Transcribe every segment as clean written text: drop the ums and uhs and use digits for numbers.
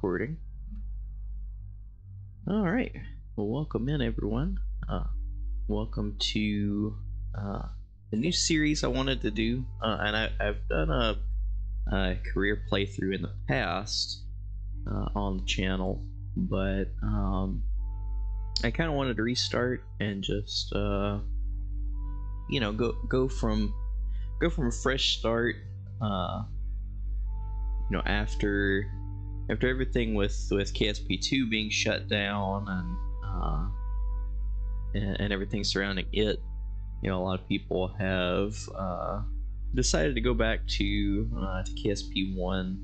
recording. All right. Well, welcome in, everyone. Welcome to a new series I wanted to do, and I've done a career playthrough in the past on the channel, but I kind of wanted to restart and just go from a fresh start. After everything with KSP2 being shut down and everything surrounding it, a lot of people have decided to go back to KSP1.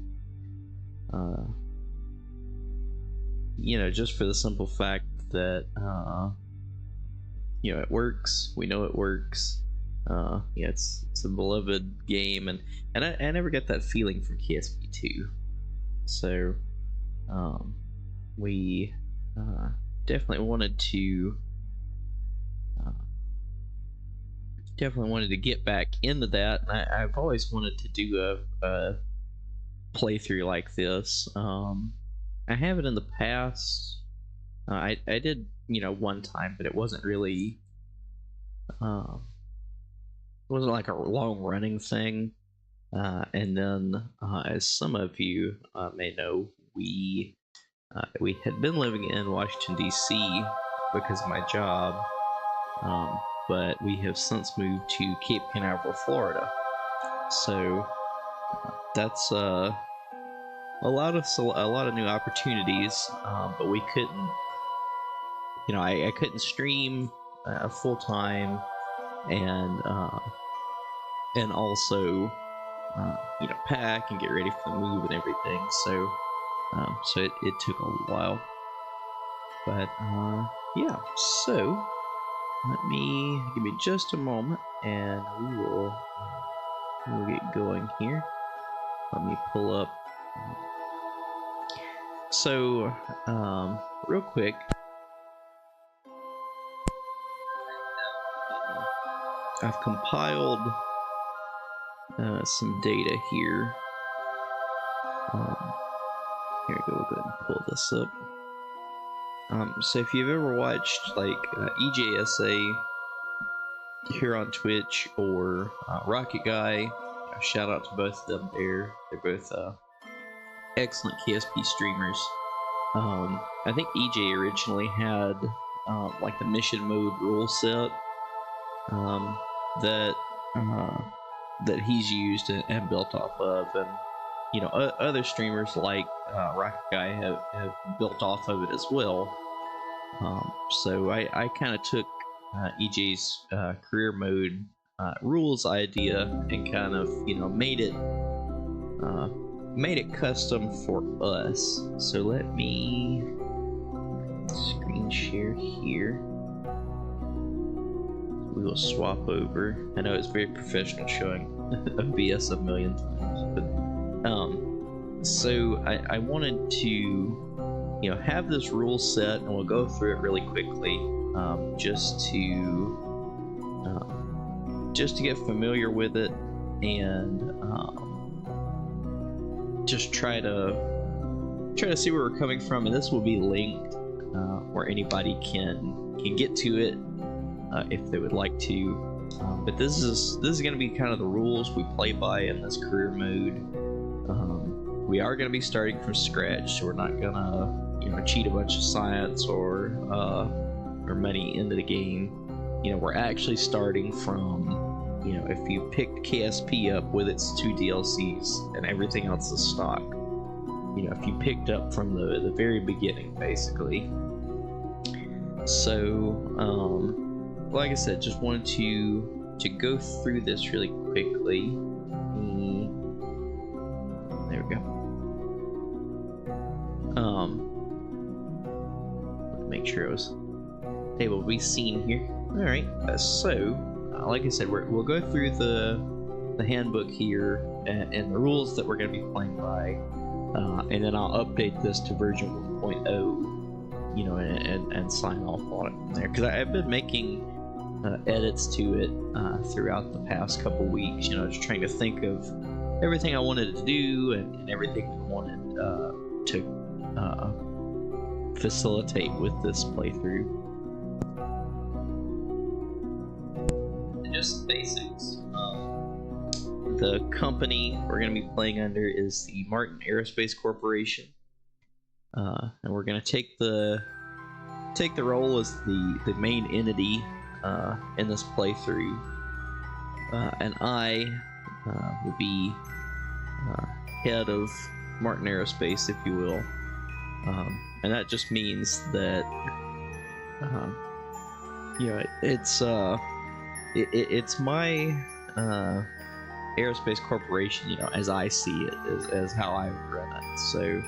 Just for the simple fact that it works. We know it works. It's a beloved game, and I never get that feeling from KSP2. So we definitely wanted to get back into that, and I've always wanted to do a playthrough like this. I have it in the past. I did one time, but it wasn't really it wasn't like a long running thing. And then as some of you may know, we had been living in Washington DC because of my job, but we have since moved to Cape Canaveral, Florida. So that's a lot of new opportunities, but we couldn't. I couldn't stream full time, and also pack and get ready for the move and everything. So it took a while, but yeah. So give me just a moment, and we'll get going here. Let me pull up. So real quick. I've compiled some data here. Here we go. We'll go ahead and pull this up. So if you've ever watched like EJSA here on Twitch or Rocket Guy, shout out to both of them there. They're both excellent KSP streamers. I think EJ originally had like the mission mode rule set that he's used and built off of, and other streamers like Rocket Guy have built off of it as well. So I kind of took EJ's career mode rules idea and kind of made it custom for us. So let me screen share here. We will swap over. I know it's very professional showing a BS a million times, but so I wanted to have this rule set, and we'll go through it really quickly, just to get familiar with it, and just try to see where we're coming from. And this will be linked where anybody can get to it if they would like to. But this is going to be kind of the rules we play by in this career mode. We are going to be starting from scratch, so we're not going to cheat a bunch of science or money into the game. We're actually starting from if you picked KSP up with its 2 DLCs and everything else is stock, if you picked up from the very beginning, basically. So like I said, just wanted to go through this really quickly. There we go. Make sure I was able to be seen here. All right. So, like I said, we'll go through the handbook here and the rules that we're going to be playing by, and then I'll update this to version 1.0, and sign off on it from there. Because I've been making edits to it throughout the past couple weeks, just trying to think of everything I wanted to do and everything I wanted to facilitate with this playthrough. Just the basics. The company we're going to be playing under is the Martin Aerospace Corporation, and we're going to take the role as the main entity in this playthrough, and I will be head of Martin Aerospace, if you will, and that just means that it's my aerospace corporation, as I see it, as how I would run it. So,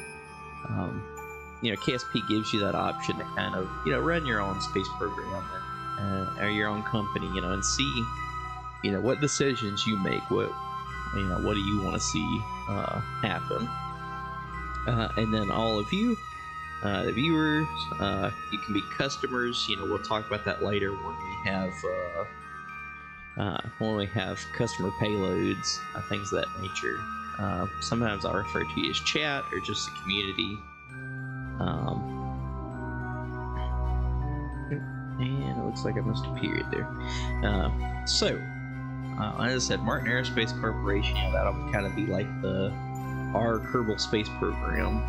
KSP gives you that option to kind of, run your own space program or your own company, and see, what decisions you make, what do you want to see happen, and then all of you, the viewers, you can be customers. We'll talk about that later when we have customer payloads, things of that nature. Sometimes I'll refer to you as chat or just the community. And it looks like I missed a period there. So, as I said, Martin Aerospace Corporation, that'll kind of be like our Kerbal Space Program.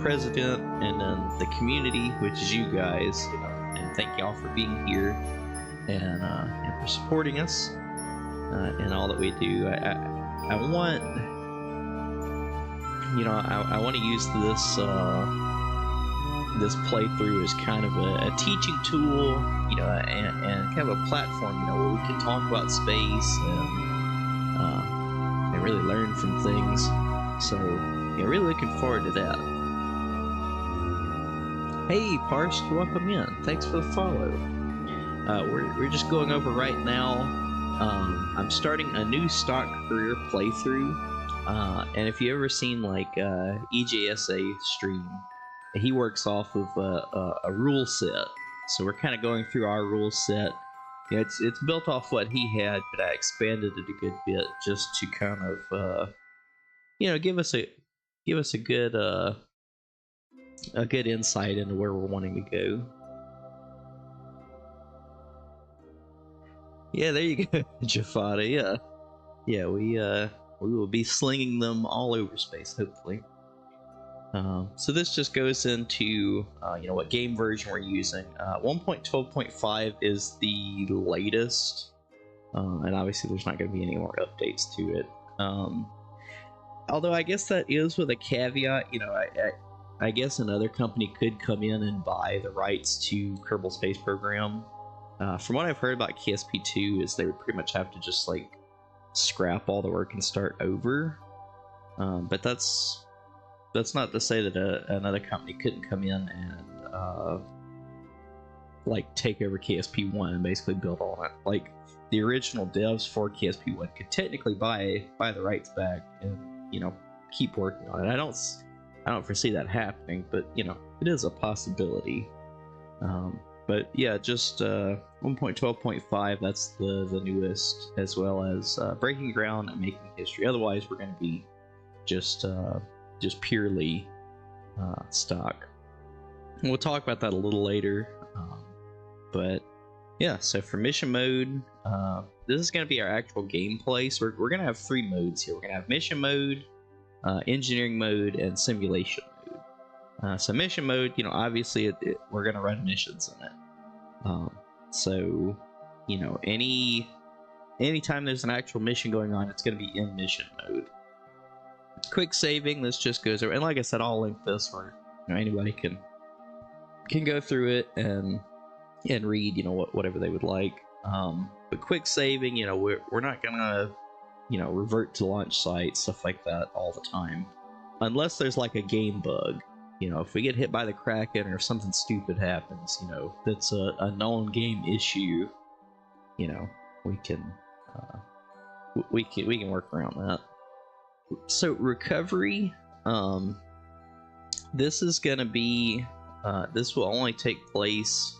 President, and then the community, which is you guys, and thank y'all for being here and for supporting us in all that we do. I want to use this playthrough as kind of a teaching tool, and kind of a platform, where we can talk about space and really learn from things. So, really looking forward to that. Hey, Parst, welcome in. Thanks for the follow. We're just going over right now. I'm starting a new stock career playthrough, and if you ever seen like EJSA stream, he works off of a rule set. So we're kind of going through our rule set. It's built off what he had, but I expanded it a good bit just to kind of give us a good insight into where we're wanting to go. Yeah, there you go, Jafada. Yeah, we will be slinging them all over space, hopefully. So this just goes into what game version we're using. 1.12.5 is the latest, and obviously there's not going to be any more updates to it. Although I guess that is with a caveat. I guess another company could come in and buy the rights to Kerbal Space Program. From what I've heard about KSP 2 is they would pretty much have to just like scrap all the work and start over. But that's not to say that another company couldn't come in and like take over KSP1 and basically build on it. Like the original devs for KSP1 could technically buy the rights back and keep working on it. I don't foresee that happening, but it is a possibility. But yeah, just 1.12.5, that's the newest, as well as breaking ground and making history. Otherwise, we're going to be just purely stock. And we'll talk about that a little later. But yeah, so for mission mode, this is going to be our actual gameplay. So we're going to have 3 modes here. We're going to have mission mode, engineering mode, and simulation mode. So mission mode, obviously we're going to run missions in it. So anytime there's an actual mission going on, it's going to be in mission mode. Quick saving, this just goes over, and like I said, I'll link this where anybody can go through it and read whatever they would like. But quick saving, we're not gonna revert to launch site, stuff like that all the time, unless there's like a game bug. If we get hit by the Kraken or something stupid happens, that's a known game issue, we can work around that. So recovery, this is gonna be this will only take place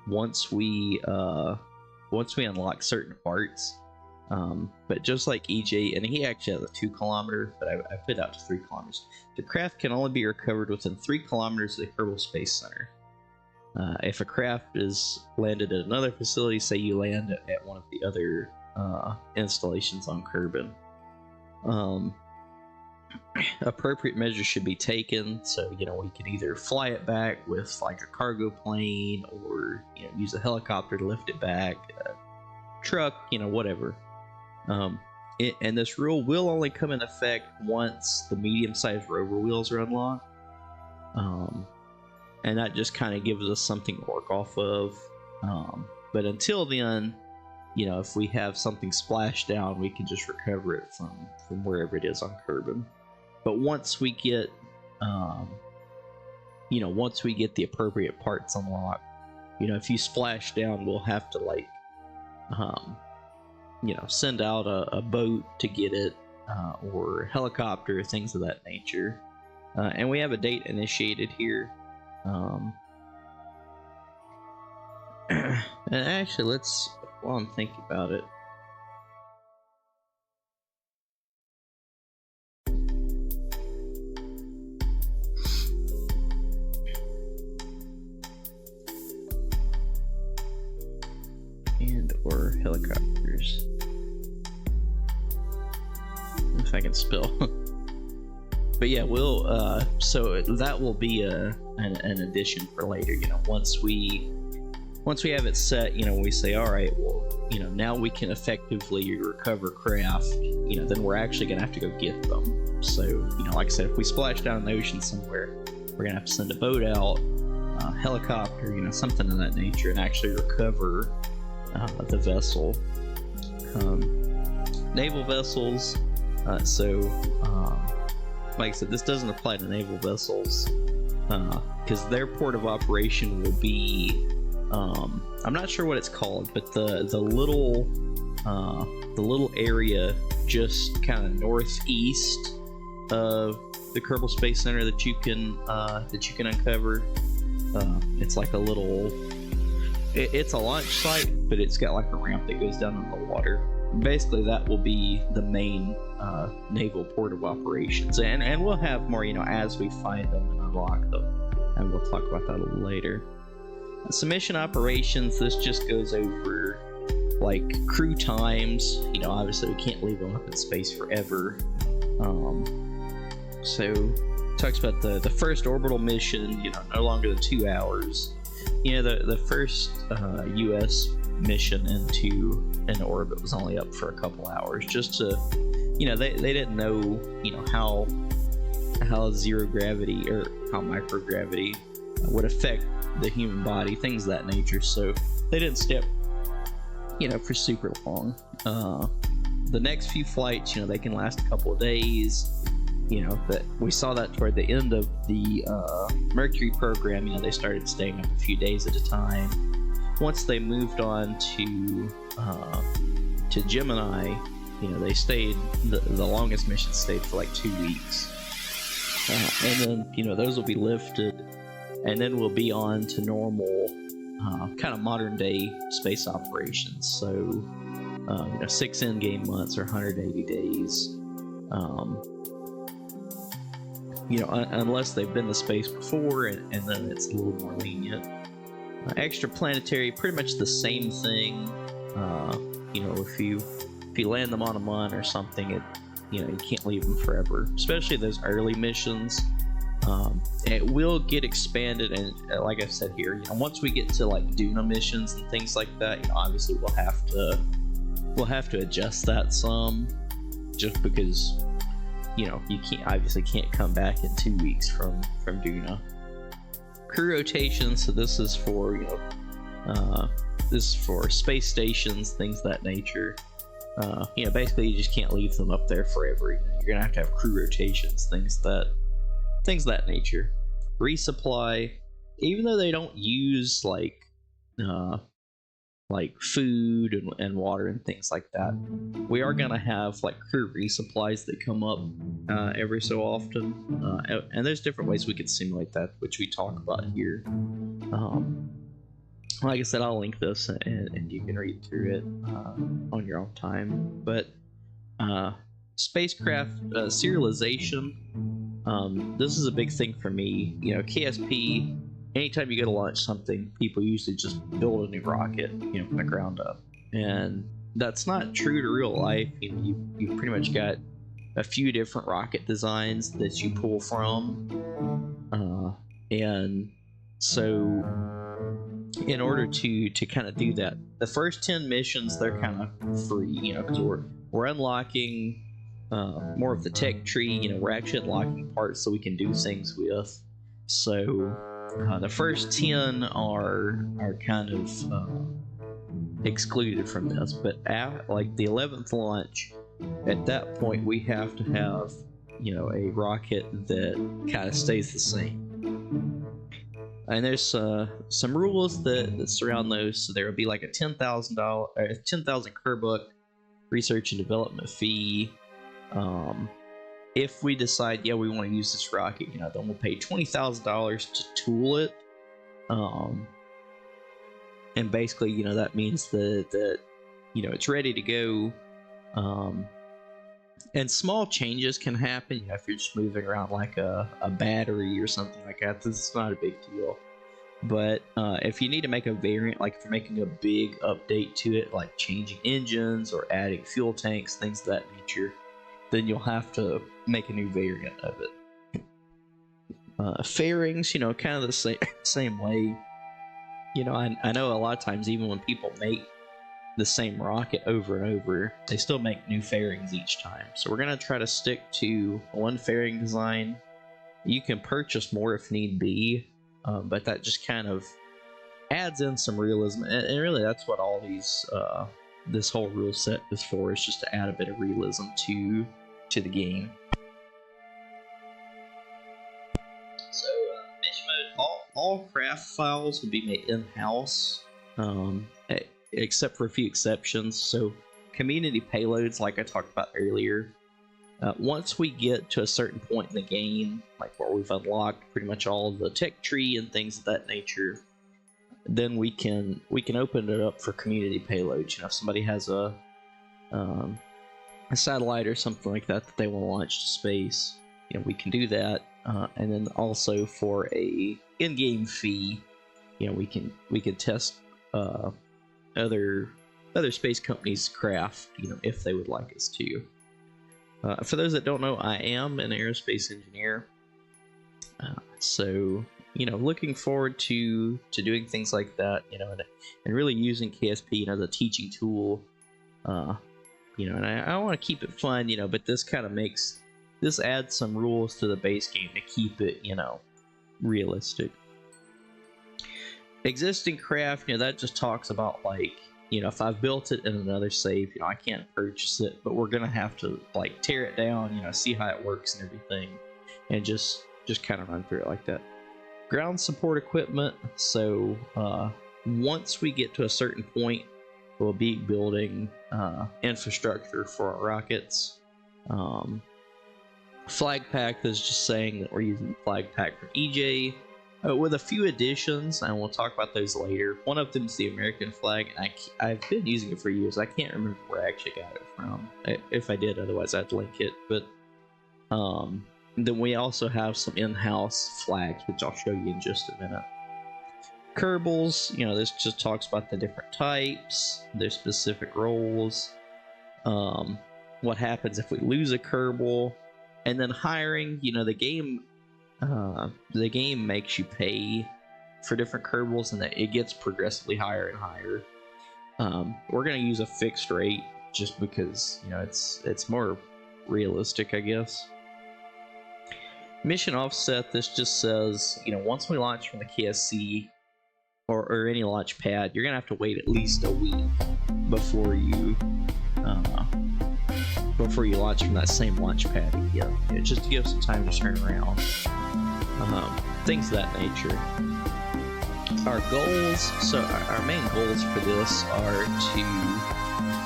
once we unlock certain parts. But just like EJ, and he actually has a 2 kilometer, but I put out to 3 kilometers. The craft can only be recovered within 3 kilometers of the Kerbal Space Center. If a craft is landed at another facility, say you land at one of the other installations on Kerbin, appropriate measures should be taken. So, we can either fly it back with like a cargo plane, or use a helicopter to lift it back, a truck, whatever. And this rule will only come in effect once the medium-sized rover wheels are unlocked. And that just kind of gives us something to work off of. But until then, if we have something splashed down, we can just recover it from wherever it is on Kerbin. But once we get, once we get the appropriate parts unlocked, if you splash down, we'll have to send out a boat to get it, or helicopter, things of that nature. And we have a date initiated here. And actually, while I'm thinking about it, or helicopters, if I can spell. But yeah, we'll so that will be an addition for later. Once we have it set, we say, all right, well, now we can effectively recover craft. Then we're actually gonna have to go get them. So, like I said, if we splash down in the ocean somewhere, we're gonna have to send a boat out, a helicopter, something of that nature, and actually recover the vessel. Naval vessels. Like I said, this doesn't apply to naval vessels because their port of operation will be, I'm not sure what it's called, but the little area just kind of northeast of the Kerbal Space Center that you can uncover. It's like a little, it's a launch site, but it's got like a ramp that goes down in the water. Basically, that will be the main naval port of operations, and we'll have more, as we find them and unlock them, and we'll talk about that a little later. Mission operations, this just goes over like crew times. Obviously we can't leave them up in space forever. So talks about the first orbital mission, no longer than 2 hours. The first U.S. mission into an orbit was only up for a couple hours, just to, they didn't know, how zero gravity or how microgravity would affect the human body, things of that nature. So they didn't stay up, for super long. The next few flights, they can last a couple of days. That we saw that toward the end of the Mercury program. They started staying up a few days at a time. Once they moved on to Gemini, they stayed, the longest mission stayed for like 2 weeks. And then, those will be lifted, and then we'll be on to normal, kind of modern day space operations. So, 6 in-game months or 180 days. Unless they've been to space before, and then it's a little more lenient. Extraplanetary, pretty much the same thing. If you land them on a moon or something, you can't leave them forever, especially those early missions. It will get expanded, and like I said here, once we get to like Duna missions and things like that, obviously we'll have to adjust that some, just because you can't come back in 2 weeks from Duna. Crew rotation, so this is for space stations, things of that nature. Basically you just can't leave them up there forever. You're gonna have to have crew rotations, things of that nature. Resupply, even though they don't use like food and water and things like that, we are gonna have like crew resupplies that come up every so often, and there's different ways we could simulate that, which we talk about here. like I said, I'll link this and you can read through it on your own time. But spacecraft serialization, this is a big thing for me. You know, KSP, anytime you go to launch something, people usually just build a new rocket, you know, from the ground up. And that's not true to real life. You know, you've pretty much got a few different rocket designs that you pull from. And so in order to kind of do that, the first 10 missions, they're kind of free, you know, because we're unlocking more of the tech tree. You know, we're actually unlocking parts so we can do things with. So the first 10 are kind of excluded from this, but at like the 11th launch, at that point we have to have, you know, a rocket that kind of stays the same. And there's some rules that surround those. So there will be like a $10,000 Kerbuck research and development fee. If we decide, yeah, we want to use this rocket, you know, then we'll pay $20,000 to tool it. And basically, you know, that means that you know, it's ready to go. And small changes can happen, you know, if you're just moving around like a battery or something like that. This is not a big deal. But if you need to make a variant, like if you're making a big update to it, like changing engines or adding fuel tanks, things of that nature, then you'll have to make a new variant of it. Fairings, you know, kind of the same way. You know, I know a lot of times, even when people make the same rocket over and over, they still make new fairings each time. So we're going to try to stick to one fairing design. You can purchase more if need be, but that just kind of adds in some realism. And really, that's what all these this whole rule set is for, is just to add a bit of realism to the game. So mission mode, all craft files will be made in-house, except for a few exceptions. So community payloads, like I talked about earlier, once we get to a certain point in the game, like where we've unlocked pretty much all of the tech tree and things of that nature, then we can open it up for community payloads. You know, if somebody has a satellite or something like that they want to launch to space, you know, we can do that. And then also for a in-game fee, you know, we can test other space companies' craft, you know, if they would like us to. For those that don't know, I am an aerospace engineer, so, you know, looking forward to doing things like that, you know, and really using KSP, you know, as a teaching tool, you know, and I want to keep it fun, you know, but this kind of adds some rules to the base game to keep it, you know, realistic. Existing craft, you know, that just talks about, like, you know, if I've built it in another save, you know, I can't purchase it, but we're gonna have to, like, tear it down, you know, see how it works and everything, and just kind of run through it like that. Ground support equipment. So once we get to a certain point, we'll be building infrastructure for our rockets. Flag pack is just saying that we're using the flag pack from EJ, with a few additions, and we'll talk about those later. One of them is the American flag, and I've been using it for years. I can't remember where I actually got it from. If I did, otherwise I'd link it. But then we also have some in-house flags, which I'll show you in just a minute. Kerbals, you know, this just talks about the different types, their specific roles, what happens if we lose a Kerbal, and then hiring. You know, the game makes you pay for different Kerbals, and it gets progressively higher and higher. We're gonna use a fixed rate just because, you know, it's more realistic, I guess. Mission offset, this just says, you know, once we launch from the KSC or any launch pad, you're gonna have to wait at least a week before you launch from that same launch pad again. You know, just to give some time to turn around, things of that nature. Our goals, so our main goals for this are to,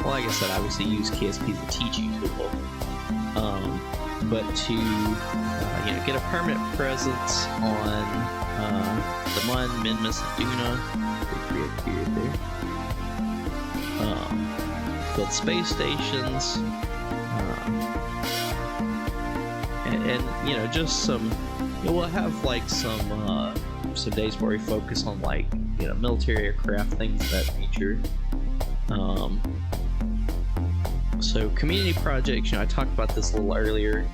well, like I said, obviously use KSP as a teaching tool. but to get a permanent presence on the Mun, Minmus, and Duna. Build space stations, and just some. We'll have like some days where we focus on like military aircraft, things of that nature. So community projects, I talked about this a little earlier.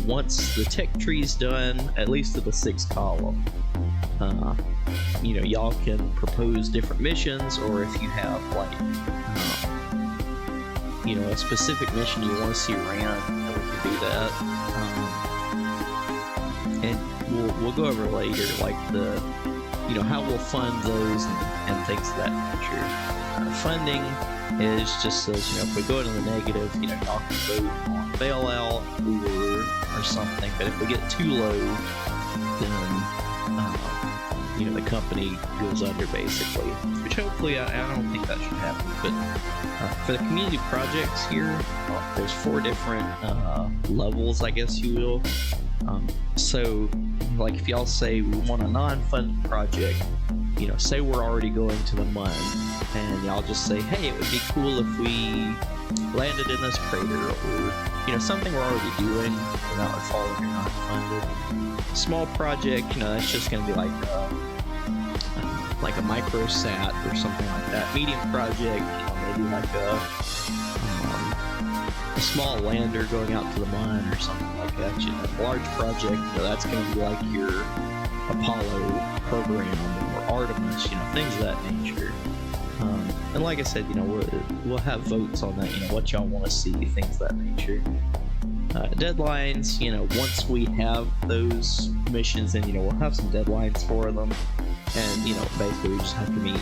Once the tech tree's done, at least to the 6th column, y'all can propose different missions, or if you have like, a specific mission you want to see ran, we can do that. And we'll go over later, like the, how we'll fund those and things of that nature. Funding is just says, if we go into the negative, y'all can vote on bailout or something. But if we get too low, then the company goes under basically. Which hopefully I don't think that should happen. But for the community projects here, there's 4 different levels, I guess you will. So, like if y'all say we want a non-funded project, say we're already going to the Mun, and y'all just say, hey, it would be cool if we landed in this crater, or something we're already doing, that would fall under non-funded. Small project, that's just going to be like a microsat or something like that. Medium project, maybe like a small lander going out to the Mun or something like that. Large project, that's going to be like your Apollo program or Artemis, things of that nature. And like I said, we'll have votes on that, what y'all want to see, things of that nature. Deadlines, once we have those missions, then we'll have some deadlines for them, and basically we just have to meet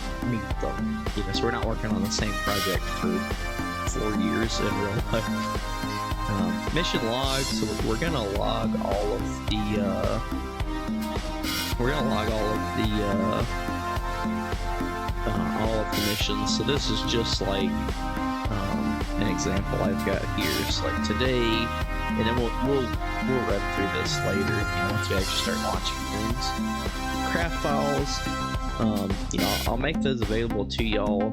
them. So we're not working on the same project for 4 years in real life. Mission logs, so we're gonna log all of the missions. So this is just like an example I've got here. So like today, and then we'll run through this later, once we actually start launching things. Craft files, I'll make those available to y'all.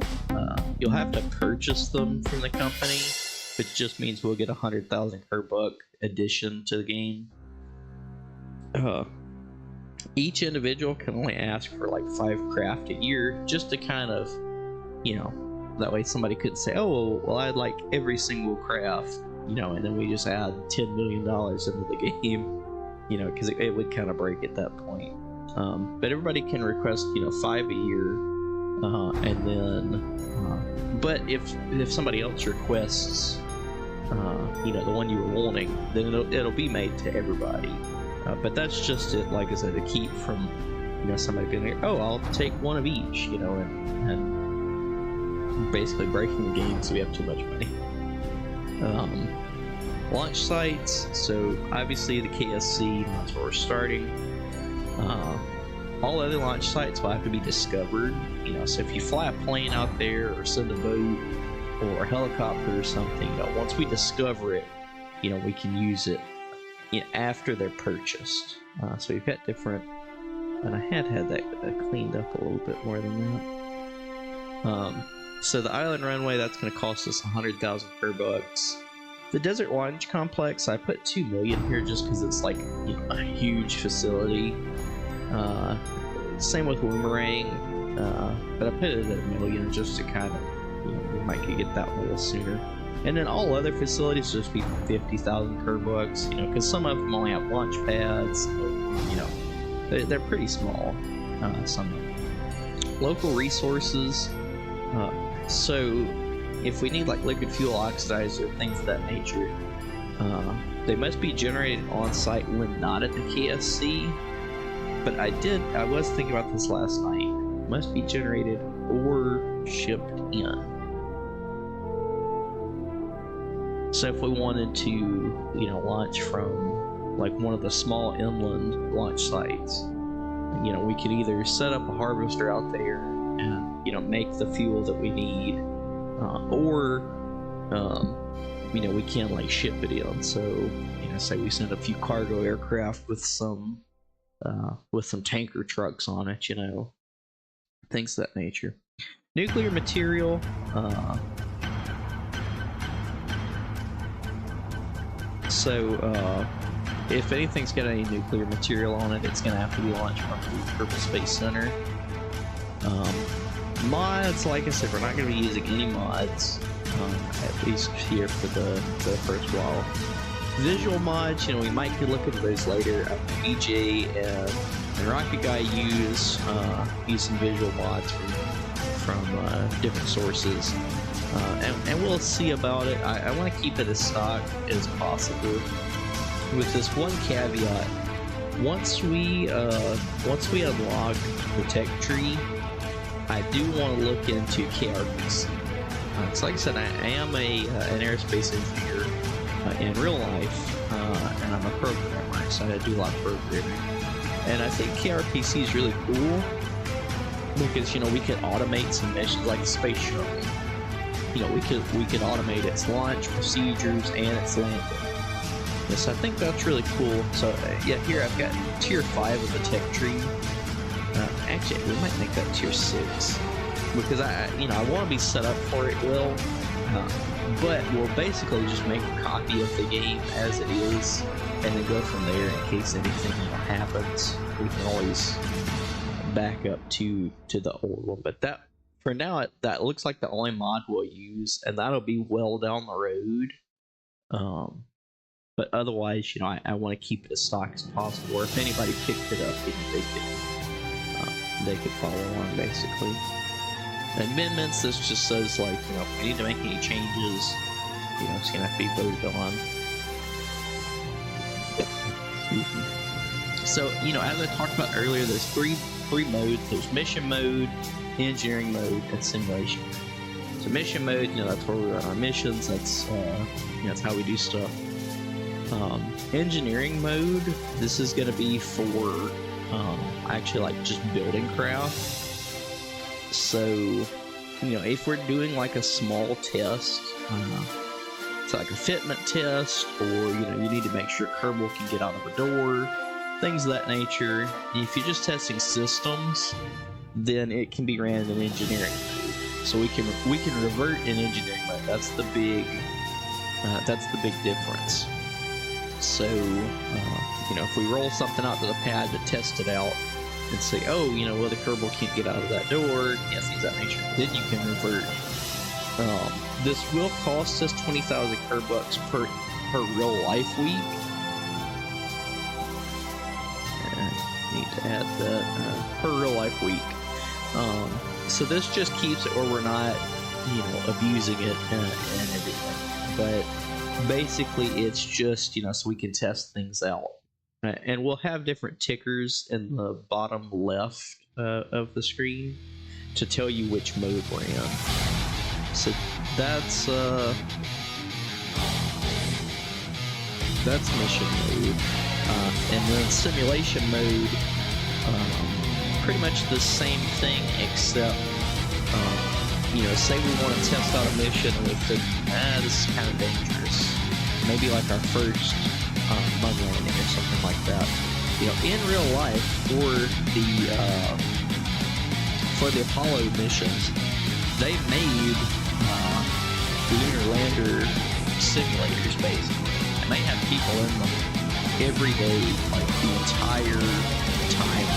You'll have to purchase them from the company, which just means we'll get 100,000 per buck addition to the game. Each individual can only ask for like 5 craft a year, just to kind of, that way somebody couldn't say, oh, well, I'd like every single craft, and then we just add $10 million into the game, because it would kind of break at that point. But everybody can request, 5 a year, and then, but if somebody else requests, the one you were wanting, then it'll be made to everybody. But that's just it, like I said, to keep from, somebody being like, oh, I'll take one of each, and basically breaking the game so we have too much money. Launch sites, so obviously the KSC, that's where we're starting. All other launch sites will have to be discovered, so if you fly a plane out there or send a boat or a helicopter or something, once we discover it, we can use it after they're purchased. So we've got different, and I had that cleaned up a little bit more than that. So the island runway, that's going to cost us 100,000 per bucks. The desert launch complex, I put 2 million here just because it's like a huge facility. Same with Boomerang, but I put it at 1 million just to kind of, we might could get that a little sooner. And then all other facilities just be 50,000 per bucks, because some of them only have launch pads, they're pretty small, some of them. Local resources, so if we need like liquid fuel oxidizer, things of that nature, they must be generated on site when not at the KSC. But I was thinking about this last night. Must be generated or shipped in. So if we wanted to, launch from like one of the small inland launch sites, we could either set up a harvester out there and, make the fuel that we need, or we can like ship it in. So say we send a few cargo aircraft with some tanker trucks on it, things of that nature. Nuclear material. So if anything's got any nuclear material on it, it's going to have to be launched from the Kerbal Space Center. Mods, like I said, we're not going to be using any mods, at least here for the first while. Visual mods, we might be looking at those later. BJ and Rocket Guy use some visual mods from different sources, and we'll see about it. I want to keep it as stock as possible, with this one caveat. Once we unlock the tech tree, I do want to look into KRPC. So like I said, I am an aerospace engineer in real life, and I'm a programmer, so I do a lot of programming. And I think KRPC is really cool because we could automate some missions like a space shuttle. We could automate its launch procedures and its landing. Yes, I think that's really cool. So yeah, here I've got tier 5 of the tech tree. Actually, we might make that tier 6 because I want to be set up for it well. But we'll basically just make a copy of the game as it is, and then go from there in case anything happens. We can always back up to the old one. But that for now, that looks like the only mod we'll use, and that'll be well down the road. But otherwise, I want to keep it as stock as possible. Or if anybody picked it up, they could follow along basically. Amendments, this just says like, if we need to make any changes, it's gonna have to be voted on. So, as I talked about earlier, there's three modes. There's mission mode, engineering mode, and simulation. So mission mode, that's where we run our missions. That's that's how we do stuff. Engineering mode, this is gonna be for actually like just building craft. So, if we're doing like a small test, it's like a fitment test, or you need to make sure Kerbal can get out of a door, things of that nature. And if you're just testing systems, then it can be ran in engineering mode. So we can revert in engineering mode. That's the big difference. So if we roll something out to the pad to test it out and say, oh, the Kerbal can't get out of that door, things of that nature, then you can revert. This will cost us 20,000 Kerbucks per real life week. Need to add that per real life week. So this just keeps it where we're not, abusing it and everything. But basically, it's just so we can test things out. And we'll have different tickers in the bottom left of the screen to tell you which mode we're in. So that's mission mode. And then simulation mode, pretty much the same thing, except say we want to test out a mission and we think, this is kind of dangerous. Maybe like our first moon landing or something like that. In real life, for the Apollo missions, they made lunar lander simulators basically, and they have people in them every day, like the entire time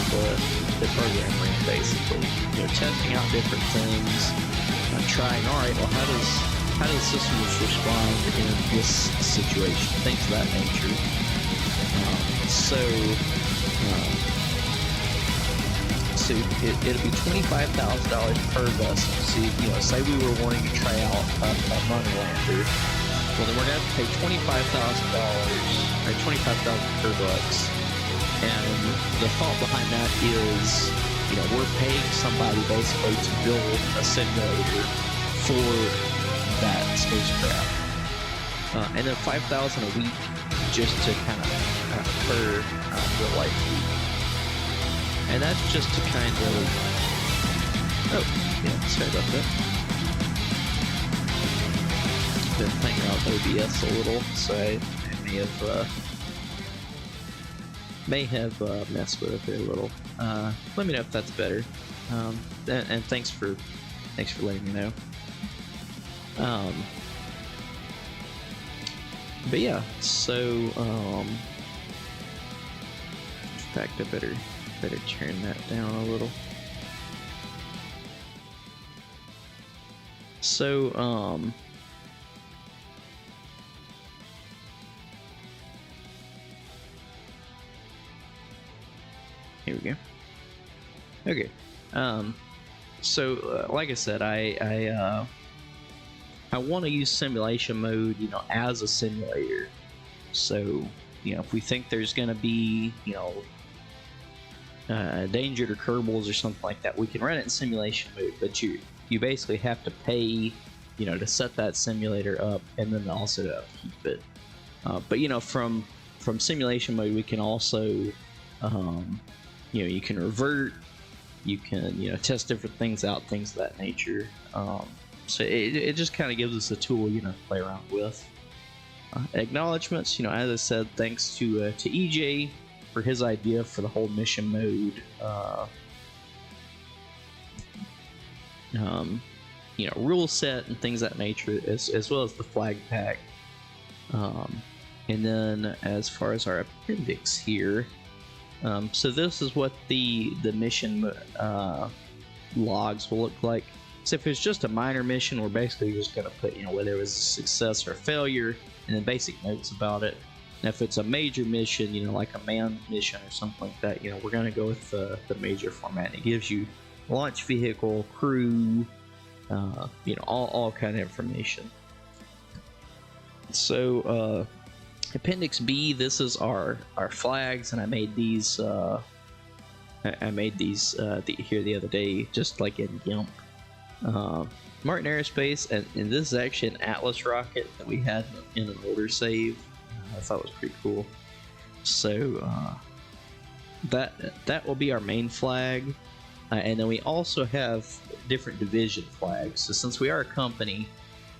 the program ran, basically. Testing out different things, trying, all right, well, how do the systems respond in this situation, things of that nature. So it'll be $25,000 per vessel. So, say we were wanting to try out a moon lander, well, then we're going to have to pay $25,000, or 25,000 Kerbucks. And the thought behind that is, we're paying somebody basically to build a simulator for that spacecraft. And then $5,000 a week just to kind of per real life week. And that's just to kind of, sorry about that. been playing around with OBS a little, so I may have messed with it there a little. Let me know if that's better. And thanks for letting me know. But yeah, so in fact, I better turn that down a little. So here we go. Okay. So like I said, I want to use simulation mode, you know, as a simulator. So, you know, if we think there's going to be, you know, endangered or Kerbals or something like that, we can run it in simulation mode. But you basically have to pay, you know, to set that simulator up, and then also to upkeep it. But you know, from simulation mode, we can also, you know, you can revert, you can, you know, test different things out, things of that nature. So it just kind of gives us a tool, you know, to play around with. Acknowledgements, you know, as I said, thanks to EJ for his idea for the whole mission mode. You know, rule set and things of that nature, as well as the flag pack. And then as far as our appendix here, so this is what the mission logs will look like. So if it's just a minor mission, we're basically just going to put, you know, whether it was a success or a failure, and then basic notes about it. And if it's a major mission, you know, like a manned mission or something like that, you know, we're going to go with the major format. It gives you launch vehicle, crew, you know, all kind of information. So Appendix B, this is our flags, and I made these here the other day, just like in GIMP. Martin Aerospace, and this is actually an Atlas rocket that we had in an older save. I thought it was pretty cool. So that will be our main flag, and then we also have different division flags. So since we are a company,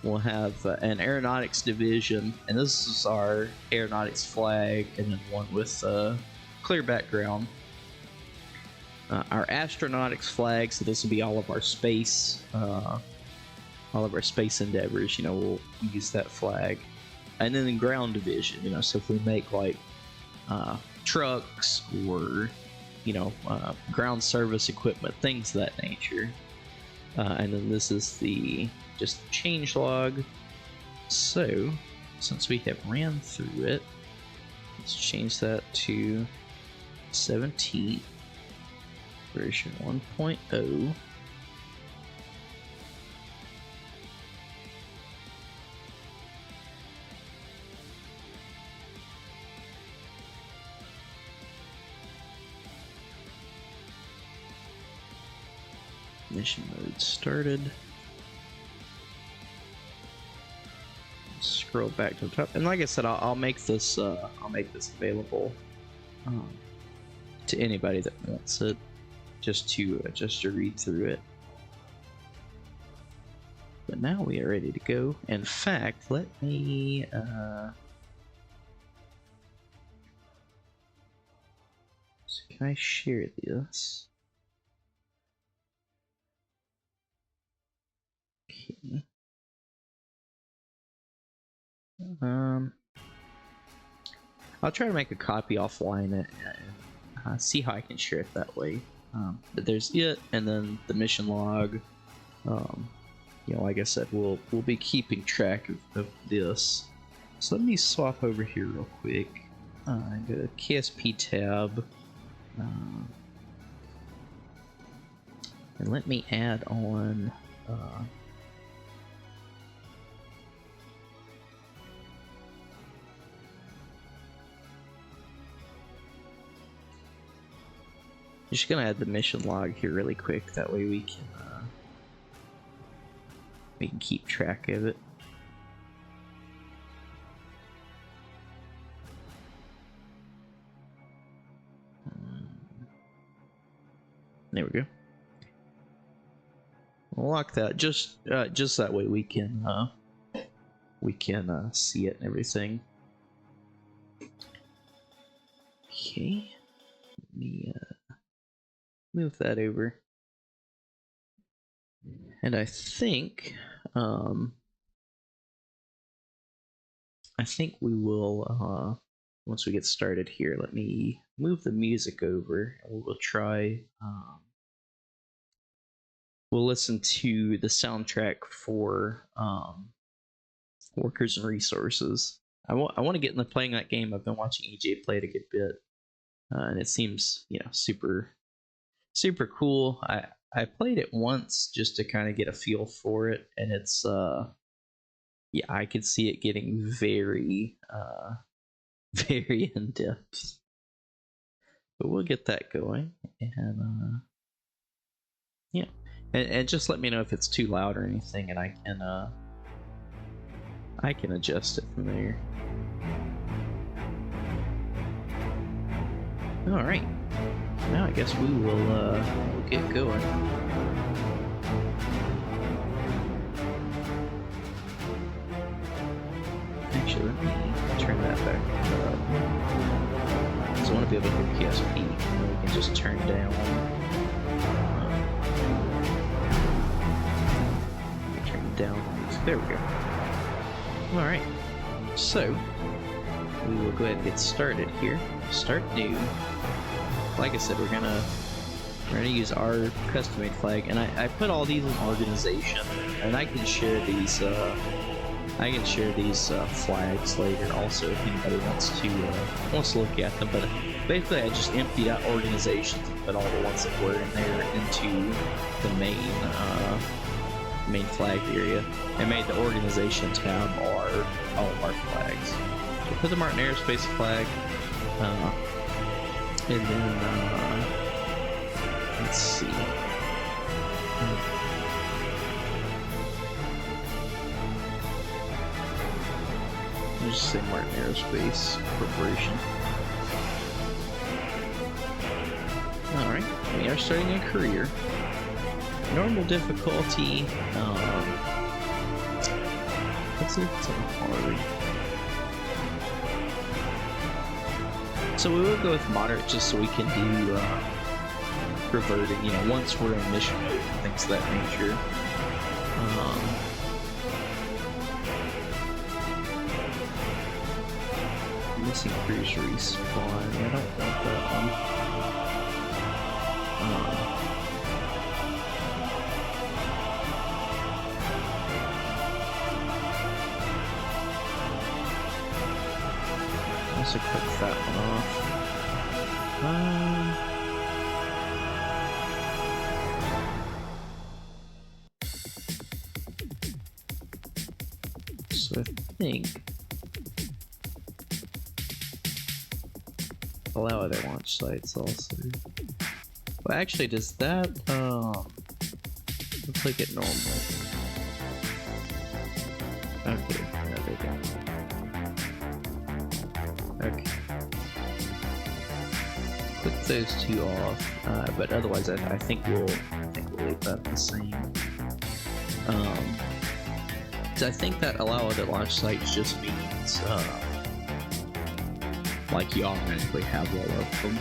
we'll have an aeronautics division, and this is our aeronautics flag, and then one with clear background. Our astronautics flag, so this will be all of our space endeavors, you know, we'll use that flag. And then the ground division, you know, so if we make like trucks or, you know, ground service equipment, things of that nature. And then this is the just change log. So since we have ran through it, let's change that to 17 version 1.0. Mission mode started. Scroll back to the top, and like I said, I'll make this available to anybody that wants it, just to read through it. But now we are ready to go. In fact, let me so can I share this? Okay. I'll try to make a copy offline and see how I can share it that way. But there's it, and then the mission log. You know, like I said, we'll be keeping track of this. So let me swap over here real quick. Go to KSP tab, and let me add on. I'm just gonna add the mission log here really quick. That way we can keep track of it. There we go. We'll lock that just that way we can we can see it and everything. Okay, let me move that over. And I think we will, once we get started here, let me move the music over and we'll try, we'll listen to the soundtrack for Workers and Resources. I want to get into playing that game. I've been watching EJ play it a good bit, and it seems, you know, super cool. I played it once just to kind of get a feel for it, and it's yeah, I could see it getting very very in depth. But we'll get that going, and yeah, and just let me know if it's too loud or anything, and I can adjust it from there. All right, now I guess we will we'll get going. Actually, let me turn that back up. Because I want to be able to hear KSP. We can just turn down. Turn it down. There we go. Alright. So, we will go ahead and get started here. Start new. Like I said, we're gonna use our custom-made flag, and I put all these in organization, and I can share these flags later also if anybody wants to look at them. But basically, I just emptied out organizations and put all the ones that were in there into the main flag area, and made the organization tab all of our flags. So put the Martin Aerospace flag, and then let's see. I'll just say Martin Aerospace Corporation. Alright, we are starting a career. Normal difficulty, let's see if it's on hard. So we will go with moderate just so we can do reverting, you know, once we're in mission mode and things of that nature. Missing cruise respawn. I don't want that one. Also cut that one off. So I think allow other launch sites also. Well, actually, does that looks like it normally. Okay, no, they don't. Okay. Put those two off, but otherwise, I think we'll leave that the same. So I think that allow other launch sites just means like you automatically have all of them.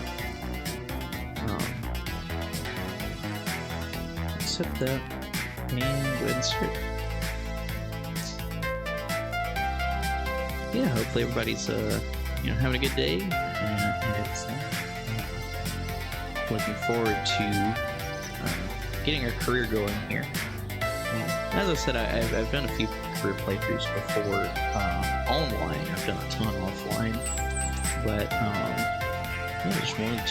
Accept that and go ahead and start. Yeah, hopefully everybody's you know, having a good day and everything. Looking forward to getting our career going here. As I said, I've done a few career playthroughs before online. I've done a ton offline, but yeah, I just wanted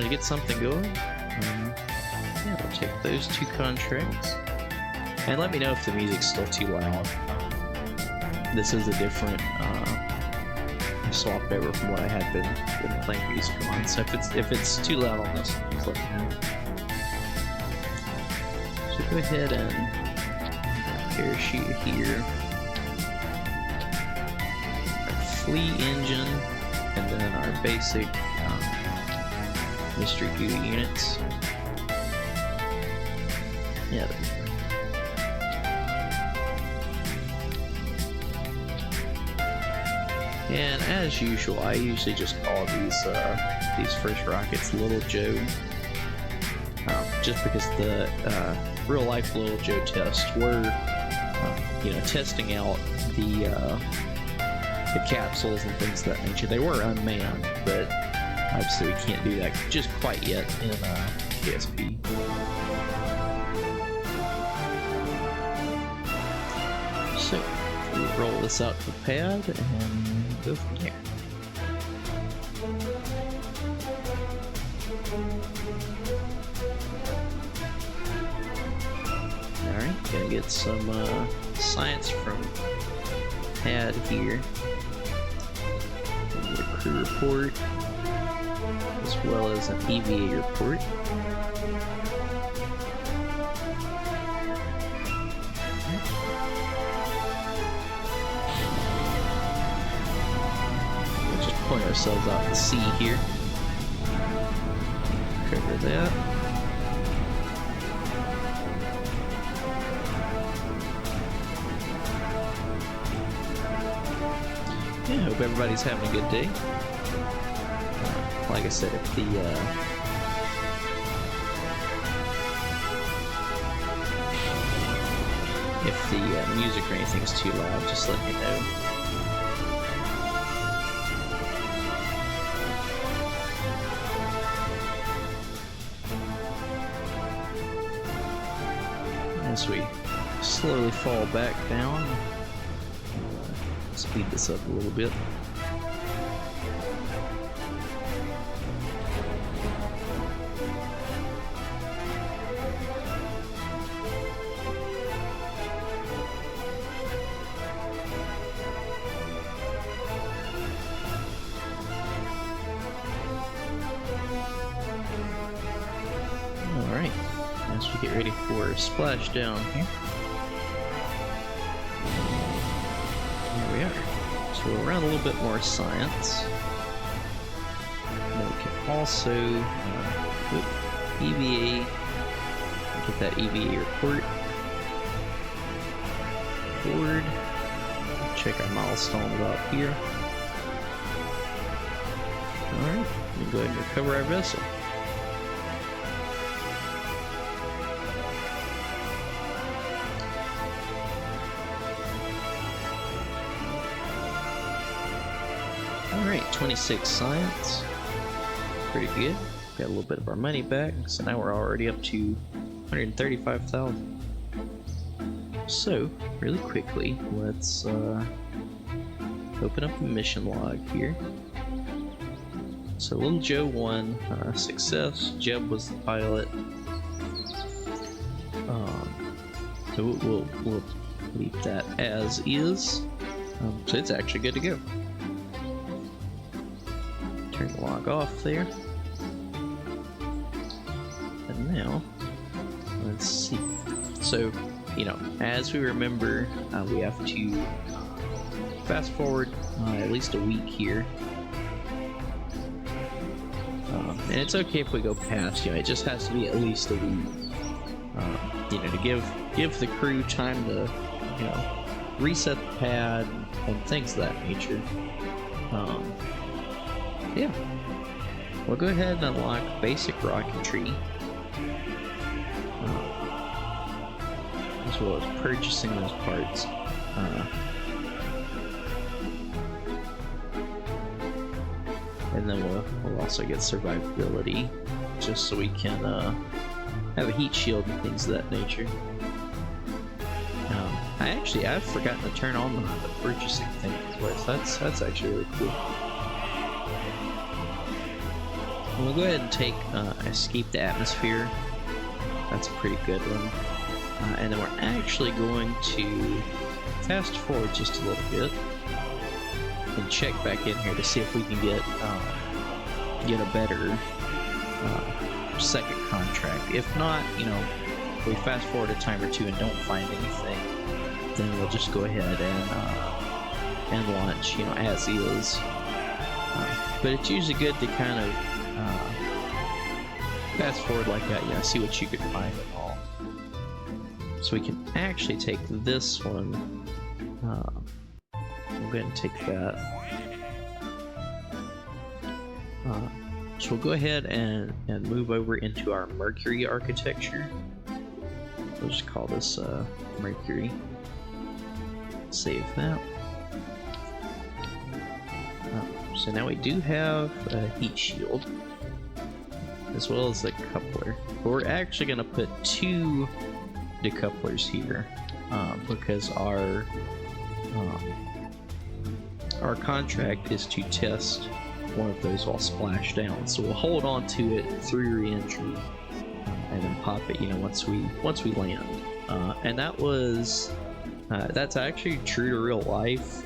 to get something going. Yeah, we'll take those two contracts, and let me know if the music's still too loud. This is a different swapped over from what I had been playing music on. So if it's too loud on this, please let me know. So go ahead and parachute here. Our fleet engine, and then our basic mystery goo units. Yeah, there we go. And as usual, I usually just call these first rockets Little Joe, just because the real life Little Joe tests were, testing out the capsules and things of that nature. They were unmanned, but obviously we can't do that just quite yet in KSP. So we roll this out to the pad and go from there. Alright, gonna get some science from pad here. Get a crew report as well as an EVA report. We'll just point ourselves out to sea here. Cover that. Yeah, hope everybody's having a good day. Like I said, if the music or anything is too loud, just let me know. As we slowly fall back down, speed this up a little bit. Alright, as we get ready for a splashdown here. Here we are. So we'll run a little bit more science. And we can also put EVA, get that EVA report forward. Check our milestone about here. Alright, we can go ahead and recover our vessel. Alright, 26 science. Pretty good. Got a little bit of our money back, so now we're already up to 135,000. So, really quickly, let's open up the mission log here. So, Little Joe won, success. Jeb was the pilot. So we'll leave that as is. So it's actually good to go. Turn the log off there. And now, let's see. So, as we remember, we have to fast forward at least a week here. And it's okay if we go past, it just has to be at least a week. To give the crew time to, reset the pad and things of that nature. Yeah. We'll go ahead and unlock basic rocketry. As well as purchasing those parts. And then we'll also get survivability, just so we can have a heat shield and things of that nature. I've forgotten to turn on the purchasing thing twice. That's actually really cool. We'll go ahead and take Escape the Atmosphere. That's a pretty good one. And then we're actually going to fast forward just a little bit and check back in here to see if we can get a better second contract. If not, if we fast forward a time or two and don't find anything, then we'll just go ahead and launch, as is. But it's usually good to kind of fast forward like that, see what you can find and all. So we can actually take this one. We'll go ahead and take that. So we'll go ahead and move over into our Mercury architecture. We'll just call this Mercury. Save that. So now we do have a heat shield, as well as a coupler. But we're actually going to put 2 decouplers here, because our contract is to test one of those while splashed down. So we'll hold on to it through re-entry, and then pop it, once we land. And that was that's actually true to real life.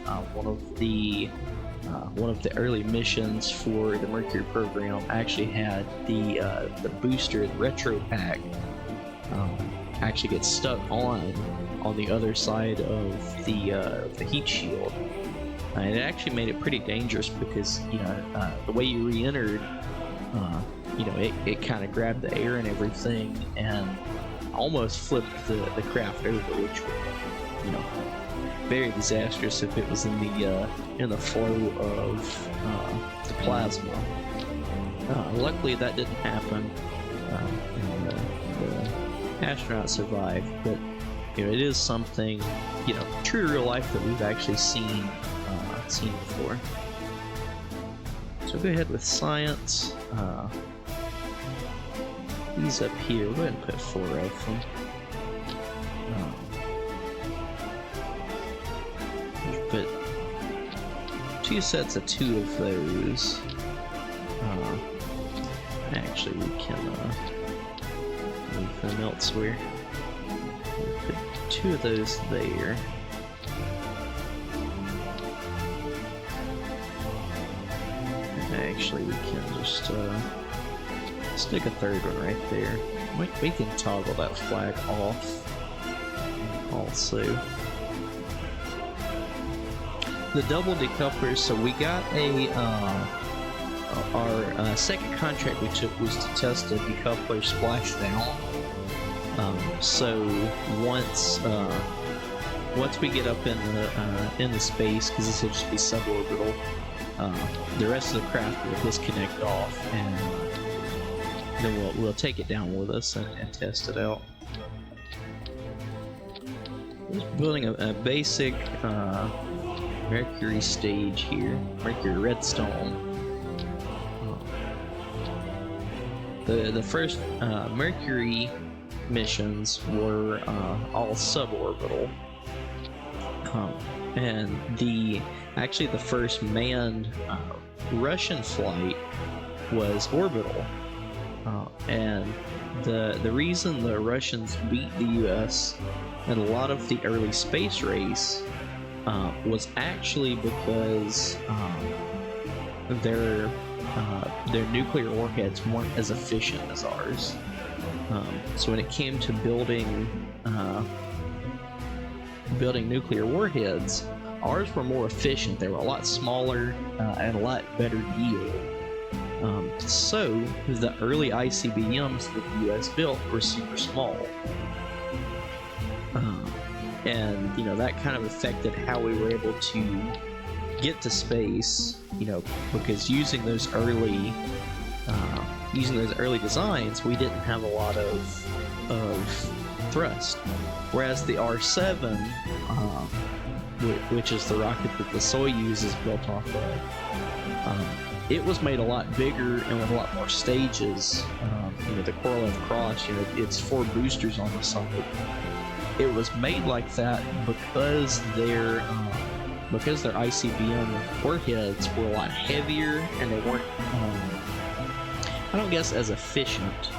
One of the early missions for the Mercury program actually had the booster, the retro pack, actually get stuck on the other sid of the heat shield. And it actually made it pretty dangerous because the way you re-entered, it kind of grabbed the air and everything and almost flipped the craft over, which would, very disastrous if it was in the flow of the plasma. Luckily, that didn't happen, and the astronaut survived. But it is something, true to real life that we've actually seen before. So go ahead with science. These up here, we'll go ahead and put 4 of them. Put 2 sets of 2 of those. Actually, we can move them elsewhere. We'll put 2 of those there. Actually, we can just stick a 3rd one right there. We can toggle that flag off also. The double decouplers, so we got our second contract we took was to test a decoupler splashdown. So once we get up in the space, because this will just be suborbital, the rest of the craft will disconnect off, and then we'll take it down with us and test it out. Just building a basic Mercury stage here, Mercury Redstone. The first Mercury missions were all suborbital, and actually the first manned Russian flight was orbital, and the reason the Russians beat the U.S. in a lot of the early space race was actually because their nuclear warheads weren't as efficient as ours. So when it came to building nuclear warheads, ours were more efficient. They were a lot smaller and a lot better yield. So the early ICBMs that the U.S. built were super small. And that kind of affected how we were able to get to space, because using those early designs, we didn't have a lot of thrust. Whereas the R7, which is the rocket that the Soyuz is built off of, it was made a lot bigger and with a lot more stages. The Korolev Cross, it's 4 boosters on the side. It was made like that because their ICBM warheads were a lot heavier, and they weren't, I don't guess, as efficient.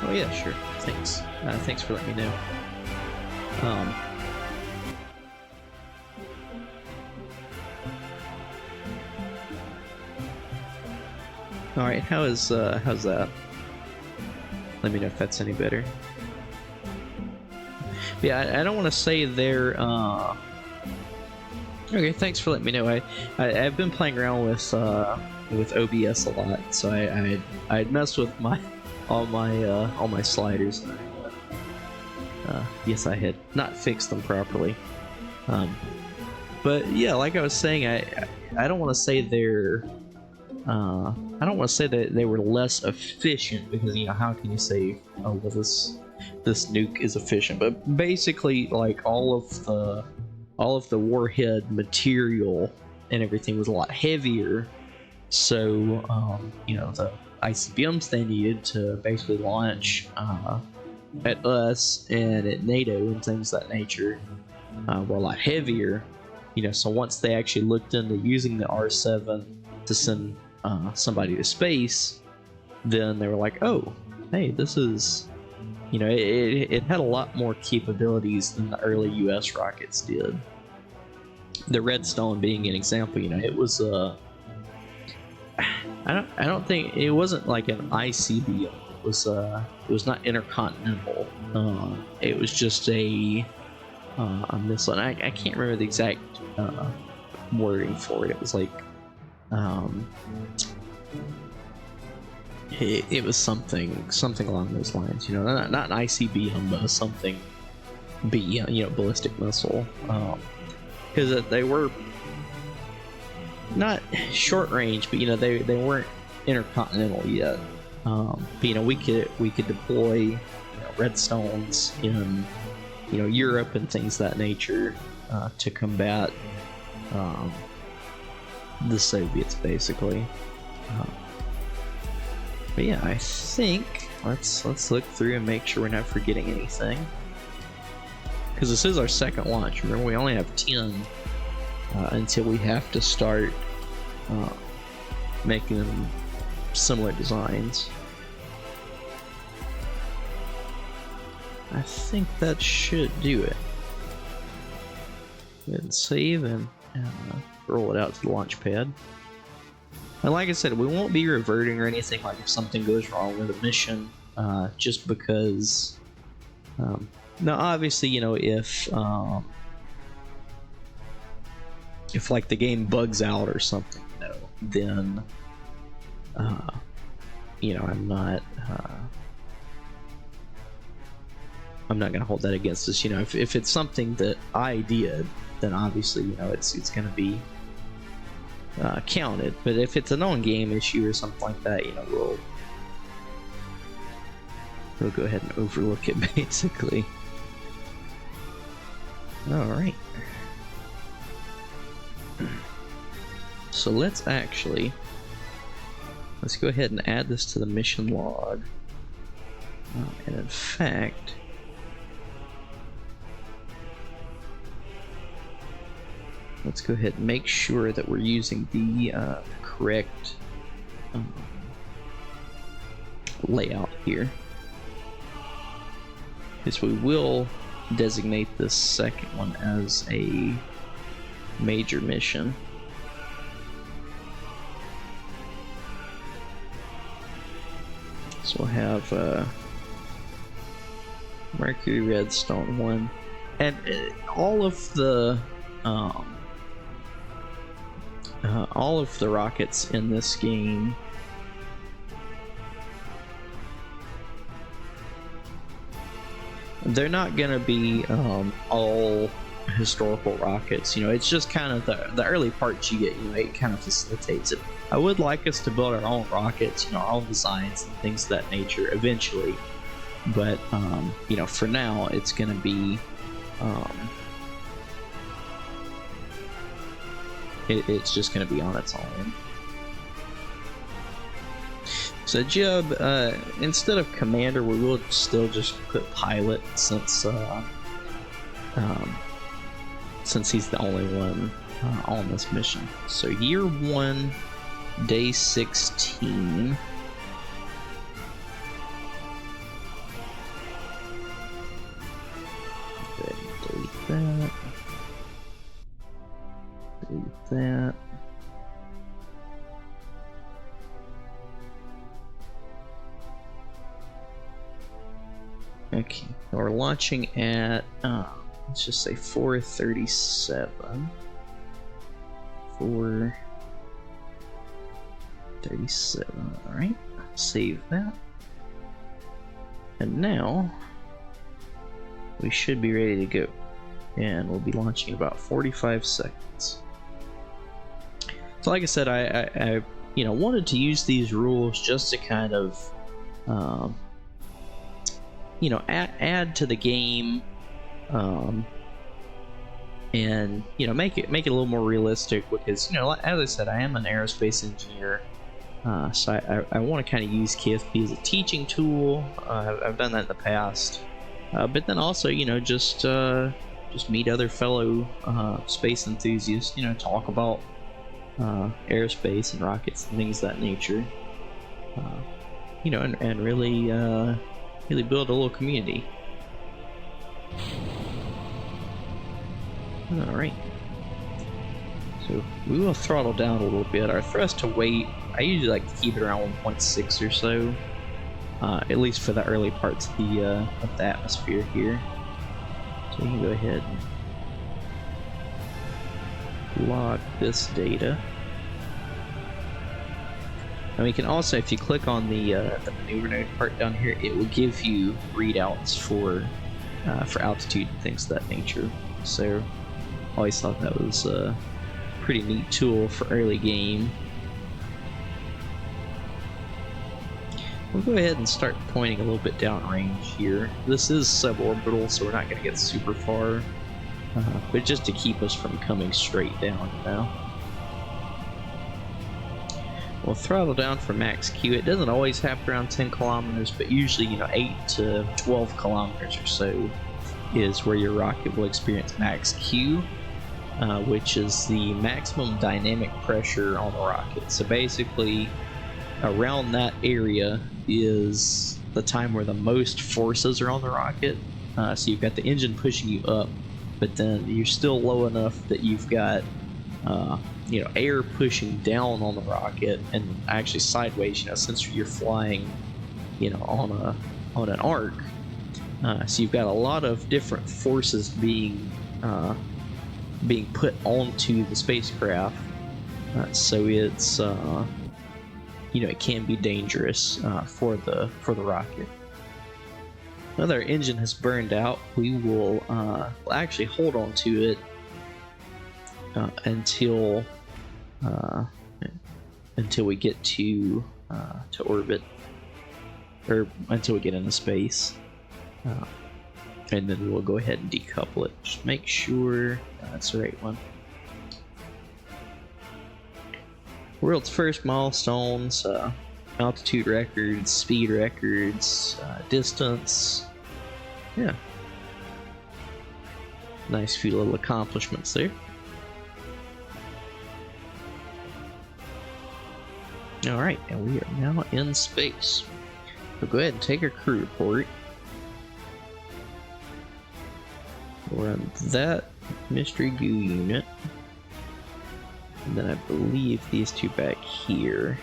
Oh yeah, sure. Thanks. Thanks for letting me know. All right, how's that? Let me know if that's any better. Yeah, I don't want to say they're okay. Thanks for letting me know. I've been playing around with OBS a lot, so I'd messed with all my sliders. Yes, I had not fixed them properly. But yeah, like I was saying, I don't want to say they're I don't want to say that they were less efficient, because how can you say, oh well, this nuke is efficient? But basically, like all of the warhead material and everything was a lot heavier. So the ICBMs they needed to basically launch at us and at NATO and things of that nature were a lot heavier. So once they actually looked into using the R7 to send somebody to space, then they were like, oh, hey, this is, it had a lot more capabilities than the early US rockets did. The Redstone being an example, it was I don't think it wasn't like an ICBM. It was not intercontinental. It was just a missile. And I can't remember the exact wording for it. It was like it was something along those lines. Not an ICBM, but something B. Ballistic missile. Because they were not short range, but they weren't intercontinental yet. But we could deploy Redstones in Europe and things of that nature to combat the Soviets, basically. But yeah, I think let's look through and make sure we're not forgetting anything, because this is our second launch. Remember, we only have 10 until we have to start making them similar designs. I think that should do it. Go ahead and save and roll it out to the launch pad. And like I said, we won't be reverting or anything like if something goes wrong with a mission, just because now obviously if like the game bugs out or something, then I'm not gonna hold that against us. If it's something that I did, then obviously it's gonna be counted. But if it's a non-game issue or something like that, we'll go ahead and overlook it, basically. All right. So let's go ahead and add this to the mission log. And in fact, let's go ahead and make sure that we're using the correct layout here, because we will designate this second one as a major mission. So we'll have Mercury Redstone 1, and all of the rockets in this game they're not gonna be all historical rockets. It's just kind of the early parts you get. It kind of facilitates it. I would like us to build our own rockets, our own designs and things of that nature eventually, but for now it's gonna be it's just gonna be on its own. So Jeb, instead of commander, we will still just put pilot, since he's the only one on this mission. So year 1, day 16. Delete that. Delete that. Okay, we're launching at let's just say 437. 437. All right, save that. And now we should be ready to go, and we'll be launching in about 45 seconds. So like I said, I wanted to use these rules just to kind of, add to the game, and make it a little more realistic, because as I said, I am an aerospace engineer, so I want to kind of use KSP as a teaching tool. I've done that in the past, but then also just meet other fellow space enthusiasts, talk about aerospace and rockets and things of that nature, and really build a little community. Alright, so we will throttle down a little bit. Our thrust to weight, I usually like to keep it around 1.6 or so, at least for the early parts of the atmosphere here. So you can go ahead and log this data. And we can also, if you click on the maneuver node part down here, it will give you readouts for altitude and things of that nature. So I always thought that was a pretty neat tool for early game. We'll go ahead and start pointing a little bit downrange here. This is suborbital, so we're not going to get super far, but just to keep us from coming straight down now. We'll throttle down for max Q. It doesn't always happen around 10 kilometers, but usually 8 to 12 kilometers or so is where your rocket will experience max Q, which is the maximum dynamic pressure on the rocket. So basically, around that area is the time where the most forces are on the rocket. So you've got the engine pushing you up, but then you're still low enough that you've got air pushing down on the rocket, and actually sideways, since you're flying on an arc. So you've got a lot of different forces being put onto the spacecraft, so it's it can be dangerous for the rocket. Now that our engine has burned out, we will actually hold on to it until we get to orbit, or until we get into space, and then we'll go ahead and decouple it. Just make sure that's the right one. World's first milestones, altitude records, speed records, distance. Yeah. Nice few little accomplishments there. Alright, and we are now in space. We'll go ahead and take our crew report. We're on that mystery goo unit. And then I believe these two back here.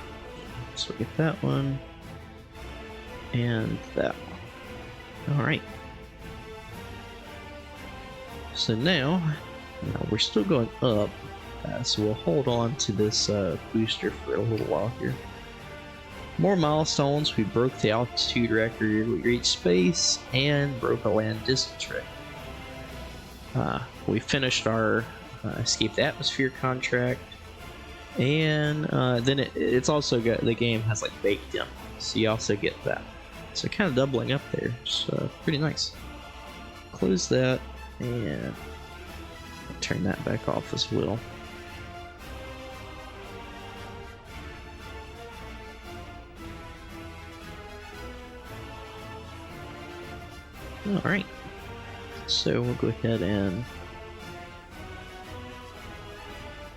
So we'll get that one. And that one. Alright. So now we're still going up. So we'll hold on to this booster for a little while here. More milestones. We broke the altitude record, we reached space, and broke a land distance record. We finished our escape the atmosphere contract, and then it's also got, the game has like baked in, so you also get that. So kind of doubling up there. So pretty nice. Close that and turn that back off as well. Alright, so we'll go ahead and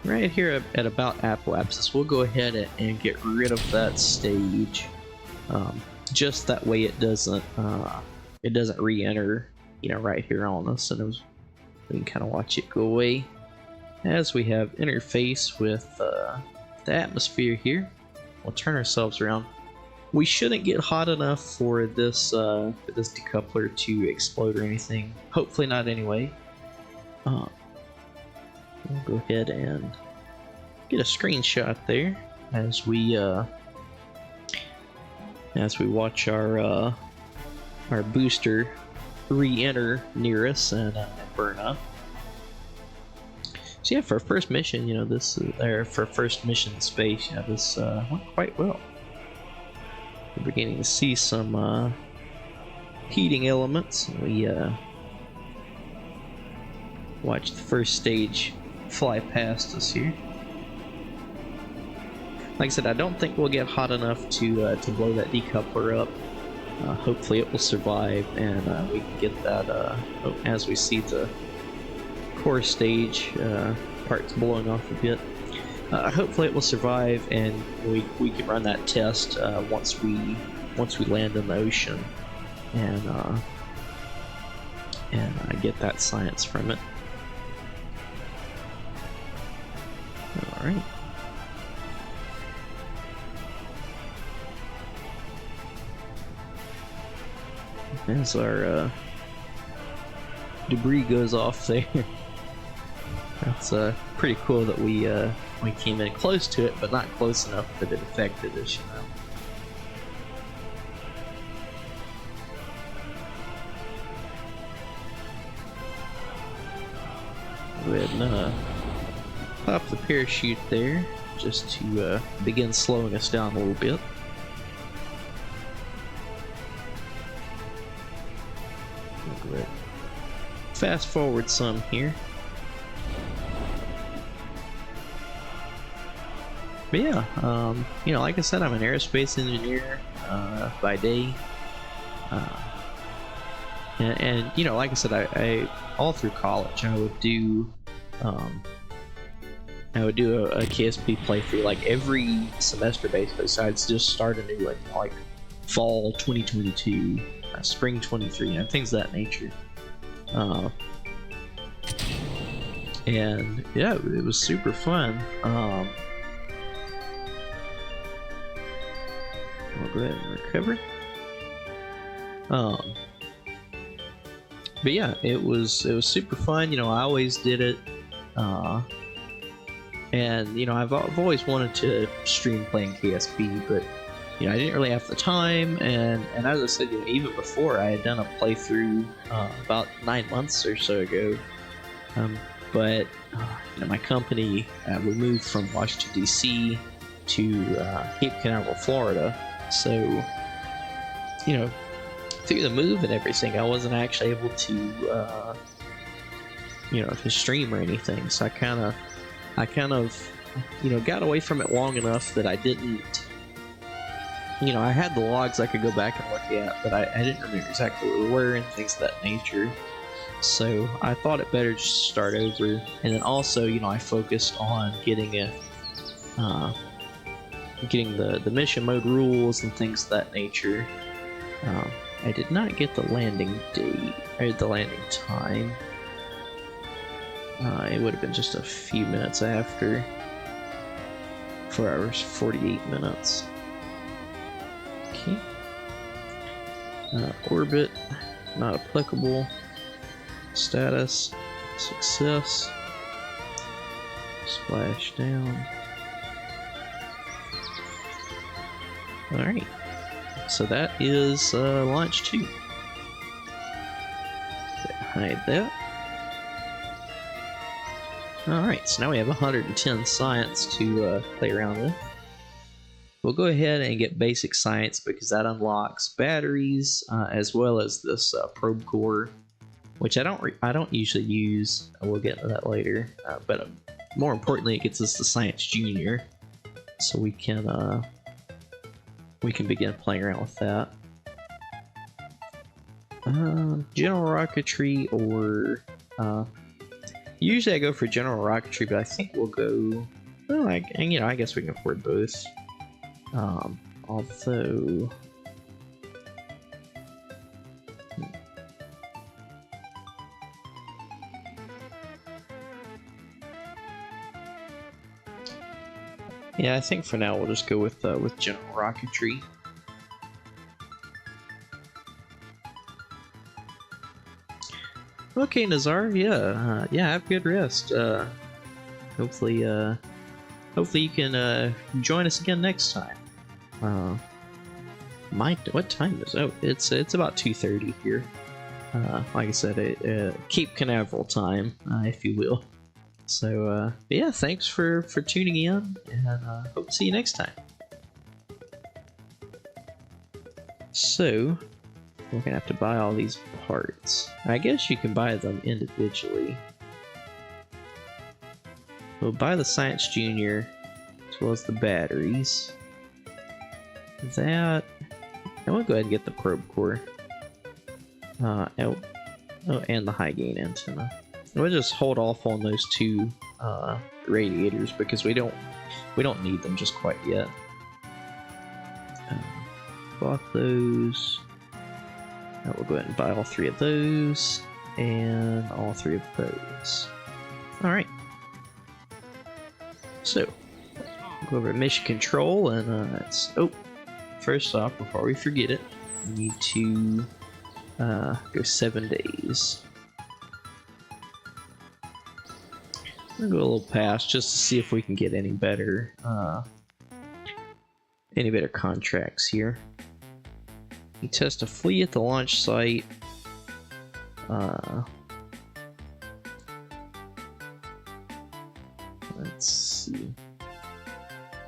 right here at about apoapsis, we'll go ahead and get rid of that stage, just that way it doesn't re-enter, right here on us, and we can kind of watch it go away as we have interface with the atmosphere here. We'll turn ourselves around. We shouldn't get hot enough for this decoupler to explode or anything. Hopefully not anyway. We'll go ahead and get a screenshot there as we watch our booster re-enter near us and burn up. So yeah, for our first mission, you know, for first mission in space, you know, this went quite well. We're beginning to see some heating elements. We watched the first stage fly past us here. Like I said, I don't think we'll get hot enough to blow that decoupler up. Hopefully it will survive, and we can get that as we see the core stage parts blowing off a bit. Hopefully it will survive, and we can run that test once we land in the ocean, and get that science from it. All right. As our debris goes off there. That's pretty cool that we came in close to it, but not close enough that it affected us, you know. Go ahead and pop the parachute there, just to begin slowing us down a little bit. Fast forward some here. But yeah, you know, like I said, I'm an aerospace engineer by day, and you know, like I said, I all through college I would do a KSP playthrough like every semester, basically. Besides just start a new one, like fall 2022, spring 23, you know, things of that nature. And yeah, it was super fun. I'll go ahead and recover. But yeah, it was super fun. You know, I always did it, and you know, I've always wanted to stream playing KSP, but you know, I didn't really have the time. And as I said, you know, even before, I had done a playthrough about 9 months or so ago. But you know, my company, we moved from Washington D.C. to Cape Canaveral, Florida. So, you know, through the move and everything, I wasn't actually able to, you know, to stream or anything. So I kind of, you know, got away from it long enough that I didn't. You know, I had the logs I could go back and look at, but I didn't remember exactly where we were and things of that nature. So I thought it better just to start over. And then also, you know, I focused on getting the mission mode rules and things of that nature. I did not get the landing date, or the landing time. It would have been just a few minutes after. 4 hours, 48 minutes. Okay. Orbit, not applicable. Status, success. Splash down. Alright. So that is launch 2. Hide that. Alright, so now we have 110 science to play around with. We'll go ahead and get basic science because that unlocks batteries as well as this probe core, which I don't usually use. We'll get into that later. But more importantly, it gets us the Science Junior, so we can begin playing around with that. General rocketry or usually I go for general rocketry, but I think we'll go. Well, you know, I guess we can afford both. Although. Yeah, I think for now we'll just go with general rocketry. Okay, Nazar. Yeah, have good rest. Hopefully you can join us again next time. What time is it? Oh, it's about 2:30 here. Like I said, Cape Canaveral time, if you will. So yeah, thanks for tuning in, and hope to see you next time. So we're gonna have to buy all these parts. I guess you can buy them individually. We'll buy the Science Junior as well as the batteries. That, and we'll go ahead and get the probe core. And the high gain antenna. We'll just hold off on those two radiators because we don't need them just quite yet. Bought those. Now we'll go ahead and buy all three of those and all three of those. All right. So go over to mission control and first off, before we forget it, we need to go 7 days. I'm gonna go a little past just to see if we can get any better contracts here. You test a fleet at the launch site. Let's see.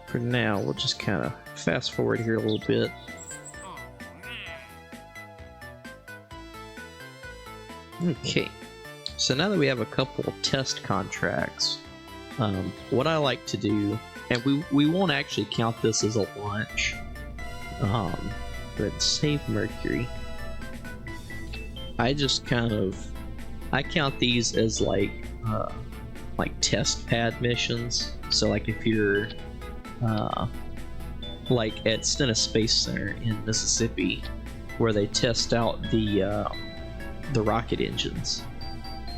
For now, we'll just kind of fast forward here a little bit. Okay, so now that we have a couple of test contracts, what I like to do, and we won't actually count this as a launch, but save Mercury. I just I count these as like test pad missions. So like if you're like at Stennis Space Center in Mississippi, where they test out the rocket engines.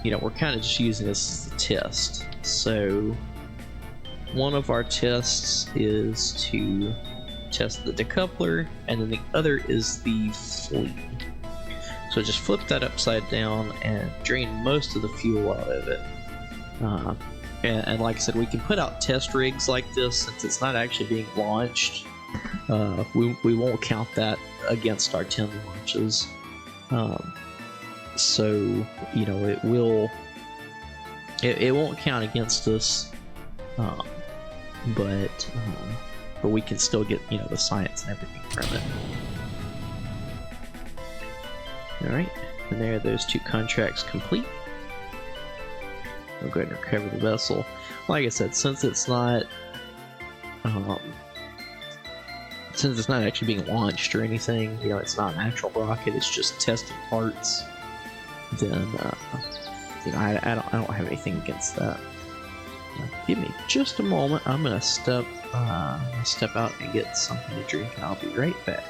You know, we're kind of just using this as a test. So one of our tests is to test the decoupler, and then the other is the fleet. So just flip that upside down and drain most of the fuel out of it. And like I said, we can put out test rigs like this since it's not actually being launched. We won't count that against our 10 launches. So, you know, it won't count against us, but we can still get, you know, the science and everything from it. Alright, and there are those two contracts complete. We'll go ahead and recover the vessel. Like I said, since it's not actually being launched or anything, you know, it's not an actual rocket, it's just testing parts, then you know, I don't have anything against that. Give me just a moment. I'm gonna step out and get something to drink, and I'll be right back.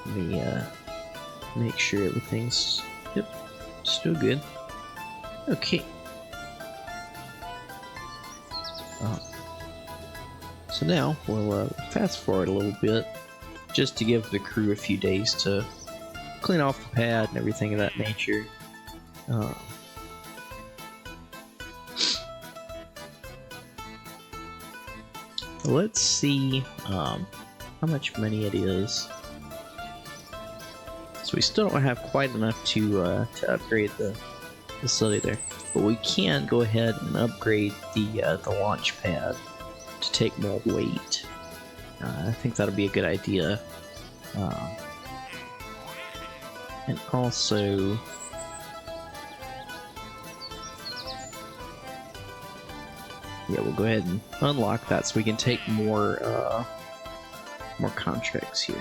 Let me make sure everything's still good. Okay. So now we'll fast forward a little bit just to give the crew a few days to clean off the pad and everything of that nature. Let's see how much money it is. So we still don't have quite enough to upgrade the facility there, but we can go ahead and upgrade the launch pad to take more weight. I think that'll be a good idea. And also, yeah, we'll go ahead and unlock that so we can take more contracts here.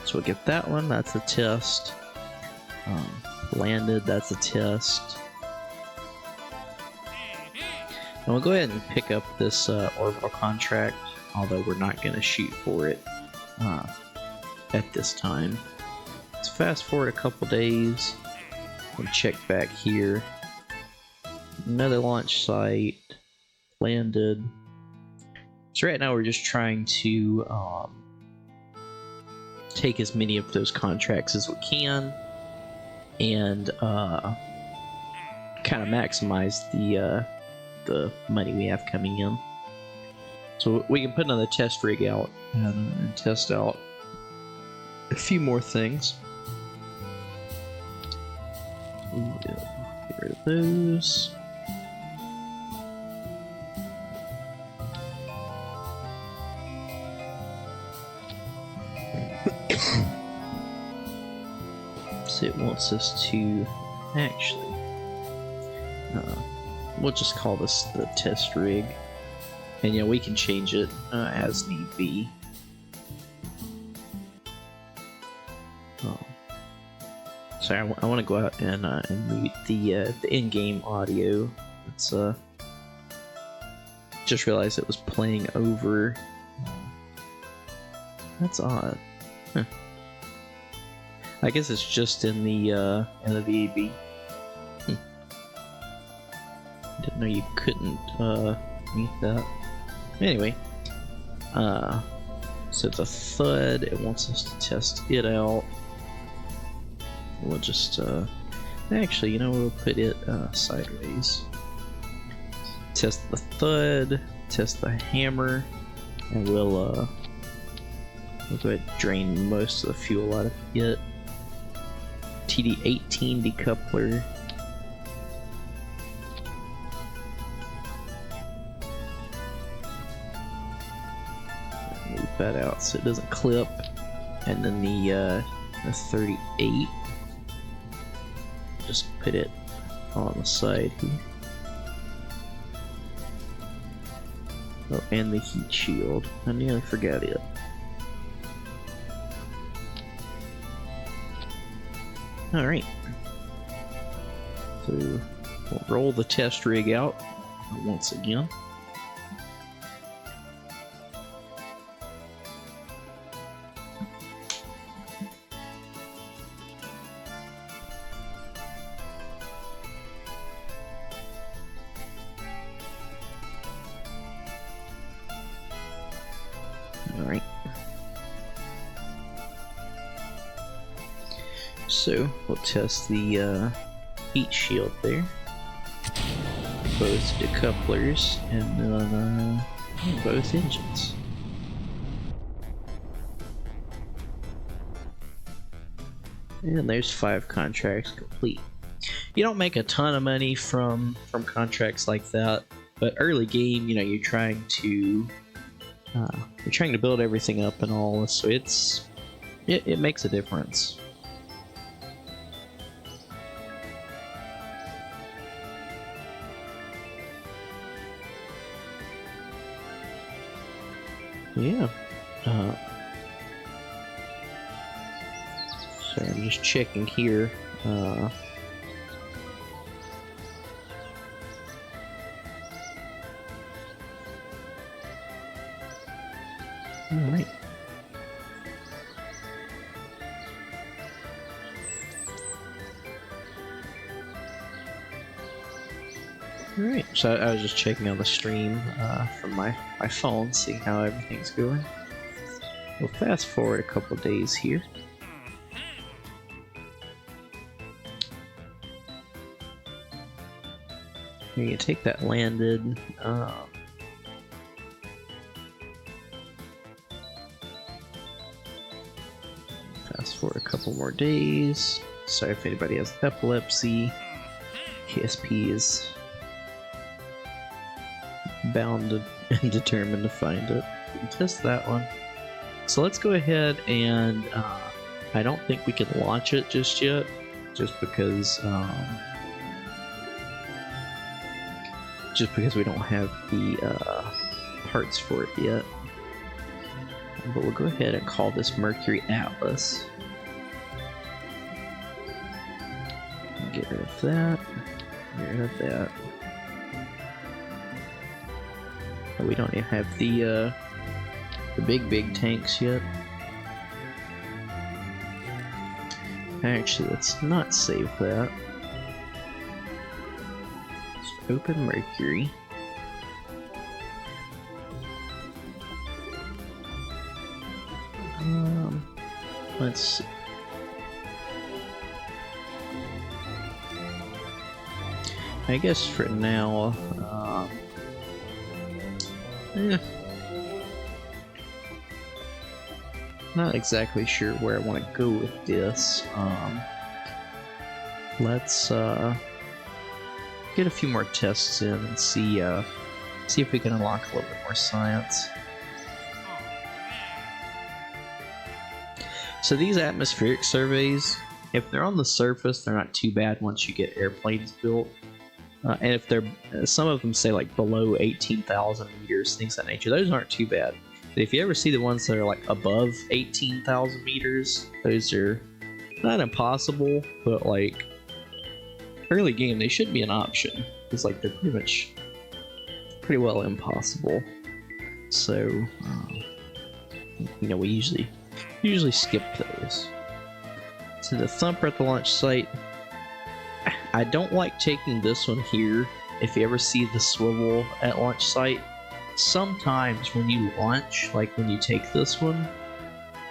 So we'll get that one, that's a test. Landed, that's a test. And we'll go ahead and pick up this orbital contract, although we're not going to shoot for it at this time. Let's fast forward a couple days and check back here. Another launch site landed. So right now we're just trying to take as many of those contracts as we can and kind of maximize the money we have coming in. So we can put another test rig out and test out a few more things. Get rid of those. So it wants us to actually we'll just call this the test rig, and yeah, we can change it as need be. Sorry, I want to go out and mute the in-game audio. It's just realized it was playing over. That's odd. Huh. I guess it's just in the VAB. Didn't know you couldn't mute that. Anyway, so the thud, it wants us to test it out. We'll just actually, you know, we'll put it sideways. Test the thud, test the hammer, and we'll go ahead and drain most of the fuel out of it. TD18 decoupler. Move that out so it doesn't clip. And then the 38. Just put it on the side here. Oh, and the heat shield. I nearly forgot it. Alright. So, we'll roll the test rig out once again. Alright. So, we'll test the heat shield there. Both decouplers, and then both engines. And there's 5 contracts complete. You don't make a ton of money from contracts like that, but early game, you know, you're trying to build everything up and all, so it makes a difference. Yeah. Sorry, I'm just checking here. Alright. Alright, so I was just checking on the stream from my phone, seeing how everything's going. We'll fast forward a couple days here. You can take that landed. Fast forward a couple more days. Sorry if anybody has epilepsy. KSP is bound and determined to find it. We can test that one. So let's go ahead and I don't think we can launch it just yet, just because we don't have the parts for it yet. But we'll go ahead and call this Mercury Atlas. Get rid of that. Get rid of that. We don't even have the big tanks yet. Actually, let's not save that. Let's open Mercury. Let's see. I guess for now, not exactly sure where I want to go with this. Let's get a few more tests in and see if we can unlock a little bit more science. So these atmospheric surveys, if they're on the surface, they're not too bad once you get airplanes built. And if they're, some of them say like below 18,000 meters, things of that nature, those aren't too bad. But if you ever see the ones that are like above 18,000 meters, those are not impossible, but like early game, they should be an option. It's like they're pretty well impossible. So, you know, we usually skip those. So the thumper at the launch site, I don't like taking this one here. If you ever see the swivel at launch site, sometimes when you launch, like when you take this one,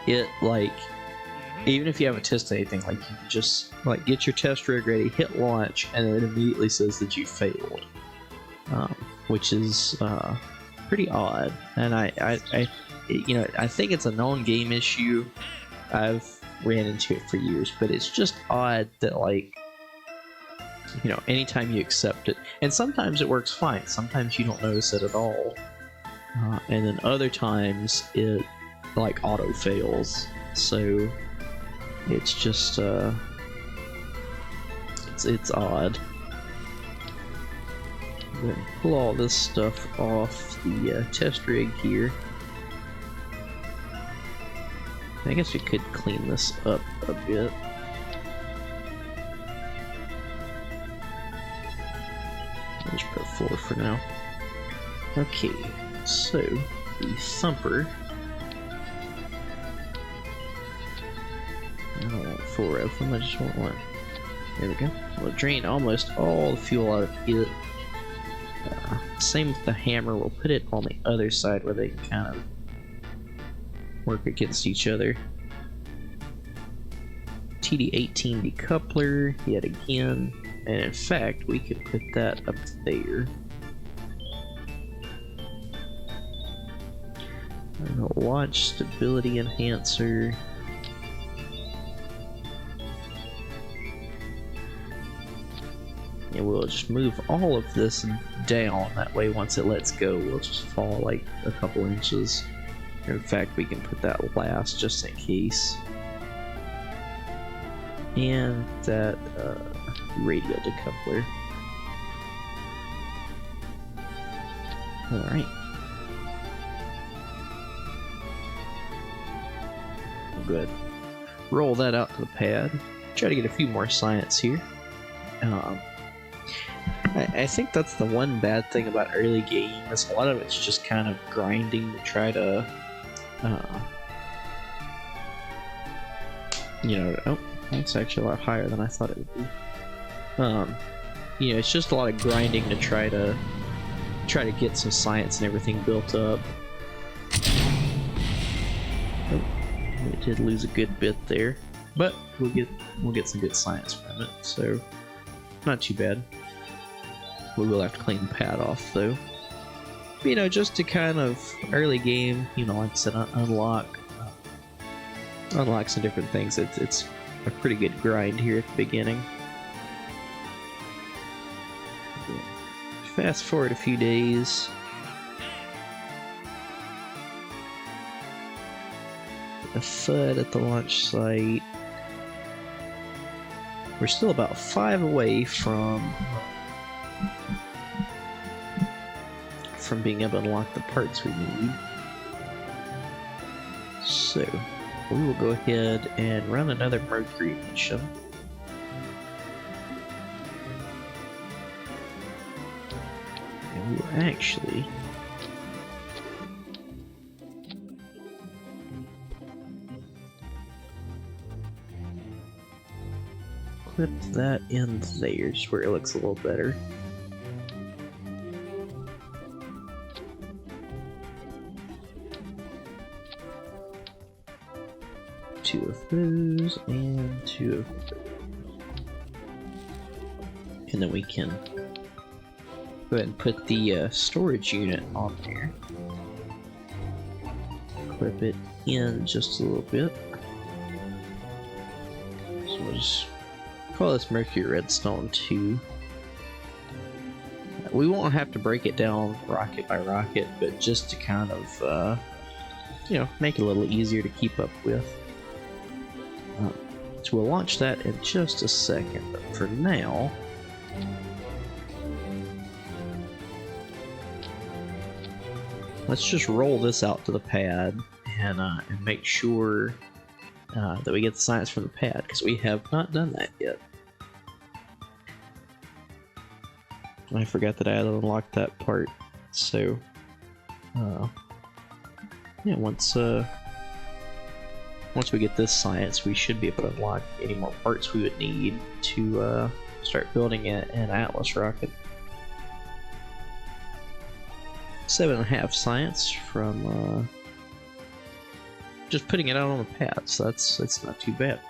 it like, even if you haven't tested anything, like you can just like get your test rig ready, hit launch, and then it immediately says that you failed, which is pretty odd. And I you know, I think it's a known game issue. I've ran into it for years, but it's just odd that, like, you know, anytime you accept it, and sometimes it works fine, sometimes you don't notice it at all, and then other times it like auto fails. So it's just it's odd. Then pull all this stuff off the test rig here. I guess we could clean this up a bit. I'll just put 4 for now. Okay, so the thumper. I don't want 4 of them, I just want 1. There we go. We'll drain almost all the fuel out of it. Same with the hammer, we'll put it on the other side where they can kind of work against each other. TD18 decoupler yet again, and in fact we could put that up there. Launch stability enhancer. And we'll just move all of this down, that way once it lets go we'll just fall like a couple inches. In fact, we can put that last just in case. And that radial decoupler. Alright. Good. Roll that out to the pad. Try to get a few more science here. I think that's the one bad thing about early game, is a lot of it's just kind of grinding to try to you know, oh, that's actually a lot higher than I thought it would be. You know, it's just a lot of grinding to try to get some science and everything built up. Oh, we did lose a good bit there, but we'll get some good science from it, so not too bad. We will have to clean the pad off though. You know, just to kind of early game, you know, like I said, unlock some different things. It's a pretty good grind here at the beginning. Fast forward a few days. A FUD at the launch site. We're still about 5 away from being able to unlock the parts we need. So we will go ahead and run another Mercury mission. And we will actually clip that in there, just where it looks a little better. Two of those and two of those. And then we can go ahead and put the storage unit on there. Clip it in just a little bit. So we'll just call this Mercury Redstone 2. We won't have to break it down rocket by rocket, but just to kind of, you know, make it a little easier to keep up with. So we'll launch that in just a second, but for now, let's just roll this out to the pad and make sure that we get the science from the pad, because we have not done that yet. I forgot that I had unlocked that part, so yeah, once we get this science, we should be able to unlock any more parts we would need to start building an Atlas rocket. 7.5 science from just putting it out on the pad, so that's not too bad.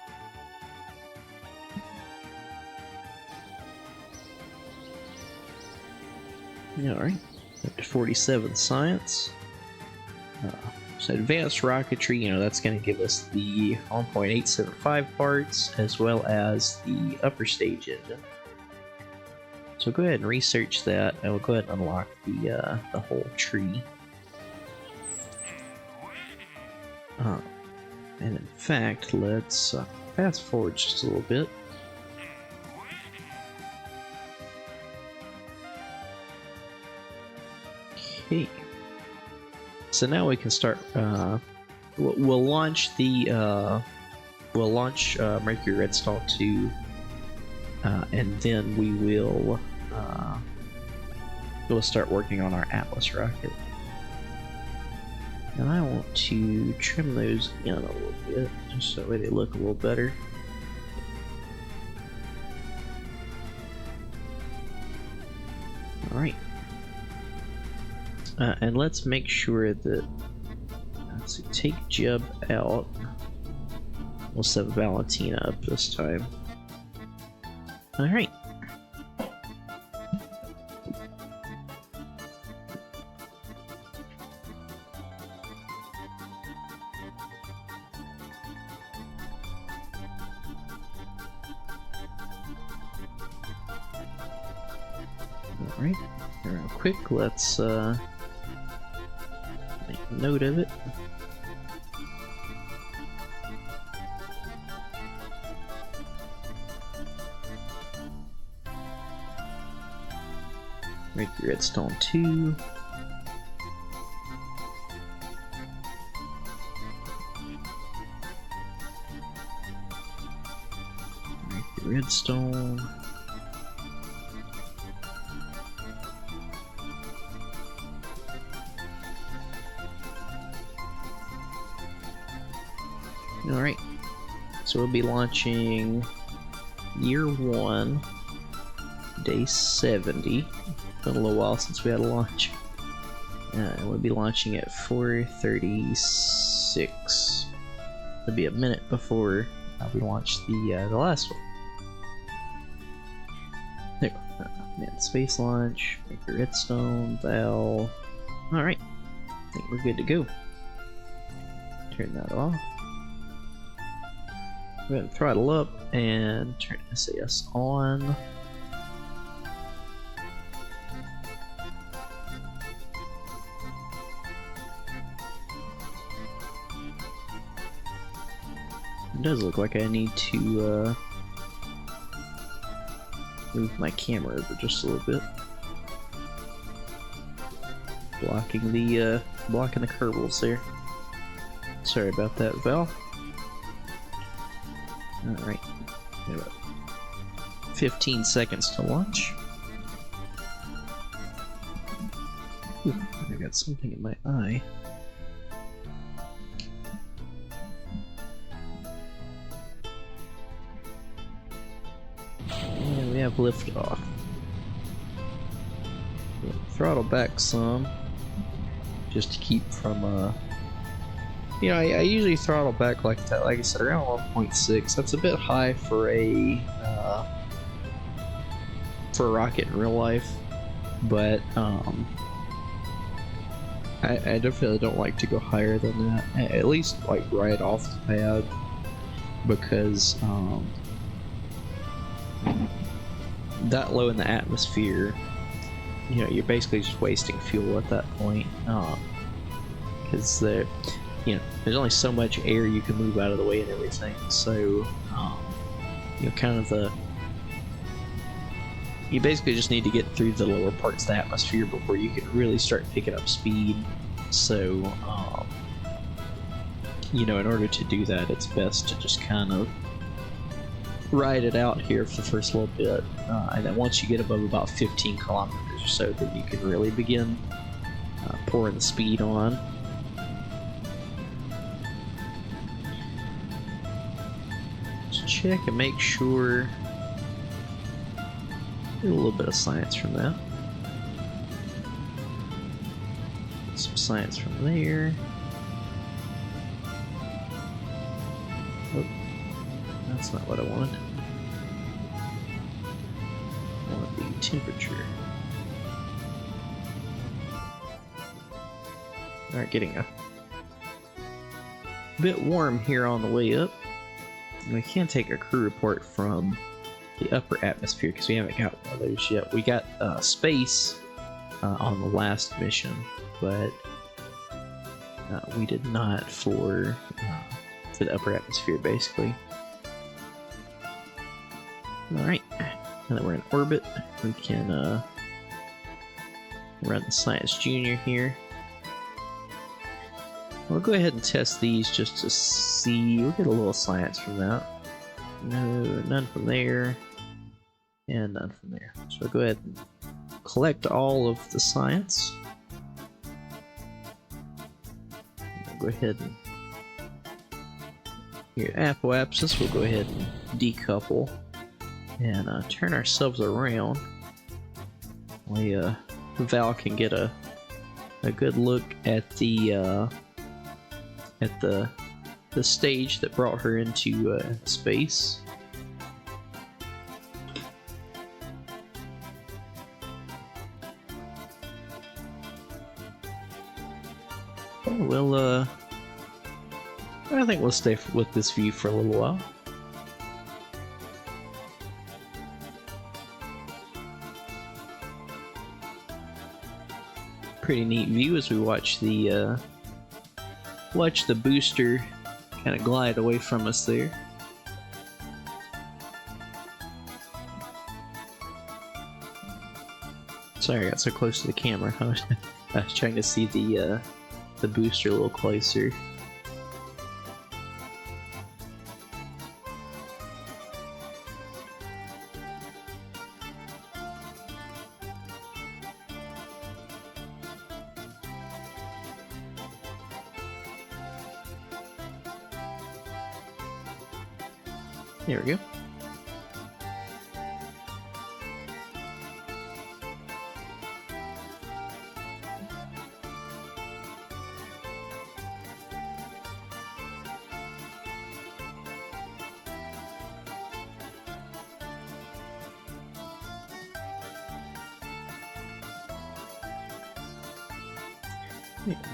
Alright, up to 47 science. So advanced rocketry, you know, that's going to give us the 1.875 parts as well as the upper stage engine. So go ahead and research that, and we'll go ahead and unlock the whole tree. And in fact, let's fast forward just a little bit. Okay. So now we can start. We'll launch the Mercury Redstone 2, and then we'll start working on our Atlas rocket. And I want to trim those in a little bit, just so that way they look a little better. All right. And let's make sure that, let's see, take Jeb out. We'll set Valentina up this time. Alright. Alright, real quick, let's make a note of it. Mercury Redstone 2. Mercury Redstone. Alright, so we'll be launching year 1, day 70. Been a little while since we had a launch. And we'll be launching at 4:36. It'll be a minute before we launch the last one. There, manned space launch, make a redstone, Val. Alright, I think we're good to go. Turn that off. Go ahead and throttle up and turn SAS on. It does look like I need to move my camera over just a little bit, blocking the kerbals there. Sorry about that, Val. All right, about 15 seconds to launch. Ooh, I got something in my eye. have liftoff. Throttle back some, just to keep from, you know, I usually throttle back like that, like I said, around 1.6. That's a bit high for a rocket in real life, but I definitely don't like to go higher than that, at least like right off the pad, because that low in the atmosphere, you know, you're basically just wasting fuel at that point, because you know, there's only so much air you can move out of the way and everything, so you know, kind of you basically just need to get through the lower parts of the atmosphere before you can really start picking up speed. So you know, in order to do that, it's best to just kind of ride it out here for the first little bit, and then once you get above about 15 kilometers or so, then you can really begin pouring the speed on. Just check and make sure. Get a little bit of science from that. Some science from there. Oh, that's not what I wanted. I want the temperature. Alright, getting a bit warm here on the way up. We can't take a crew report from the upper atmosphere because we haven't got one of those yet. We got space on the last mission, but we did not for the upper atmosphere, basically. Alright, now that we're in orbit, we can run the Science Junior here. We'll go ahead and test these just to see. We'll get a little science from that. No, none from there, and none from there. So we'll go ahead and collect all of the science. We'll go ahead and here at apoapsis, we'll go ahead and decouple and turn ourselves around. Val can get a good look at the stage that brought her into space. Well, I think we'll stay with this view for a little while. Pretty neat view as we watch the booster kind of glide away from us there. Sorry, I got so close to the camera. I was trying to see the booster a little closer. There we go.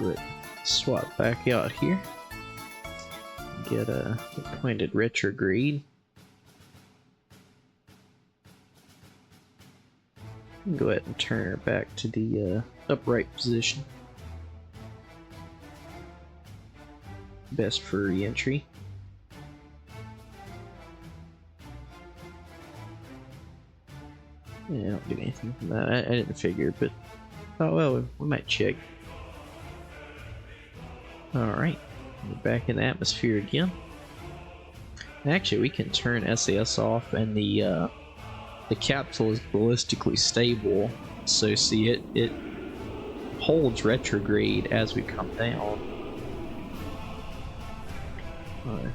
Good. Swap back out here. Get a pointed retrograde. Go ahead and turn her back to the upright position. Best for re-entry. Yeah, I don't get anything from that. I didn't figure, but oh well, we might check. Alright, we're back in the atmosphere again. Actually, we can turn SAS off, and the capsule is ballistically stable, so see it holds retrograde as we come down.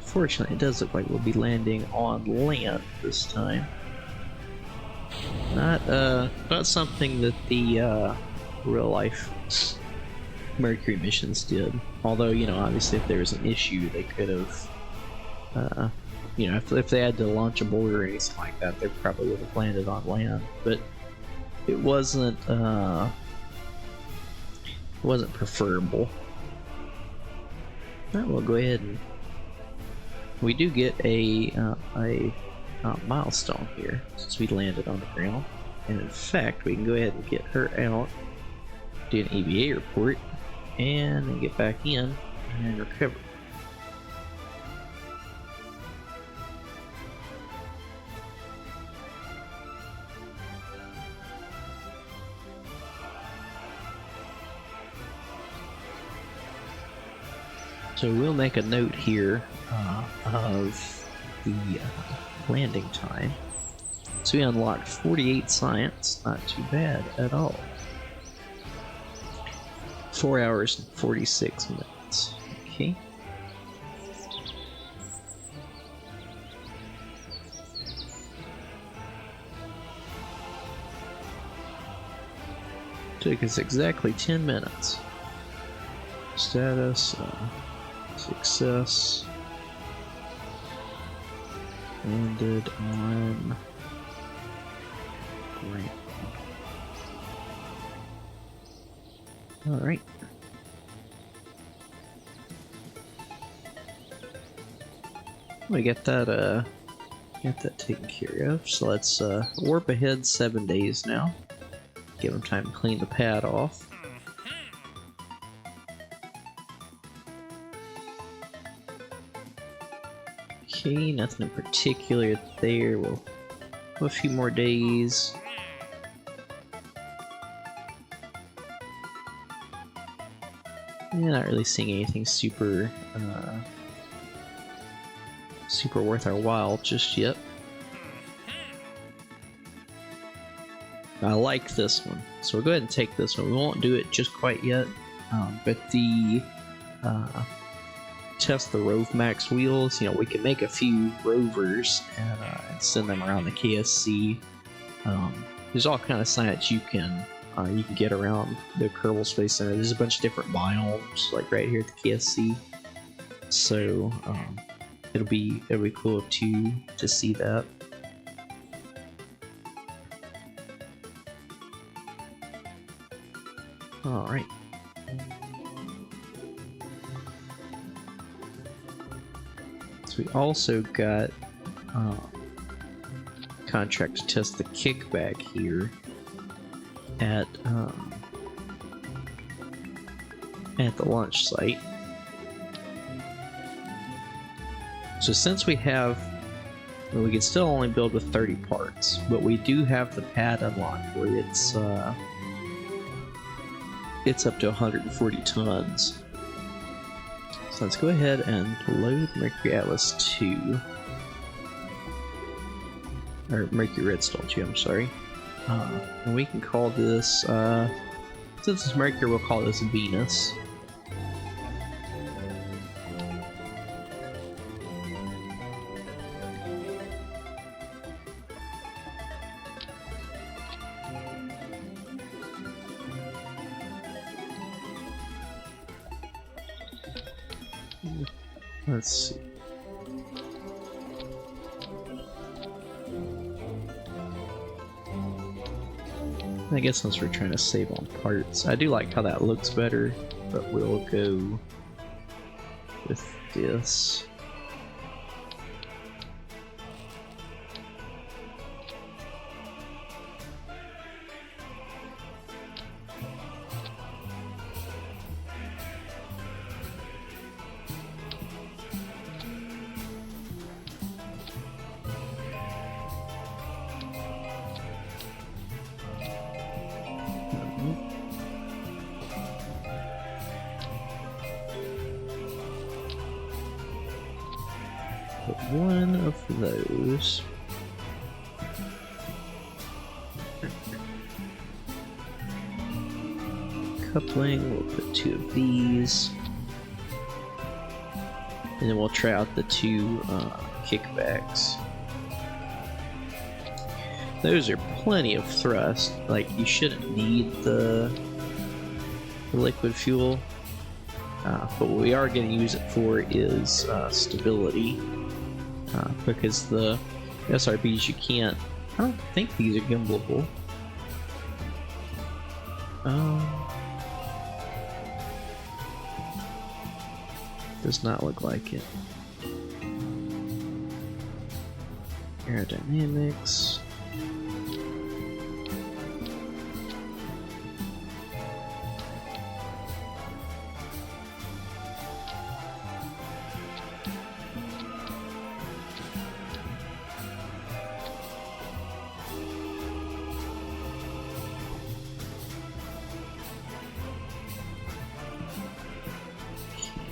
Fortunately, it does look like we'll be landing on land this time. Not something that the real life Mercury missions did. Although, you know, obviously if there was an issue, they could have, you know, if they had to launch a board or anything like that, they probably would have landed on land. But it wasn't preferable. Alright, we'll go ahead and we do get a milestone here since we landed on the ground, and in fact we can go ahead and get her out, do an EVA report, and then get back in and recover. So we'll make a note here of the landing time. So we unlocked 48 science, not too bad at all. 4 hours and 46 minutes. Okay. Took us exactly 10 minutes. Status, success. Landed on ramp. Alright. We get that taken care of. So let's warp ahead 7 days now. Give them time to clean the pad off. Okay, nothing in particular there. We'll have a few more days. Yeah, not really seeing anything super worth our while just yet. I like this one, so we'll go ahead and take this one. We won't do it just quite yet, but the test the Rove Max wheels. You know, we can make a few rovers and send them around the KSC. There's all kind of science you can get around the Kerbal Space Center. There's a bunch of different biomes, like right here at the KSC. So it'll be cool to see that. All right. So we also got contract to test the kickback here at the launch site. So since we have, well, we can still only build with 30 parts, but we do have the pad unlocked where it's up to 140 tons. So let's go ahead and load Mercury Atlas 2. Or Mercury Redstone 2, I'm sorry. And we can call this, since it's Mercury, we'll call this Venus. Let's see. I guess since we're trying to save on parts, I do like how that looks better, but we'll go with this. Put one of those. Coupling, we'll put two of these. And then we'll try out the two kickbacks. those are plenty of thrust. Like, you shouldn't need the liquid fuel. But what we are going to use it for is stability. Because the SRBs, you can't... I don't think these are gimbalable. Does not look like it. Aerodynamics.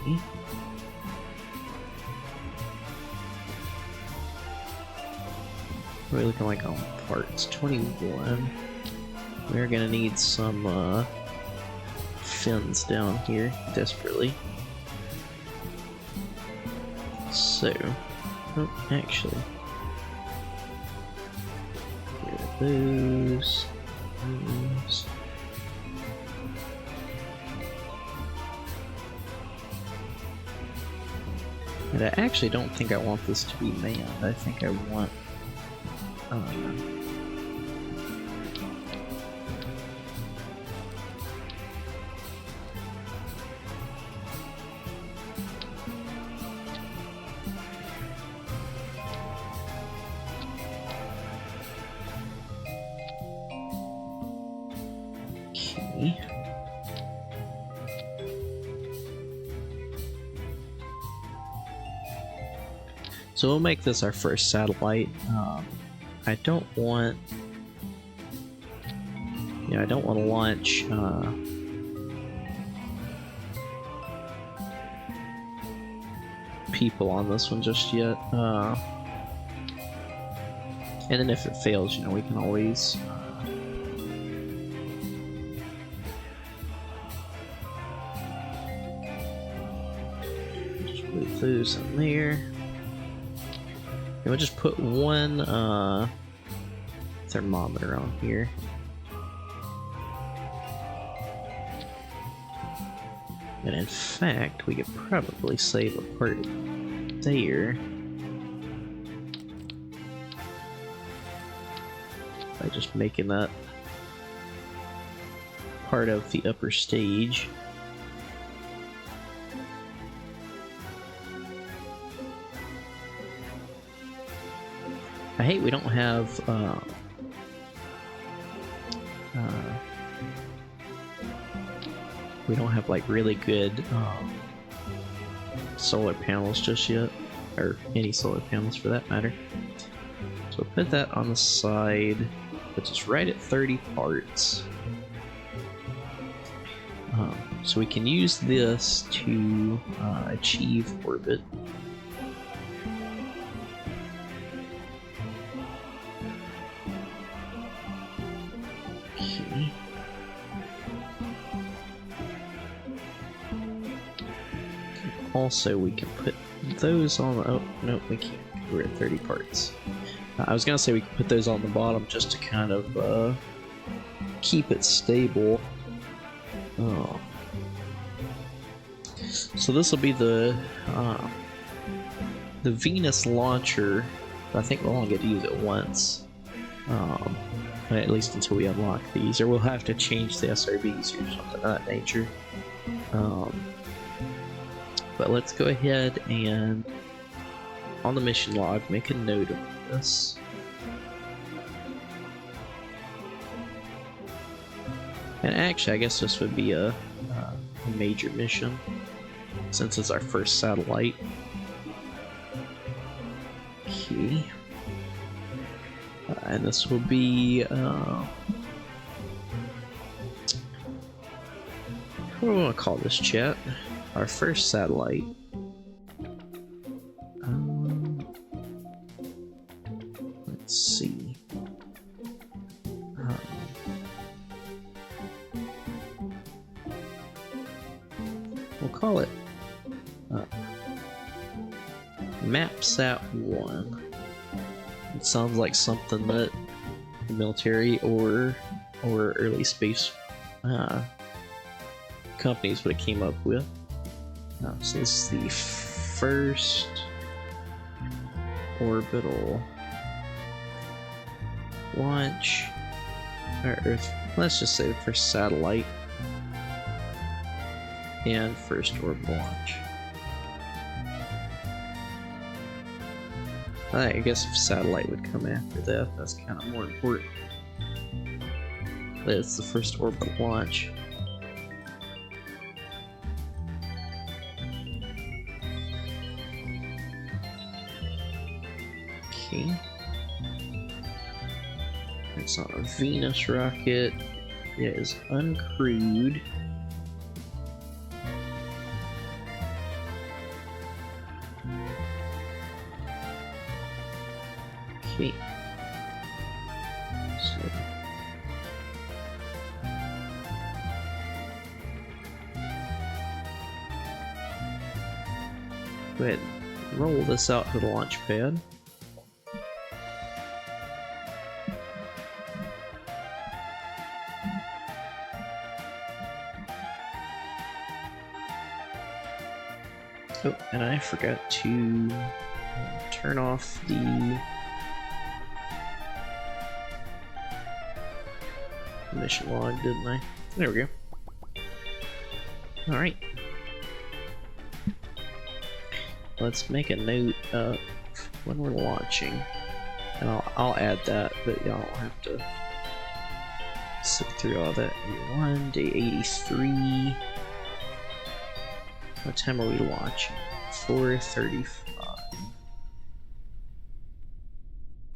Okay. We're looking like on parts 21. We're gonna need some fins down here desperately. So, oh, actually, get rid of those. And I actually don't think I want this to be manned. I think I want okay. So we'll make this our first satellite. I don't want, I don't want to launch people on this one just yet. And then if it fails, we can always just put those in there. And we'll just put one thermometer on here. And in fact, we could probably save a part there by just making that part of the upper stage. I hate we don't have like really good solar panels just yet, or any solar panels for that matter. So we'll put that on the side, puts us right at 30 parts. So we can use this to achieve orbit. Okay. Also, we can put those on the... Oh, no, we can't. We're at 30 parts. I was gonna say we could put those on the bottom just to kind of keep it stable. Oh. So this will be the Venus launcher. I think we'll only get to use it once, at least until we unlock these, or we'll have to change the SRBs or something of that nature. But let's go ahead and on the mission log make a note of this. And actually, I guess this would be a major mission, since it's our first satellite. Okay. And this will be, what do we want to call this, chat? Our first satellite. Let's see. We'll call it MapSat 1. It sounds like something that the military or early space companies what it came up with. So this is the first orbital launch, or Earth, let's just say the first satellite and first orbital launch. I guess if satellite would come after that, that's kind of more important. But it's the first orbital launch. Okay. It's on a Venus rocket. It is uncrewed. Okay. So go ahead and roll this out to the launch pad. Oh, and I forgot to turn off the mission log, didn't I? There we go. Alright. Let's make a note of when we're launching. And I'll add that, but y'all don't have to sit through all that. Day 1, day 83. What time are we launching? 4:35.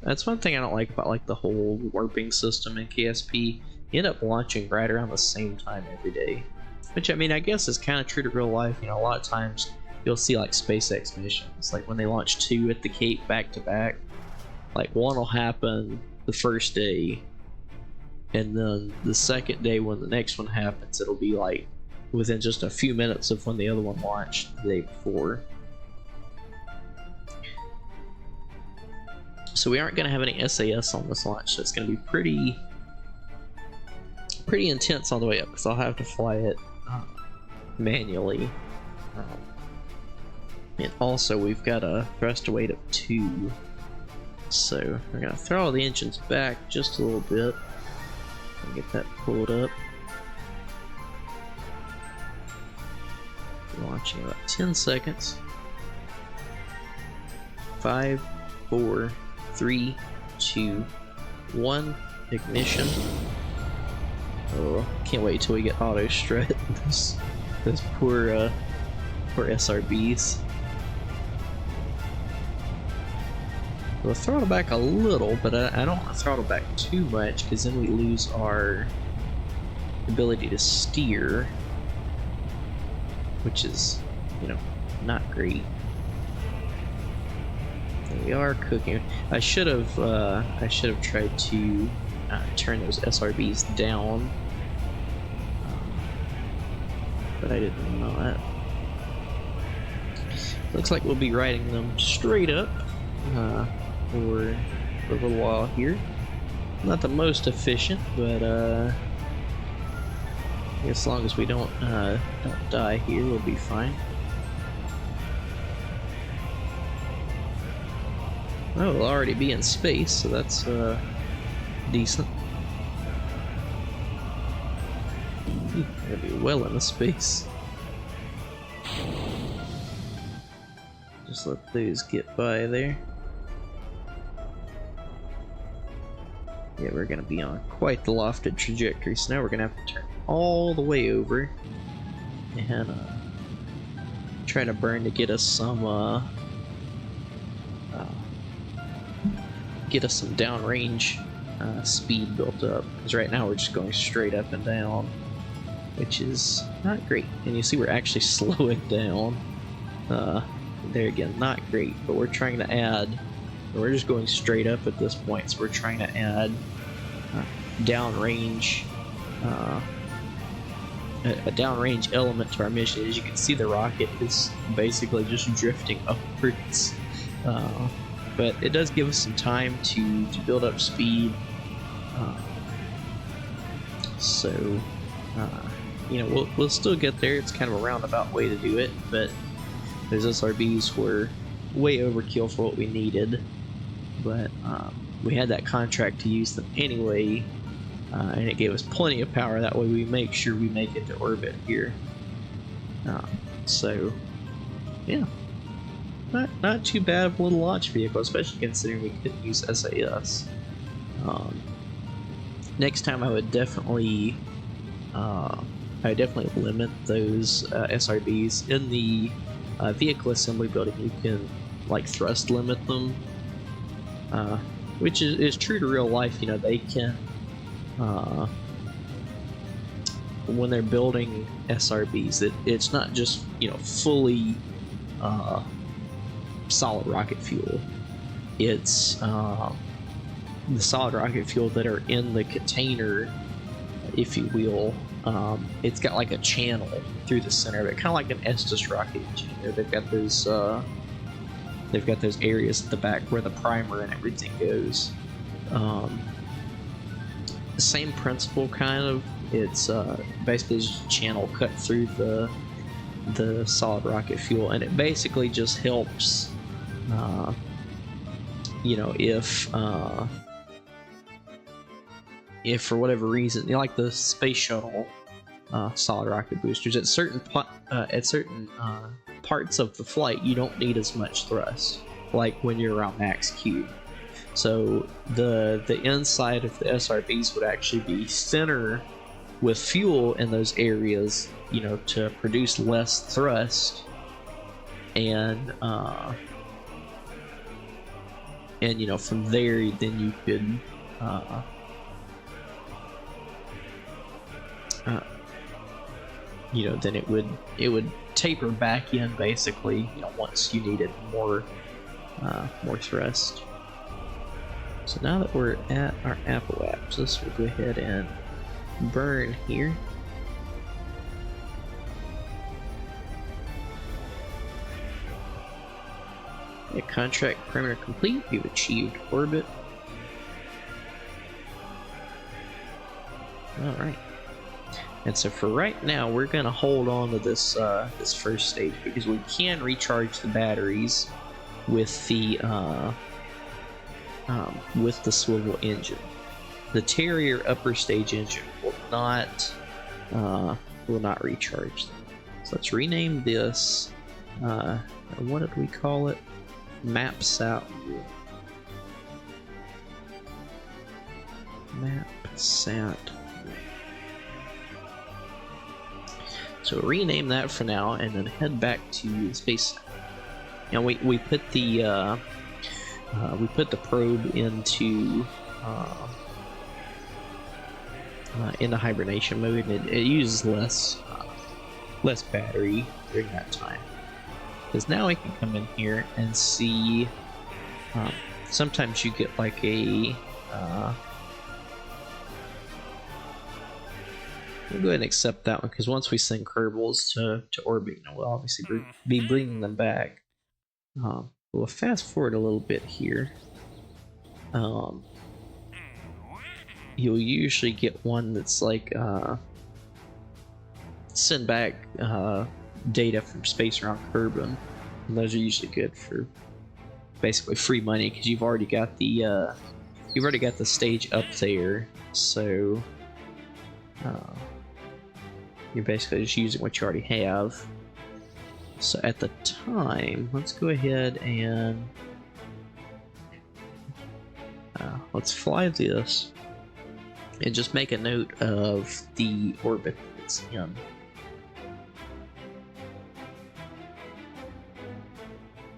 That's one thing I don't like about the whole warping system in KSP. You end up launching right around the same time every day. Which, I mean, I guess is kind of true to real life. You know, a lot of times you'll see SpaceX missions, when they launch 2 at the Cape back to back. One will happen the first day, and then the second day when the next one happens, it'll be within just a few minutes of when the other one launched the day before. So we aren't going to have any SAS on this launch, so it's going to be pretty intense on the way up, because I'll have to fly it manually. And also we've got a thrust weight of 2, so we're going to throttle the engines back just a little bit and get that pulled up. Launching about 10 seconds. 5, 4, 3, 2, 1, ignition. Oh, can't wait till we get auto strut. those poor SRBs. We'll throttle back a little, but I don't want to throttle back too much, because then we lose our ability to steer, which is, not great. We are cooking. I should have tried to turn those SRBs down, but I didn't know that. Looks like we'll be riding them straight up for a little while here. Not the most efficient, but as long as we don't die here, we'll be fine. Oh, we'll already be in space, so that's decent. Gonna be well into space. Just let those get by there. Yeah, we're gonna be on quite the lofted trajectory, so now we're gonna have to turn all the way over and try to burn to get us some downrange speed built up, because right now we're just going straight up and down, which is not great. And you see we're actually slowing down there again, not great, but we're trying to add, we're just going straight up at this point, so we're trying to add downrange a downrange element to our mission. As you can see, the rocket is basically just drifting upwards, but it does give us some time to build up speed So, you know, we'll still get there. It's kind of a roundabout way to do it, but those SRBs were way overkill for what we needed. But we had that contract to use them anyway, and it gave us plenty of power. That way we make sure we make it to orbit here. So, yeah. Not too bad of a little launch vehicle, especially considering we couldn't use SAS. Next time I would definitely limit those SRBs. In the vehicle assembly building, you can like thrust limit them, which is true to real life. You know, they can when they're building SRBs, it's not just, you know, fully solid rocket fuel. It's the solid rocket fuel that are in the container, if you will. It's got like a channel through the center of it, kind of like an Estes rocket engine. They've got those areas at the back where the primer and everything goes. The same principle, kind of. It's basically just a channel cut through the solid rocket fuel, and it basically just helps. You know, if for whatever reason, you know, like the space shuttle solid rocket boosters, at certain parts of the flight, you don't need as much thrust, like when you're around max Q. So the inside of the SRBs would actually be thinner with fuel in those areas, you know, to produce less thrust, and you know, from there then you could you know, then it would taper back in, basically, you know, once you needed more thrust. So now that we're at our apoapsis, we'll go ahead and burn here. Yeah, contract perimeter complete. We've achieved orbit. Alright. And so for right now, we're gonna hold on to this this first stage, because we can recharge the batteries with the swivel engine. The Terrier upper stage engine will not recharge them. So let's rename this. What did we call it? Map Sat. Map Sat. So rename that for now, and then head back to space. And we put the probe into hibernation mode, and it uses less battery during that time. Because now we can come in here and see. Sometimes you get like a. We'll go ahead and accept that one, because once we send Kerbals to orbit, you know, we'll obviously be bringing them back. We'll fast forward a little bit here. You'll usually get one that's like send back data from space around Kerbin, and those are usually good for basically free money, because you've already got the stage up there, so you're basically just using what you already have. So at the time, let's go ahead and let's fly this and just make a note of the orbit it's in.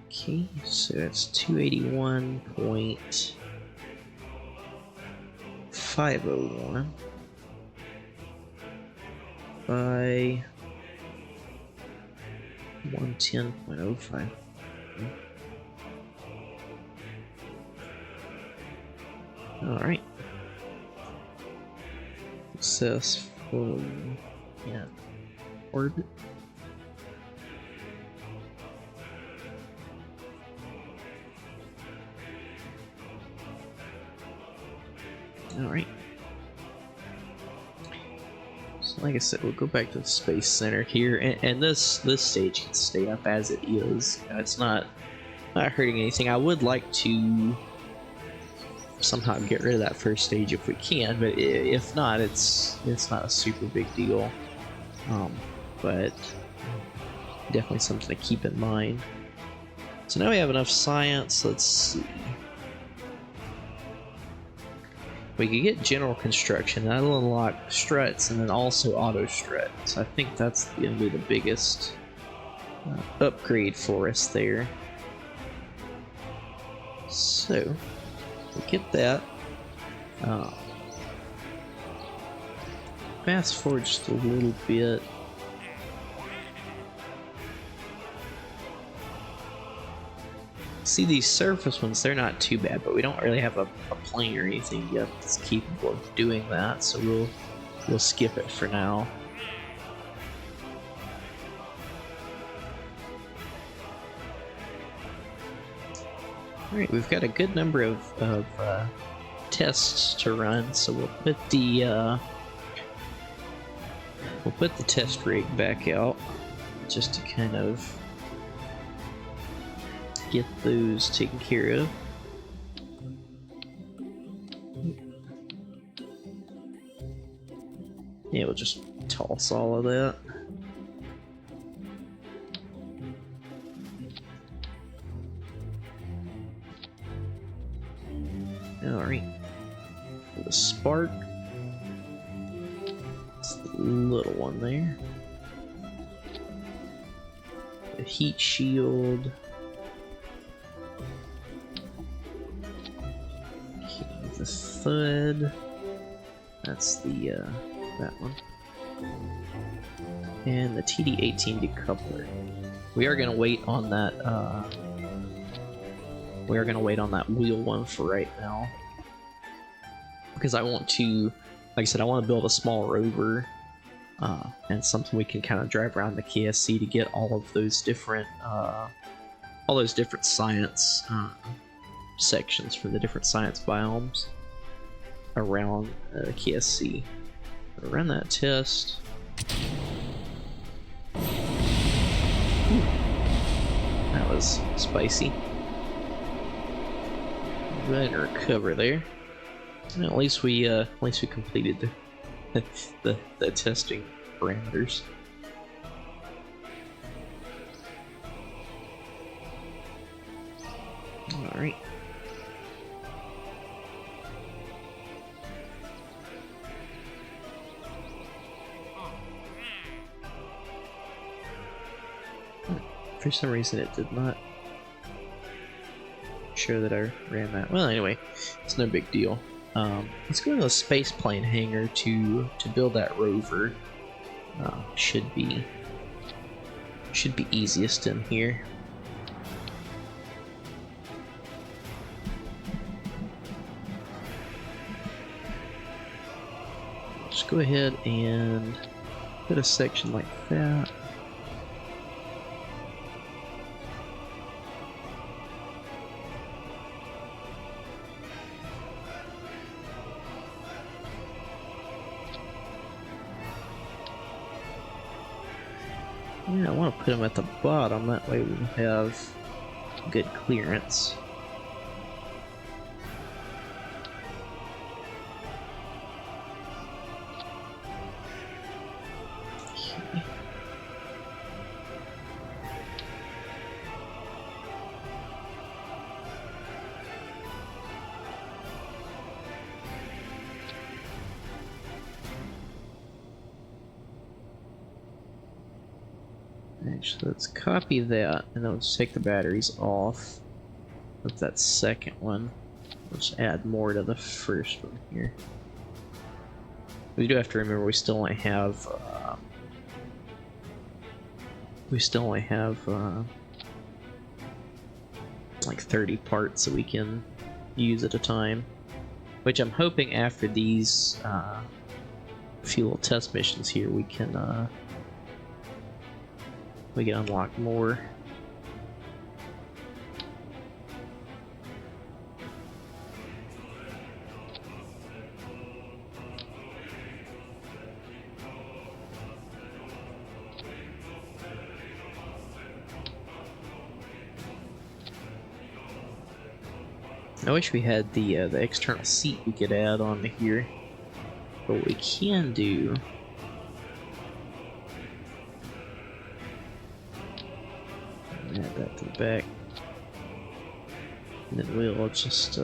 Okay, so it's 281.501 by 110.05. Alright. Successful orbit. Alright. like I said, we'll go back to the Space Center here, and this stage can stay up as it is. It's not hurting anything. I would like to somehow get rid of that first stage if we can, but if not, it's not a super big deal. But definitely something to keep in mind. So now we have enough science. Let's see. We could get general construction. That'll unlock struts and then also auto strut. So I think that's going to be the biggest upgrade for us there. So we get that. Fast forward just a little bit. See, these surface ones, they're not too bad, but we don't really have a plane or anything yet that's capable of doing that, so we'll skip it for now. Alright, we've got a good number of tests to run, so we'll put the test rig back out just to kind of get those taken care of. Yeah, we'll just toss all of that. Alright. For the spark. It's the little one there. The heat shield. The thud. That's the that one. And the TD18 decoupler. We are gonna wait on that wheel one for right now. Because I want to, like I said, I want to build a small rover and something we can kind of drive around the KSC to get all of those different science sections for the different science biomes around the KSC. Run that test. Ooh, that was spicy. Go ahead and recover there. And at least we completed the testing parameters. All right. For some reason it did not show that I ran that. Well, anyway, it's no big deal. Let's go to the space plane hangar to build that rover. Should be easiest in here. Just go ahead and put a section like that. Yeah, I want to put them at the bottom, that way we have good clearance. Okay. Actually, let's copy that, and then let's take the batteries off of that second one. Let's add more to the first one here. We do have to remember we still only have like 30 parts that we can use at a time, which I'm hoping after these few little test missions here we can unlock more. I wish we had the external seat we could add on here. But what we can do... add that to the back. And then we'll just...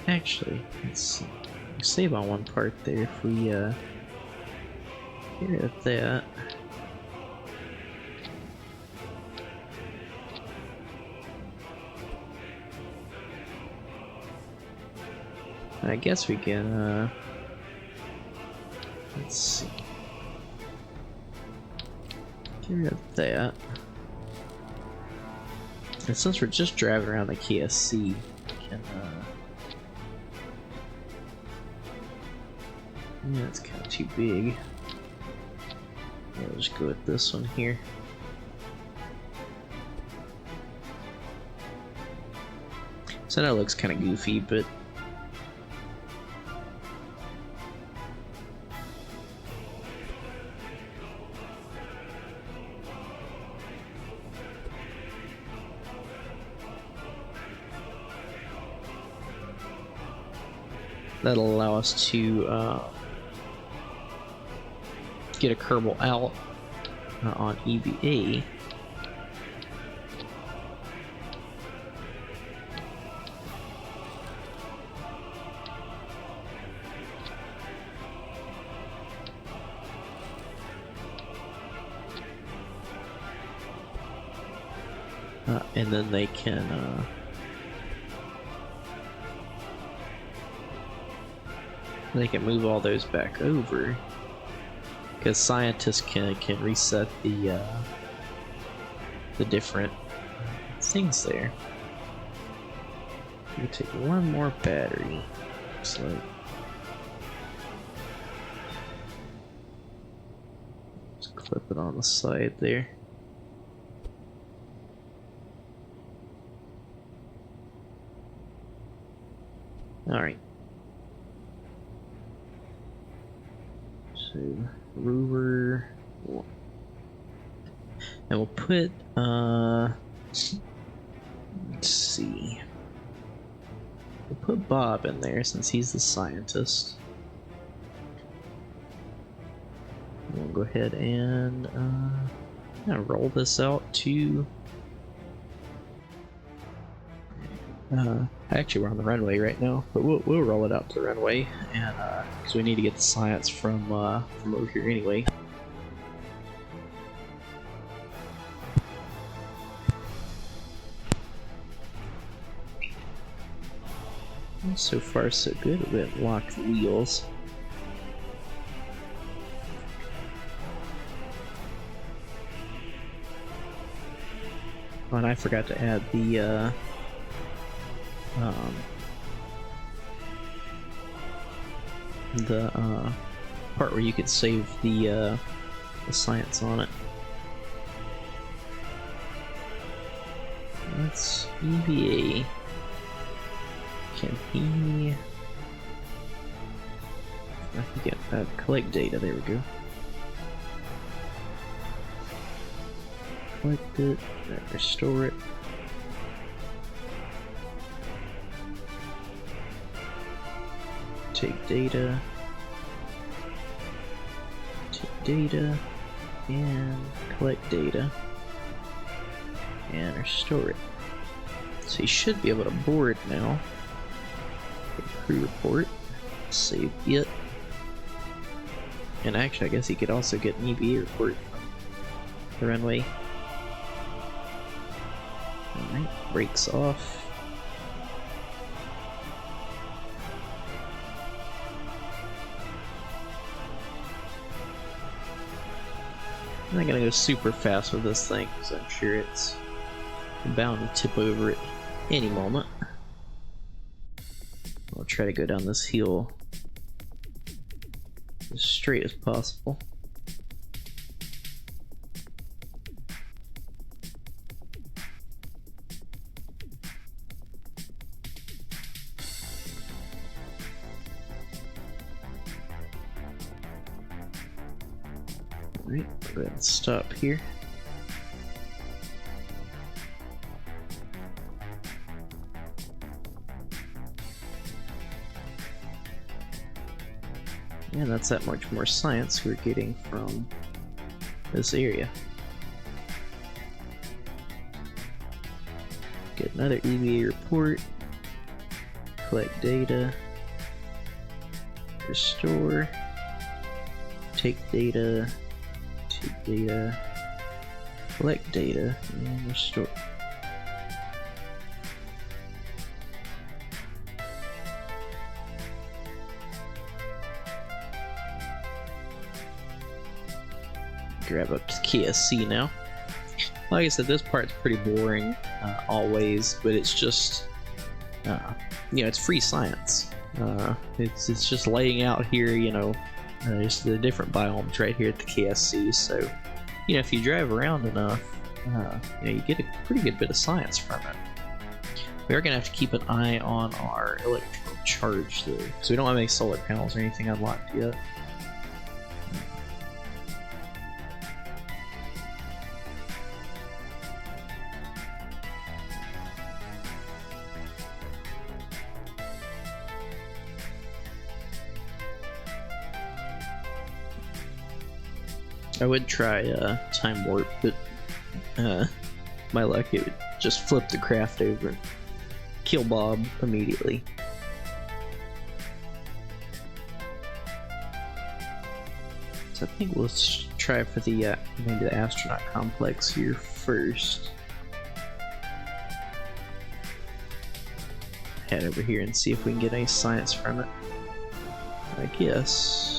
actually, let's see. Save on one part there if we get rid of that. I guess we can let's see. Get rid of that. And since we're just driving around the KSC, we can yeah, it's kind of too big. I'll just go with this one here. So that looks kind of goofy, but that'll allow us to get a Kerbal out on EVA. And then they can move all those back over, because scientists can reset the different things there. We take one more battery. Looks like. Just clip it on the side there. Alright. So, rover. And we'll put, let's see. We'll put Bob in there since he's the scientist. We'll go ahead and roll this out to... actually, we're on the runway right now, but we'll roll it out to the runway, and because we need to get the science from over here anyway. So far, so good. We haven't locked the wheels. Oh, and I forgot to add the part where you could save the science on it. That's EVA. Can he... I can get collect data, there we go. Collect it, restore it. Take data, and collect data, and restore it. So you should be able to board now. Crew report, save it, and actually I guess he could also get an EVA report from the runway. Alright, brakes off. I'm not gonna go super fast with this thing because I'm sure it's bound to tip over at any moment. I'll try to go down this hill as straight as possible. Alright, go ahead and stop here. And that's that much more science we're getting from this area. Get another EVA report. Collect data. Restore. Take data. Take data. Collect data. And restore. Grab up to KSC now. Like I said, this part's pretty boring always, but it's just, you know, it's free science. It's just laying out here, you know, just the different biomes right here at the KSC. So, you know, if you drive around enough, you know, you get a pretty good bit of science from it. We are gonna have to keep an eye on our electrical charge though, because we don't have any solar panels or anything unlocked yet. I would try time warp, but my luck, it would just flip the craft over and kill Bob immediately. So I think we'll try for the maybe the astronaut complex here first. Head over here and see if we can get any science from it. I guess.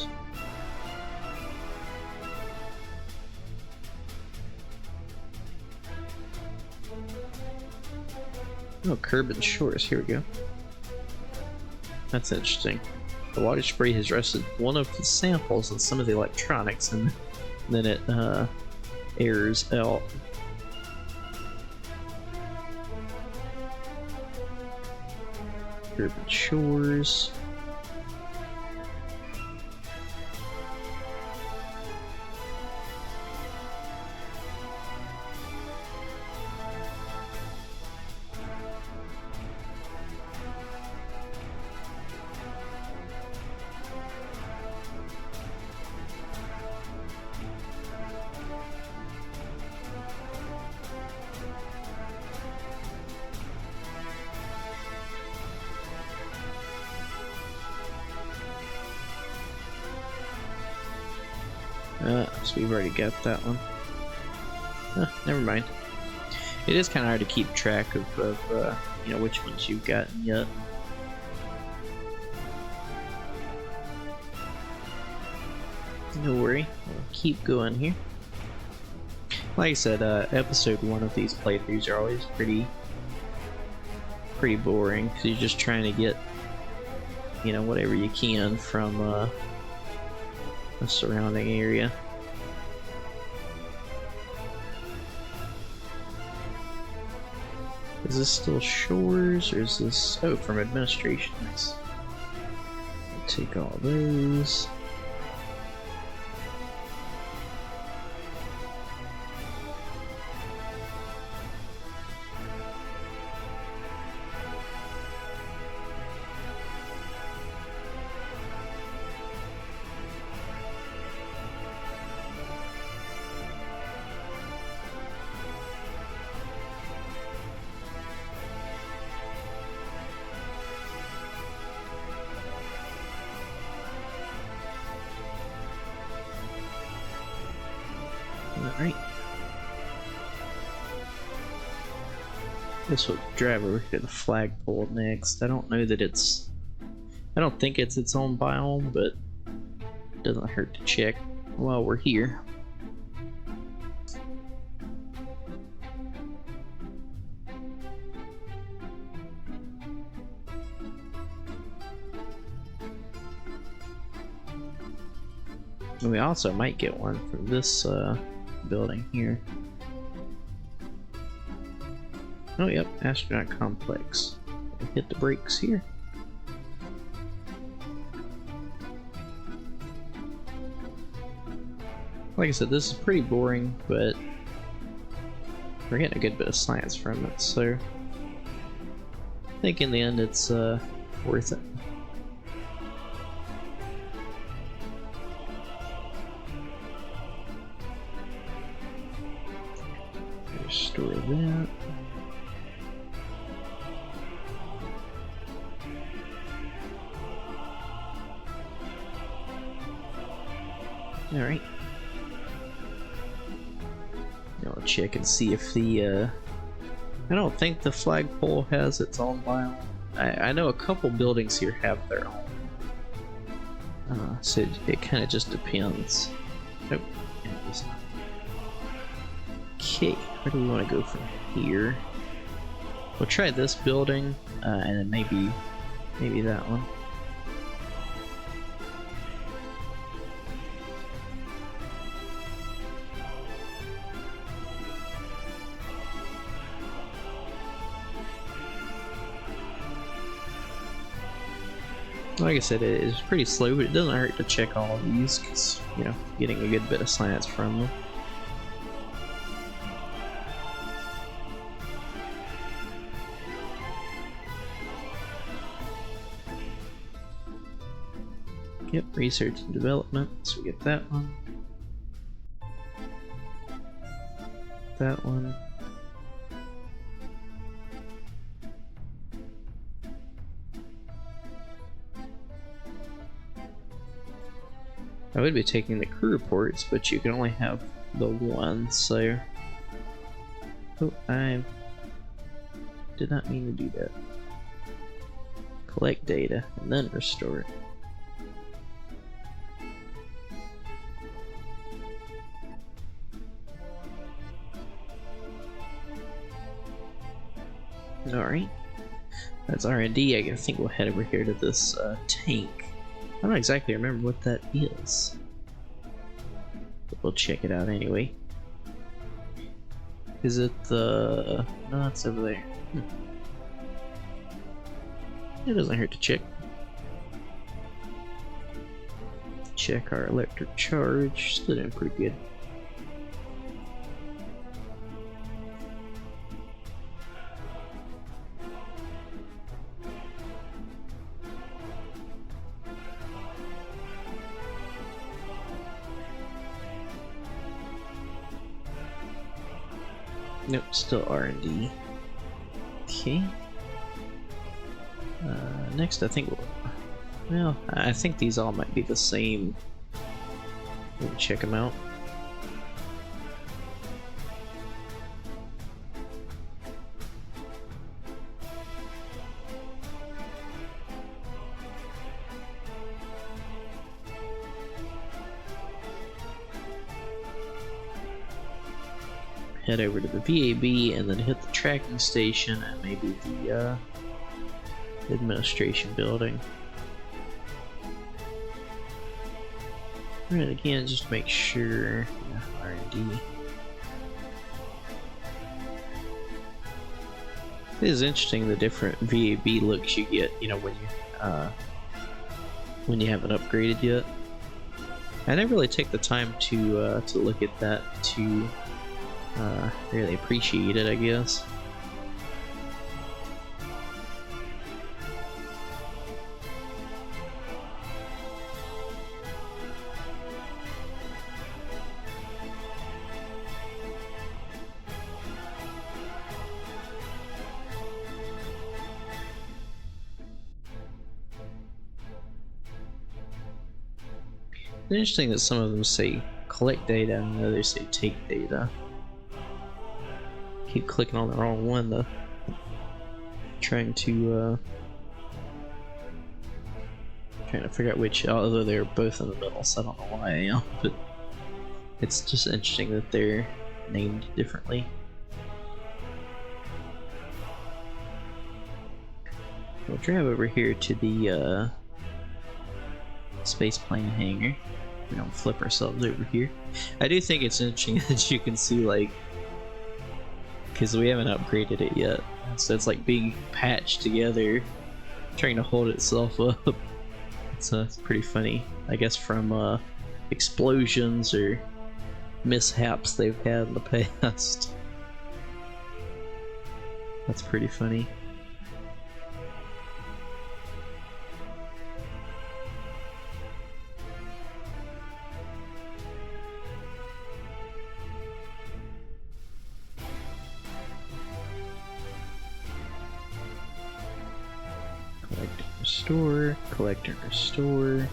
Oh, Kerbin Shores, here we go. That's interesting. The water spray has rested one of the samples on some of the electronics, and then it airs out. Kerbin Shores. So we've already got that one. Never mind. It is kind of hard to keep track of you know, which ones you've gotten yet. No worry, we'll keep going here. Like I said, episode 1 of these playthroughs are always pretty boring, because you're just trying to get, you know, whatever you can from the surrounding area. Is this still Shores, or is this... oh, from administration. Nice. I'll take all those. Alright. Guess we'll drive over to the flagpole next. I don't know that it's... I don't think it's its own biome, but it doesn't hurt to check while we're here. And we also might get one from this building here. Oh yep, astronaut complex. We'll hit the brakes here. Like I said, this is pretty boring, but we're getting a good bit of science from it, so I think in the end it's worth it. Restore that. Alright. I'll check and see if the I don't think the flagpole has its own biome. I know a couple buildings here have their own. So it kind of just depends. Nope. Okay, where do we want to go from here? We'll try this building, and then maybe that one. Like I said, it is pretty slow, but it doesn't hurt to check all of these, because, you know, getting a good bit of science from them. Yep, research and development, so we get that one. That one. I would be taking the crew reports, but you can only have the one, so... Oh, I did not mean to do that. Collect data, and then restore it. Alright. That's R&D. I think we'll head over here to this tank. I don't exactly remember what that is, but we'll check it out anyway. Is it the... No, it's over there. It doesn't hurt to check. Check our electric charge. Still doing pretty good. Nope, still R&D. Okay. Next, I think well, I think these all might be the same. We'll check them out. Head over to the VAB and then hit the tracking station and maybe the administration building. And again, just make sure, yeah, R&D. It is interesting the different VAB looks you get, you know, when you haven't upgraded yet. I never really take the time to look at that to really appreciate it, I guess. It's interesting that some of them say collect data and others say take data. Keep clicking on the wrong one though. Trying to figure out which, although they're both in the middle, so I don't know why I am, but it's just interesting that they're named differently. We'll drive over here to the space plane hangar. We don't flip ourselves over here. I do think it's interesting that you can see, like, because we haven't upgraded it yet, so it's like being patched together, trying to hold itself up. It's pretty funny, I guess, from explosions or mishaps they've had in the past. That's pretty funny. Collect and restore, collect and restore,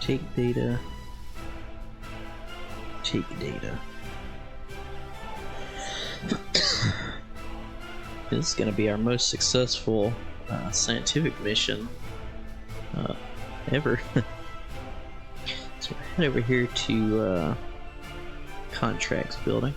take data, take data. This is going to be our most successful scientific mission ever. So we're head over here to contracts building.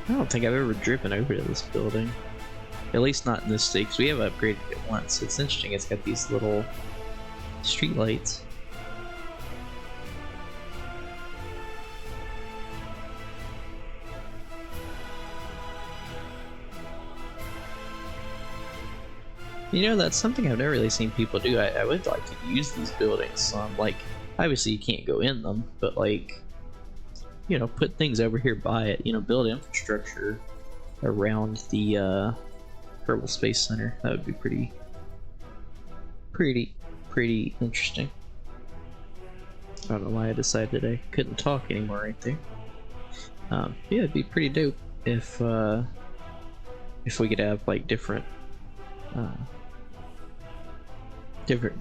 I don't think I've ever driven over to this building. At least not in this state, because we have upgraded it once. It's interesting, it's got these little street lights. You know, that's something I've never really seen people do. I would like to use these buildings some. Like, obviously you can't go in them, but like, you know, put things over here by it, you know, build infrastructure around the Kerbal Space Center. That would be pretty interesting. I don't know why I decided I couldn't talk anymore right there. Yeah, it'd be pretty dope if we could have like different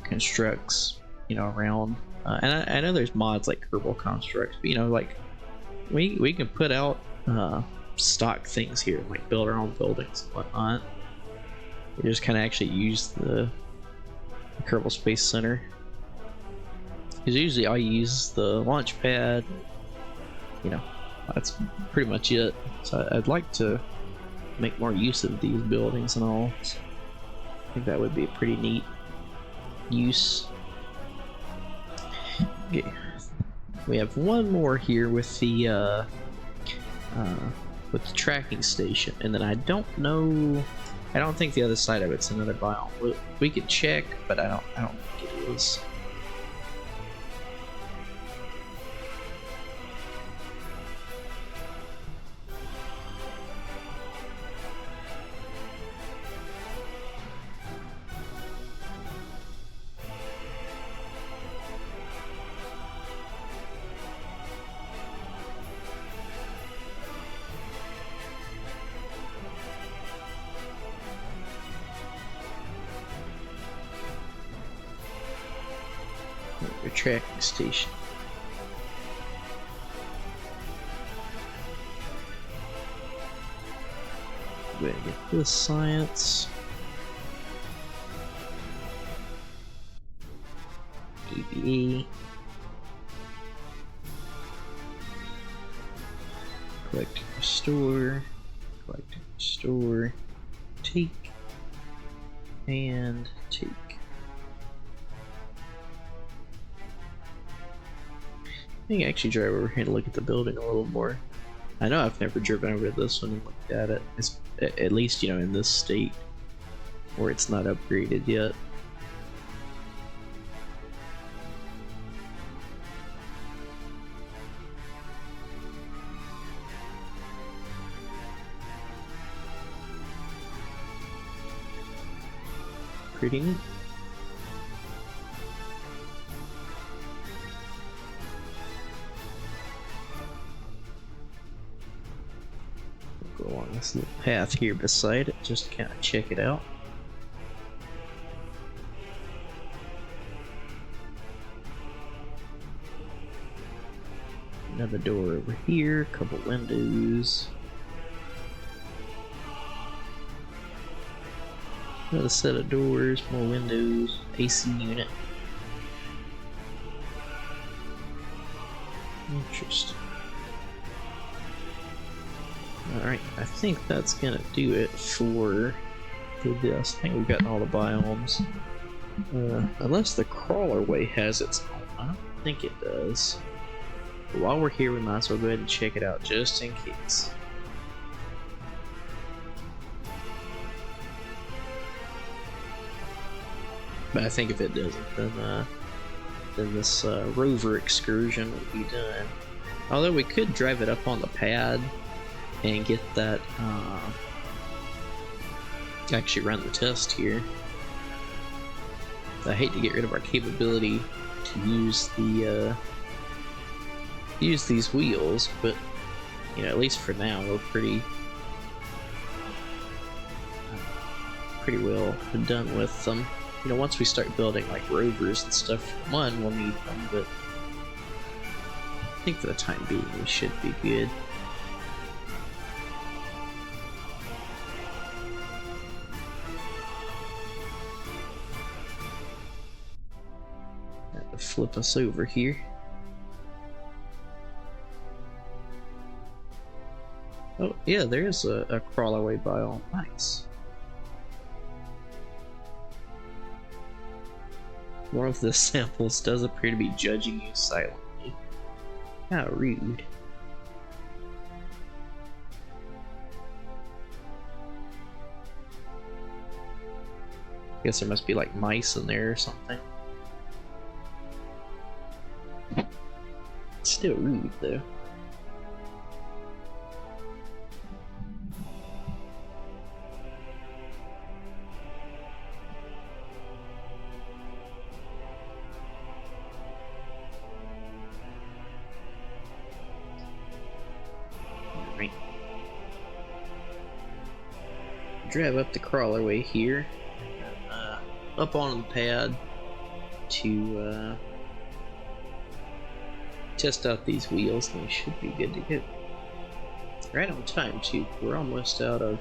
constructs, you know, around. And I know there's mods like Kerbal constructs, but you know, like we can put out stock things here, like build our own buildings and whatnot. We just kind of actually use the Kerbal Space Center, because usually I use the launch pad. You know, that's pretty much it. So I'd like to make more use of these buildings and all. So I think that would be a pretty neat use. Okay, we have one more here with the tracking station, and then I don't know. I don't think the other side of it's another biome. We could check, but I don't think it is. Tracking station. We're gonna get this science. EBE. Collect and restore. Collect and restore. Take. And take. I think I actually drive over here to look at the building a little more. I know I've never driven over to this one and looked at it. It's, at least, you know, in this state where it's not upgraded yet. Pretty neat. Go along this little path here beside it, just to kind of check it out. Another door over here, a couple windows. Another set of doors, more windows, AC unit. Interesting. Alright, I think that's gonna do it for this. I think we've gotten all the biomes. Unless the crawlerway has its own. I don't think it does. But while we're here, we might as well go ahead and check it out just in case. But I think if it doesn't, then this rover excursion will be done. Although we could drive it up on the pad and get that, actually run the test here. I hate to get rid of our capability to use the use these wheels, but you know, at least for now, we're pretty well done with them. You know, once we start building like rovers and stuff, one, we'll need them, but I think for the time being, we should be good. Have to flip us over here. Oh, yeah, there's a crawlerway biome. Nice. One of the samples does appear to be judging you silently. How rude. Guess there must be like mice in there or something. Still rude though. Drive up the crawlerway here, up on the pad to test out these wheels, and we should be good to go. Right on time too. We're almost out of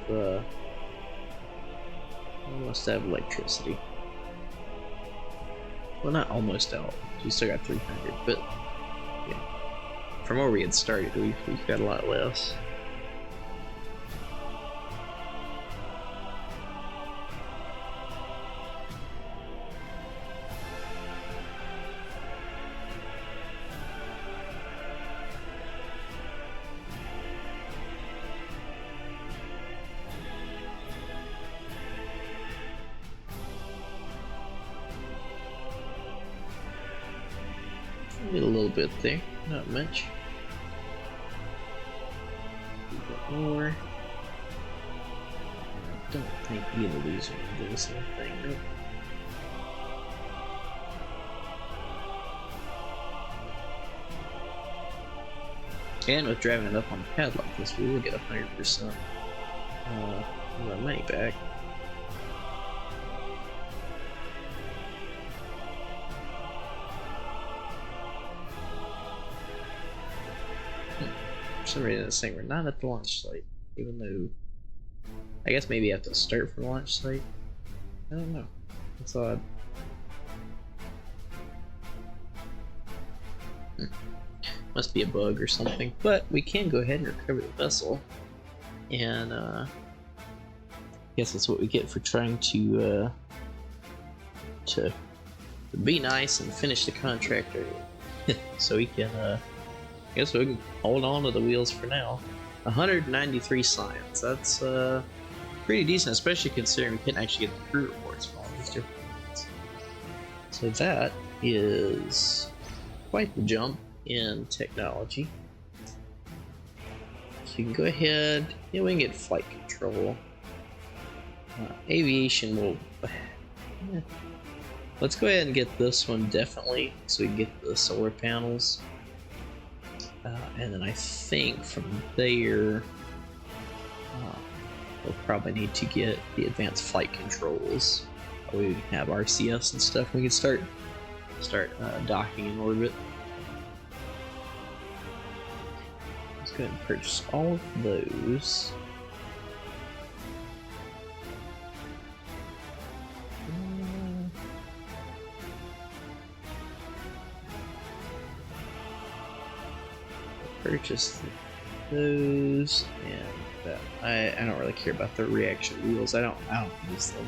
electricity. Well, not almost out. We still got 300, but yeah, from where we had started, we've got a lot less. A little bit there, not much. A bit more. I don't think either of these are going to do the same thing. Nope. And with driving it up on the pad like this, we will get 100% of our money back. For some reason it's saying we're not at the launch site, even though I guess maybe I have to start from the launch site. I don't know. It's odd. Must be a bug or something. But we can go ahead and recover the vessel, and I guess that's what we get for trying to be nice and finish the contract early. So we can I guess we can hold on to the wheels for now. 193 science. That's pretty decent, especially considering we couldn't actually get the crew reports from all these different ones. So that is quite the jump in technology. So you can go ahead, yeah, we can get flight control. Aviation will... Yeah. Let's go ahead and get this one definitely, so we can get the solar panels. And then I think from there, we'll probably need to get the advanced flight controls. We have RCS and stuff. We can start docking in orbit. Let's go ahead and purchase all of those. Purchase those, and I don't really care about the reaction wheels. I don't use them.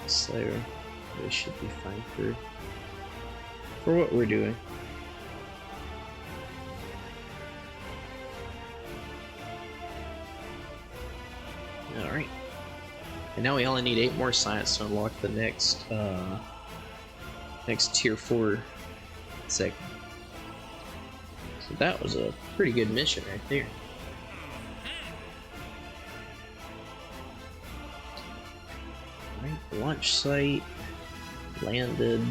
So This should be fine for what we're doing. Alright. And now we only need 8 more science to unlock the next tier 4 segment. So that was a pretty good mission right there. Alright, launch site, landed.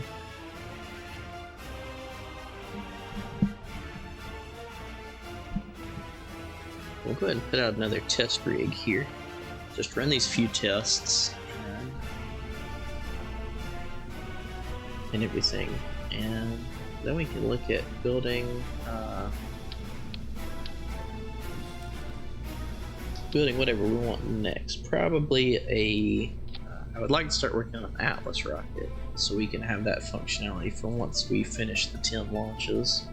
We'll go ahead and put out another test rig here. Just run these few tests and everything, and then we can look at building whatever we want next. Probably I would like to start working on an Atlas rocket so we can have that functionality for once we finish the 10 launches.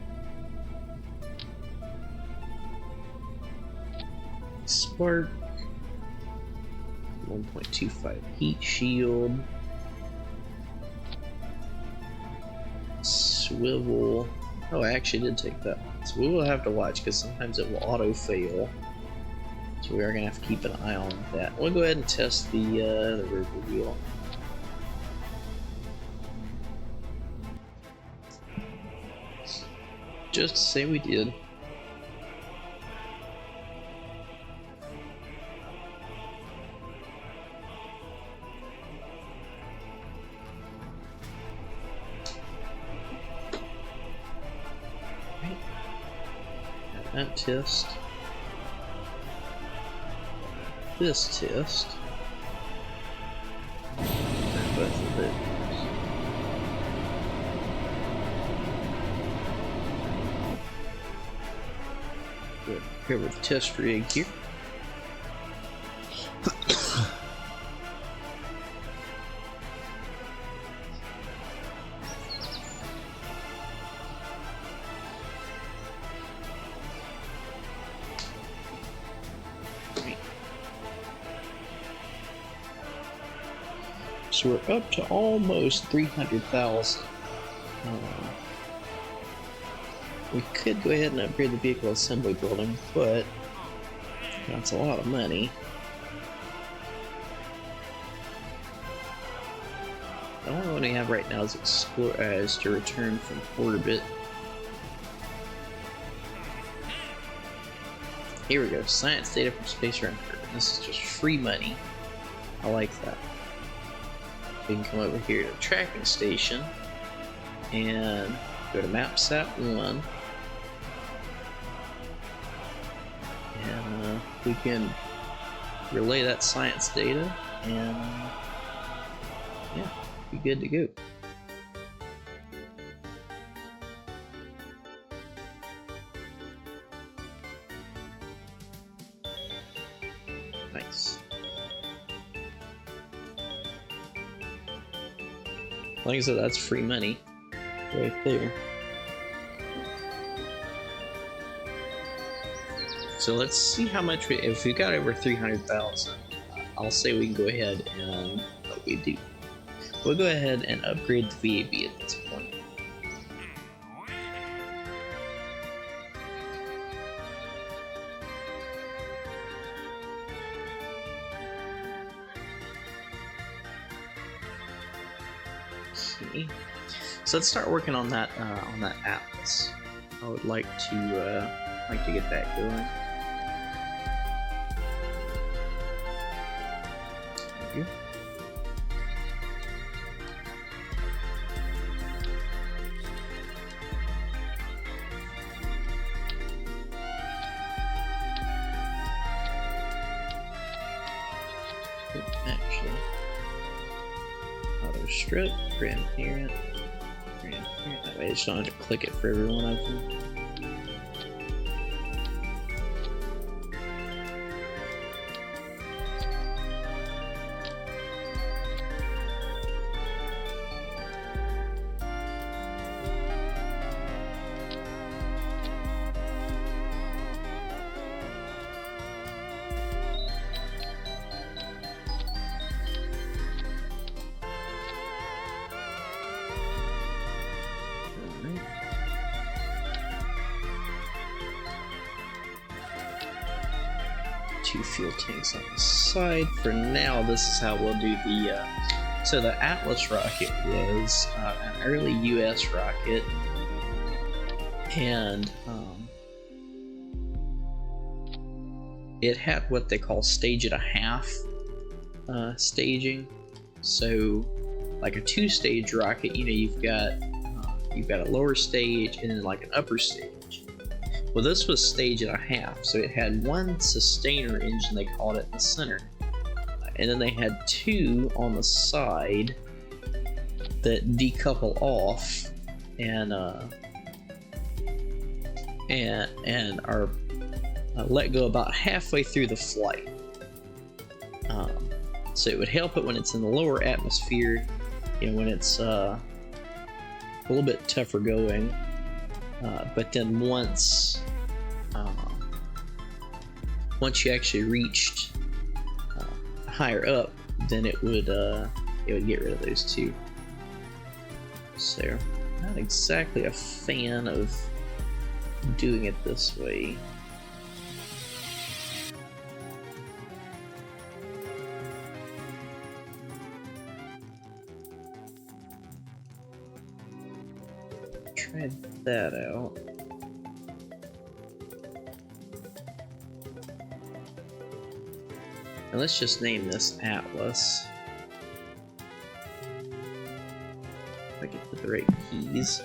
Spark, 1.25 heat shield, swivel. Oh, I actually did take that one, so we will have to watch because sometimes it will auto fail. So we are gonna have to keep an eye on that. We'll go ahead and test the river wheel. Just to say we did. That test. This test. And both of those. Good. Here with the test rig here. So we're up to almost 300,000. We could go ahead and upgrade the vehicle assembly building, but that's a lot of money. The only one we have right now is is to return from orbit. Here we go, science data from Space Runner. This is just free money. I like that. We can come over here to the tracking station and go to MapSat1, and we can relay that science data and yeah, be good to go. Nice. Like I said, that's free money right there. So let's see how much if we got over 300,000, I'll say we can go ahead and what we do. We'll go ahead and upgrade the VAB at this point. Okay. So let's start working on that Atlas. I would like to get that going. Thank you. Actually, auto strip, grandparent. That way I just don't have to click it for every one of them. 2 fuel tanks on the side. For now, this is how we'll do the. So the Atlas rocket was an early U.S. rocket, and it had what they call stage and a half staging. So, like a 2-stage rocket, you've got a lower stage and then like an upper stage. Well, this was stage and a half, so it had one sustainer engine, they called it, in the center, and then they had 2 on the side that decouple off and are let go about halfway through the flight. So it would help it when it's in the lower atmosphere, when it's a little bit tougher going. But then once you actually reached higher up, then it would get rid of those 2. So, not exactly a fan of doing it this way. Try that out. And let's just name this Atlas. If I can put the right keys.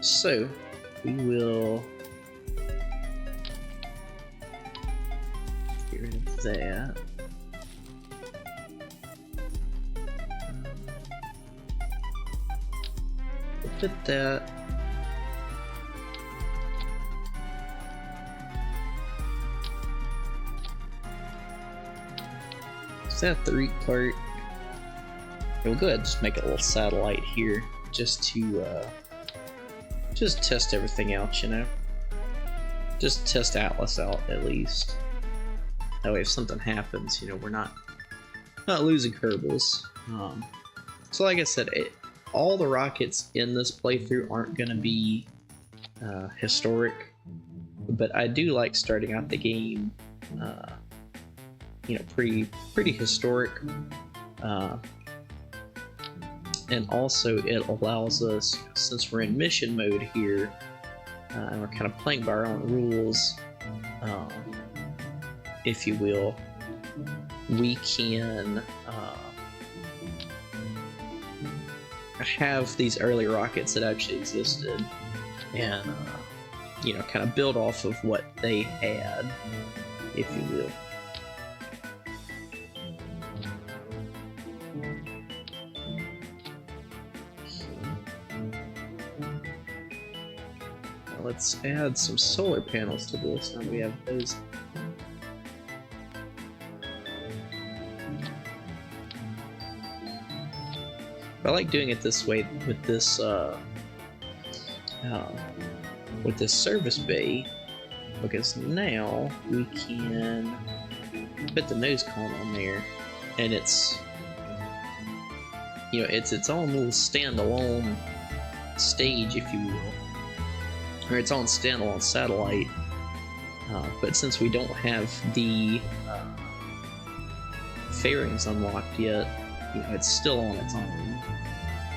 So, we will get rid of that. We'll put that. Is that the root part? We'll go ahead and just make a little satellite here, just to just test everything out, Just test Atlas out at least. That way, if something happens, we're not losing Kerbals. So, like I said, all the rockets in this playthrough aren't going to be historic, but I do like starting out the game. Pretty historic, and also it allows us, since we're in mission mode here, and we're kind of playing by our own rules, if you will, we can have these early rockets that actually existed, and kind of build off of what they had, if you will. Let's add some solar panels to this. Now we have those. I like doing it this way with this service bay, because now we can put the nose cone on there, and it's it's its own little standalone stage, if you will. Or its own standalone satellite, but since we don't have the fairings unlocked yet, it's still on its own.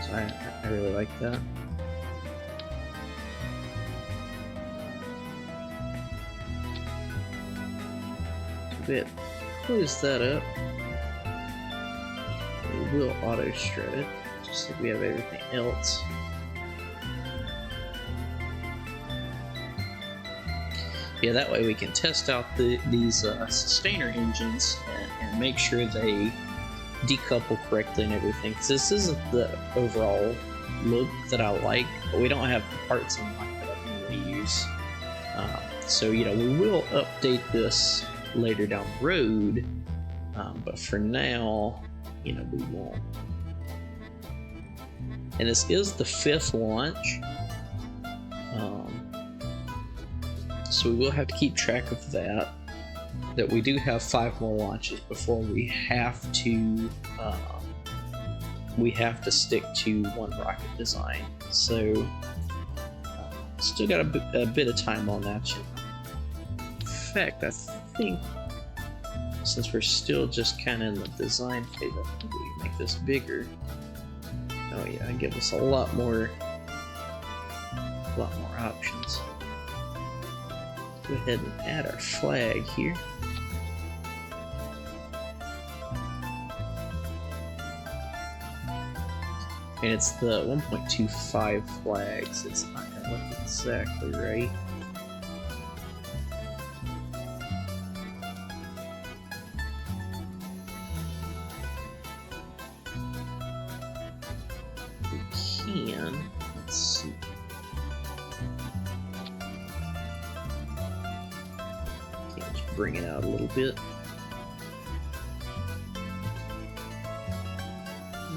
So I really like that. Close that up. We will auto shred it, just like we have everything else. Yeah, that way we can test out these sustainer engines and make sure they decouple correctly and everything. Because this isn't the overall look that I like, but we don't have the parts unlocked that I can really use. So, we will update this later down the road, but for now, we won't. And this is the 5th launch. So we will have to keep track of that we do have 5 more launches before we have to stick to one rocket design. So still got a bit of time on that. In fact, I think since we're still just kind of in the design phase, I think we can make this bigger. Oh yeah, give us a lot more options. Go ahead and add our flag here. And it's the 1.25 flags. It's not gonna look exactly right. We can. Let's see. Okay, let's bring it out a little bit.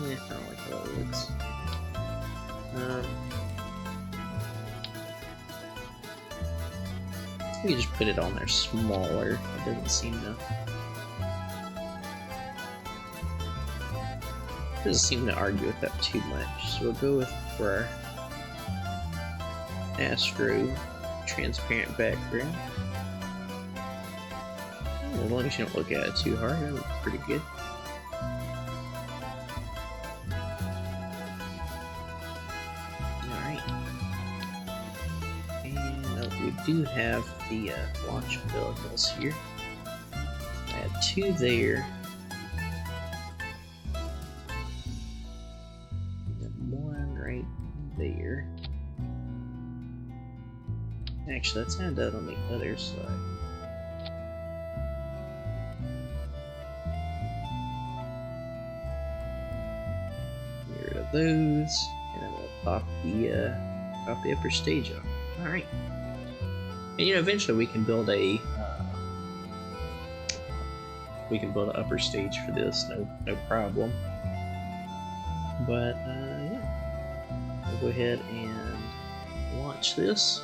Yeah, I don't like how it looks. We can just put it on there smaller. It doesn't seem to argue with that too much. So we'll go with for our Astro transparent background. As long as you don't look at it too hard, that looks pretty good. We do have the launch vehicles here. Add 2 there. And 1 right there. Actually, let's add that on the other side. Get rid of those, and then we'll pop the upper stage off. All right. And you know, eventually we can build an upper stage for this, no problem. But yeah, we'll go ahead and launch this.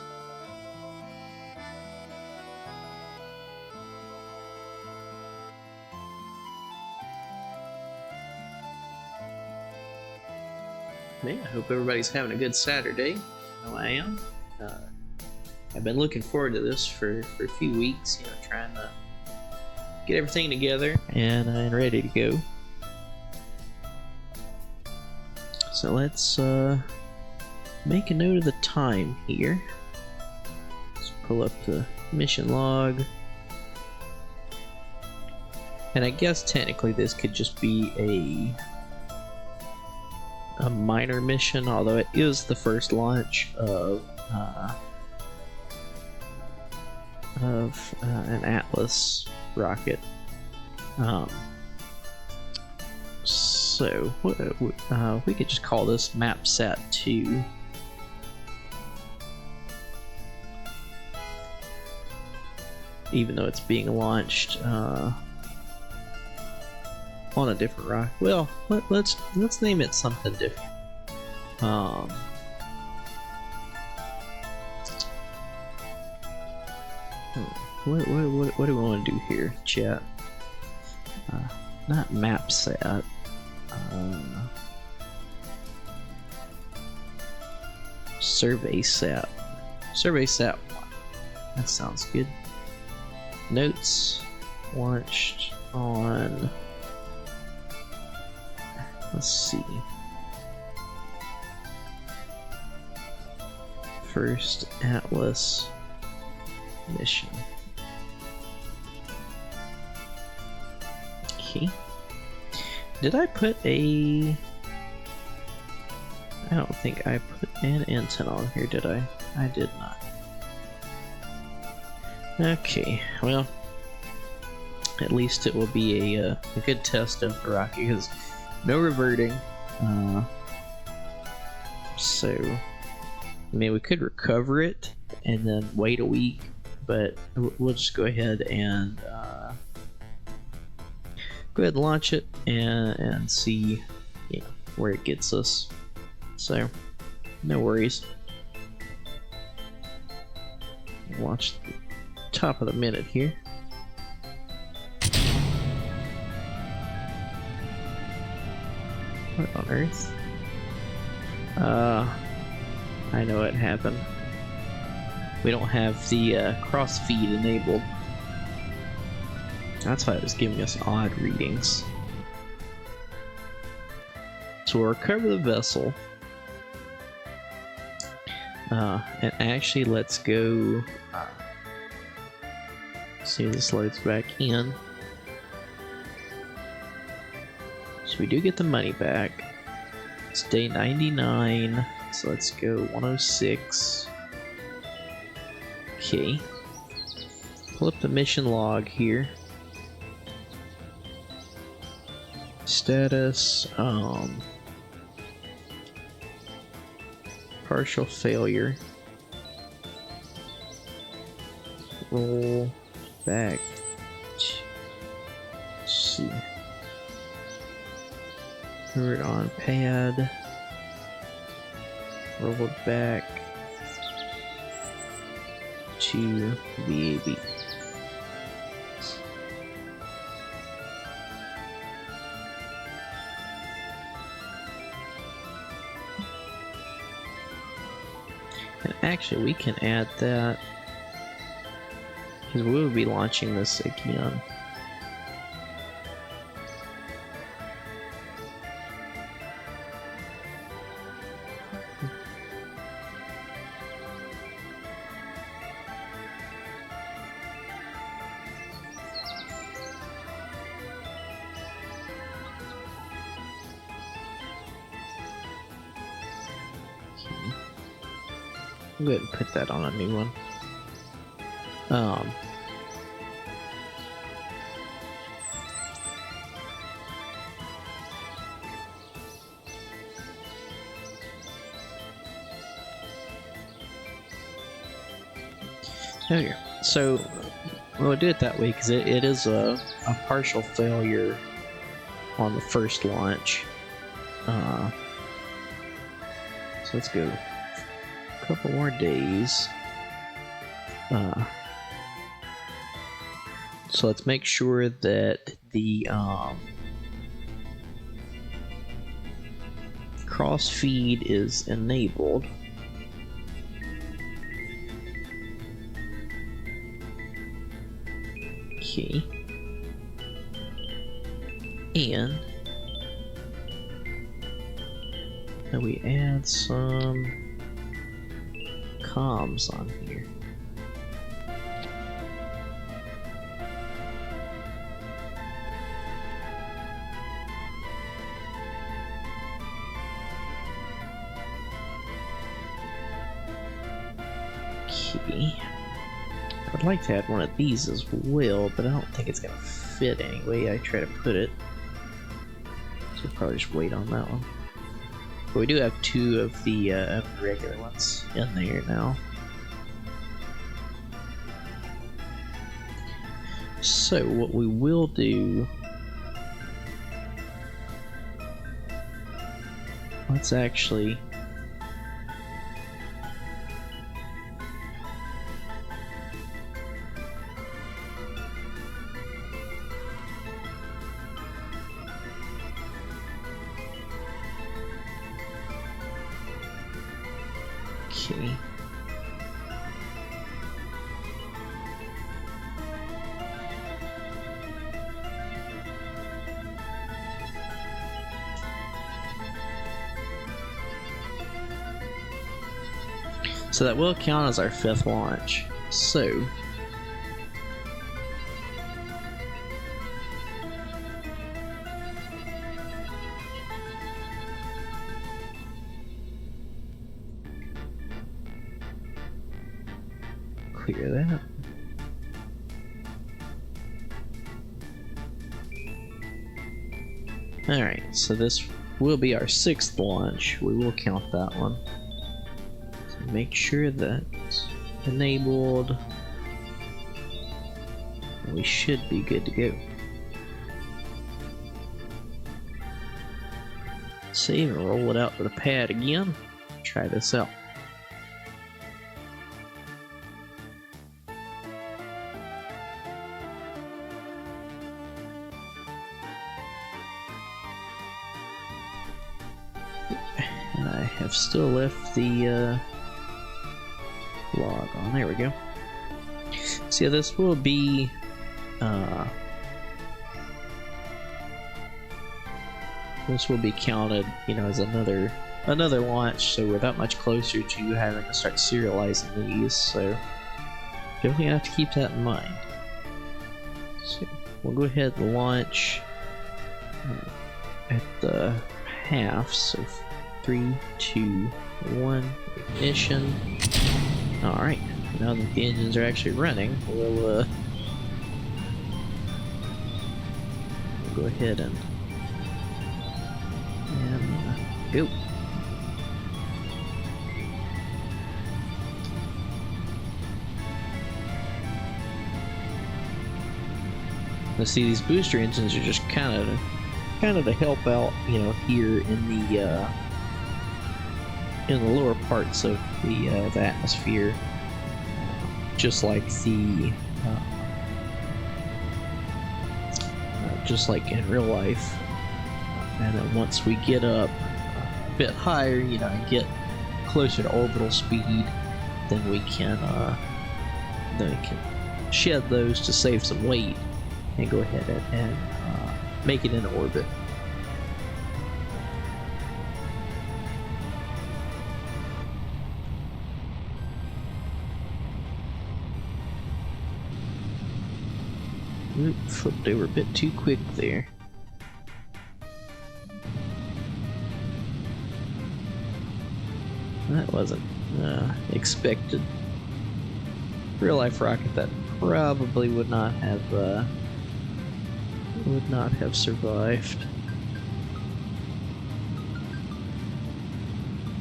Man, I hope everybody's having a good Saturday. I know I am. I've been looking forward to this for a few weeks, you know, trying to get everything together and ready to go. So let's make a note of the time here. Let's pull up the mission log. And I guess technically this could just be a minor mission, although it is the first launch of an Atlas rocket. So we could just call this MapSat 2. Even though it's being launched on a different rocket. Well, let's name it something different. What do we want to do here, chat? Not MapSat. SurveySat. SurveySat 1. That sounds good. Notes launched on. Let's see. First Atlas mission. Okay. Did I put a... I don't think I put an antenna on here, did I? I did not. Okay, well, at least it will be a good test of the rocket, because no reverting. So, I mean, we could recover it and then wait a week, but we'll just go ahead and launch it and see, you know, where it gets us. So, no worries. Watch the top of the minute here. What on earth? I know what happened. We don't have the cross feed enabled. That's why it was giving us odd readings. So we'll recover the vessel. And actually, let's go. See if this loads back in. So we do get the money back. It's day 99. So let's go 106. Okay. Pull up the mission log here. Status, partial failure. Roll back. Let's see. We're on pad. Roll back to VAB. And actually, we can add that because we will be launching this again. I'll go ahead and put that on a new one. Okay, so we'll do it that way because it is a partial failure on the first launch. So let's go. Couple more days. So let's make sure that the cross feed is enabled. Okay. And we add some comms on here. Okay. I'd like to add one of these as well, but I don't think it's gonna fit anyway. I try to put it. So we'll probably just wait on that one. But we do have two of the regular ones in there now. So what we will do, let's actually okay. So that will count as our 5th launch. So clear that. Alright, so this will be our 6th launch. We will count that one. So make sure that's enabled. And we should be good to go. Save and roll it out to the pad again. Try this out. And I have still left the log on. There we go. So yeah, this will be this will be counted, you know, as another launch, so we're that much closer to having to start serializing these, so definitely have to keep that in mind. So we'll go ahead and launch at the half, so 3, 2, 1, ignition. Alright, now that the engines are actually running, we'll go ahead and go. Let's see, these booster engines are just kind of to help out, you know, here in the lower parts of the atmosphere, just like just like in real life. And then once we get up a bit higher, you know, and get closer to orbital speed, then we can shed those to save some weight and go ahead and make it into orbit. Oop, flipped over a bit too quick there. That wasn't expected. Real life rocket that probably would not have survived.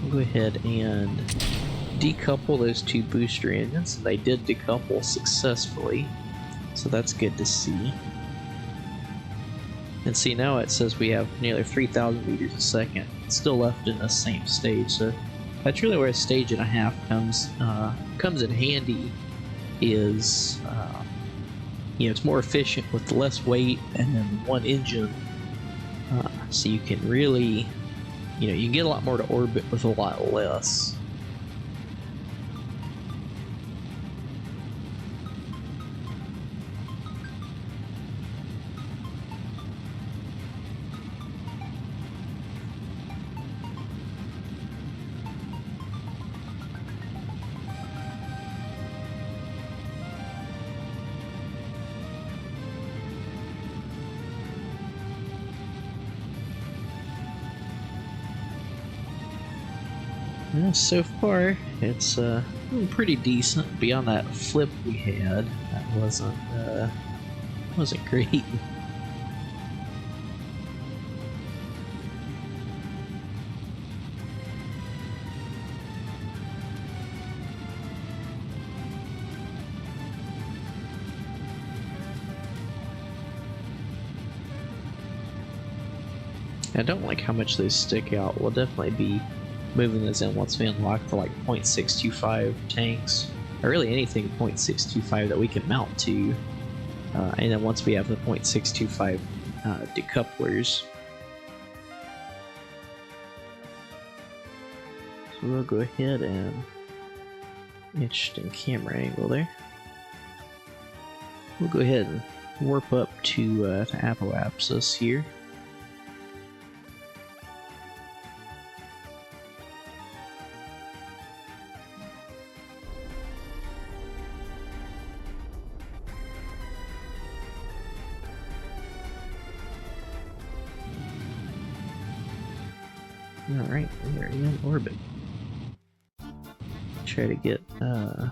We'll go ahead and decouple those two booster engines. They did decouple successfully, so that's good to see. And see, now it says we have nearly 3,000 meters a second. It's still left in the same stage, so that's really where a stage and a half comes in handy. Is you know, it's more efficient with less weight and then one engine, so you can really, you know, you can get a lot more to orbit with a lot less. Well, so far, it's pretty decent. Beyond that flip we had, that wasn't great. I don't like how much they stick out. We'll definitely be moving those in once we unlock the like 0.625 tanks, or really anything 0.625 that we can mount to, and then once we have the 0.625 decouplers. So we'll go ahead and, interesting camera angle there. We'll go ahead and warp up to the apoapsis here. Alright, we're in orbit. Try to get, I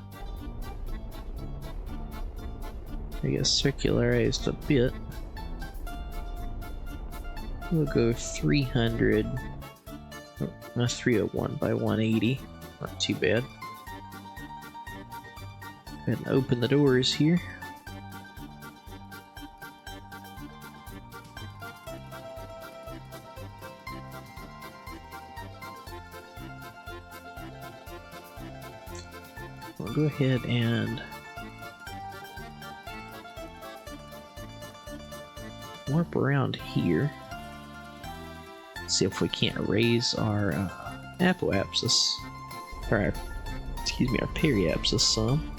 guess, circularized a bit. We'll go 300, not 301 by 180, not too bad. Go ahead and open the doors here. We'll go ahead and warp around here. See if we can't raise our apoapsis, or our periapsis some.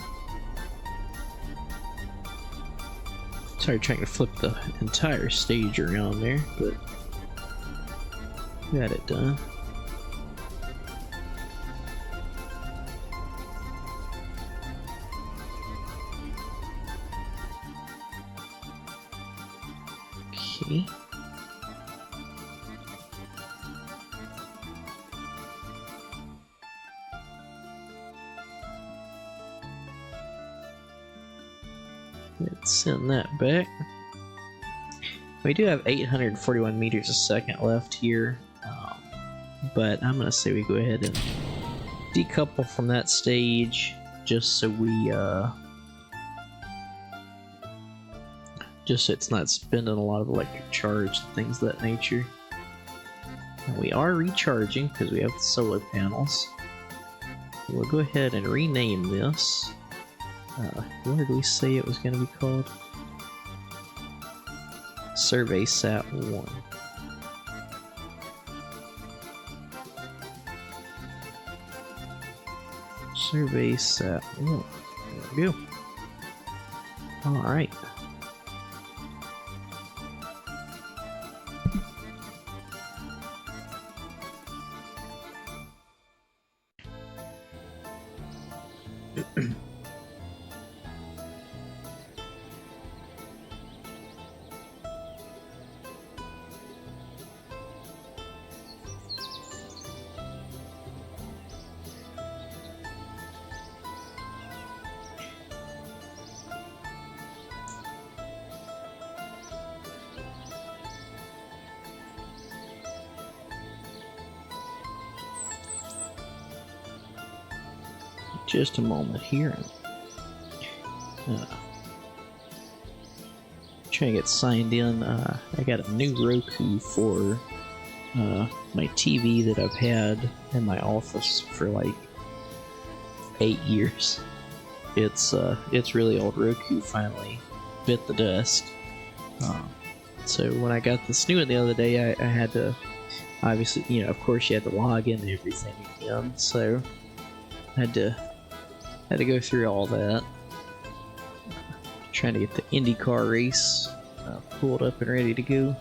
Sorry, trying to flip the entire stage around there, but Got it done. Okay. Let's send that back. We do have 841 meters a second left here, but I'm gonna say we go ahead and decouple from that stage just so we just so it's not spending a lot of electric charge and things of that nature. And we are recharging because we have the solar panels. We'll go ahead and rename this. What did we say it was going to be called? Survey Sat 1. Survey Sat 1. There we go. Alright. Just a moment here. Trying to get signed in. I got a new Roku for my TV that I've had in my office for like 8 years. It's really old. Roku finally bit the dust. So when I got this new one the other day, I had to, obviously, you know, of course you had to log in and everything again. So I had to go through all that. Trying to get the IndyCar race pulled up and ready to go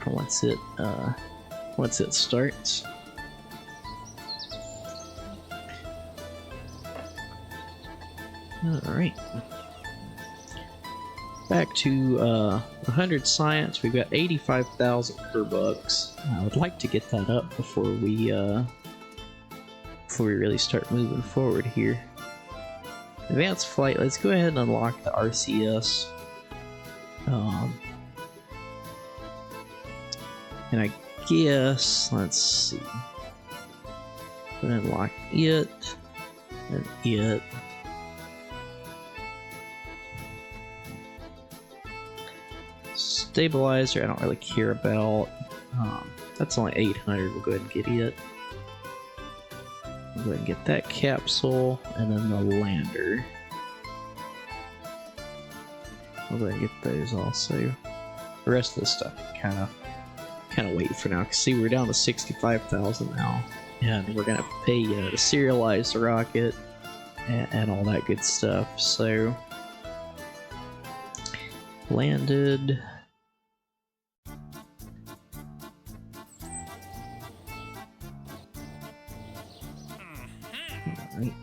once it starts. All right. Back to 100 science. We've got 85,000 per bucks. I would like to get that up before we really start moving forward here. Advanced flight, let's go ahead and unlock the RCS. And I guess, let's see. Gonna unlock it, and it. Stabilizer, I don't really care about. That's only 800, we'll go ahead and get it. We'll go ahead and get that capsule, and then the lander. We'll go ahead and get those also. The rest of this stuff kind of wait for now. Cause see, we're down to 65,000 now, and we're gonna pay to serialize the rocket and all that good stuff. So landed. Alright.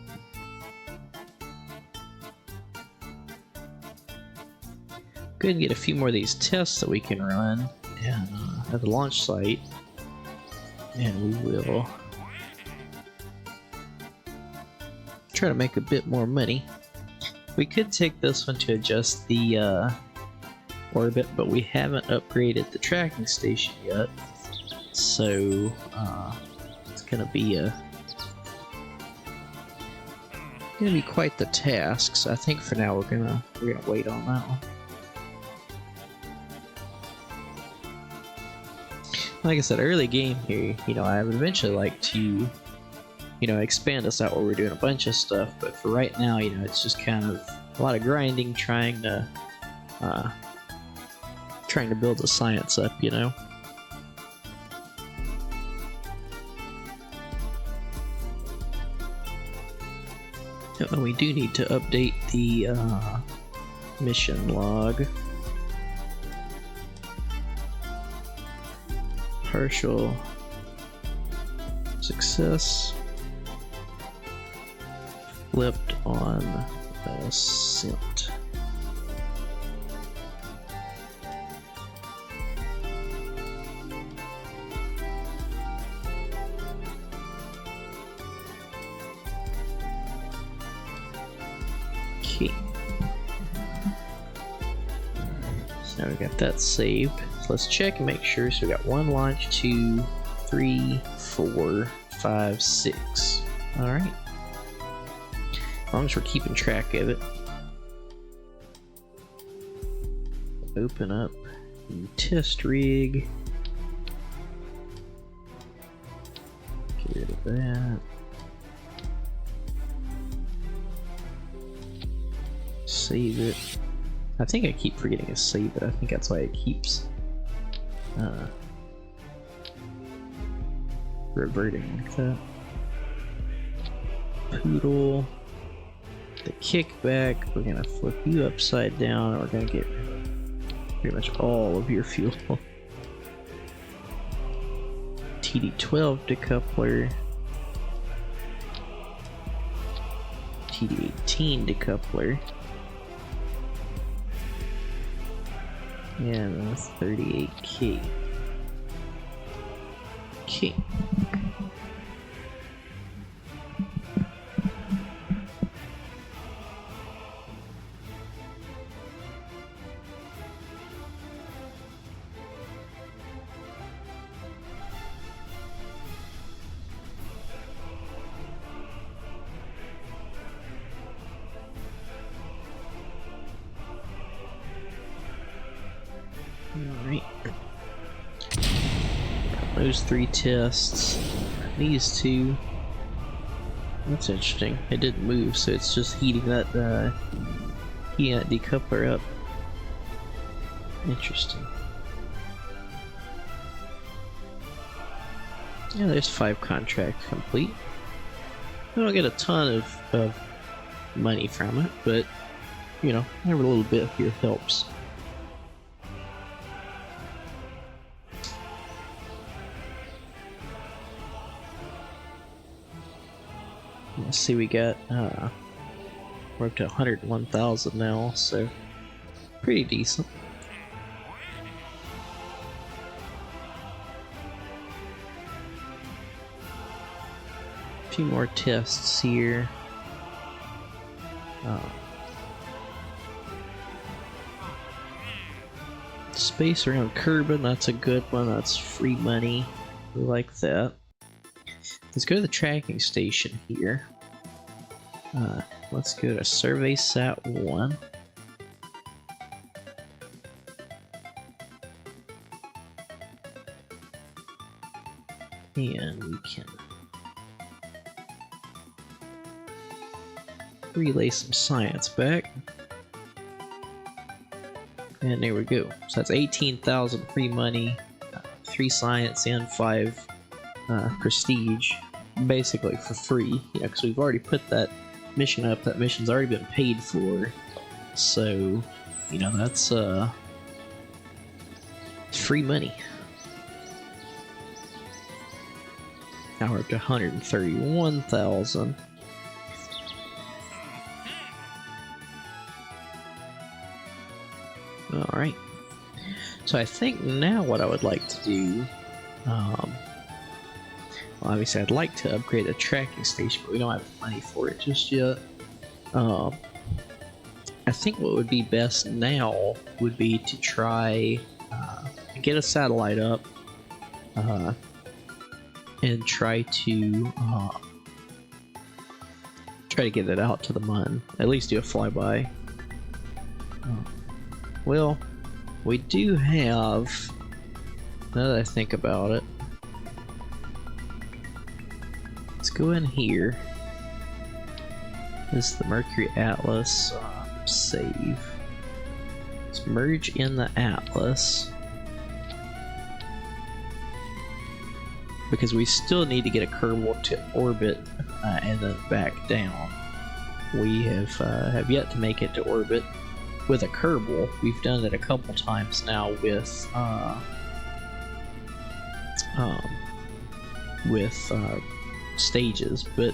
Go ahead and get a few more of these tests that we can run and at the launch site, and we will try to make a bit more money. We could take this one to adjust the orbit, but we haven't upgraded the tracking station yet, so it's gonna be quite the task. So I think for now we're gonna wait on that one. Like I said, early game here, you know, I would eventually like to, you know, expand us out where we're doing a bunch of stuff, but for right now, you know, it's just kind of a lot of grinding, trying to build the science up, you know. And we do need to update the mission log. partial success. Flipped on ascent. Okay. So now we got that saved. So let's check and make sure. So we got 1 launch, 2, 3, 4, 5, 6. Alright. As long as we're keeping track of it. Open up the test rig. Get rid of that. Save it. I think I keep forgetting to save it. I think that's why it keeps reverting like that. Poodle. The kickback. We're gonna flip you upside down. We're gonna get pretty much all of your fuel. TD12 decoupler. TD18 decoupler. And that's 38K. Okay. Alright. Those 3 tests. These 2. That's interesting. It didn't move, so it's just heating that decoupler up. Interesting. Yeah, there's 5 contracts complete. I don't get a ton of money from it, but you know, every little bit here helps. Let's see, we got we're up to 101,000 now, so pretty decent. A few more tests here. Space around Kerbin, that's a good one. That's free money. We like that. Let's go to the tracking station here. Let's go to Survey Sat 1. And we can relay some science back. And there we go. So that's 18,000 free money, 3 science and 5 prestige, basically for free. Yeah, because we've already put that mission up. That mission's already been paid for. So, you know, that's free money. Now we're up to 131,000. Alright. So I think now what I would like to do, well, obviously I'd like to upgrade the tracking station, but we don't have money for it just yet. I think what would be best now would be to try get a satellite up and try to get it out to the Mun. At least do a flyby. Well, we do have, now that I think about it, let's go in here. This is the Mercury Atlas. Save. Let's merge in the Atlas. Because we still need to get a Kerbal to orbit and then back down. We have yet to make it to orbit with a Kerbal. We've done it a couple times now with with stages, but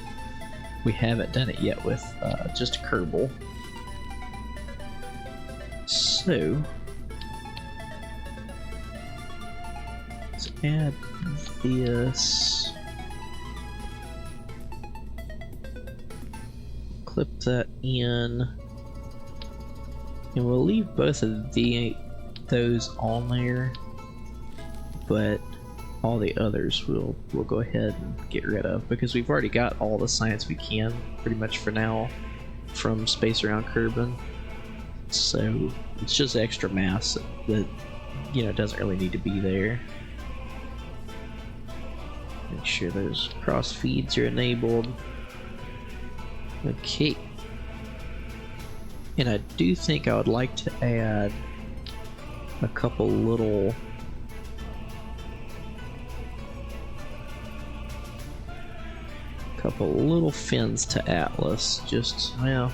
we haven't done it yet with just Kerbal. So let's add this, clip that in, and we'll leave both of those on there, but all the others we'll go ahead and get rid of, because we've already got all the science we can pretty much for now from Space Around Kerbin. So it's just extra mass that, you know, doesn't really need to be there. Make sure those cross feeds are enabled. Okay. And I do think I would like to add a couple little fins to Atlas, just, well,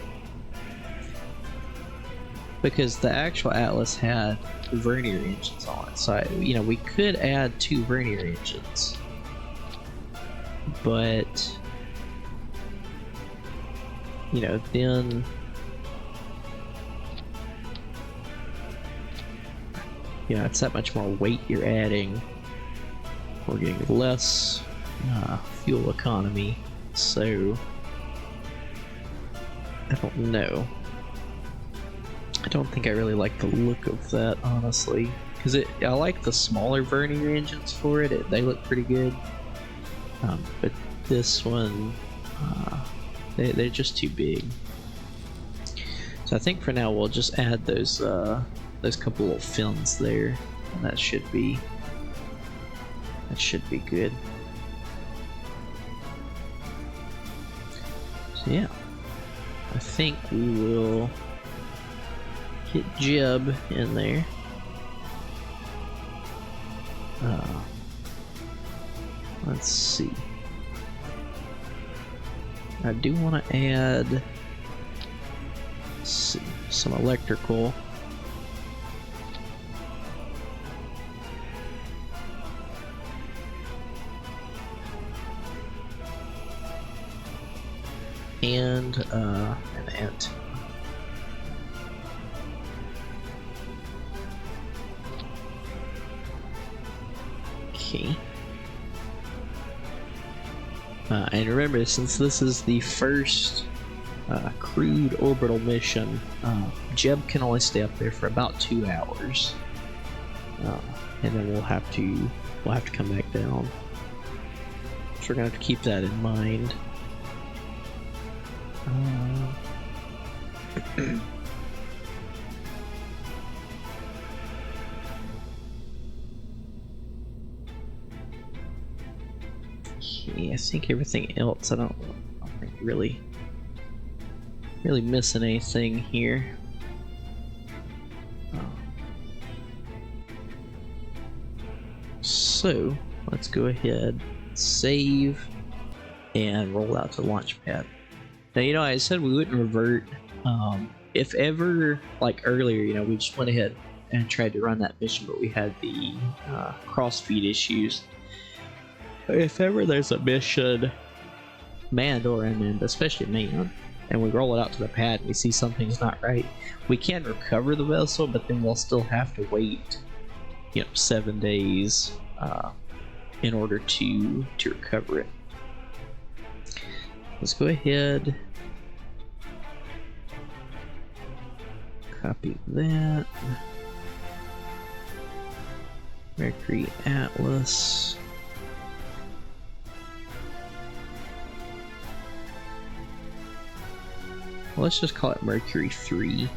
because the actual Atlas had vernier engines on it, so you know, we could add 2 vernier engines, but you know, then you know, it's that much more weight you're adding. We're getting less fuel economy, so I don't know. I don't think I really like the look of that, honestly, because I like the smaller vernier engines for it. They look pretty good, but this one, they're just too big. So I think for now we'll just add those couple little fins there, and that should be good. So yeah, I think we will get Jeb in there. Let's see. I do want to add, let's see, some electrical. And an ant. Okay. And remember, since this is the first crewed orbital mission, Jeb can only stay up there for about 2 hours, and then we'll have to come back down. So we're gonna have to keep that in mind. Okay, I think everything else, I don't think really missing anything here. So let's go ahead, save, and roll out to the launch pad. Now, you know, I said we wouldn't revert. If ever, like earlier, you know, we just went ahead and tried to run that mission, but we had the cross-feed issues. If ever there's a mission, manned or unmanned, especially manned, and we roll it out to the pad and we see something's not right, we can recover the vessel, but then we'll still have to wait, you know, 7 days in order to recover it. Let's go ahead, copy that, Mercury Atlas, let's just call it Mercury 3.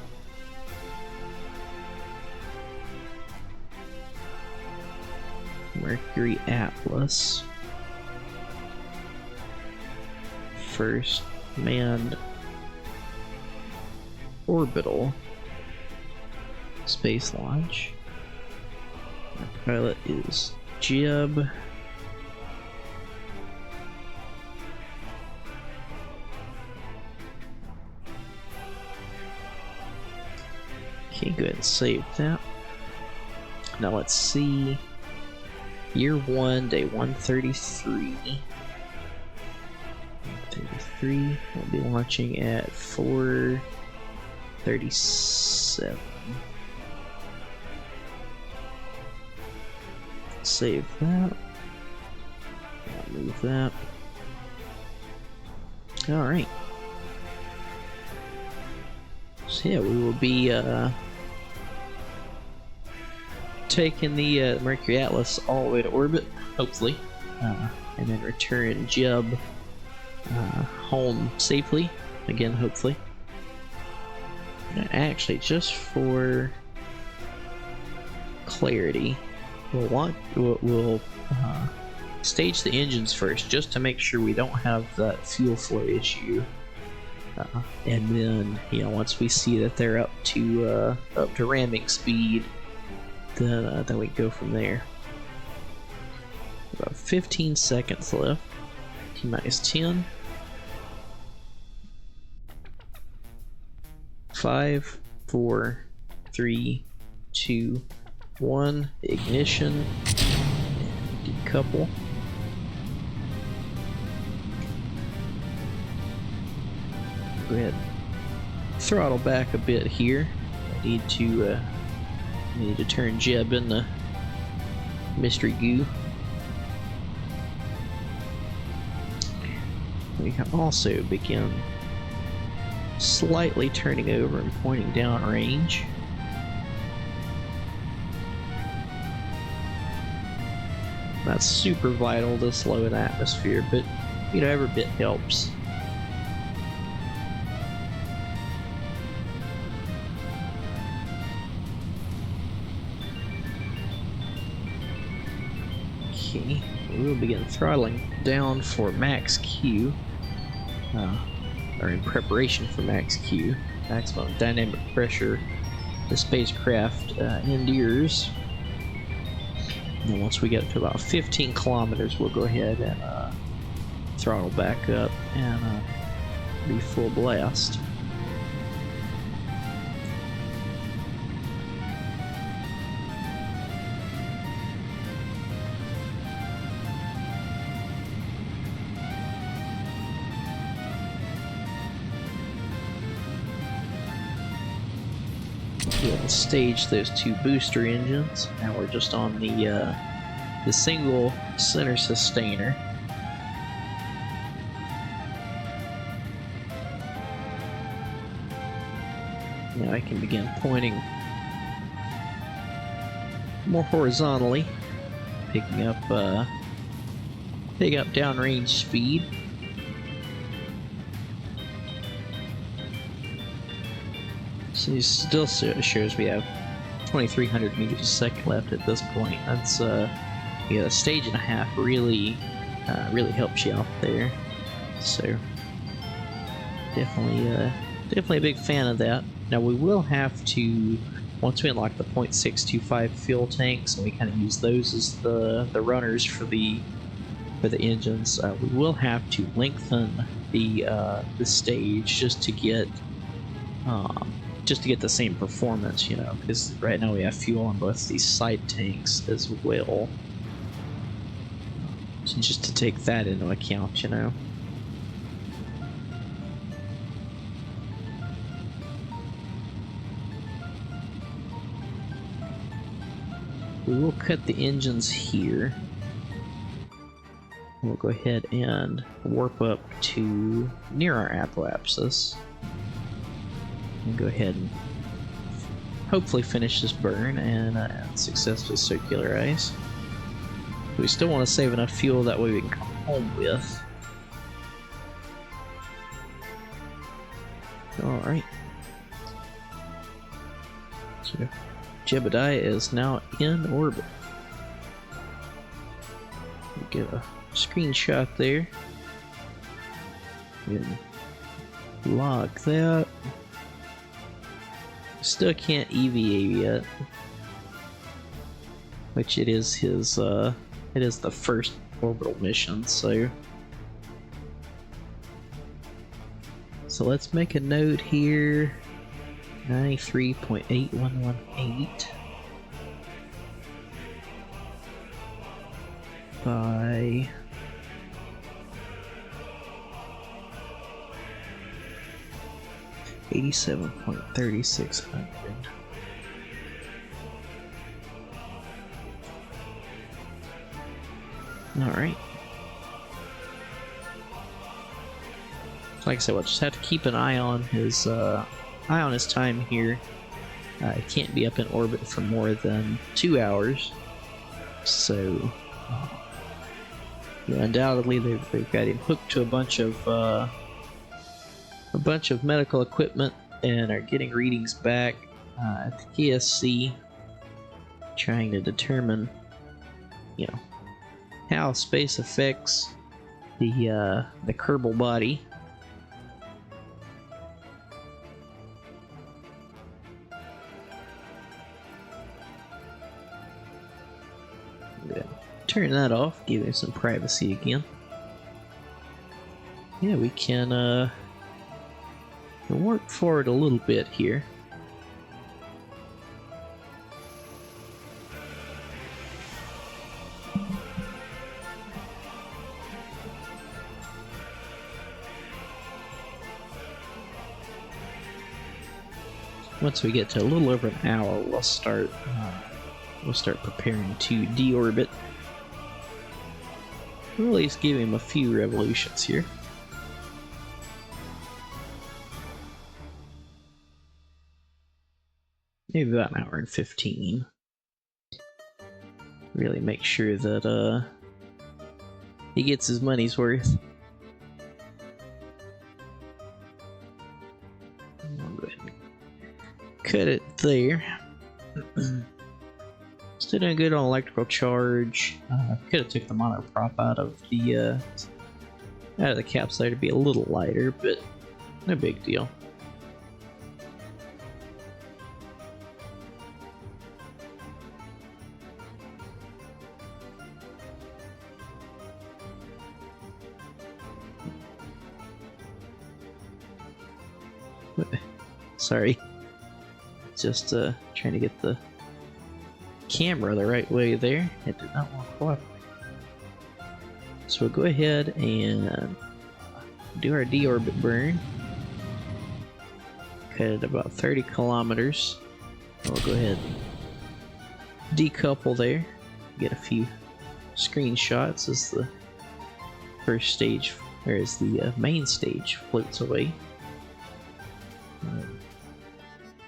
Mercury Atlas, first manned orbital space launch. Our pilot is Jeb. Okay, go ahead and save that. Now let's see. Year 1, day 133. 133. We'll be launching at 4:37. Save that. I'll move that. Alright. So yeah, we will be taking the Mercury Atlas all the way to orbit, hopefully, and then return Jeb home safely, again, hopefully. Actually, just for clarity, we'll stage the engines first, just to make sure we don't have that fuel flow issue. And then, once we see that they're up to ramming speed, then we go from there. About 15 seconds left. T-minus 10. 5, 4, 3, 2, 1. Ignition. Decouple. Go ahead. Throttle back a bit here. I need to turn Jeb into mystery goo. We can also begin slightly turning over and pointing down range. Not super vital this low in atmosphere, but every bit helps. Okay, we will begin throttling down for max Q, or in preparation for max Q, maximum dynamic pressure the spacecraft endures. And then once we get to about 15 kilometers, we'll go ahead and throttle back up and be full blast. We'll stage those two booster engines. Now we're just on the single center sustainer. Now I can begin pointing more horizontally, picking up downrange speed. So it still shows we have 2,300 meters a second left at this point. That's a stage and a half really helps you out there. So definitely a big fan of that. Now we will have to, once we unlock the 0.625 fuel tanks, and we kind of use those as the runners for the engines, we will have to lengthen the stage just to get the same performance, because right now we have fuel on both these side tanks as well. So just to take that into account, We will cut the engines here. We'll go ahead and warp up to near our apoapsis. And go ahead and hopefully finish this burn and successfully circularize. We still want to save enough fuel that way we can come home with. Alright. So Jebediah is now in orbit. We get a screenshot there. We can log that. Still can't EVA yet, which it is the first orbital mission, so let's make a note here. 93.8118. by 87.3600. All right. Like I said, we'll just have to keep an eye on his time here. It can't be up in orbit for more than 2 hours, so yeah, undoubtedly they've got him hooked to a bunch of medical equipment and are getting readings back at the KSP, trying to determine, how space affects the Kerbal body. Turn that off, give him some privacy again. Yeah, we can work forward a little bit here. Once we get to a little over an hour, we'll start preparing to deorbit. We'll at least give him a few revolutions here. Maybe about an hour and 15. Really make sure that he gets his money's worth. I'll go ahead and cut it there. Still doing good on electrical charge. Could have took the monoprop out of the caps there to be a little lighter, but no big deal. Sorry, just trying to get the camera the right way there. It did not want to cooperate. So we'll go ahead and do our deorbit burn. Cut it about 30 kilometers. We'll go ahead and decouple there. Get a few screenshots as the first stage, or as the main stage floats away.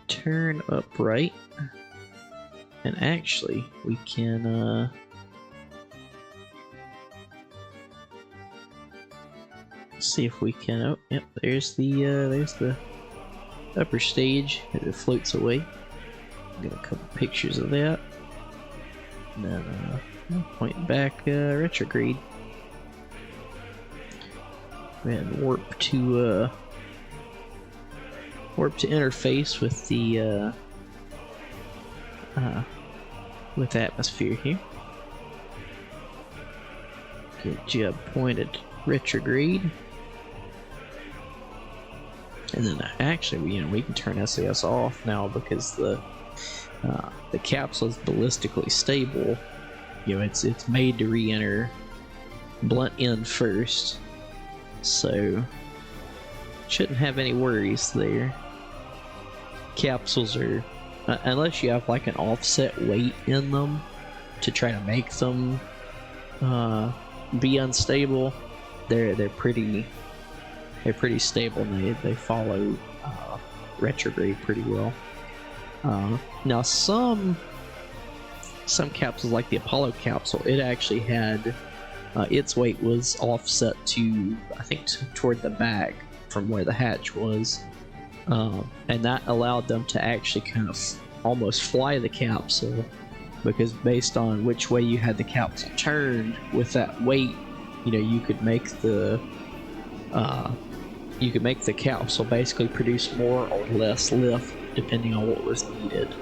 Turn upright. And actually, we can see if we can. Oh, yep. There's the upper stage as it floats away. Get a couple pictures of that. And then point back retrograde. And warp to interface with the with atmosphere here. Get jib pointed retrograde, and then actually, we can turn SAS off now because the capsule is ballistically stable. It's made to re-enter blunt end first, so shouldn't have any worries there. Capsules are, unless you have like an offset weight in them to try to make them be unstable, they're pretty stable, and they follow retrograde pretty well. Now some capsules, like the Apollo capsule, it actually had its weight was offset to, I think, toward the back from where the hatch was. And that allowed them to actually kind of almost fly the capsule, because based on which way you had the capsule turned with that weight, you could make the capsule basically produce more or less lift depending on what was needed.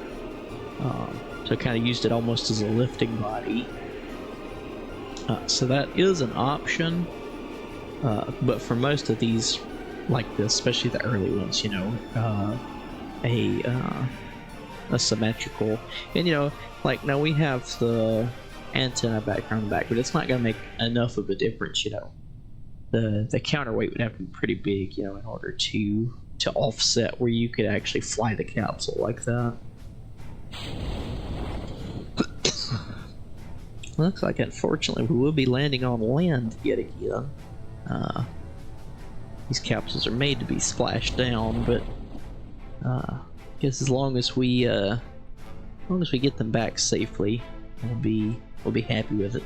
So kind of used it almost as a lifting body. So that is an option, but for most of these like this, especially the early ones, a symmetrical, and like now we have the antenna back on the back, but it's not going to make enough of a difference, you know. The counterweight would have to be pretty big, you know, in order to offset where you could actually fly the capsule like that. Looks like, unfortunately, we will be landing on land yet again. These capsules are made to be splashed down, but I guess as long as we get them back safely, we'll be happy with it.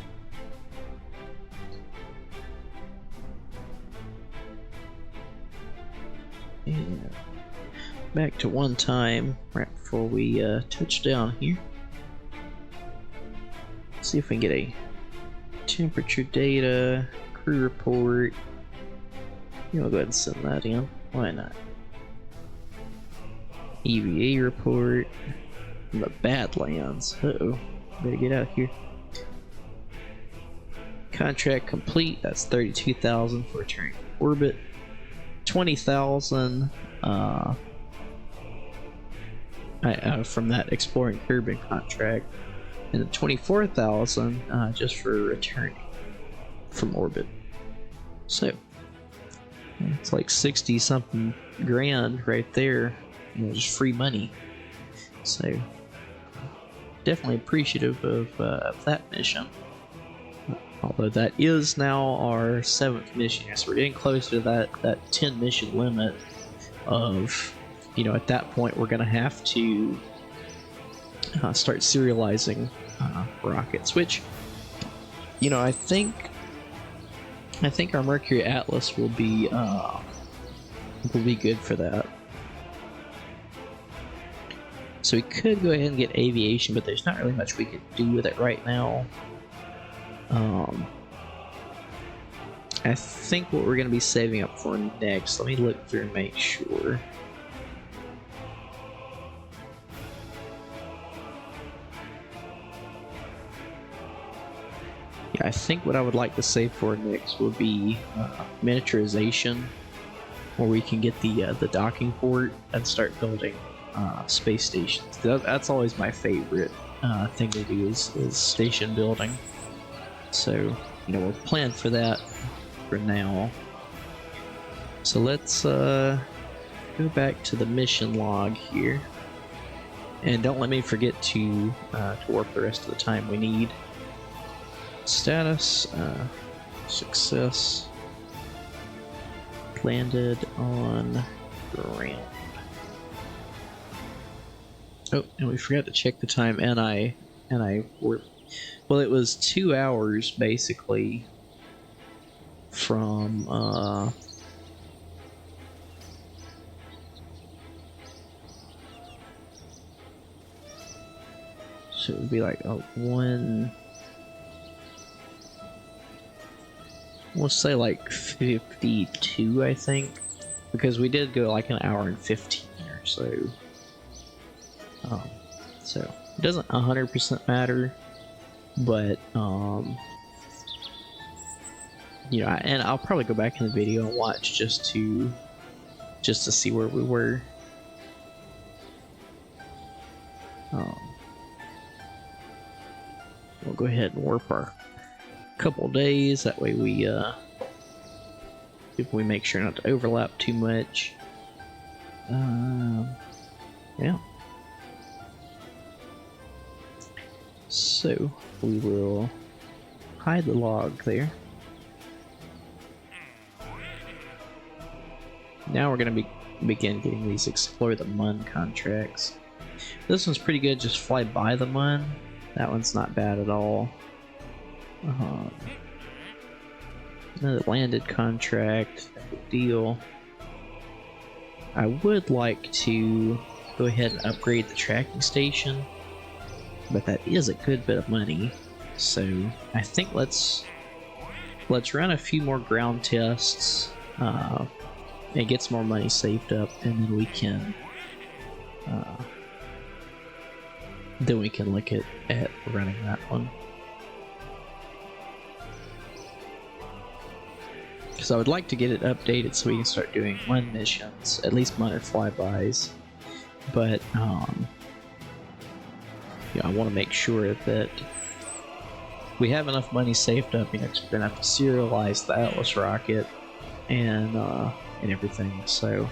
And back to one time right before we touch down here. Let's see if we can get a temperature data, crew report. I'll go ahead and send that in. Why not? EVA report from the Badlands. Uh-oh. Better get out of here. Contract complete. That's 32,000 for returning to orbit. 20,000 from that exploring Kerbin contract, and then 24,000 just for returning from orbit. So it's like 60 something grand right there, you know, just free money. So definitely appreciative of that mission. Although that is now our 7th mission, so we're getting closer to that 10 mission limit of, you know, at that point we're going to have to start serializing rockets, which, you know, I think our Mercury Atlas will be good for that. So we could go ahead and get aviation, but there's not really much we could do with it right now. I think what we're going to be saving up for next, let me look through and make sure. Yeah, I think what I would like to save for next would be miniaturization, where we can get the docking port and start building space stations. That's always my favorite thing to do is station building. So, you know, we'll plan for that for now. So let's go back to the mission log here, and don't let me forget to warp the rest of the time we need. Status, success, landed on ground. Oh, and we forgot to check the time, and I warped. Well, it was 2 hours basically from so it would be like we'll say like 52, I think, because we did go like an hour and 15 or so. So it doesn't 100% matter. But you know, and I'll probably go back in the video and watch just to see where we were. We'll go ahead and warp our couple days. That way we make sure not to overlap too much. Yeah. So we will hide the log there. Now we're going to begin getting these Explore the Mun contracts. This one's pretty good, just fly by the Mun. That one's not bad at all. Another landed contract, no big deal. I would like to go ahead and upgrade the tracking station, but that is a good bit of money. So I think let's run a few more ground tests and get some more money saved up, and then we can look at running that one. Because I would like to get it updated so we can start doing Mun missions, at least Mun or flybys. But yeah, I want to make sure that we have enough money saved up, you know, 'cause we're gonna have to serialize the Atlas rocket and everything. So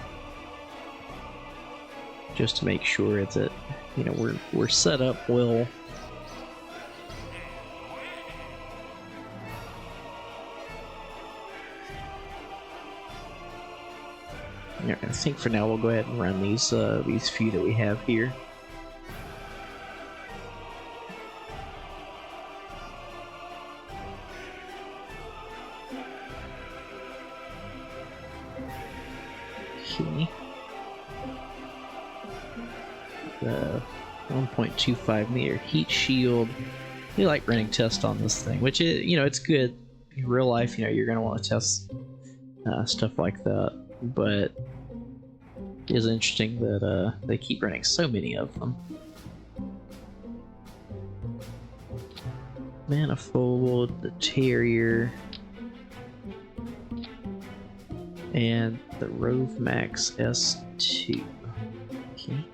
just to make sure that, you know, we're set up well. Yeah, I think for now we'll go ahead and run these few that we have here. Okay. 1.25 meter heat shield. We like running tests on this thing, which is, you know, it's good in real life. You know, you're gonna want to test stuff like that, but it is interesting that they keep running so many of them. Manifold, the Terrier, and the Rove Max S2. Okay.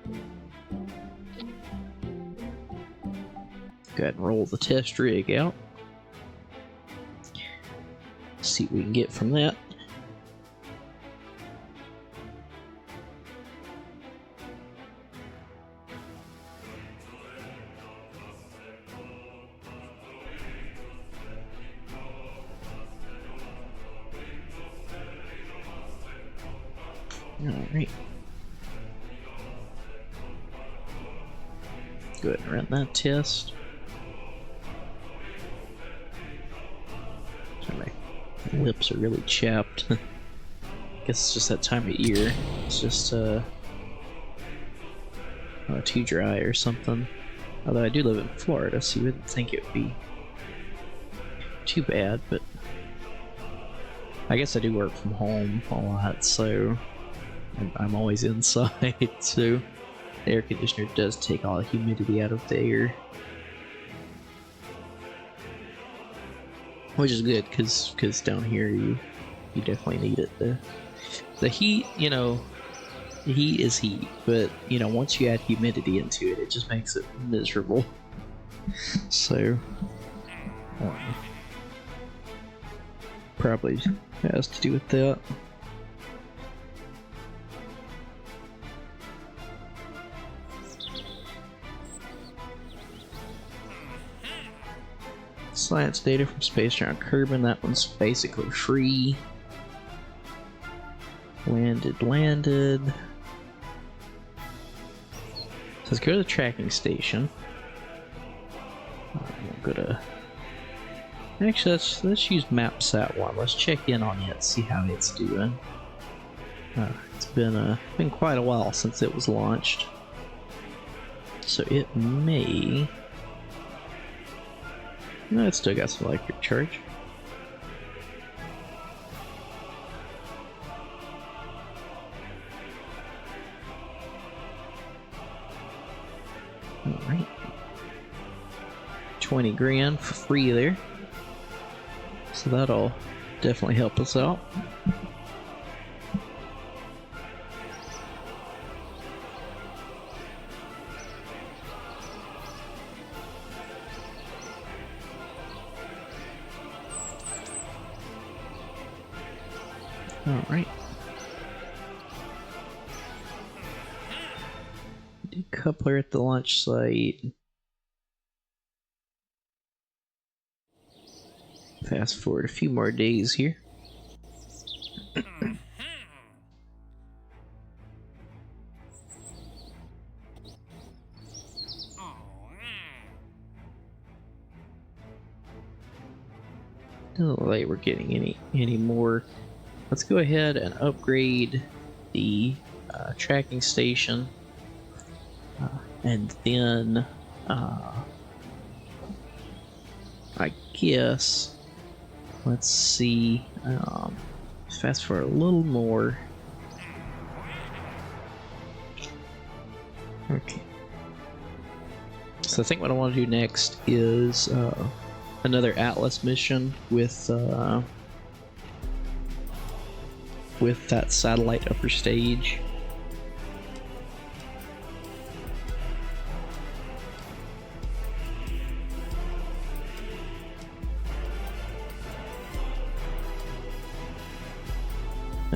Go ahead and roll the test rig out. See what we can get from that. Alright. Go ahead and run that test. Sorry, my lips are really chapped. I guess it's just that time of year. It's just too dry or something. Although I do live in Florida, so you wouldn't think it would be too bad, but I guess I do work from home a lot, so I'm always inside, so the air conditioner does take all the humidity out of the air. Which is good, because down here you definitely need it. The heat, you know, the heat is heat, but, you know, once you add humidity into it, it just makes it miserable. So, probably has to do with that. Science data from Space Around Kerbin, that one's basically free. Landed. So let's go to the tracking station. We'll go to... Actually, let's use MapSat-1. Let's check in on it, see how it's doing. It's been quite a while since it was launched. So it may... No, it's still got some electric charge. Alright. 20 grand for free there. So that'll definitely help us out. Alright. Decoupler at the launch site. Fast forward a few more days here. Doesn't look like we're getting any more. Let's go ahead and upgrade the tracking station, and then I guess let's see. Fast forward a little more. Okay. So I think what I want to do next is another Atlas mission with that satellite upper stage.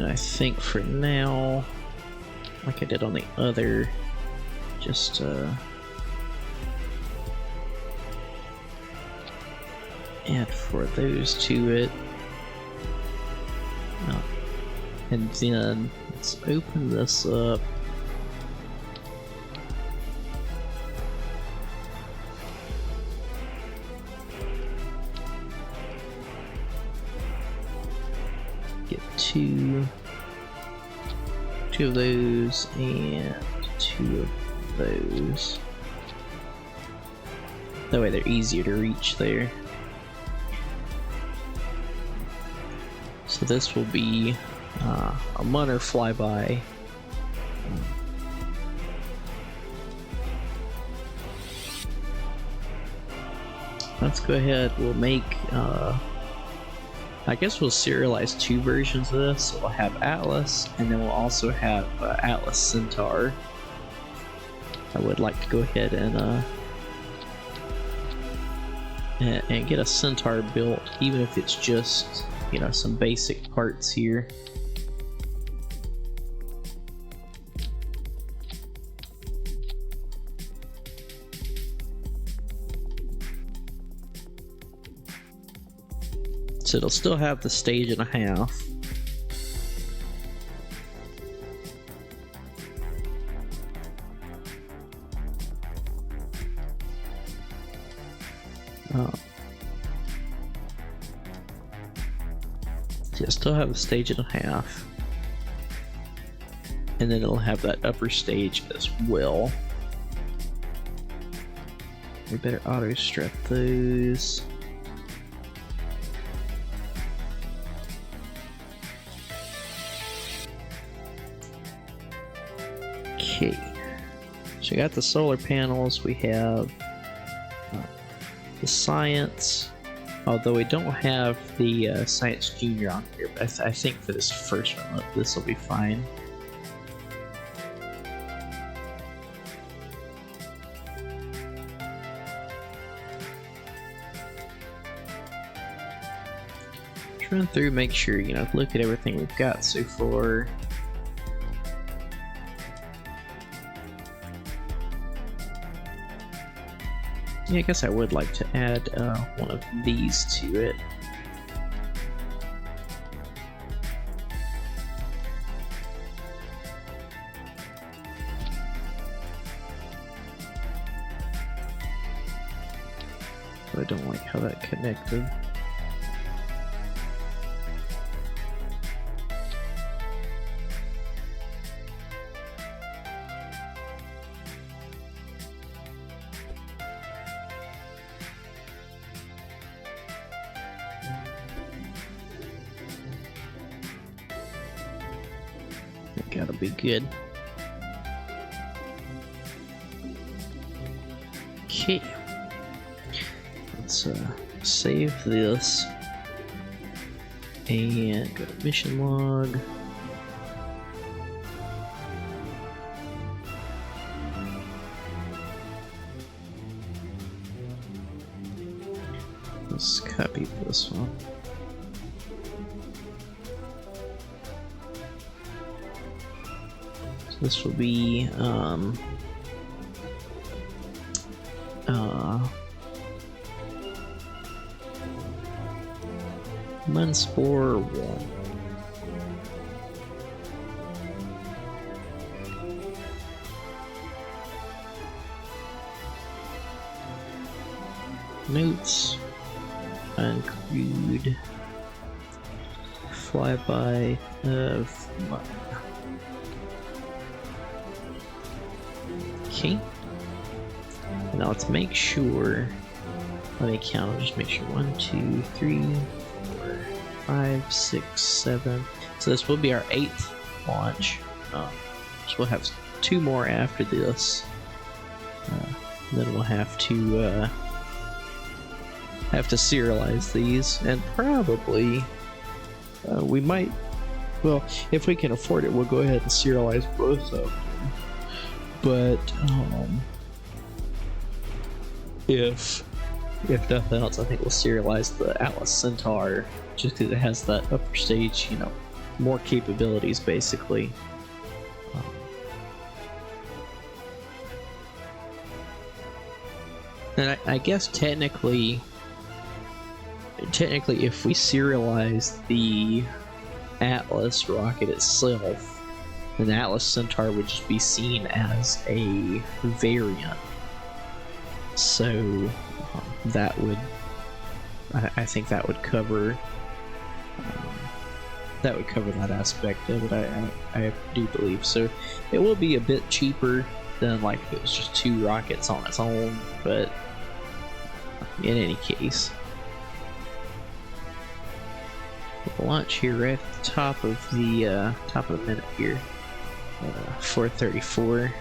And I think for now, like I did on the other, just add 4 of those to it. And then let's open this up. Get two of those and 2 of those. That way they're easier to reach there. So this will be a Munner flyby. Let's go ahead, we'll make, I guess we'll serialize 2 versions of this. So we'll have Atlas, and then we'll also have Atlas Centaur. I would like to go ahead and get a Centaur built, even if it's just, you know, some basic parts here. So it'll still have the 1.5 stages. So still have the 1.5 stages, and then it'll have that upper stage as well. We better auto strap those. Okay, so we got the solar panels, we have the science, although we don't have the Science Junior on here, but I think for this first one, this will be fine. Just run through, make sure, you know, look at everything we've got so far. Yeah, I guess I would like to add one of these to it. But I don't like how that connected. Gotta be good. Okay, let's save this and go to mission log. Let's copy this one. This will be Munspore 1. Notes, uncrewed flyby of Munner. Okay. Now let's make sure. Let me count. I'll just make sure. 1, 2, 3, 4, 5, 6, 7. So this will be our 8th launch. So we'll have 2 more after this. Then we'll have to serialize these, and probably we might. Well, if we can afford it, we'll go ahead and serialize both of them. But if nothing else, I think we'll serialize the Atlas Centaur just because it has that upper stage, you know, more capabilities, basically. And I guess technically, if we serialize the Atlas rocket itself, then the Atlas Centaur would just be seen as a variant. So that would, I think that would cover that aspect of it. I do believe so. It will be a bit cheaper than like if it was just 2 rockets on its own, but in any case, we'll launch here right at the top of the minute here, 4:34.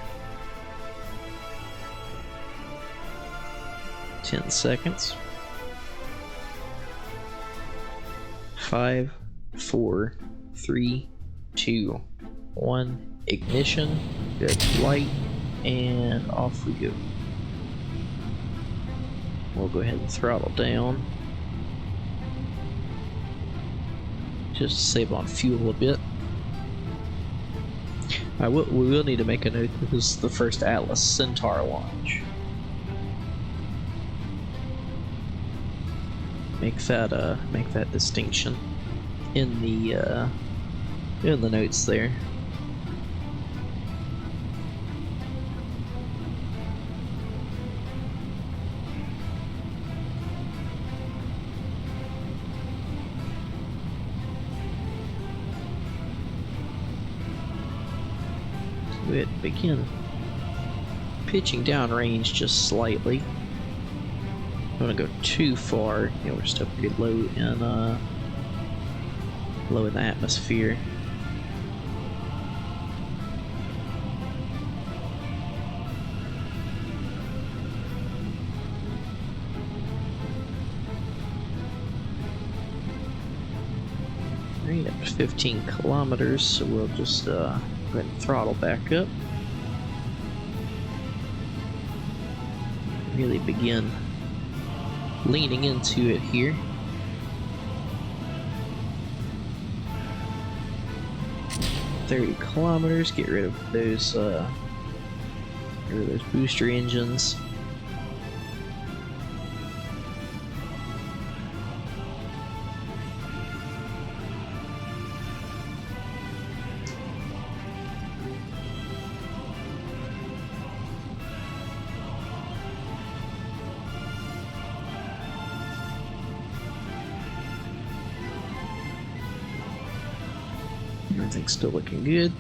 10 seconds. 5, 4, 3, 2, 1. Ignition. Good light, and off we go. We'll go ahead and throttle down, just to save on fuel a bit. We will need to make a note that this is the first Atlas Centaur launch. Make that distinction in the notes there. Go ahead and begin pitching down range just slightly. Don't want to go too far. Yeah, we're still pretty low in the atmosphere. Right up to 15 kilometers, so we'll just go ahead and throttle back up. Really begin leaning into it here. "30 kilometers. Get rid of those booster engines. Everything's still looking good.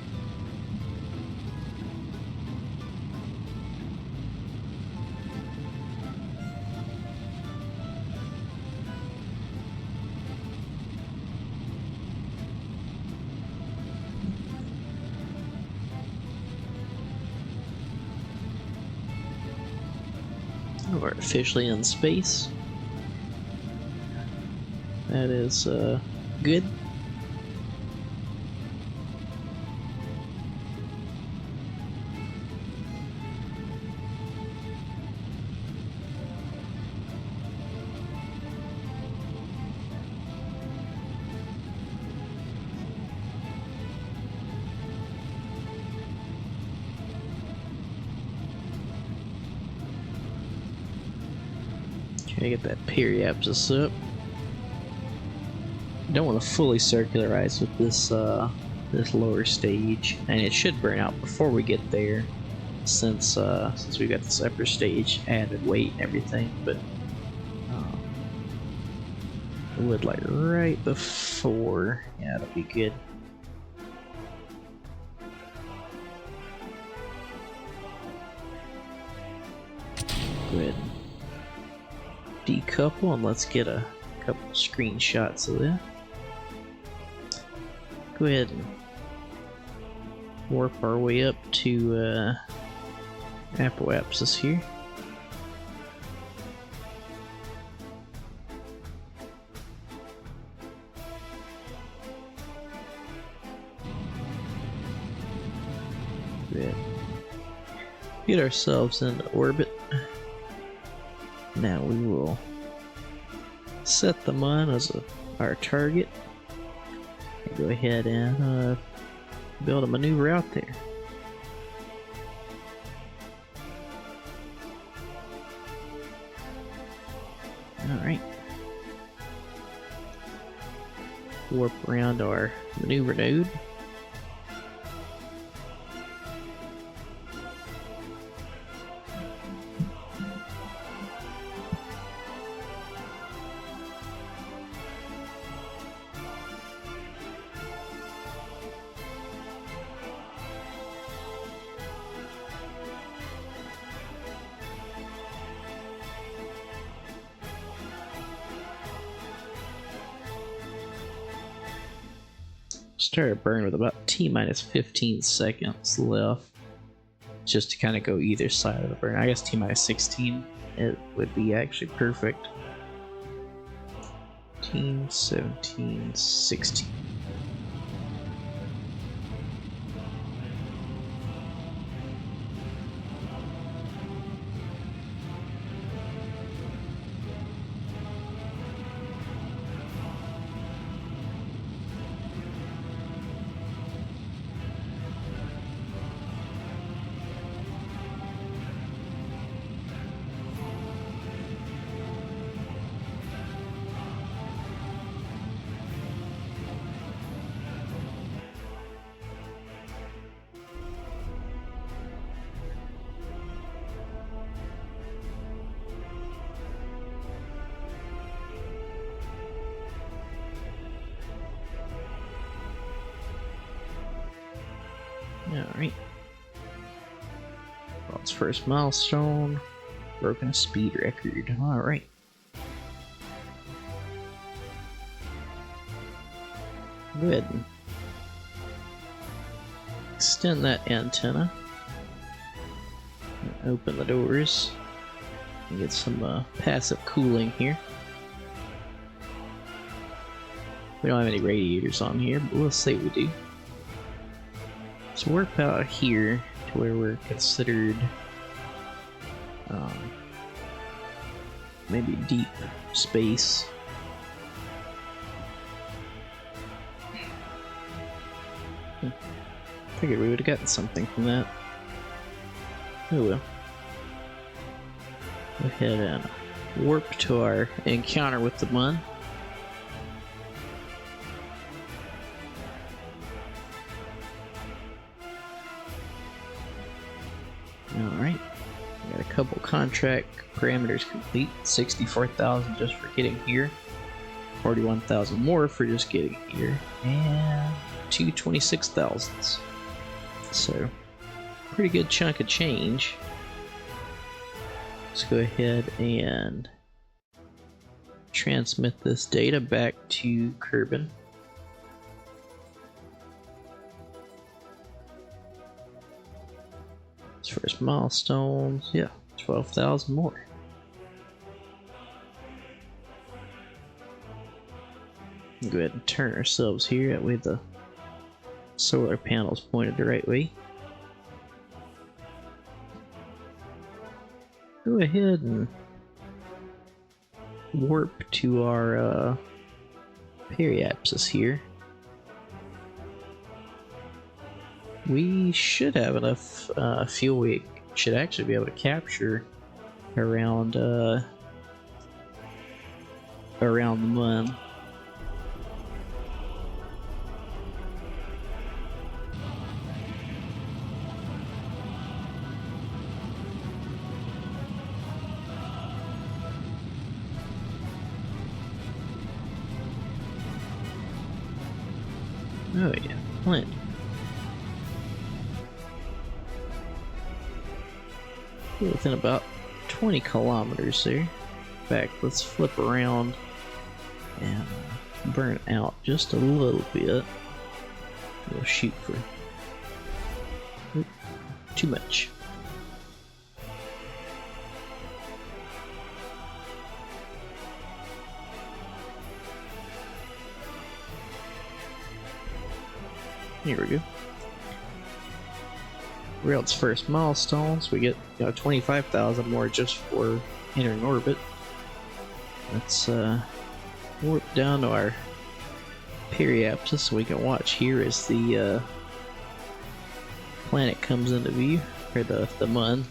We're officially in space. That is good. Try to get that periapsis up. Don't want to fully circularize with this this lower stage, and it should burn out before we get there, since we got this upper stage added weight and everything. But it would like right before. Yeah, it'll be good. Go ahead and decouple, and let's get a couple screenshots of that. Go ahead and warp our way up to apoapsis here. Good. Get ourselves into orbit. Now we will set the Mun as our target, Go ahead and build a maneuver out there. Alright. Warp around our maneuver node. Started burn with about T-minus 15 seconds left, just to kind of go either side of the burn. I guess T-minus 16 it would be actually perfect. 15, 17, 16. Alright. World's first milestone. Broken a speed record. Alright. Good. Extend that antenna. And open the doors. And get some passive cooling here. We don't have any radiators on here, but we'll say we do. So warp out here to where we're considered maybe deep space. Figured we would have gotten something from that. Oh well. Go ahead and warp to our encounter with the Mun. Alright, got a couple contract parameters complete. 64,000 just for getting here, 41,000 more for just getting here, and 226,000. So, pretty good chunk of change. Let's go ahead and transmit this data back to Kerbin. First milestones, yeah, 12,000 more. Go ahead and turn ourselves here, that way the solar panel's pointed the right way. Go ahead and warp to our periapsis here. We should have enough fuel. We should actually be able to capture around the Mun. Oh yeah, plenty. Within about 20 kilometers there. In fact, let's flip around and burn out just a little bit. We'll shoot for too much. Here we go. Rail's first milestones, we get 25,000 more just for entering orbit. Let's warp down to our periapsis so we can watch here as the planet comes into view, or the mun.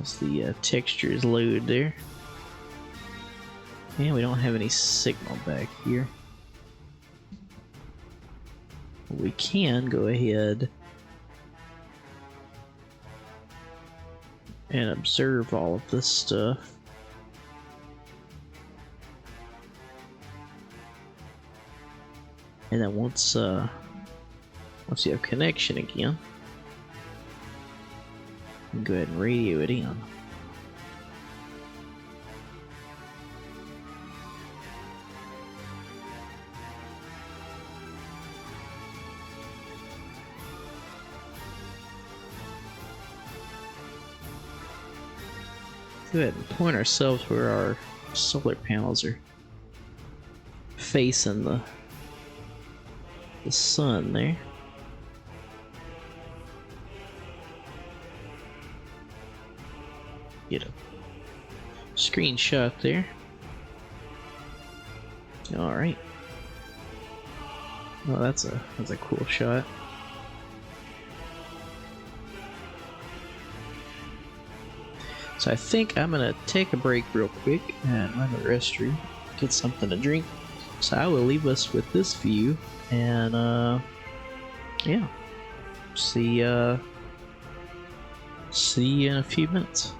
As the texture is loaded there. And we don't have any signal back here. We can go ahead and observe all of this stuff. And then once you have connection again, you can go ahead and radio it in. Go ahead and point ourselves where our solar panels are facing the sun there. Get a screenshot there. All right. Well, that's a cool shot. So I think I'm gonna take a break real quick and run to the restroom, get something to drink. So I will leave us with this view, and yeah, see you in a few minutes.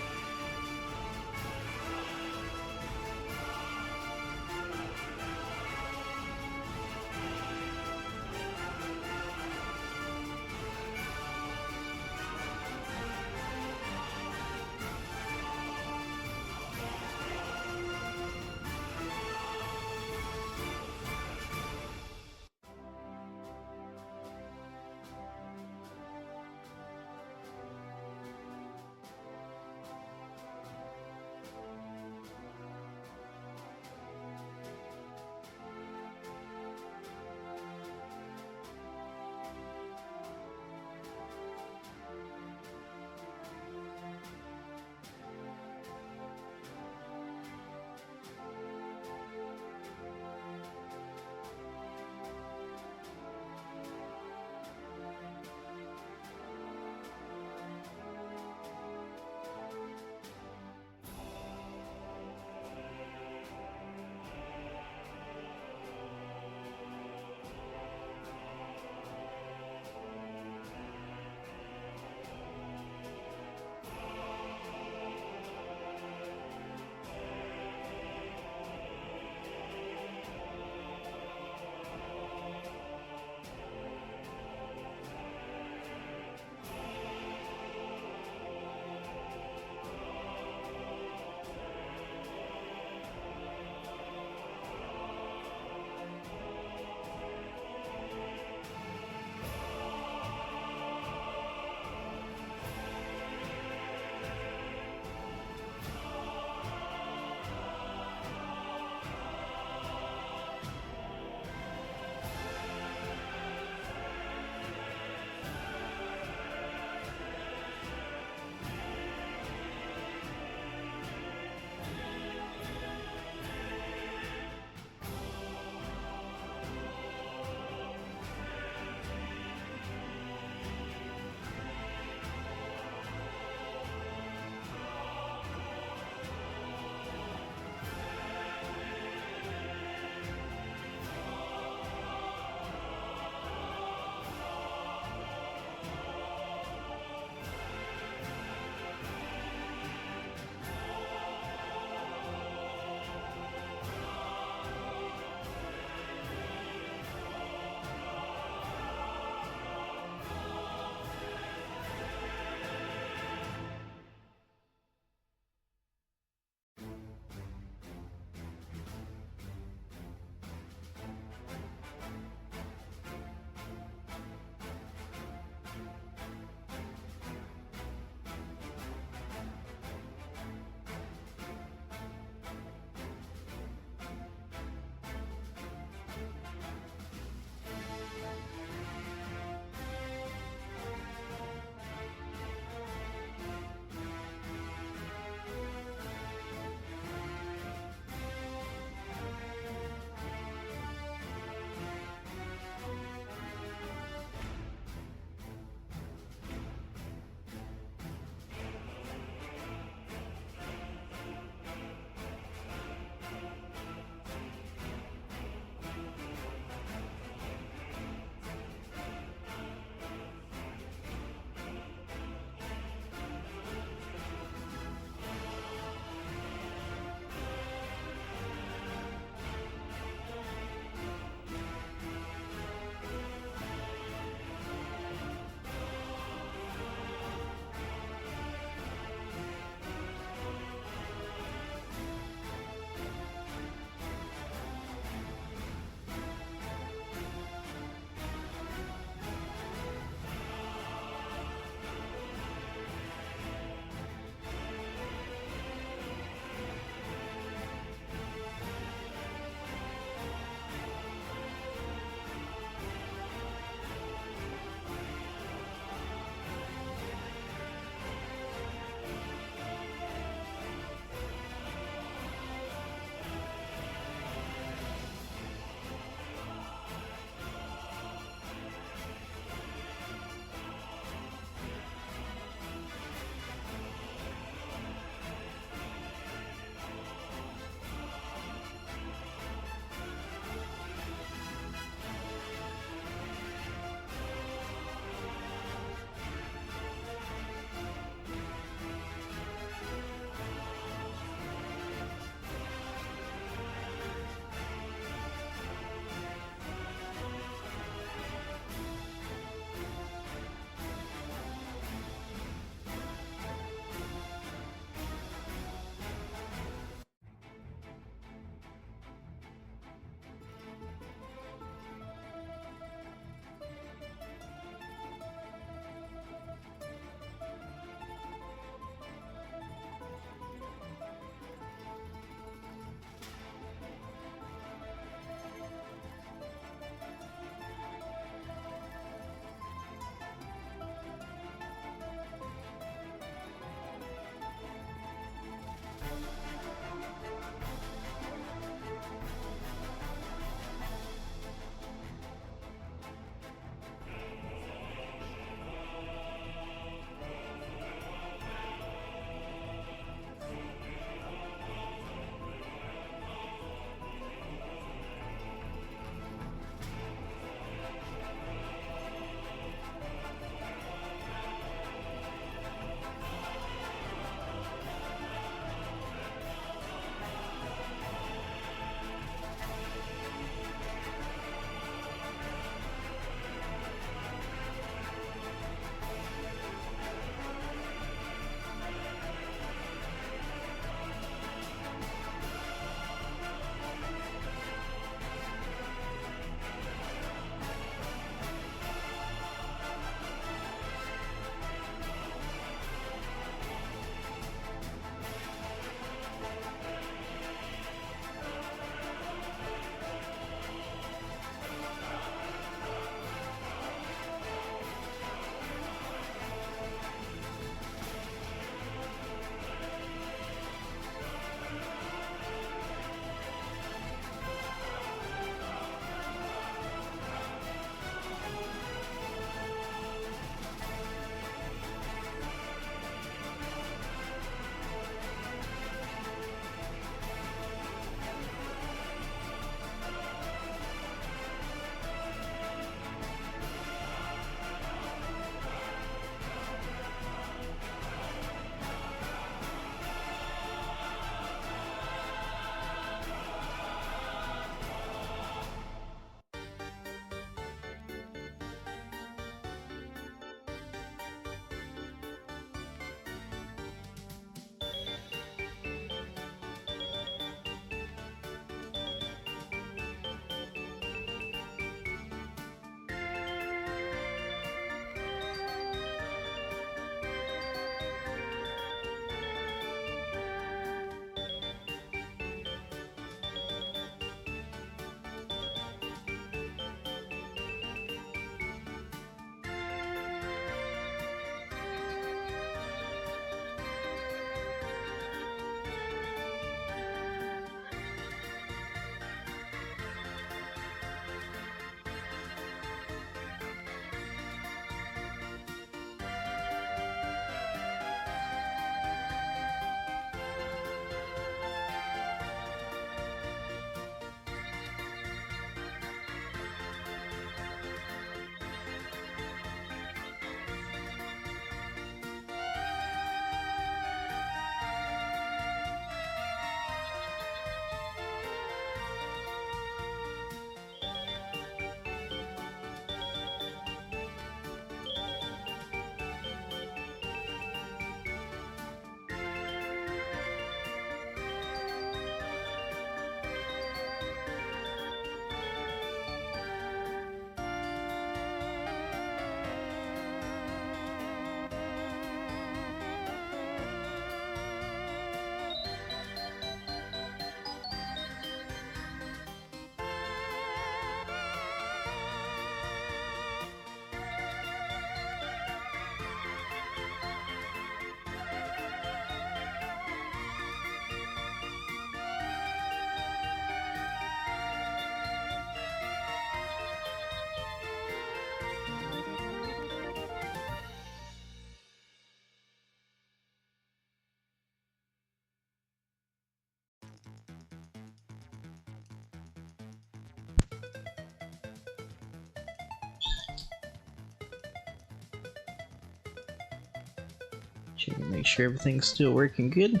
Check and make sure everything's still working good.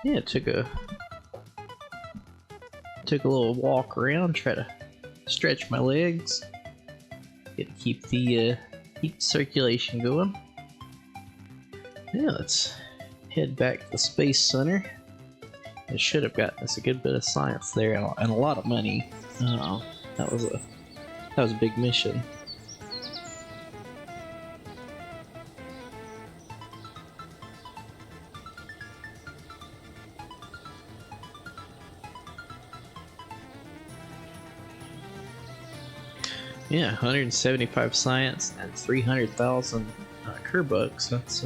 Yeah, it took a little walk around, try to stretch my legs, keep the circulation going. Yeah, let's head back to the Space Center. It should have gotten us a good bit of science there and a lot of money. That was a big mission. Yeah, 175 science and 300,000 Kerbucks. That's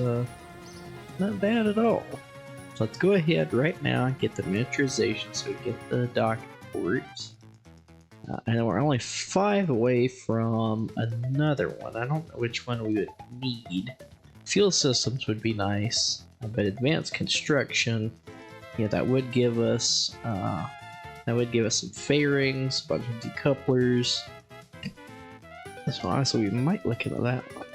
not bad at all. So let's go ahead right now and get the miniaturization so we get the dock ports. And we're only 5 away from another one. I don't know which one we would need. Fuel systems would be nice, but advanced construction, yeah, that would give us some fairings, a bunch of decouplers. So honestly, we might look into that one.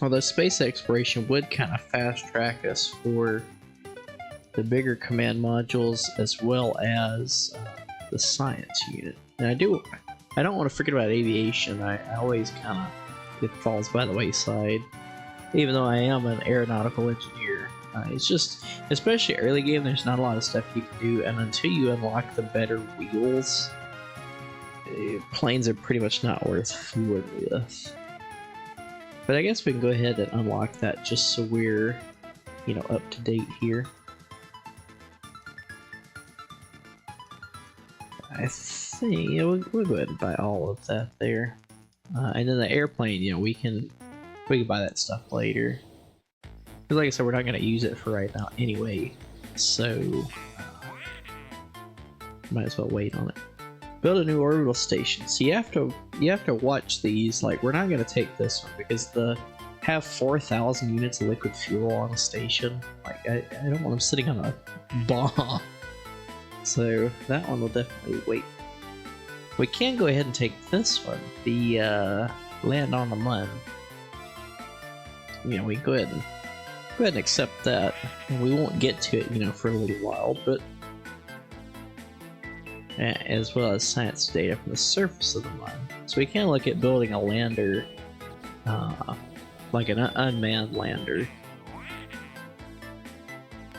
Although space exploration would kind of fast track us for the bigger command modules as well as the science unit. And I don't want to forget about aviation. I always kind of, it falls by the wayside. Even though I am an aeronautical engineer. It's just, especially early game, there's not a lot of stuff you can do, and until you unlock the better wheels, planes are pretty much not worth fooling with. But I guess we can go ahead and unlock that just so we're, up to date here. I think, yeah, we'll go ahead and buy all of that there. And then the airplane, we can buy that stuff later. Because like I said, we're not going to use it for right now anyway, so might as well wait on it. Build a new orbital station. So you have to watch these. Like, we're not going to take this one because have 4,000 units of liquid fuel on a station. Like, I don't want them sitting on a bomb. So that one will definitely wait. We can go ahead and take this one, the land on the Mun. We go ahead and accept that. And we won't get to it, for a little while, but as well as science data from the surface of the Mun. So we can look at building a lander, like an unmanned lander.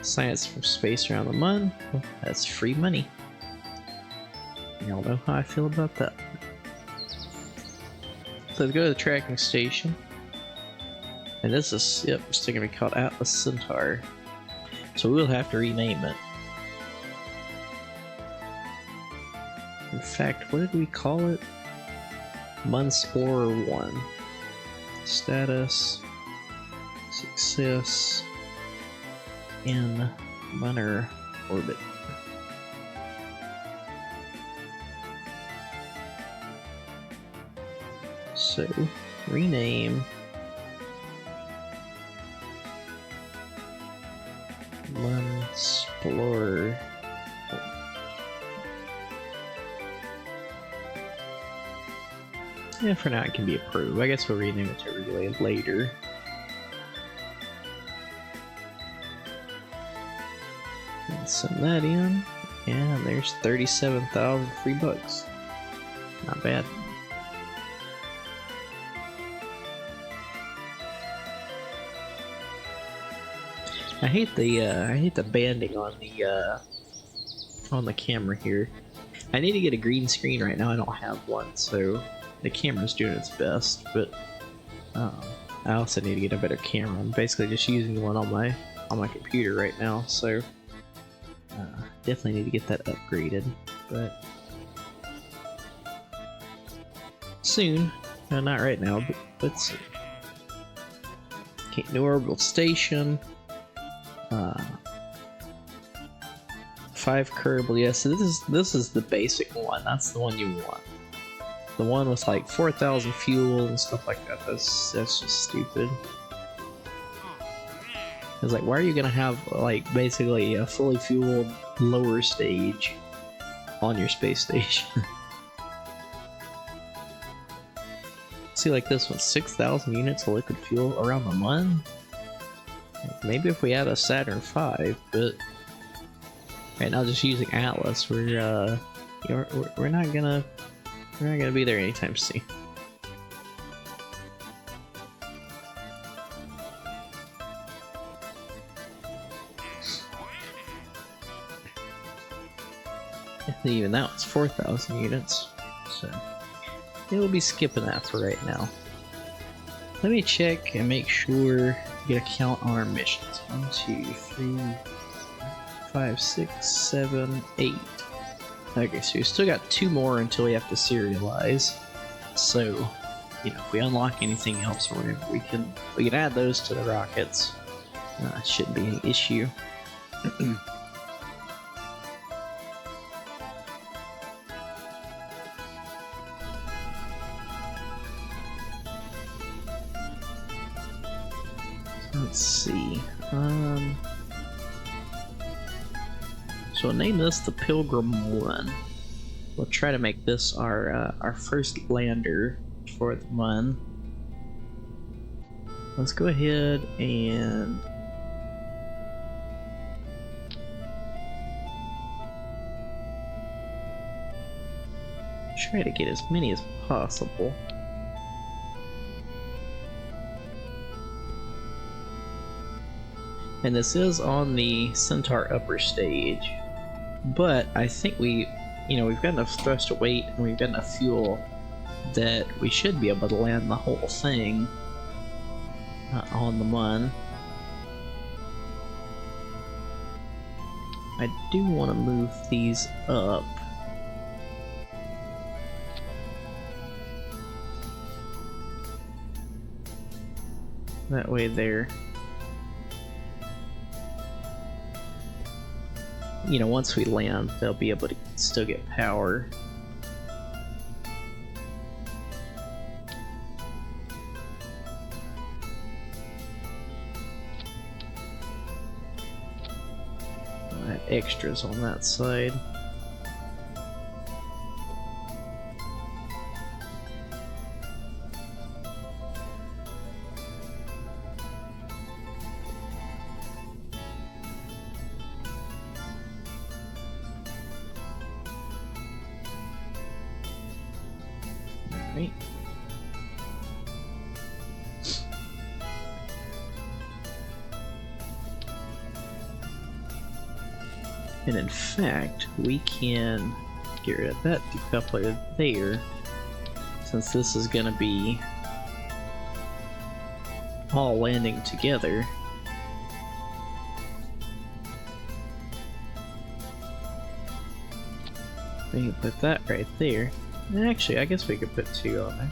Science from space around the Mun, well, that's free money. Y'all know how I feel about that. So let's go to the tracking station. And this is, yep, it's still gonna be called Atlas Centaur. So we'll have to rename it. In fact, what did we call it? Munsplorer 1. Status. Success. In lunar orbit. So, rename Munsplorer. Yeah, for now it can be approved. I guess we'll rename it to Relay later. And send that in, and there's 37,000 free bucks. Not bad. I hate the banding on the camera here. I need to get a green screen right now. I don't have one, so the camera's doing its best. But I also need to get a better camera. I'm basically just using the one on my computer right now, so definitely need to get that upgraded. But soon, no, not right now, but soon. Okay, new orbital station. 5 Kerbal, yeah, so this is the basic one. That's the one you want. The one with like 4,000 fuel and stuff like that. That's just stupid. It's like, why are you gonna have like basically a fully fueled lower stage on your space station? See, like this one, 6,000 units of liquid fuel around the Mun. Maybe if we had a Saturn V, but right now just using Atlas, we're not gonna be there anytime soon. And even that was 4,000 units, so we'll be skipping that for right now. Let me check and make sure, get a count on our missions. 1, 2, 3, 5, 6, 7, 8. Okay, so we still got 2 more until we have to serialize. So, if we unlock anything else or whatever, we can add those to the rockets. Shouldn't be any issue. Let's see. So we'll name this the Pilgrim-1. We'll try to make this our first lander for the month. Let's go ahead and try to get as many as possible. And this is on the Centaur upper stage, but I think we've got enough thrust to weight and we've got enough fuel that we should be able to land the whole thing on the Mun. I do want to move these up. That way there. Once we land, they'll be able to still get power. I'll have extras on that side. Right. And in fact, we can get rid of that decoupler there, since this is going to be all landing together. We can put that right there. And actually, I guess we could put 2 on there.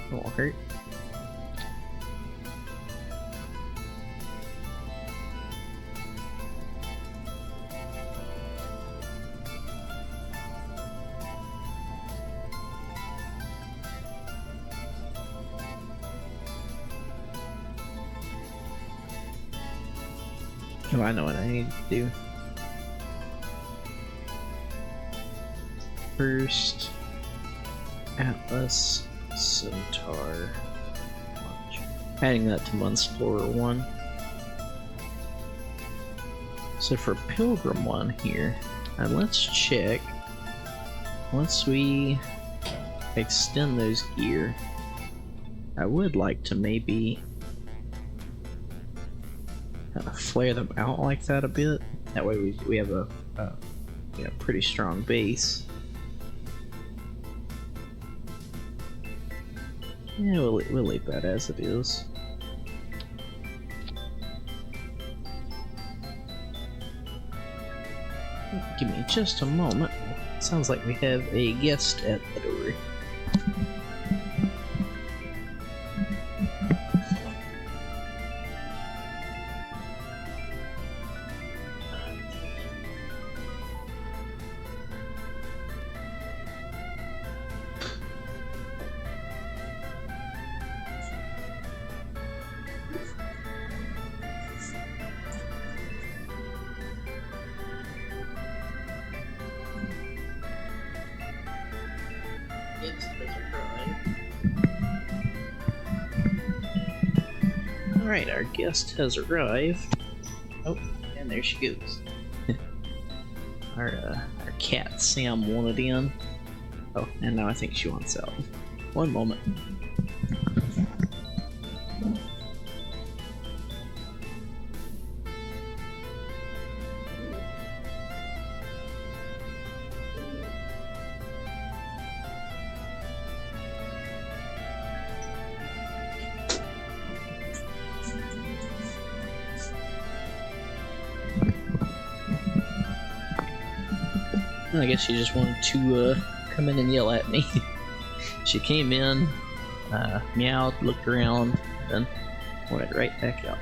It won't hurt. Oh, I know what I need to do. First, Atlas, Centaur, launch. Adding that to Munsplorer 1. So for Pilgrim 1 here, let's check. Once we extend those gear, I would like to maybe flare them out like that a bit. That way we have a pretty strong base. Yeah, we'll leave that as it is. Give me just a moment. Sounds like we have a guest at the door. Alright, our guest has arrived. Oh, and there she goes. Our cat Sam wanted in. Oh, and now I think she wants out. One moment. I guess she just wanted to come in and yell at me. She came in, meowed, looked around, then went right back out.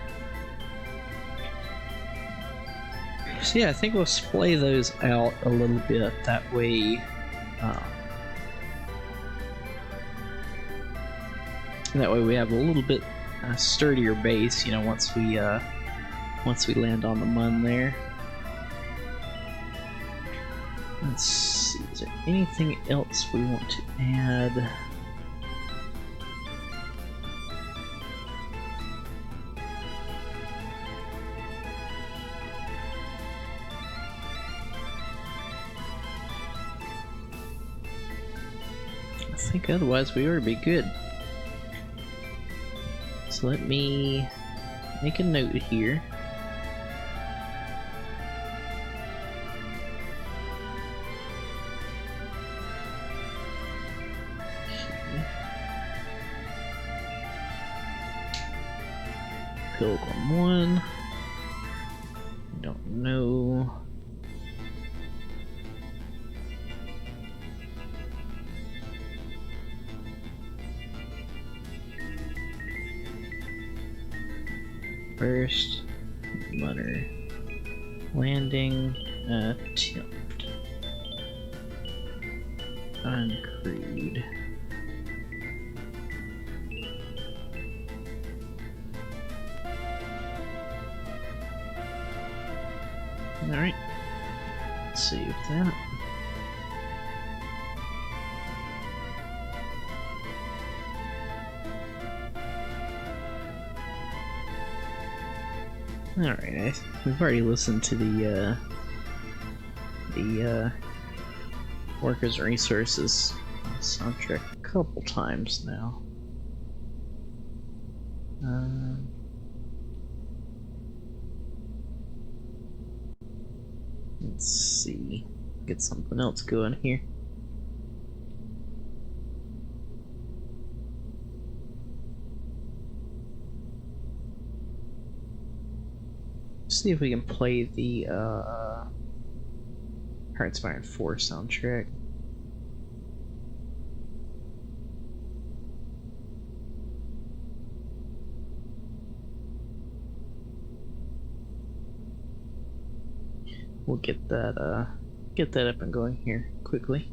So yeah, I think we'll splay those out a little bit. That way, we have a little bit sturdier base. You know, once we land on the mun there. Let's see, is there anything else we want to add? I think otherwise we ought to be good. So let me make a note here. Pilgrim 1. Don't know. First, Munner. Landing attempt. Uncrewed. Alright, let's save that. Alright, we've already listened to the Workers' Resources soundtrack a couple times now. Let's see. Get something else going here. See if we can play the Ep.1 soundtrack. We'll get that up and going here quickly.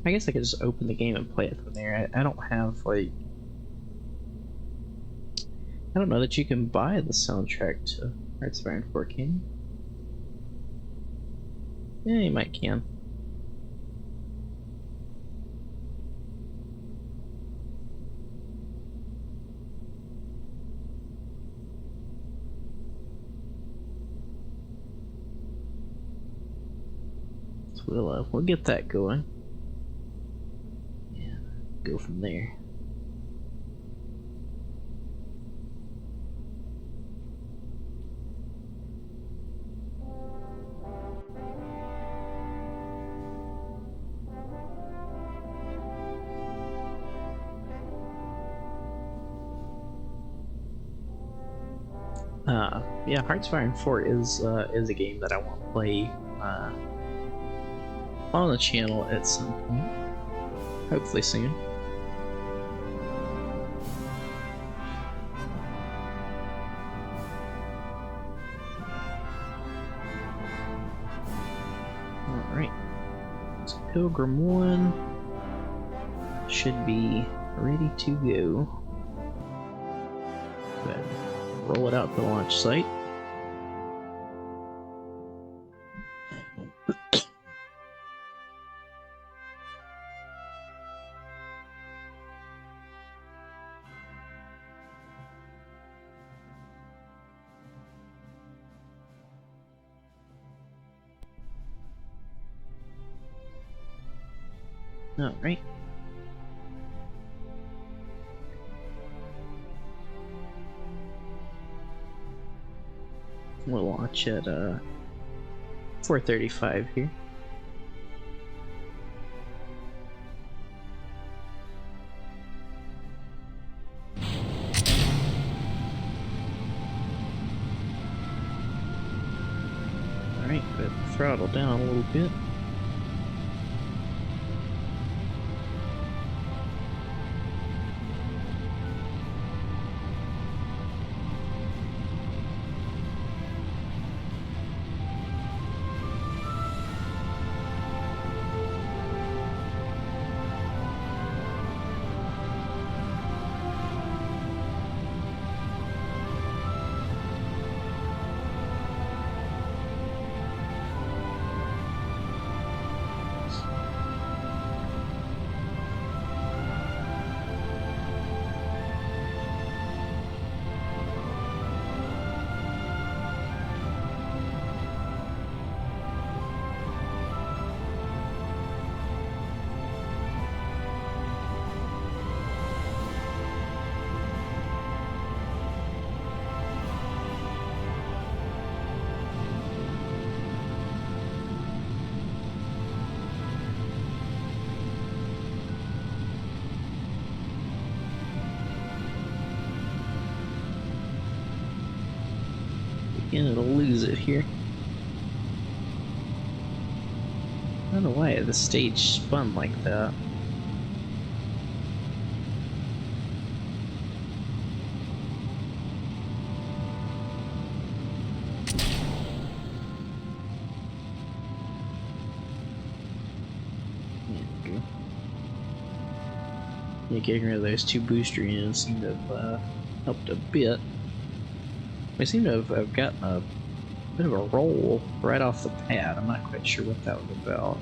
I guess I could just open the game and play it from there. I don't have like, I don't know that you can buy the soundtrack to Ep.1, can you? Yeah, you might can. So we'll get that going. Yeah, go from there. Yeah, Ep.1 is a game that I want to play on the channel at some point. Hopefully soon. Alright. So Pilgrim 1 should be ready to go. Go ahead and roll it out to the launch site. Alright. We'll launch at 4:35 here. Alright, but throttle down a little bit. Again, it'll lose it here. I don't know why the stage spun like that. Yeah, getting rid of those two booster units seemed to have helped a bit. We seem to have gotten a bit of a roll right off the pad. I'm not quite sure what that was about.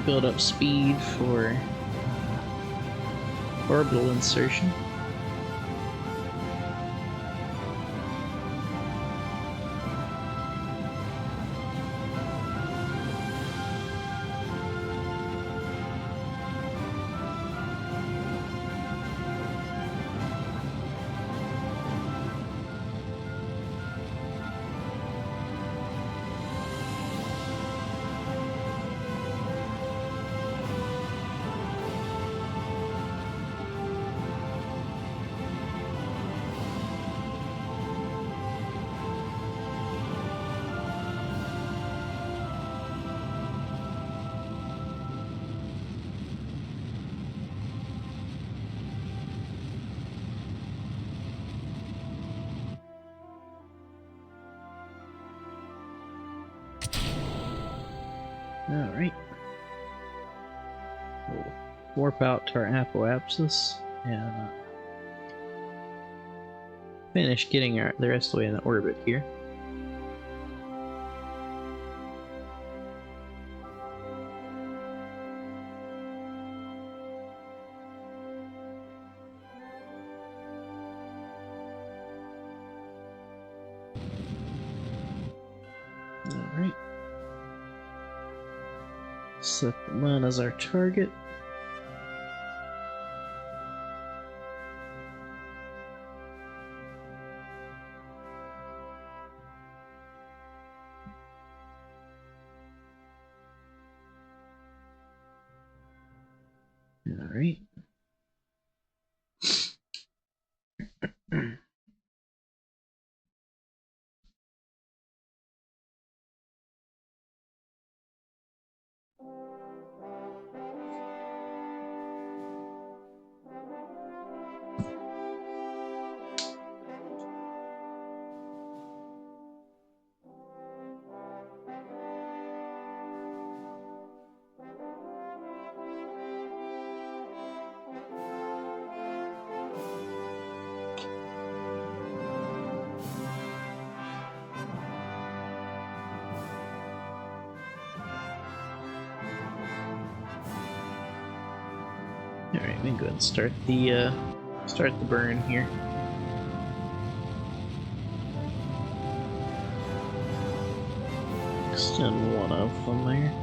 Build up speed for orbital insertion. Alright. We'll warp out to our apoapsis and finish getting the rest of the way in the orbit here. Alright. Set the moon as our target. Alright. Alright, we can go ahead and start the burn here. Extend one of them there.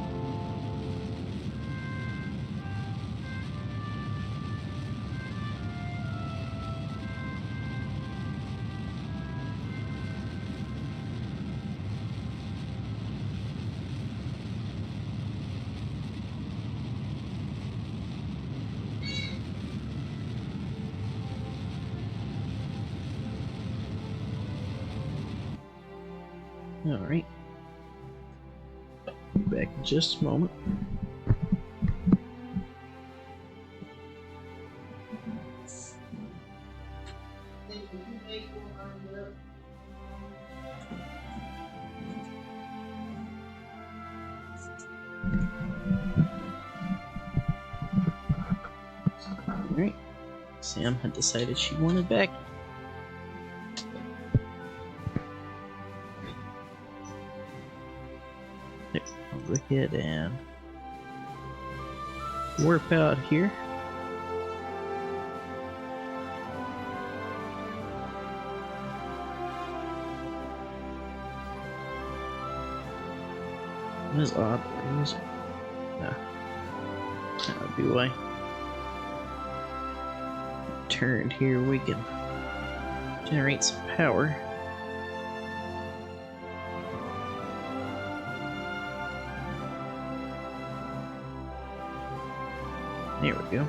Alright. Back in just a moment. Alright. Sam had decided she wanted back. I'll go ahead and warp out here. That is odd. Where is it? No. That would be why. Turned here, we can generate some power. There we go.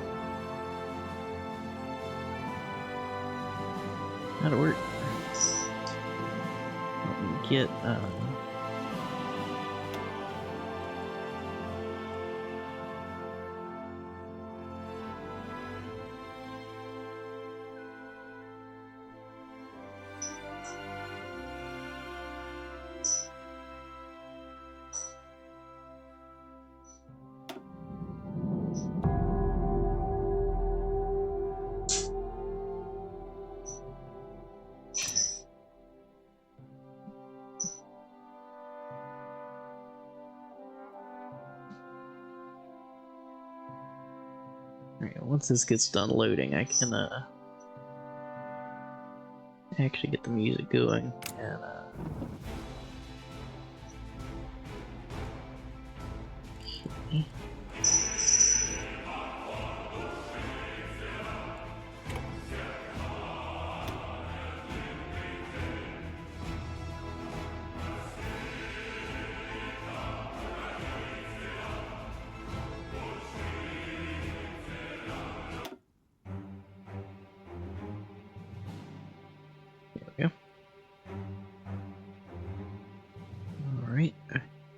That'll work. Let me get once this gets done loading, I can actually get the music going and okay. Alright,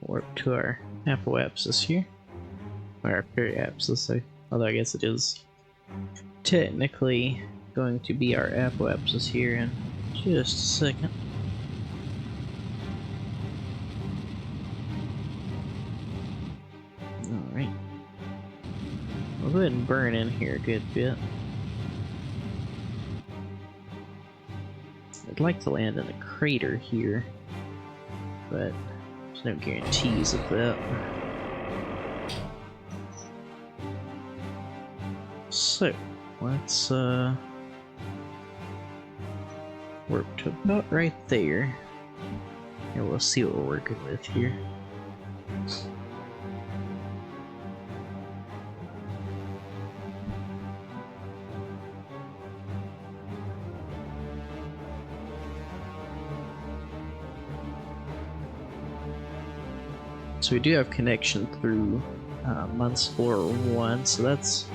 warp to our apoapsis here. Or our periapsis, although I guess it is technically going to be our apoapsis here in just a second. Alright. We'll go ahead and burn in here a good bit. I'd like to land in a crater here, but there's no guarantees of that. So, let's warp to about right there, and we'll see what we're working with here. So we do have connection through months 4 or 1, so that's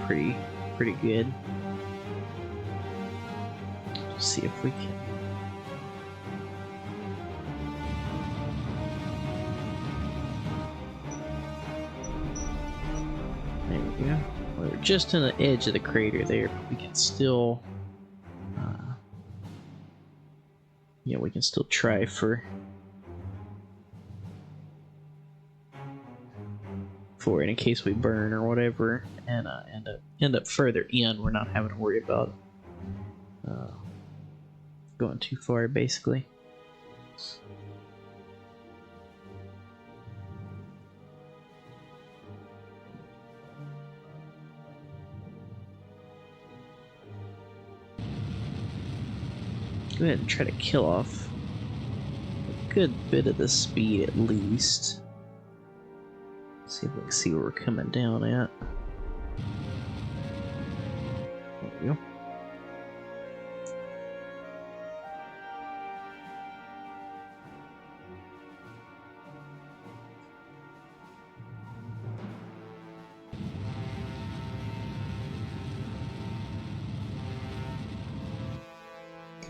pretty good. Let's see if we can. There we go. We're just on the edge of the crater there, but we can still, yeah, we can still try for it in case we burn or whatever, and end up further in. We're not having to worry about going too far, basically. go ahead and try to kill off a good bit of the speed at least. See if we can see where we're coming down at. There we go.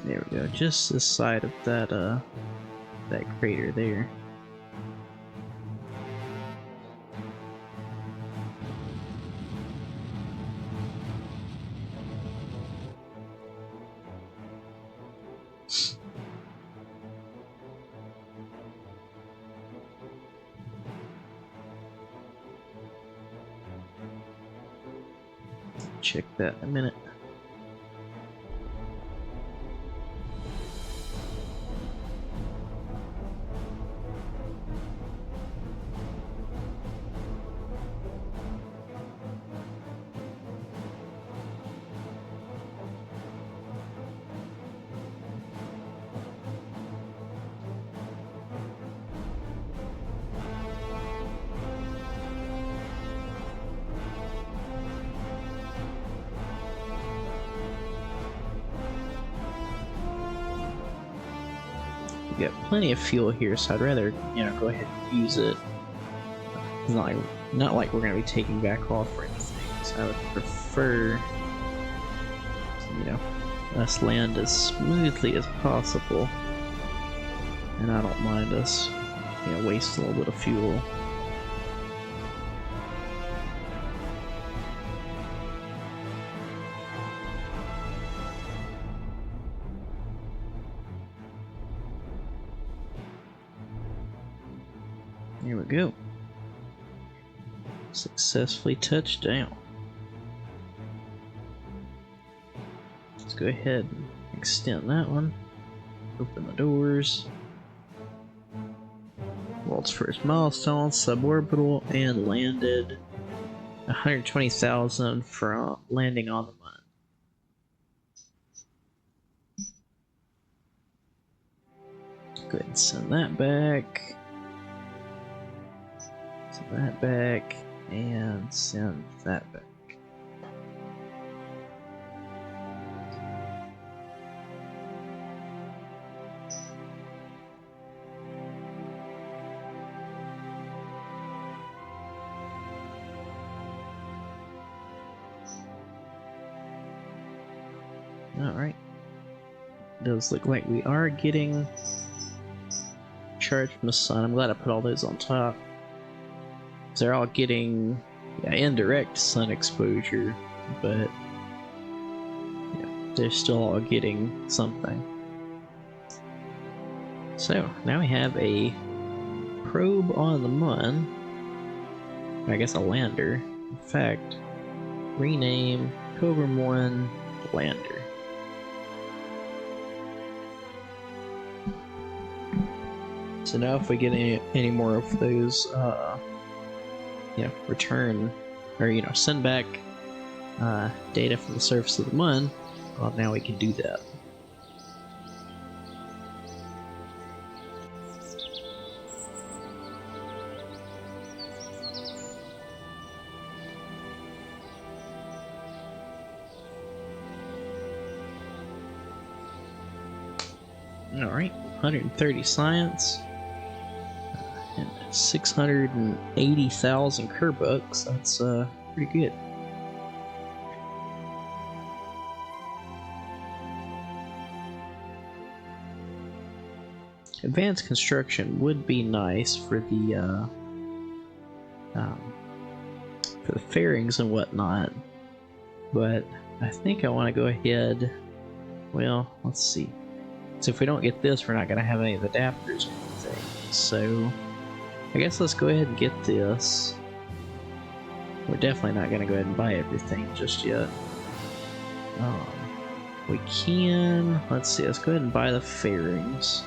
There we go, just this side of that that crater there. Check that in a minute. We got plenty of fuel here, so I'd rather, go ahead and use it. It's not like we're gonna be taking back off or anything, so I would prefer, us land as smoothly as possible. And I don't mind us, wasting a little bit of fuel. Here we go. Successfully touched down. Let's go ahead and extend that one. Open the doors. World's first milestone, suborbital, and landed 120,000 from landing on the moon. Go ahead and send that back. Send that back, and send that back. Alright. Does look like we are getting charged from the sun. I'm glad I put all those on top. They're all getting indirect sun exposure, but they're still all getting something. So now we have a probe on the moon. I guess a lander. In fact, rename Pilgrim 1 lander. So now if we get any more of those, return, or, send back data from the surface of the moon, well, now we can do that. Alright, 130 science. 680,000 Kerbucks. That's pretty good. Advanced construction would be nice for the fairings and whatnot, but I think I want to go ahead. Well, let's see. So if we don't get this, we're not going to have any of the adapters or anything. So I guess let's go ahead and get this. We're definitely not going to go ahead and buy everything just yet. We can, let's see, let's go ahead and buy the fairings.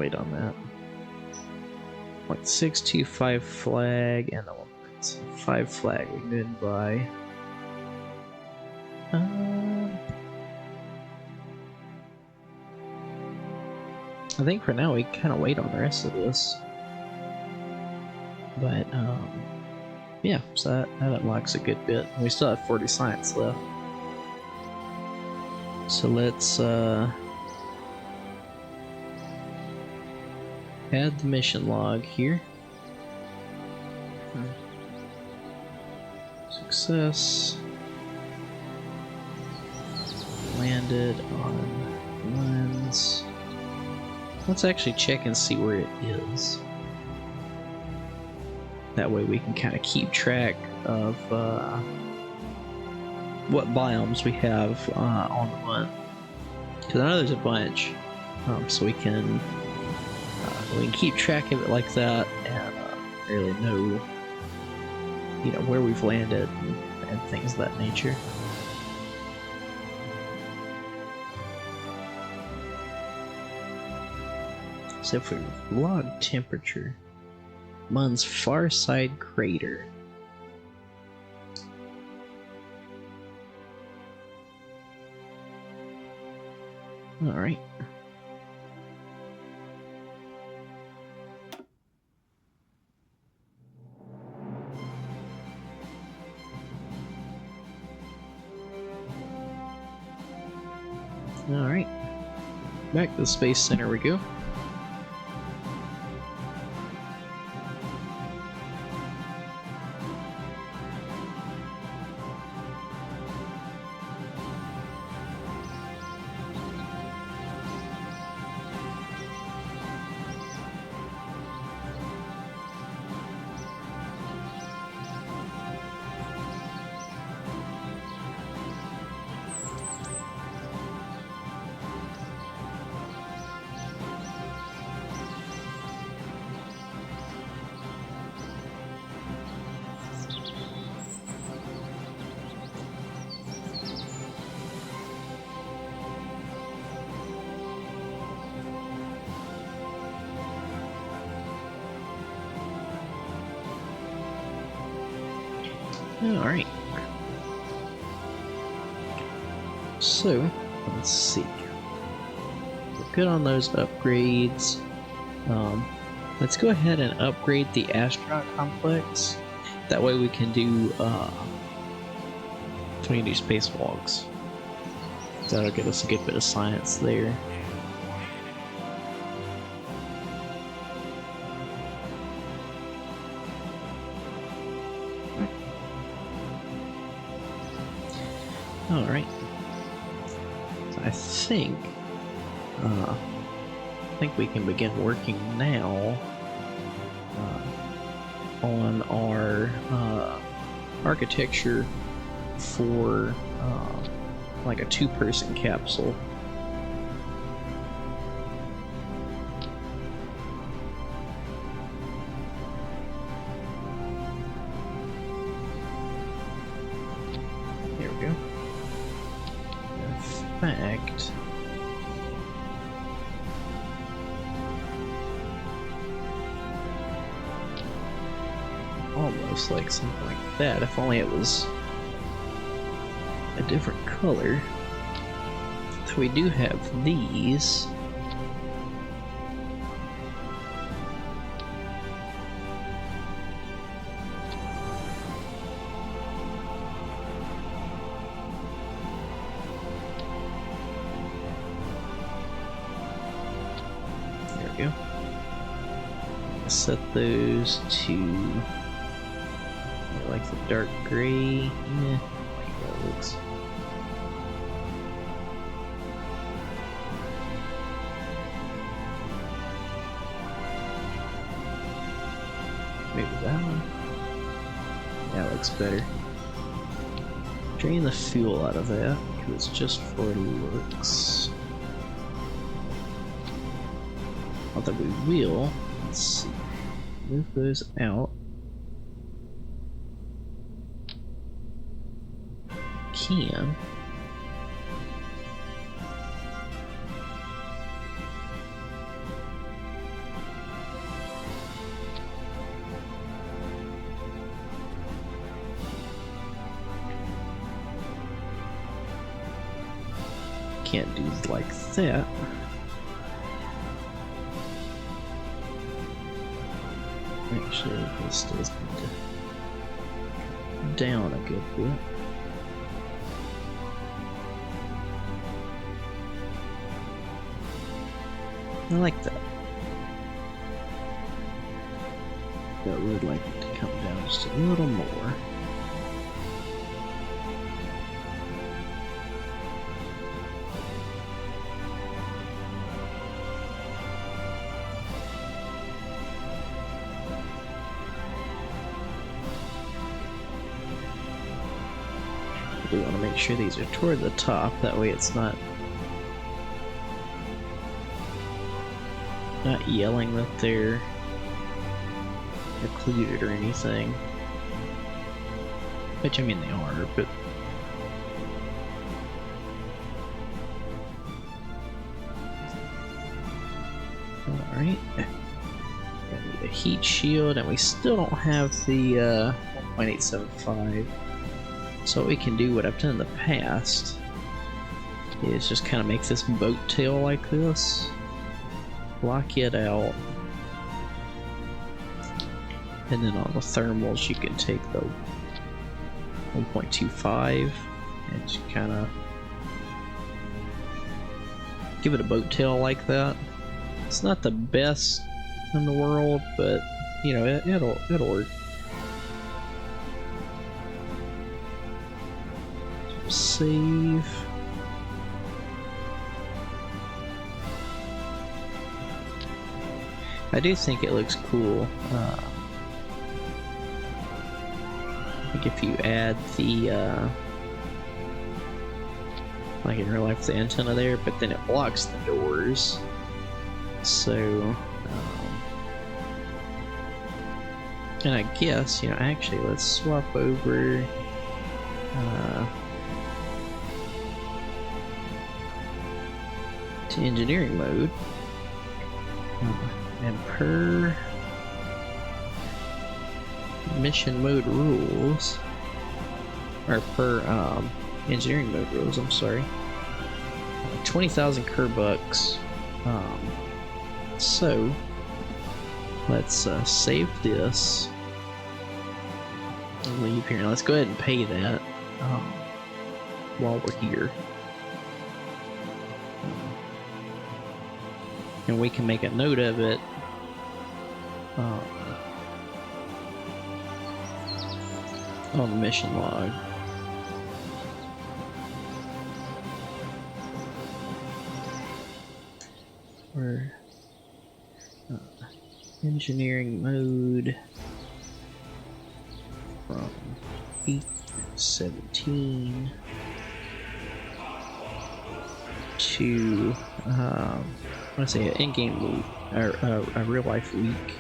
wait on that. Like 625 flag and the 5 flag we can go ahead and buy. I think for now we kind of wait on the rest of this. But yeah, so that unlocks a good bit. We still have 40 science left. So let's add the mission log here. Success. Landed on lens. Let's actually check and see where it is. That way we can kind of keep track of what biomes we have on the month. Because I know there's a bunch, so we can keep track of it like that and really know, where we've landed and things of that nature. So if we log temperature, Mun's far side crater. All right. All right. Back to the Space Center we go. Alright. So, let's see. We're good on those upgrades. Let's go ahead and upgrade the astronaut complex. That way we can do spacewalks. That'll get us a good bit of science there. Alright. So I think we can begin working now on our architecture for like a 2-person capsule. There we go. In fact, almost like something like that, if only it was a different color. So we do have these. There we go. Set those to like the dark gray. Yeah, that looks. Maybe that one. Yeah, that looks better. Drain the fuel out of that because it's just for looks. Although we will. Let's see. Move those out. Can. can't do like that. Actually, this does need to come down a good bit. I like that. But I would like it to come down just a little more. I do want to make sure these are toward the top, that way it's not yelling that they're occluded or anything. Which, I mean, they are, but... Alright. We need a heat shield, and we still don't have the 1.875. So what we can do, what I've done in the past, is just kind of make this boat tail like this. Block it out. And then on the thermals, you can take the 1.25 and just kind of give it a boat tail like that. It's not the best in the world, but you know, it'll work. So save. I do think it looks cool. I think if you add the, like in real life, the antenna there, but then it blocks the doors. So, and I guess, you know, actually, let's swap over, to engineering mode. And per mission mode rules, or per engineering mode rules, I'm sorry, 20,000 Kerbucks. So let's save this and leave here. Now let's go ahead and pay that while we're here. And we can make a note of it on the mission log. Or engineering mode from 8:17 to I want to say an in-game week, or a real-life week.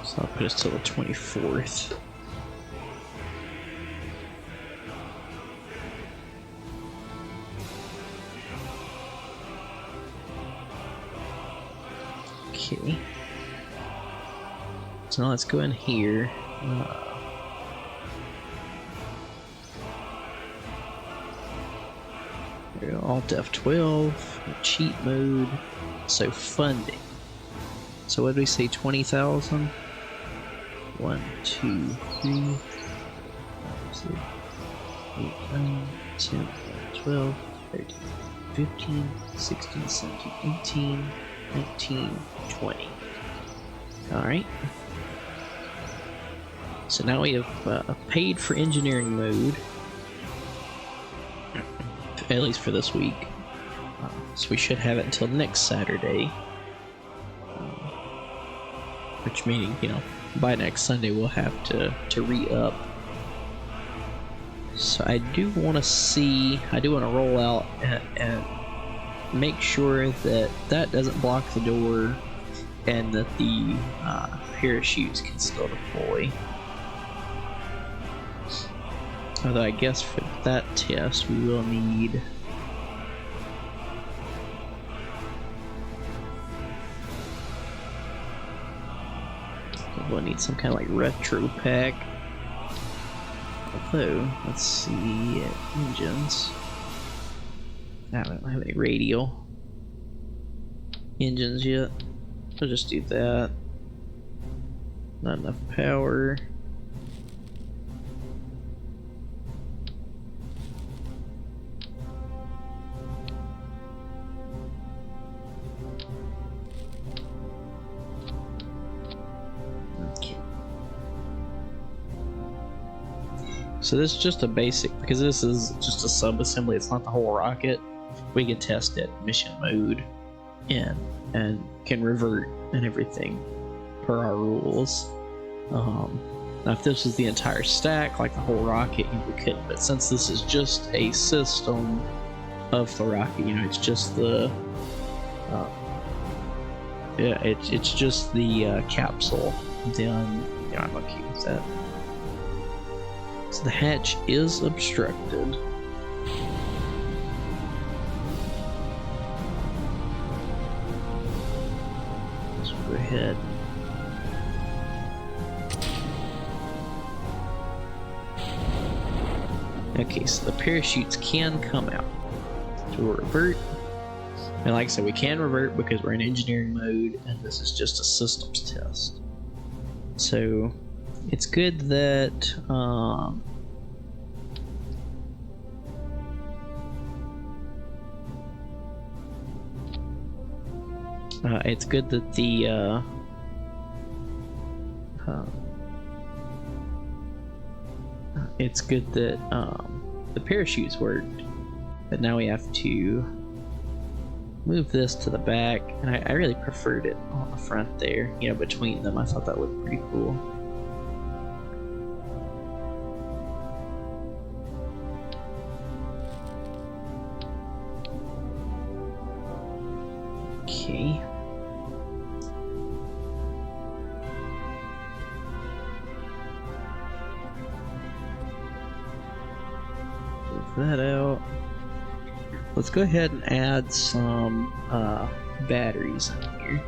So I'll put us till the 24th. Okay. So now let's go in here. Alt F12, cheat mode, so funding. So what did we say, 20,000? 1, 2, 3, 5, 6, 8, 9, 10, 12, 13, 15, 16, 17, 18, 19, 20. Alright. So now we have paid for engineering mode. At least for this week. So we should have it until next Saturday. Which meaning, you know, by next Sunday we'll have to re-up. So I do want to roll out and make sure that that doesn't block the door and that the parachutes can still deploy. Although I guess for that test we will need some kind of like retro pack Although, let's see, engines. I don't have any radial engines yet. I'll just do that. Not enough power. So this is just a basic, because this is just a sub-assembly, it's not the whole rocket. We can test it mission mode and can revert and everything per our rules. Now if this was the entire stack, like the whole rocket, we couldn't, but since this is just a system of the rocket, it's just the it's just the capsule, then I'm okay with that. So the hatch is obstructed. Let's go ahead. Okay, so the parachutes can come out. So we'll revert. And like I said, we can revert because we're in engineering mode and this is just a systems test. So it's good that it's good that the it's good that the parachutes worked, but now we have to move this to the back, and I really preferred it on the front there, between them. I thought that looked pretty cool. Okay. That out. Let's go ahead and add some batteries in here.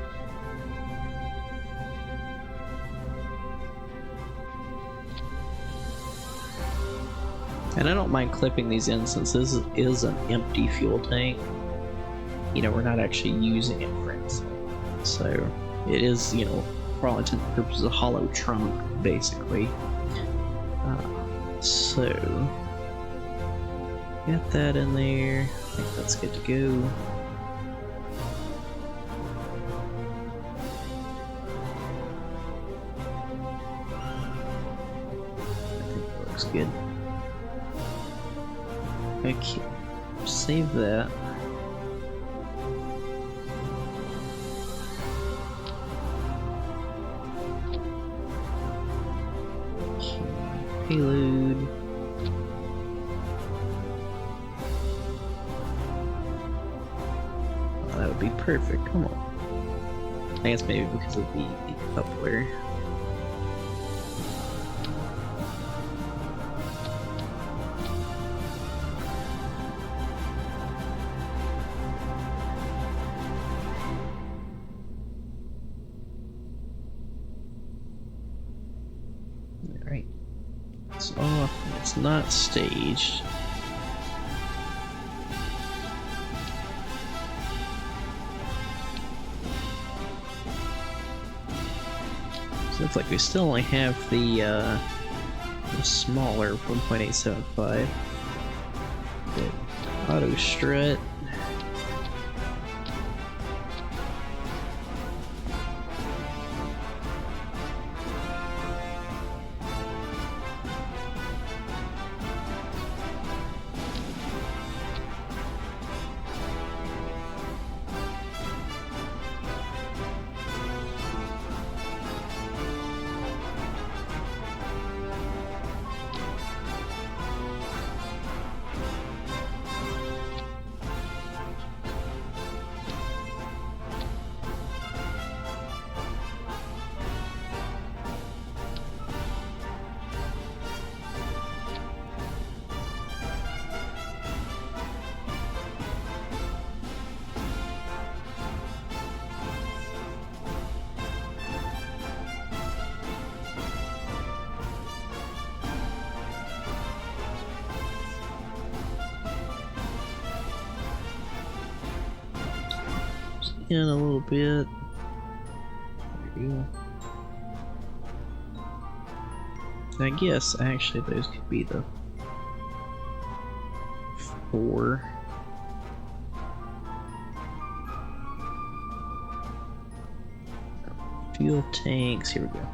And I don't mind clipping these in since this is an empty fuel tank. We're not actually using it for anything. So it is, for all intents and purposes, a hollow trunk, basically. So got that in there. I think that's good to go. I think that looks good. Okay, save that. Okay, payload. That would be perfect. Come on. I guess maybe because of the coupler. Alright. So it's not staged. Looks like we still only have the smaller 1.875. Auto strut. in a little bit. There we go. I guess actually those could be the 4. Fuel tanks, here we go.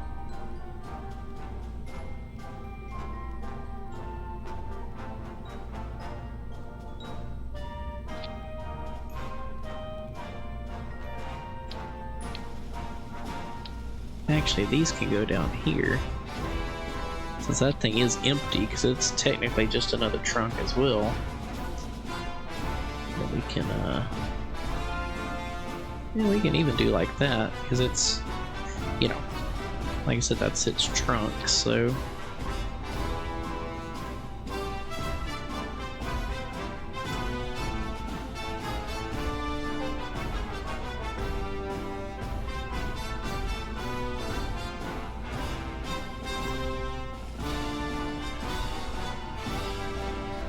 Actually, these can go down here. Since that thing is empty, because it's technically just another trunk as well. But we can, yeah, we can even do like that, because it's, you know, like I said, that's its trunk, so.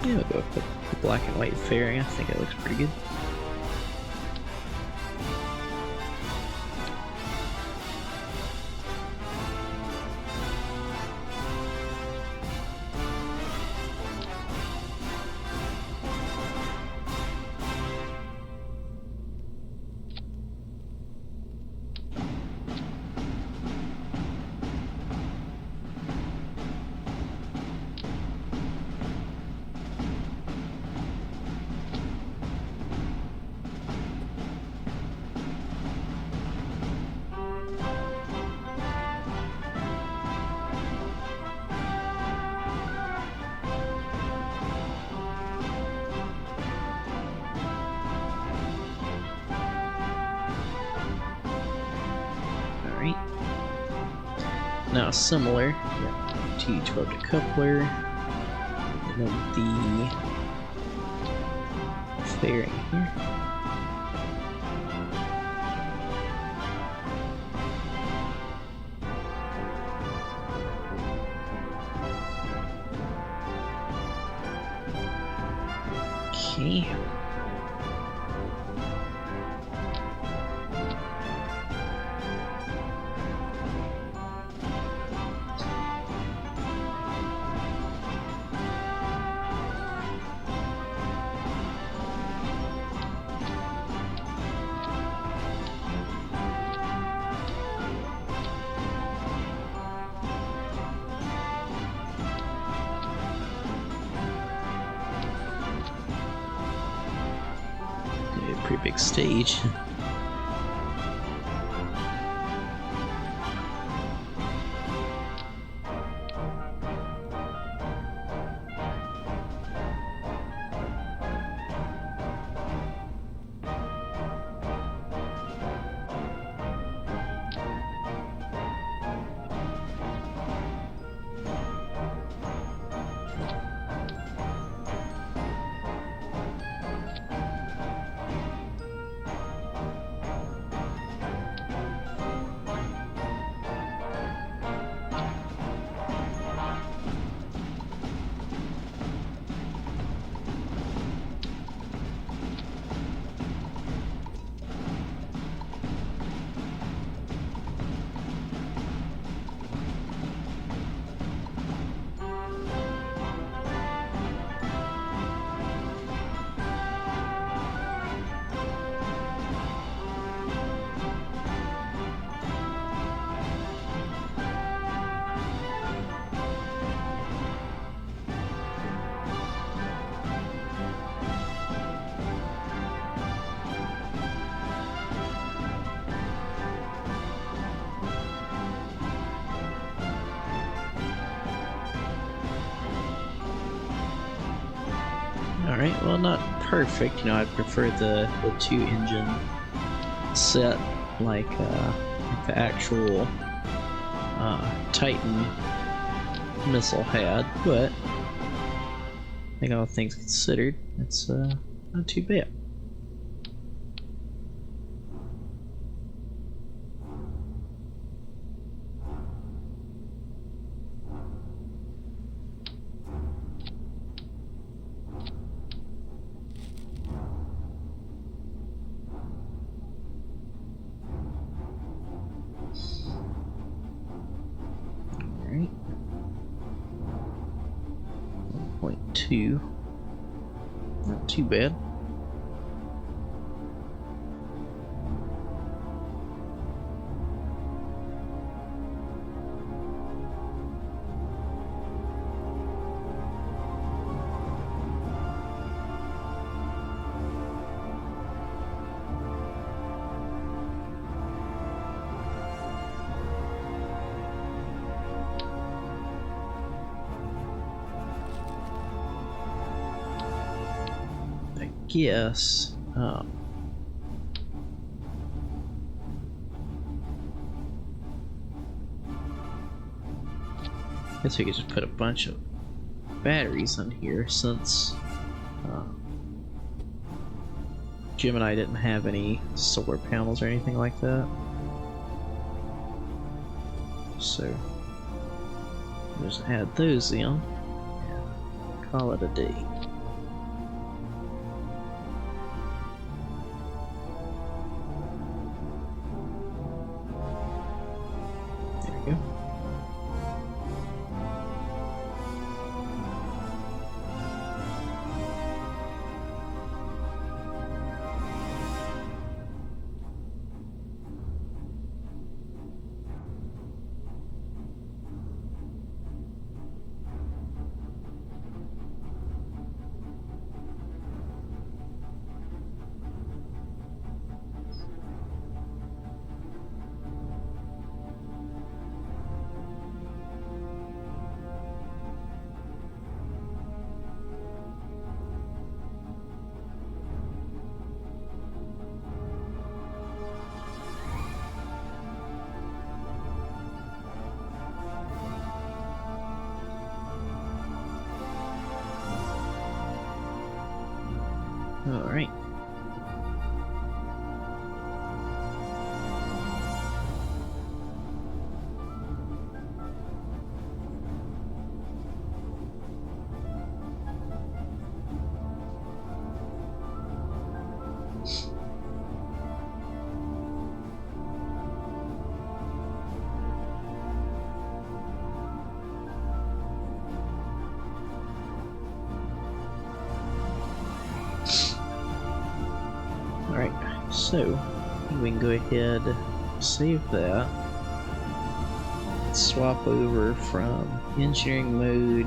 Yeah, we'll go with the black and white fairing. I think it looks pretty good. Now similar, T12 decoupler, and then the fairing here. Okay. Pretty big stage. Alright, well, not perfect. You know, I'd prefer the 2-engine set like the actual Titan missile had, but I think all things considered, it's not too bad. 2. Not too bad. Yes. Guess we could just put a bunch of batteries in here since Jim and I didn't have any solar panels or anything like that. So just add those in and call it a day. All right. So, we can go ahead, save that, swap over from engineering mode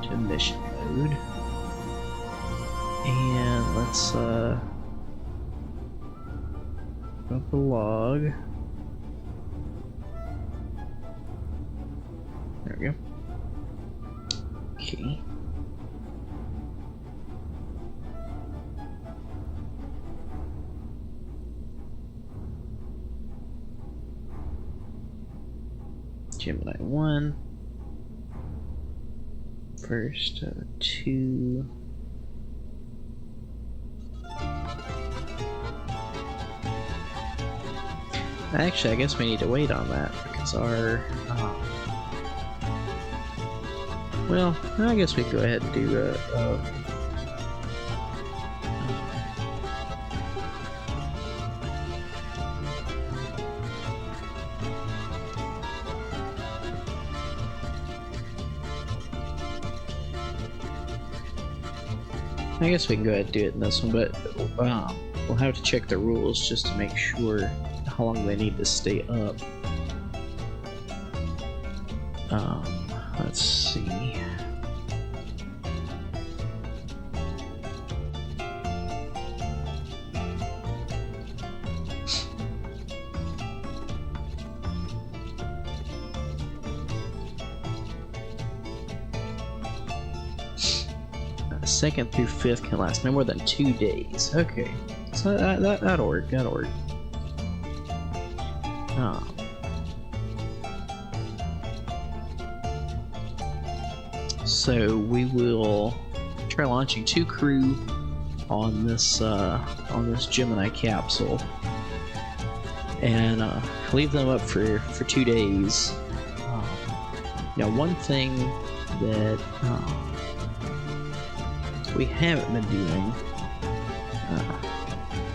to mission mode, and let's up the log. There we go. Okay. Gemini 1 first 2 actually I guess we need to wait on that because our well I guess we can go ahead and do I guess we can go ahead and do it in this one, but we'll have to check the rules just to make sure how long they need to stay up. Let's see. Second through 5th can last no more than 2 days. Okay, so that'll work. That'll work. So we will try launching 2 crew on this Gemini capsule, and leave them up for 2 days. Now, one thing that we haven't been doing,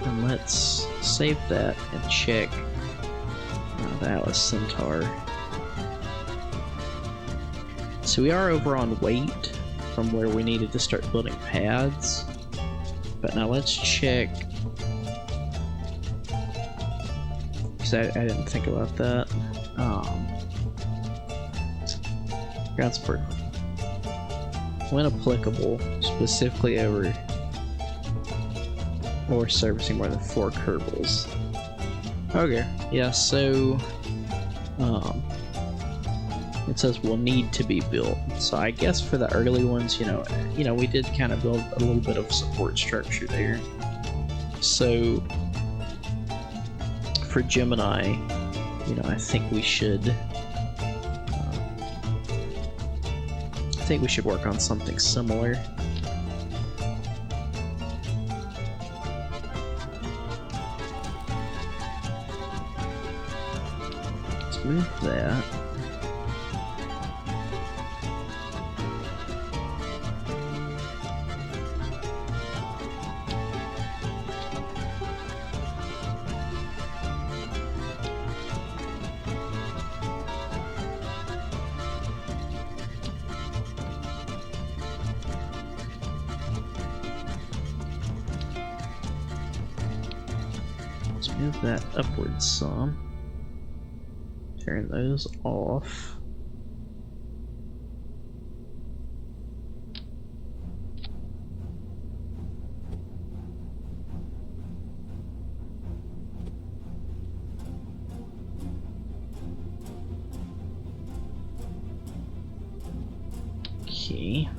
and let's save that and check the Atlas Centaur. So we are over on weight, from where we needed to start building pads. But now let's check, because I didn't think about that. Ground support, when applicable, specifically over or servicing more than 4 Kerbals. Okay, yeah, so it says will need to be built. So I guess for the early ones, you know, we did kind of build a little bit of support structure there. So for Gemini, you know, I think we should work on something similar. Let's move that. Move that upwards some. Turn those off. Okay.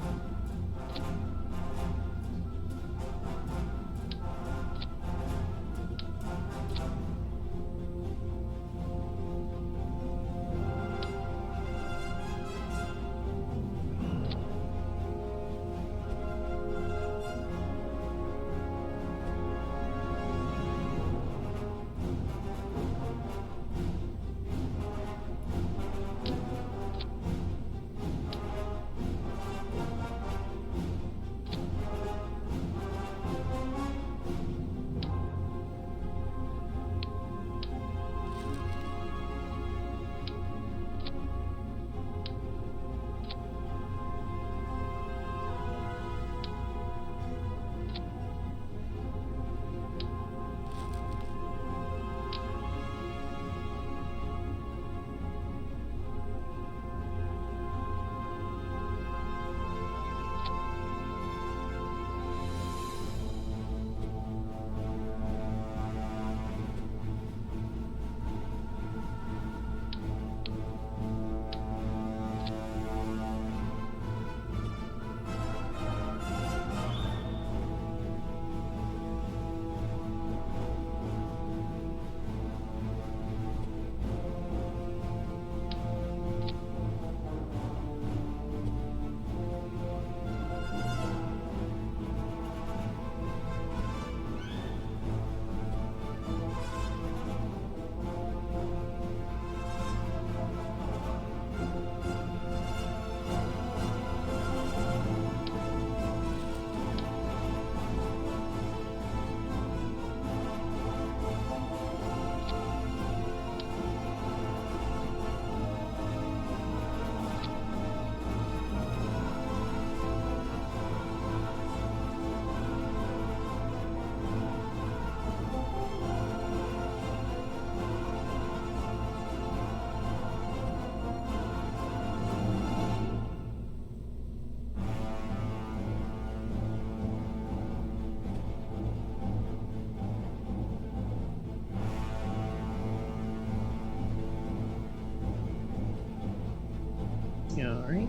Alright.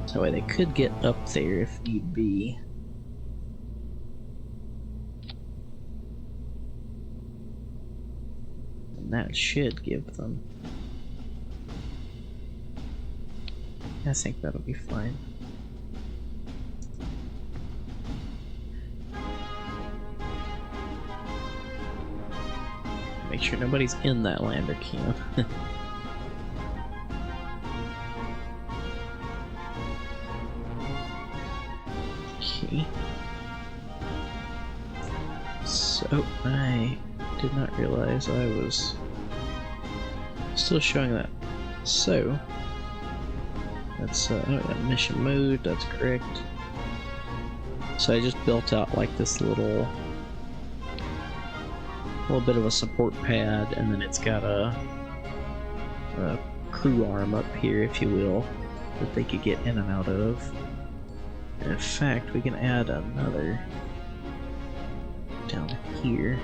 So they could get up there if need be. And that should give them. I think that'll be fine. Make sure nobody's in that lander camp. Okay. So, oh, I did not realize I was still showing that. So, that's, oh yeah, mission mode, that's correct. So I just built out like this little bit of a support pad, and then it's got a crew arm up here, if you will, that they could get in and out of. And in fact, we can add another down here.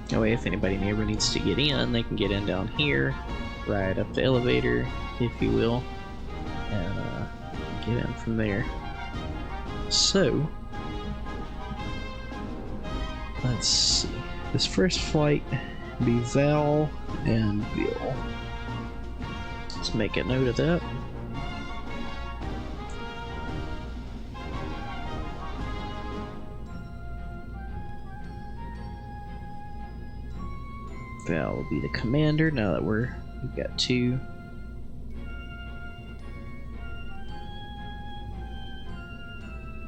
That way, if anybody ever needs to get in, they can get in down here, ride up the elevator, if you will, and get in from there. So, let's see. This first flight be Val and Bill. Let's make a note of that. Val will be the commander now that we've got two.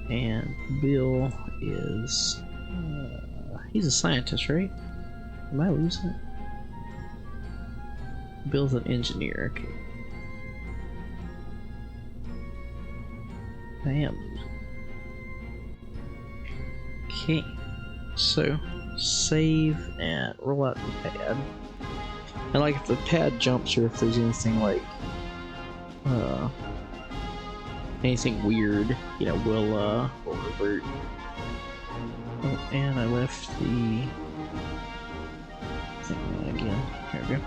And Bill is he's a scientist, right? Am I losing it? Bill's an engineer, okay. I am losing. Okay, so save and roll out the pad. And like if the pad jumps or if there's anything like anything weird, you know, we'll revert. Oh, and I left the thing again. There we go.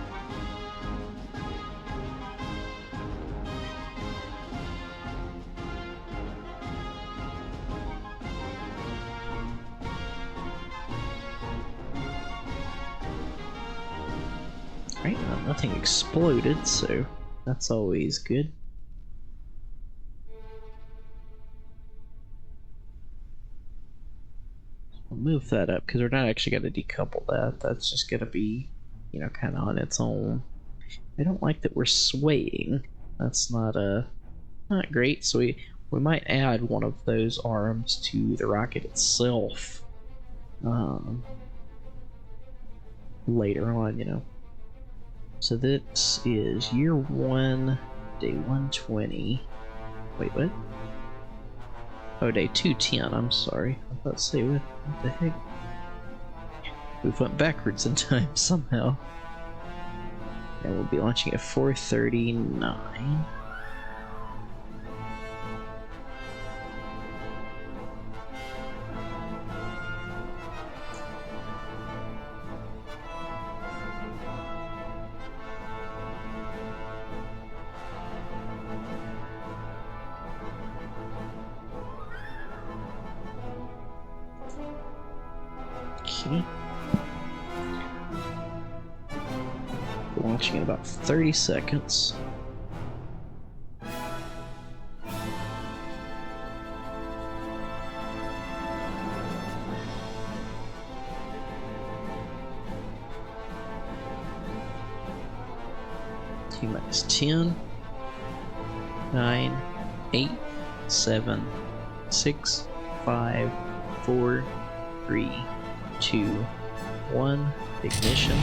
Right, nothing exploded, so that's always good. We'll move that up because we're not actually going to decouple that. That's just going to be, you know, kind of on its own. I don't like that we're swaying. That's not great. So we might add one of those arms to the rocket itself later on, you know. So this is year 1, day 120. Wait, what? Oh, day 210, I'm sorry. I was about to say, what the heck? We went backwards in time somehow. And we'll be launching at 4:39. Okay. We're launching in about 30 seconds. T-minus 10, 9, 8, 7, 6, 5, 4, 3, 2, 1, ignition.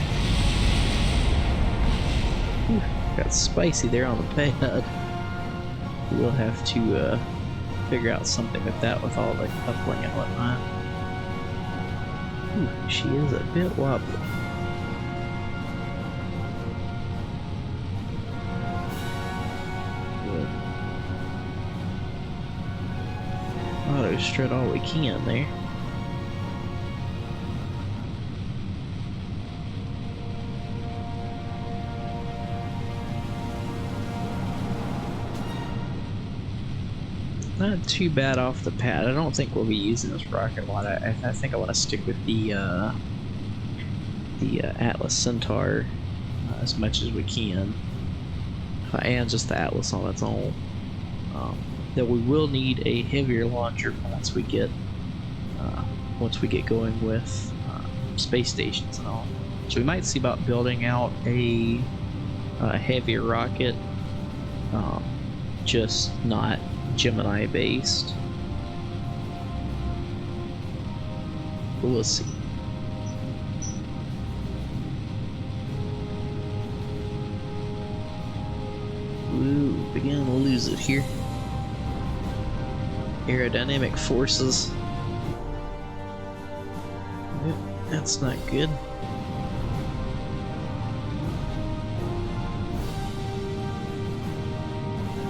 Whew, got spicy there on the pad. We'll have to figure out something with that with all the coupling and whatnot. Ooh, she is a bit wobbly. Auto strut all we can there. Not too bad off the pad. I don't think we'll be using this rocket a lot. I think I want to stick with the the Atlas Centaur as much as we can, and just the Atlas on its own. That we will need a heavier launcher once we get going with space stations and all. So we might see about building out a heavier rocket, just not Gemini based. But we'll see. Ooh, beginning to lose it here. Aerodynamic forces. Yep, that's not good.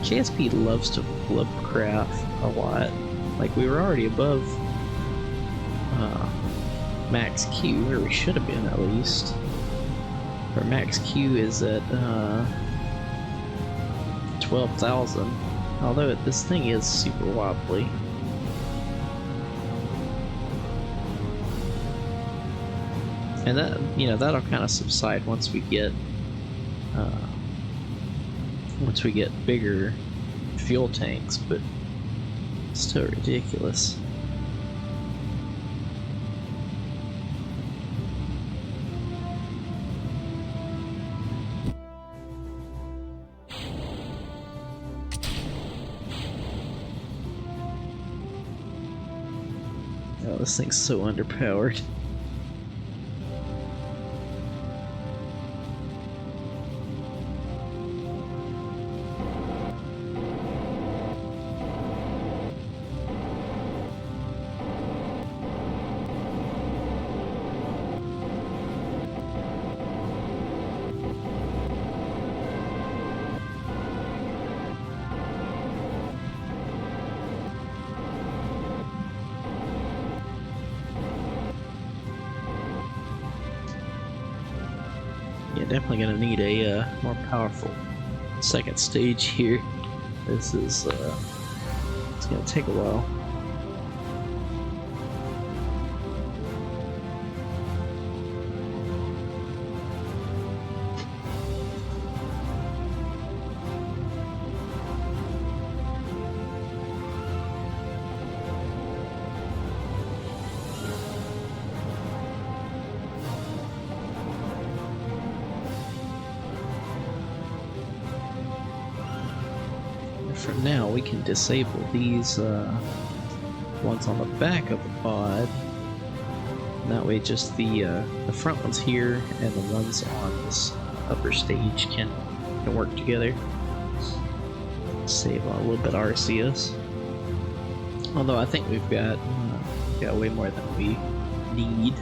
KSP loves to flip craft a lot. Like, we were already above max Q, where we should have been at least. Our max Q is at 12,000. Although this thing is super wobbly. And that, that'll kind of subside once we get bigger fuel tanks, but still ridiculous. Oh, this thing's so underpowered. Yeah, definitely gonna need a more powerful second stage here. This is it's gonna take a while. For now, we can disable these ones on the back of the pod. And that way, just the front ones here and the ones on this upper stage can work together. Save a little bit of RCS. Although I think we've got way more than we need.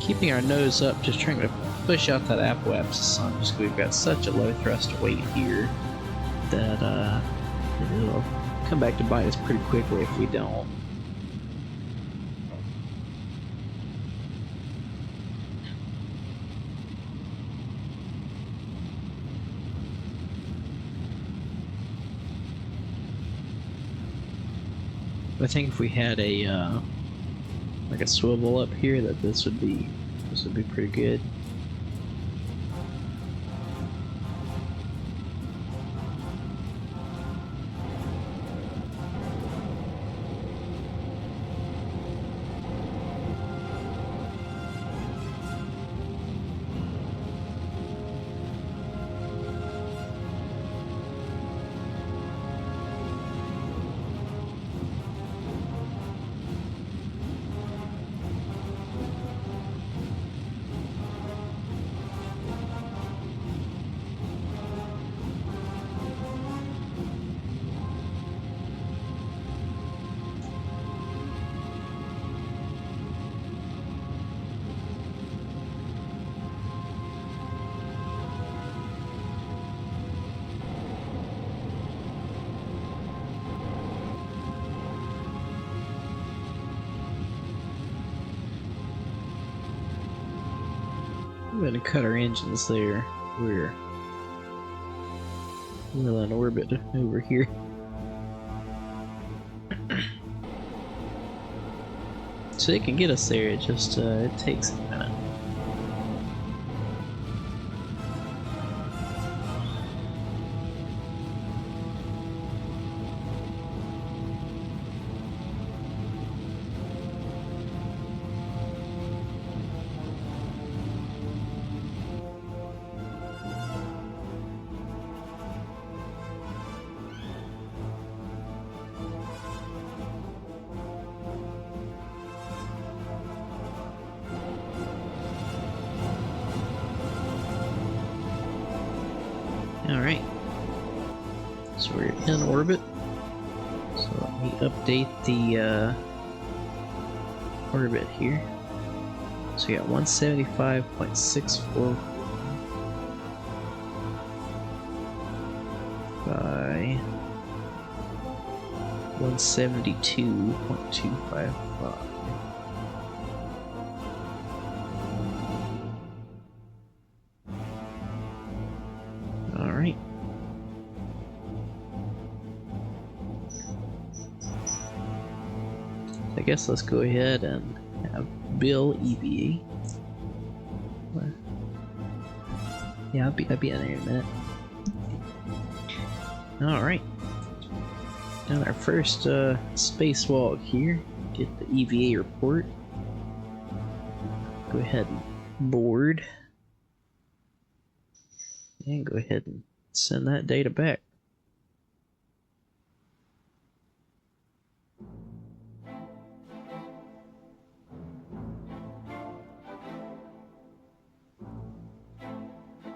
Keeping our nose up, just trying to push out that apoapsis sun, just because we've got such a low thrust weight here that it'll come back to bite us pretty quickly if we don't. I think if we had a like a swivel up here, that this would be pretty good. I'm going to cut our engines there. We're well in orbit over here. So it can get us there, it just it takes a minute. Alright. So we're in orbit. So let me update the orbit here. So we got 175.64 by 172.255. Alright. I guess let's go ahead and have Bill EVA. Yeah, I'll be in there in a minute. Alright. On our first spacewalk here, get the EVA report. Go ahead and board. And go ahead and send that data back.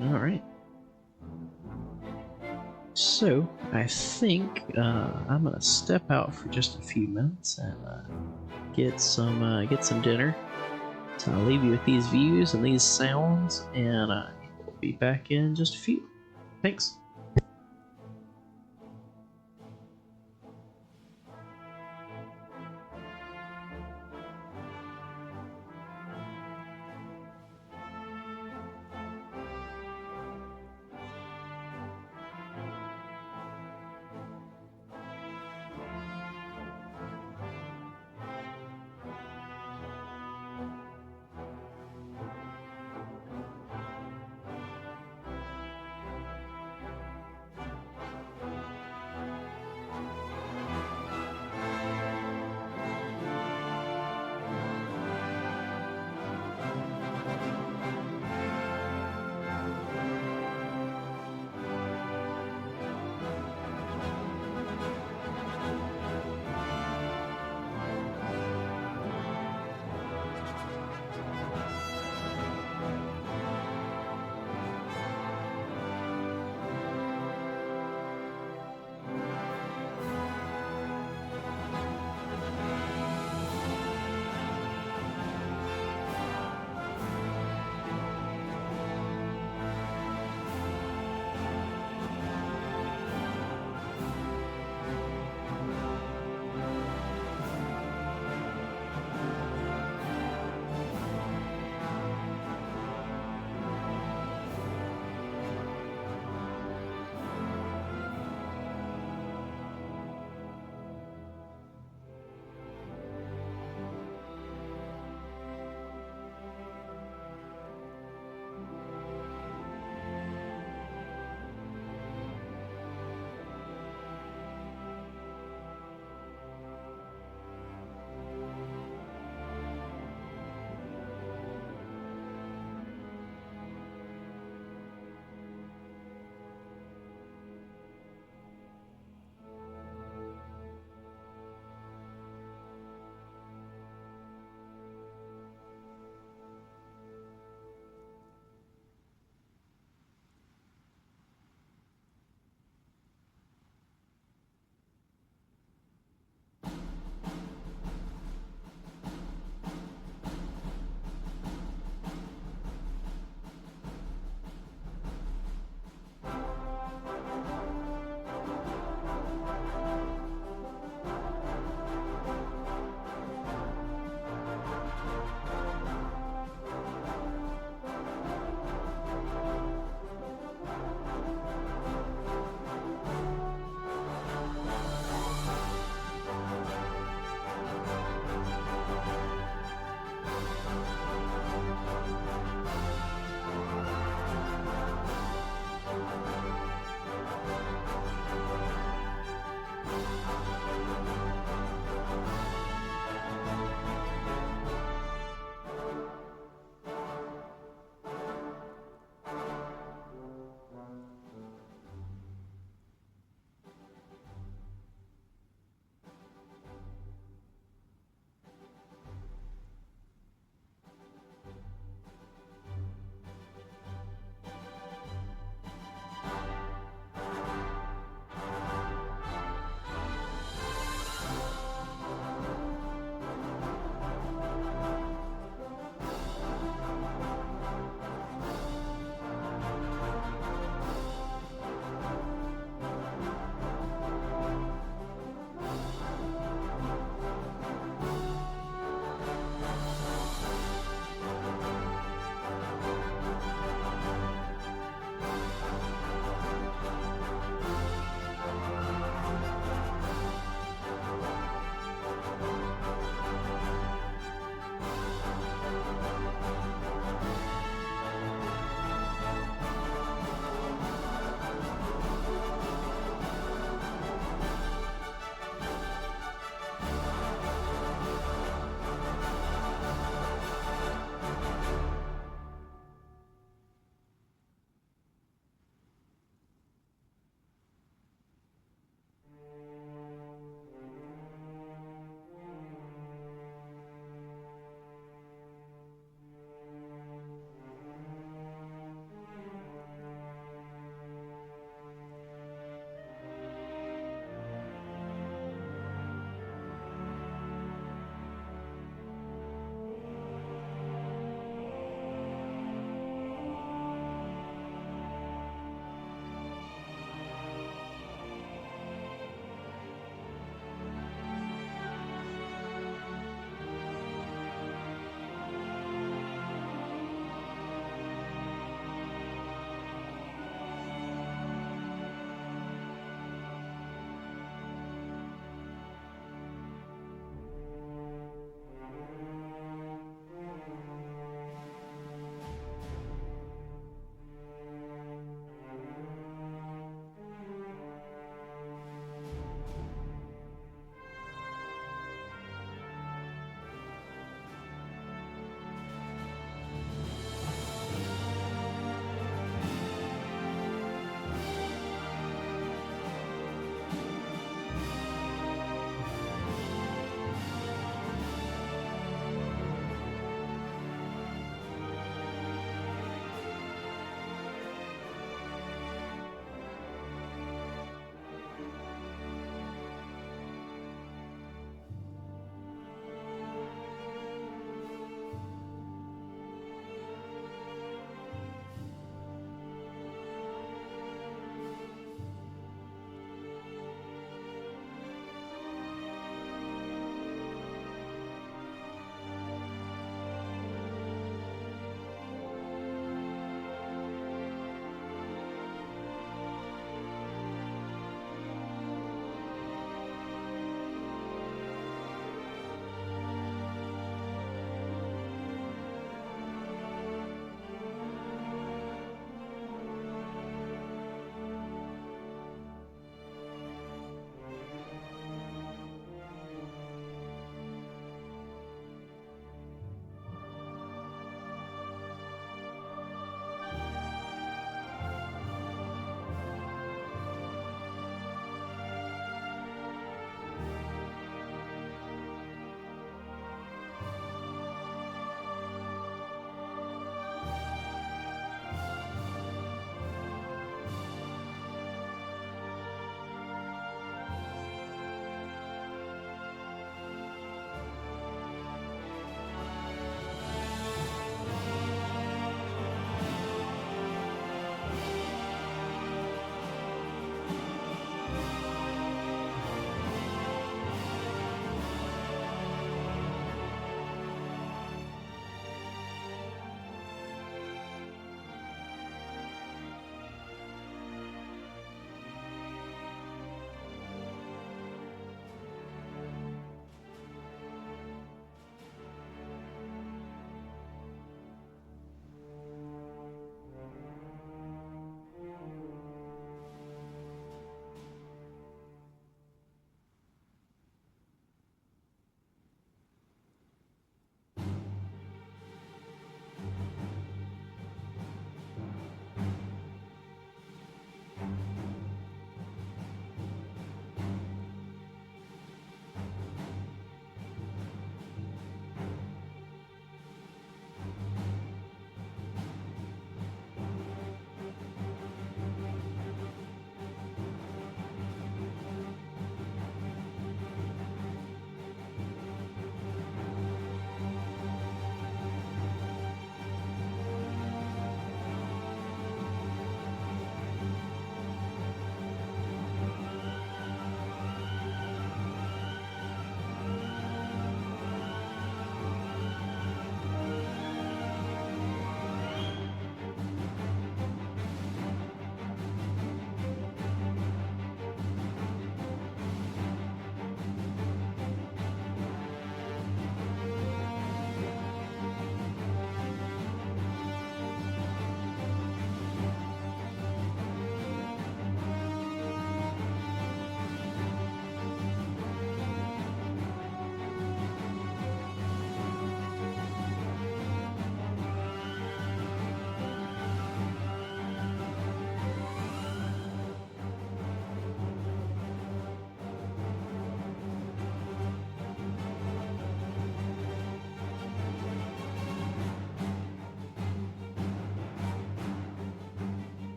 Alright. So, I think I'm gonna step out for just a few minutes and get some dinner. So I'll leave you with these views and these sounds, and we'll be back in just a few. Thanks.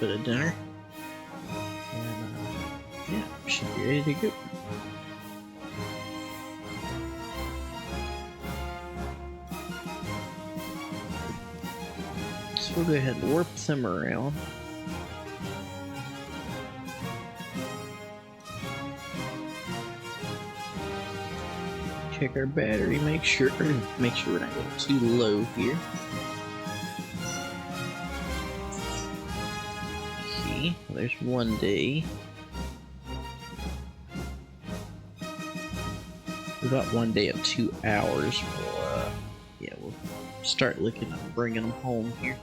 bit of dinner. And yeah, should be ready to go. So we'll go ahead and warp them around. Check our battery, make sure we're not getting too low here. Okay, well, there's 1 day. We've got 1 day of 2 hours. We'll start looking at bringing them home here.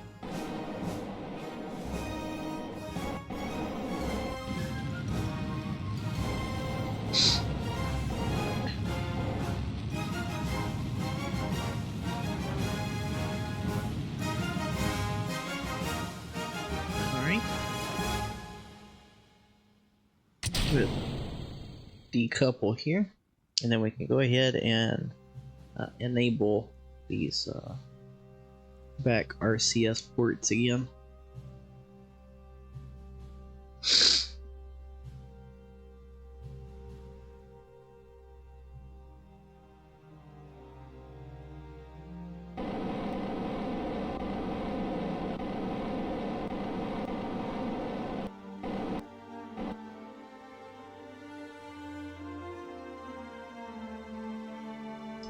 Decouple here, and then we can go ahead and enable these back RCS ports again.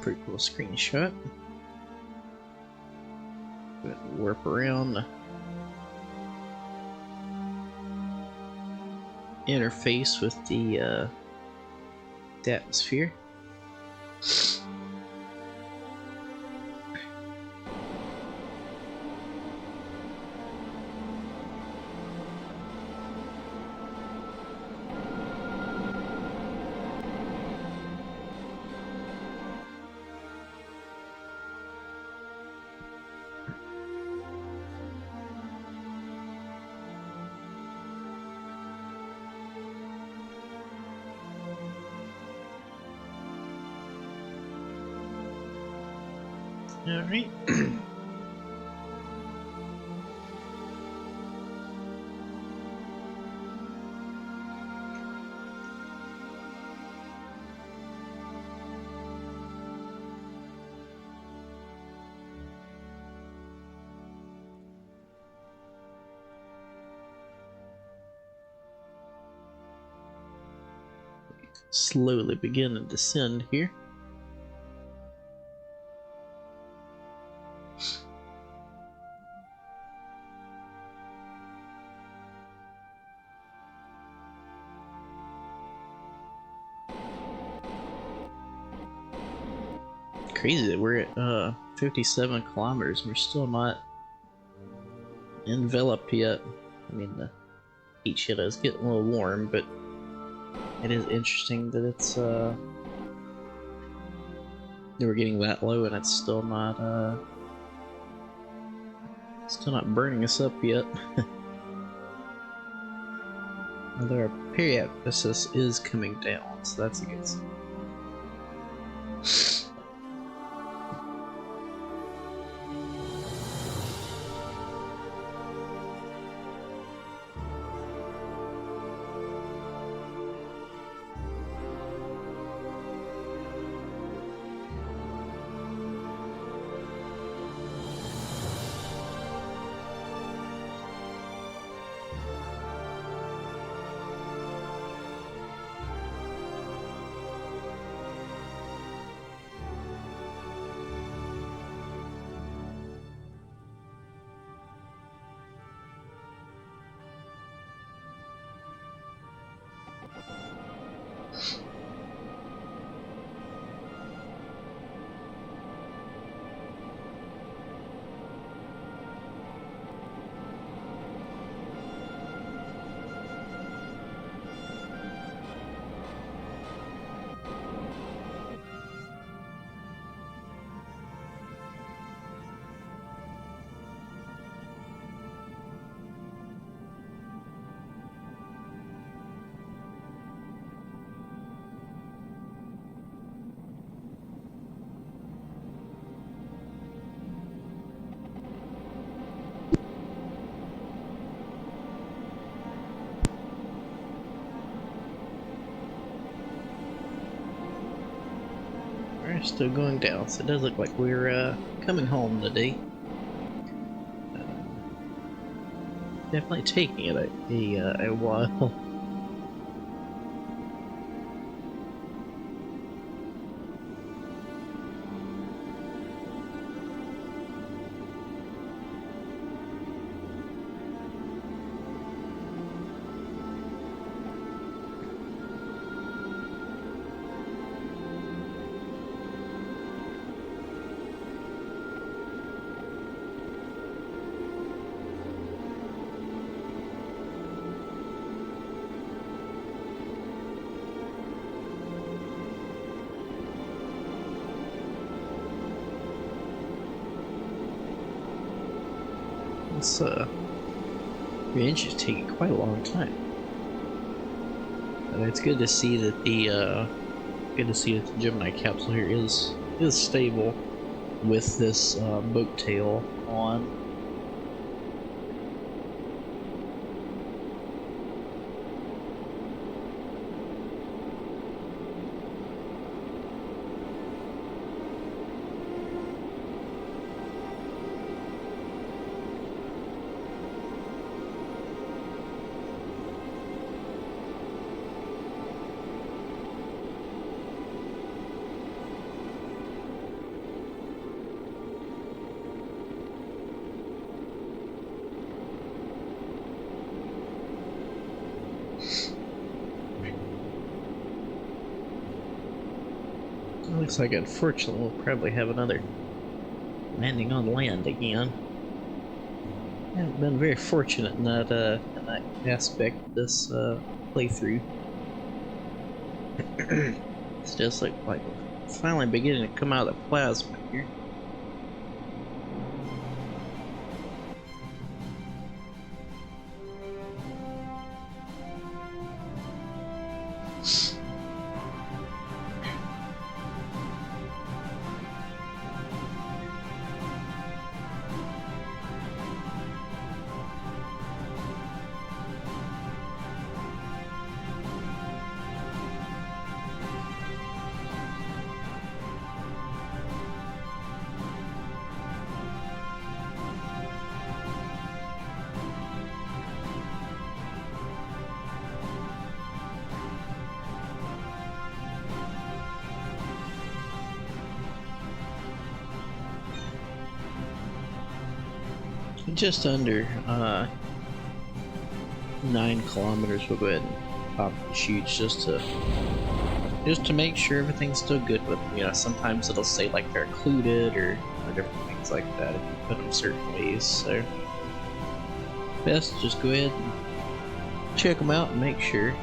Pretty cool screenshot. Warp around the interface with the atmosphere. Alright. Slowly begin to descend here. Crazy that we're at 57 kilometers and we're still not enveloped yet. I mean, the heat shield is getting a little warm, but it is interesting that it's that we're getting that low and it's still not burning us up yet. Although our periapsis is coming down, so that's a good sign. we're still going down, so it does look like we're coming home today. Definitely taking it a while. This range is taking quite a long time. But it's good to see that the Gemini capsule here is stable with this boat tail on. Looks like, unfortunately, we'll probably have another landing on land again. I haven't been very fortunate in that aspect of this playthrough. It's just like finally beginning to come out of the plasma here. Just under 9 kilometers. We'll go ahead and pop the chutes just to make sure everything's still good with them. You know, sometimes it'll say like they're occluded or different things like that if you put them certain ways. So best just go ahead and check them out and make sure.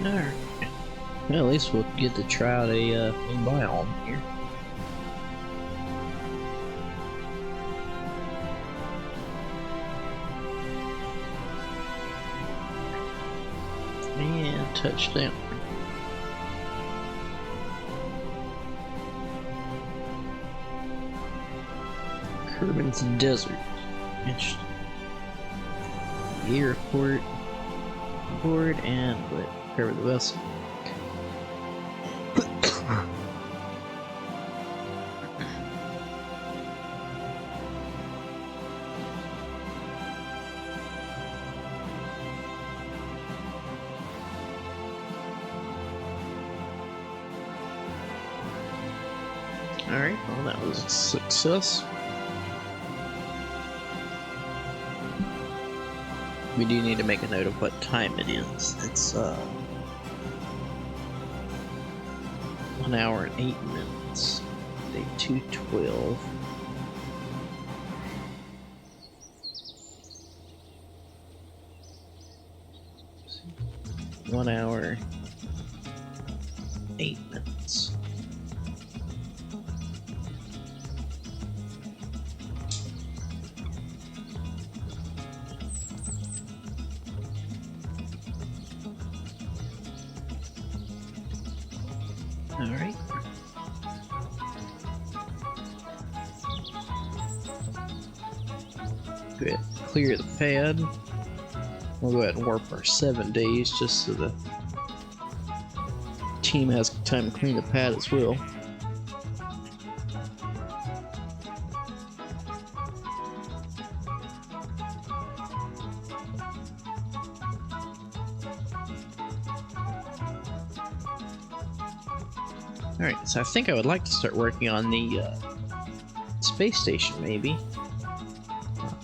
Alright. Well, at least we'll get to try out a biome here. And touchdown. Kerbin's Desert. Interesting. Airport. Board and what? Cover the vessel. Alright, well that was a success. we do need to make a note of what time it is. It's 1 hour and 8 minutes. Day 212. One hour, 8 minutes. All right. Good. Clear the pad. We'll go ahead and warp our 7 days just so the team has time to clean the pad as well. Alright, so I think I would like to start working on the space station, maybe.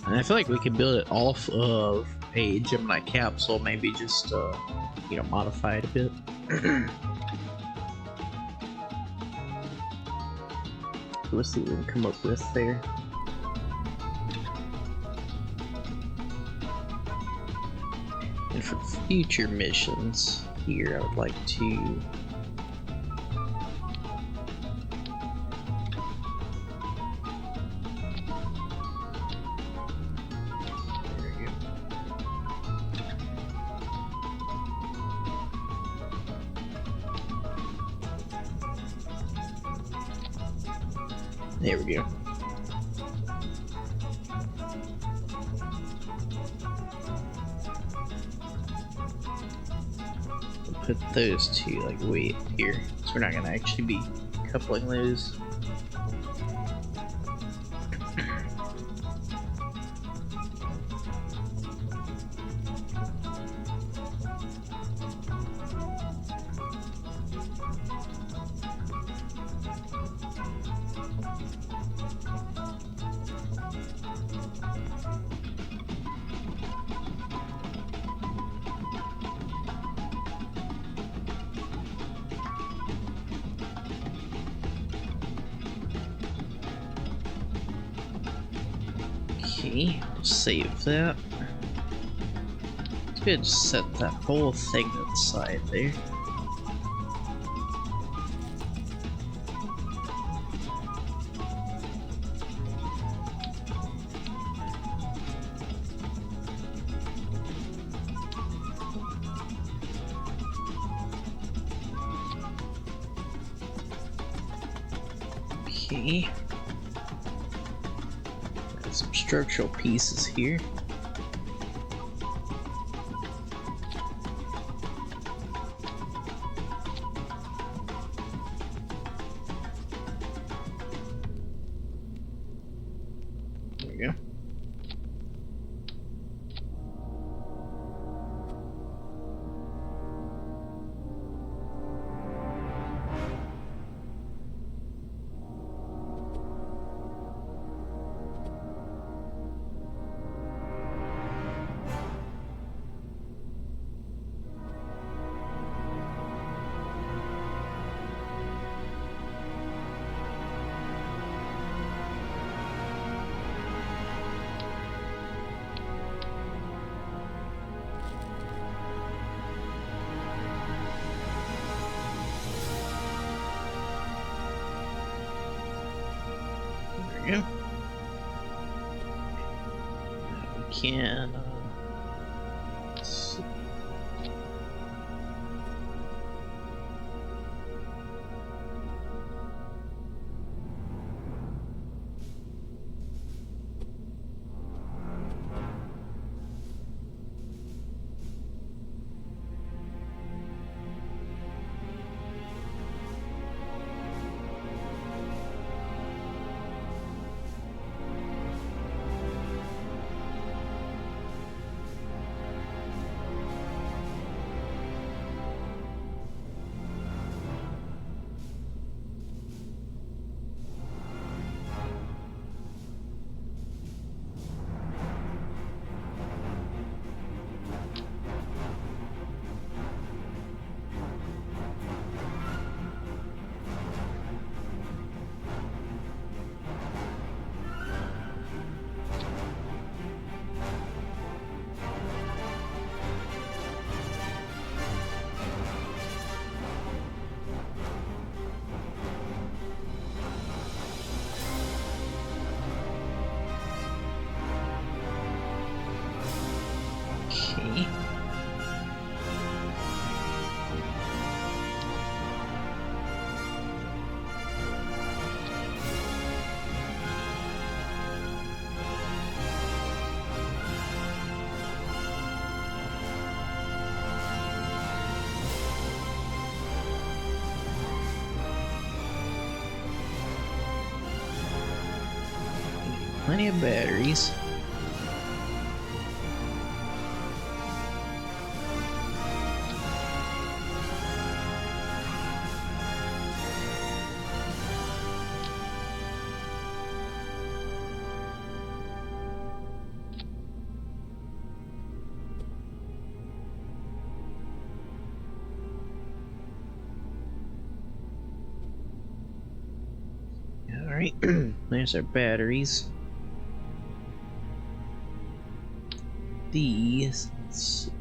And I feel like we could build it off of a Gemini capsule, maybe just, you know, modify it a bit. Let's see what we can come up with there. And for future missions here, I would like to there we go. We'll put those two like way up here, so we're not gonna actually be coupling those. Okay, we'll save that. It's good to set that whole thing to the side there. Okay. Some structural pieces here. There we go. Yeah. We can. Let's see. plenty of batteries. Alright, there's our batteries. These, let's see.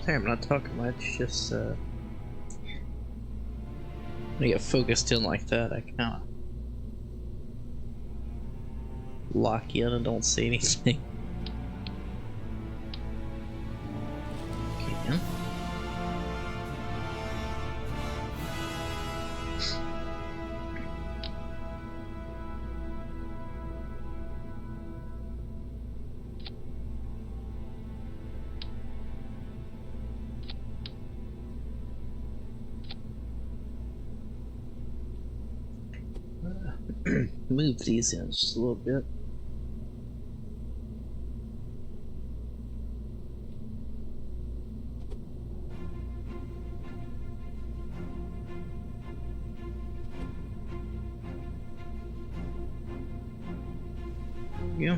Sorry, I'm not talking much, just when I get focused in like that, I kinda lock in and don't say anything. Okay. Move these in just a little bit. Yeah.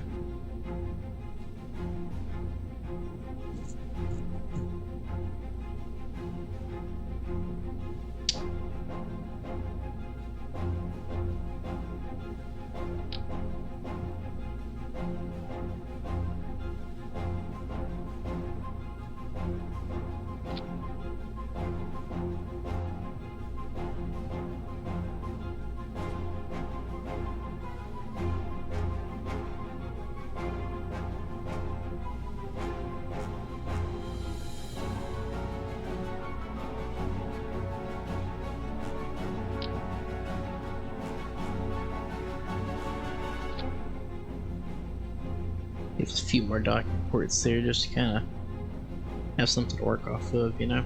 Leave a few more docking ports there just to kind of have something to work off of, you know?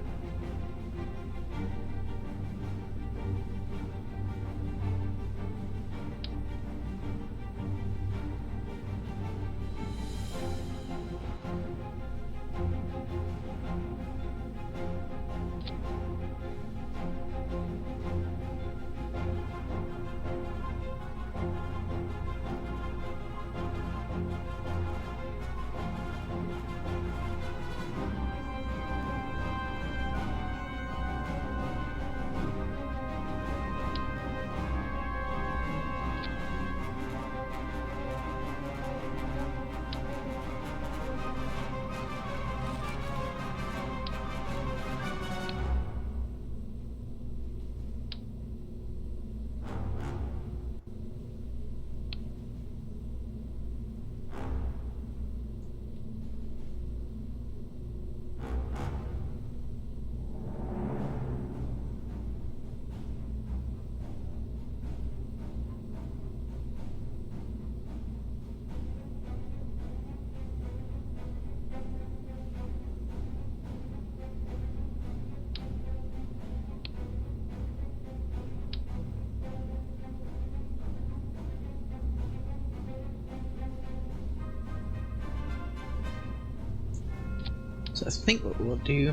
So I think what we'll do,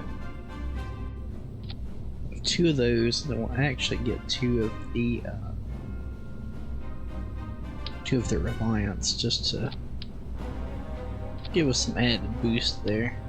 2 of those, and then we'll actually get 2 of the Reliance, just to give us some added boost there.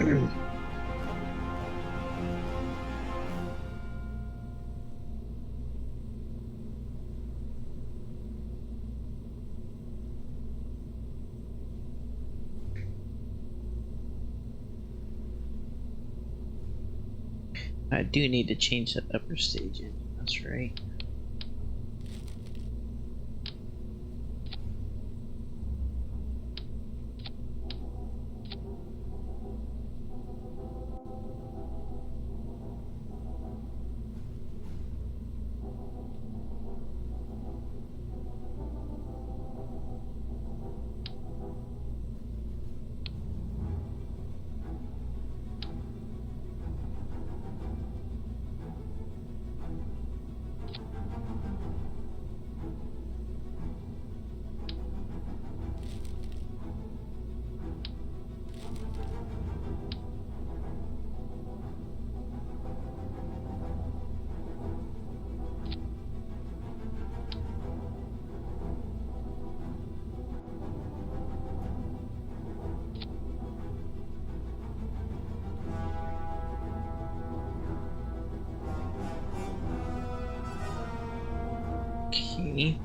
Okay. I do need to change that upper stage engine, that's right. Okay.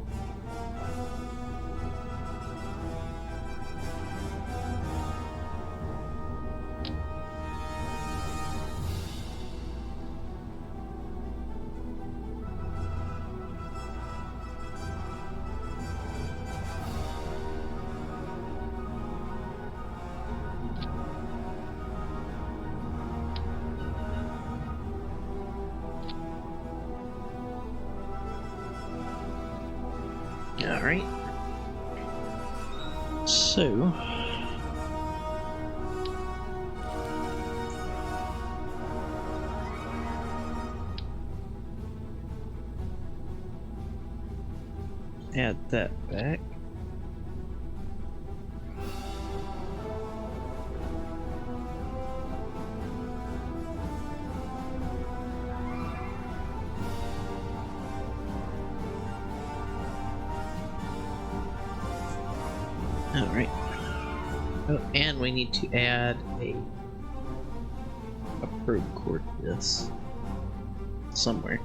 Alright. So add that back. Alright. Oh, and we need to add a probe cord to this somewhere.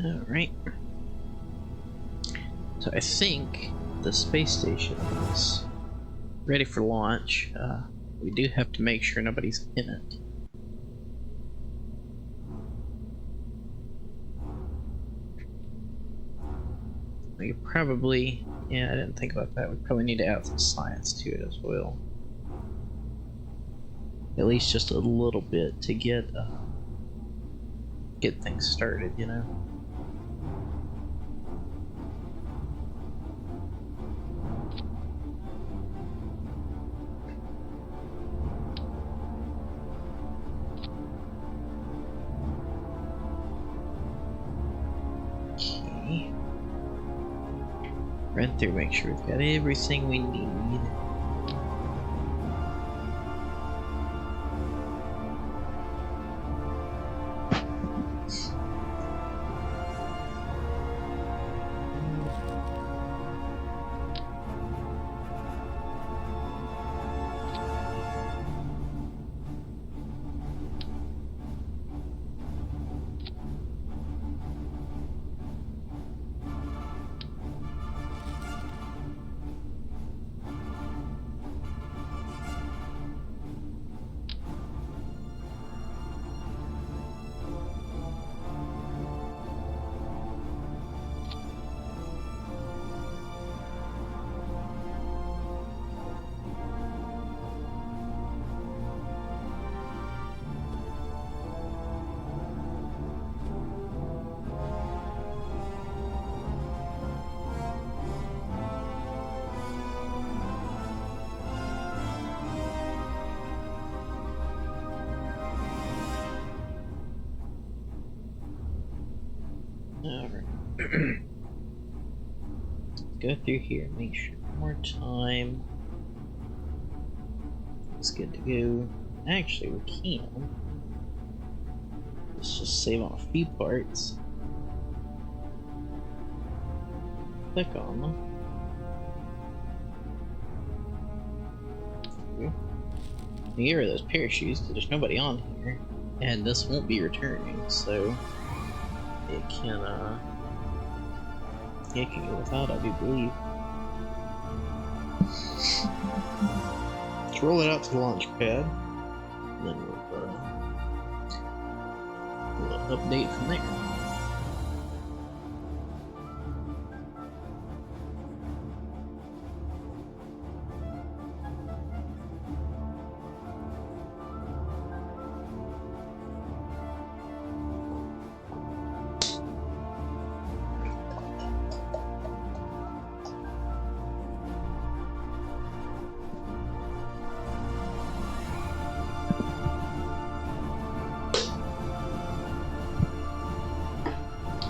Alright. So I think the space station is ready for launch. We do have to make sure nobody's in it. We could probably, yeah, I didn't think about that. We probably need to add some science to it as well. At least just a little bit to get things started, you know. run through, make sure we've got everything we need. Alright. Go through here, make sure one more time. It's good to go. Actually, we can. Let's just save on a few parts. Click on them. Get rid of those parachutes because there's nobody on here. And this won't be returning, so it can go without, I do believe. Let's roll it out to the launch pad. And then we'll update from there.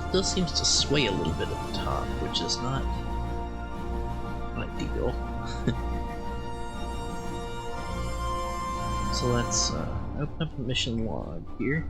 Still seems to sway a little bit at the top, which is not ideal. So let's open up the mission log here.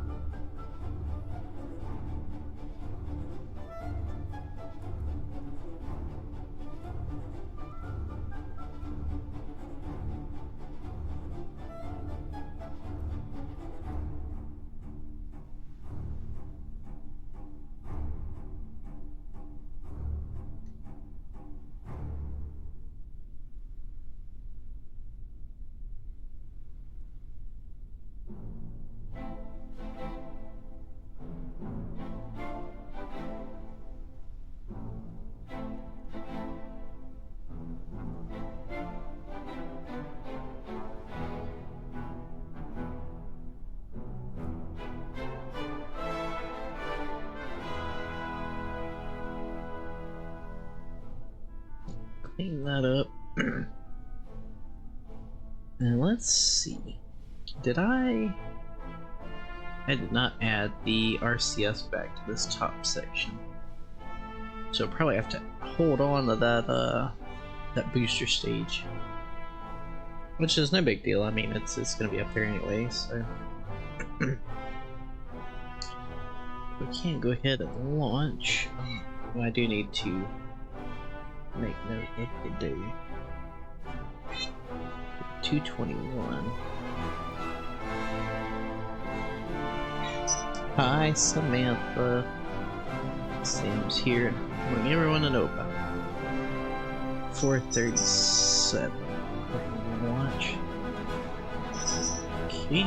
Clean that up. And let's see. I did not add the RCS back to this top section. So probably have to hold on to that booster stage. Which is no big deal. I mean, it's gonna be up there anyway, so we can go ahead and launch. I do need to make note of the day. 221. Hi, Samantha. Sam's here. Wanting everyone to know about 437. Watch. Okay.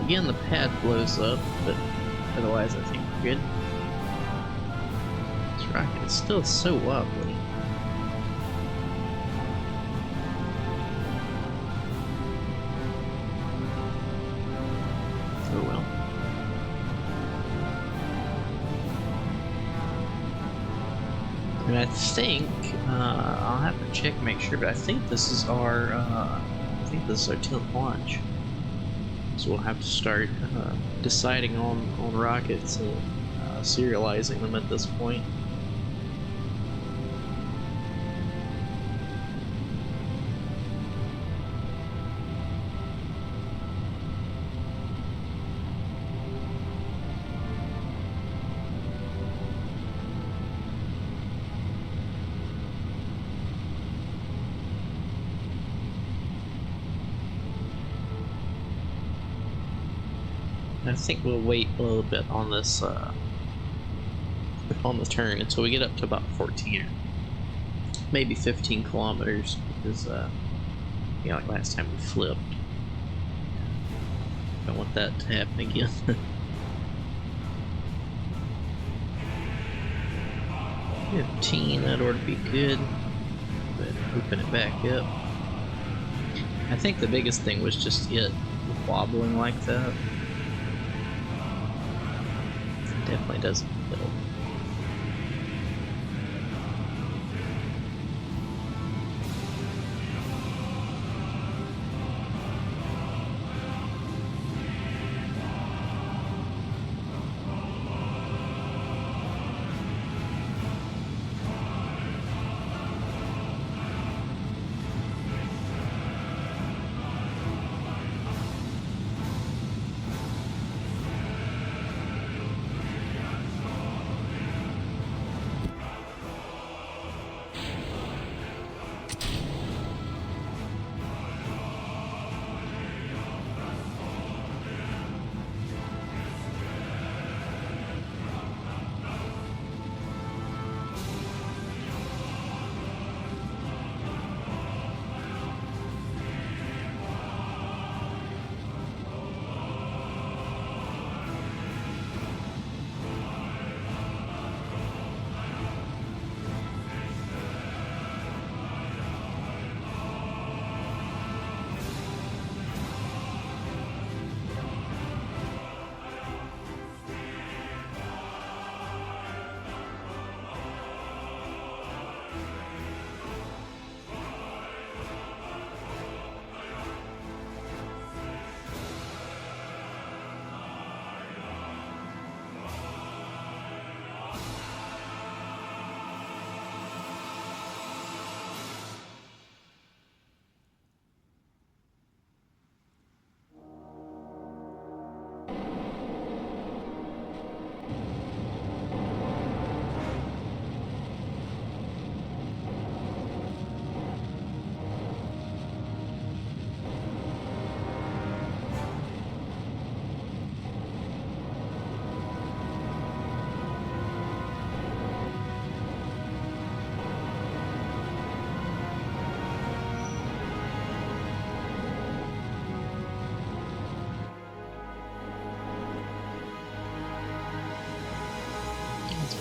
Again, the pad blows up, but otherwise I think we're good. This rocket is still so wobbly. Oh well. And I think I'll have to check and make sure, but I think this is our 10th launch. So we'll have to start deciding on rockets and serializing them at this point. I think we'll wait a little bit on this on the turn until we get up to about 14 or maybe 15 kilometers, because like last time we flipped. Don't want that to happen again. 15, that ought to be good. But open it back up. I think the biggest thing was just it wobbling like that. Definitely doesn't help.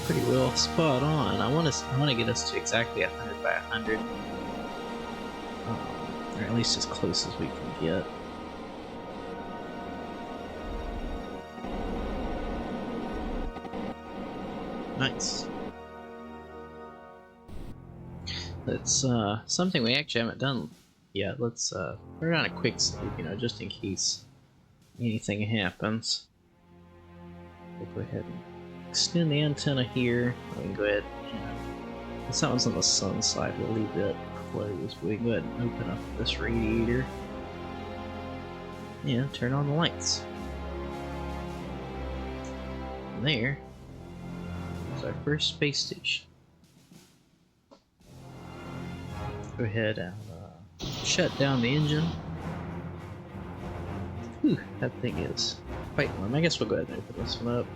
Pretty well spot on. I want to get us to exactly 100 by 100, or at least as close as we can get. Nice. Let's something we actually haven't done yet. Let's put it on a quick save, just in case anything happens. We'll go ahead and extend the antenna here. We can go ahead, since that one's on the sun side, we'll leave it closed. We can go ahead and open up this radiator and turn on the lights. And there is our first space station. Go ahead and shut down the engine. Whew, that thing is quite warm. I guess we'll go ahead and open this one up.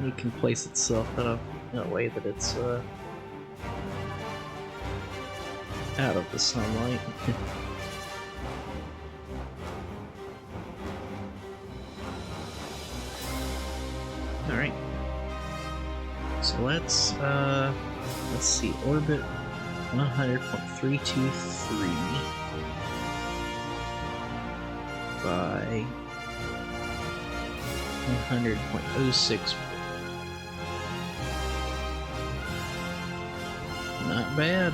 It can place itself in a way that it's out of the sunlight. All right. So let's see, orbit 100.323 by 100.06. Not bad.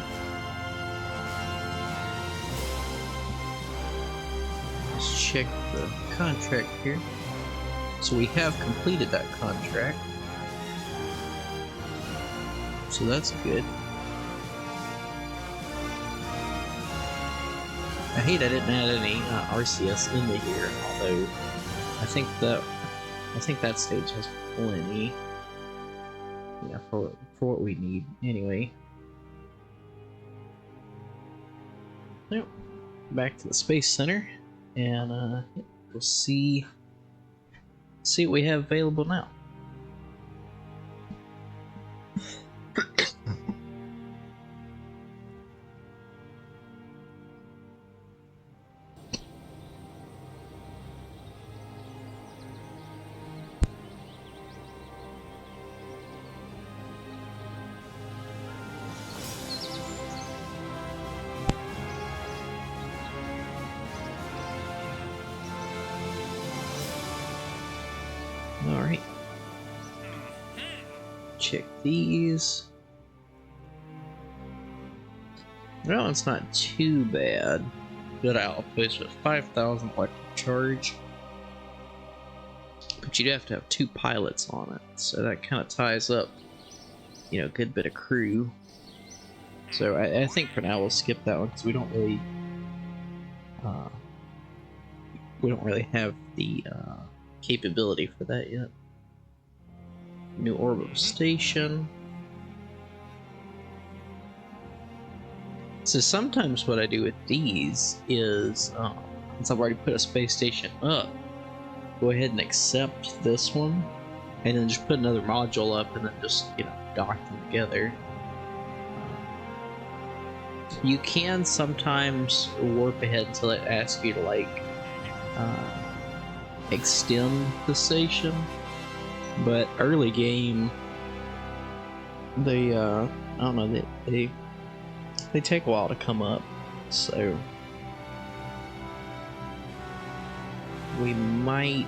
Let's check the contract here. So we have completed that contract. So that's good. I hate I didn't add any RCS into here, although I think that stage has plenty. Yeah, for what we need anyway. Yep. Back to the Space Center, and we'll see what we have available now. Alright. Check these. That one's not too bad. Good outpost with 5,000 electric charge. But you'd have to have 2 pilots on it, so that kind of ties up, you know, a good bit of crew. So I think for now we'll skip that one because we don't really have the capability for that yet. New orbital station. So sometimes what I do with these is, since I've already put a space station up, go ahead and accept this one, and then just put another module up, and then just, you know, dock them together. You can sometimes warp ahead until it asks you to, like, extend the station, but early game, they, I don't know, they take a while to come up, so we might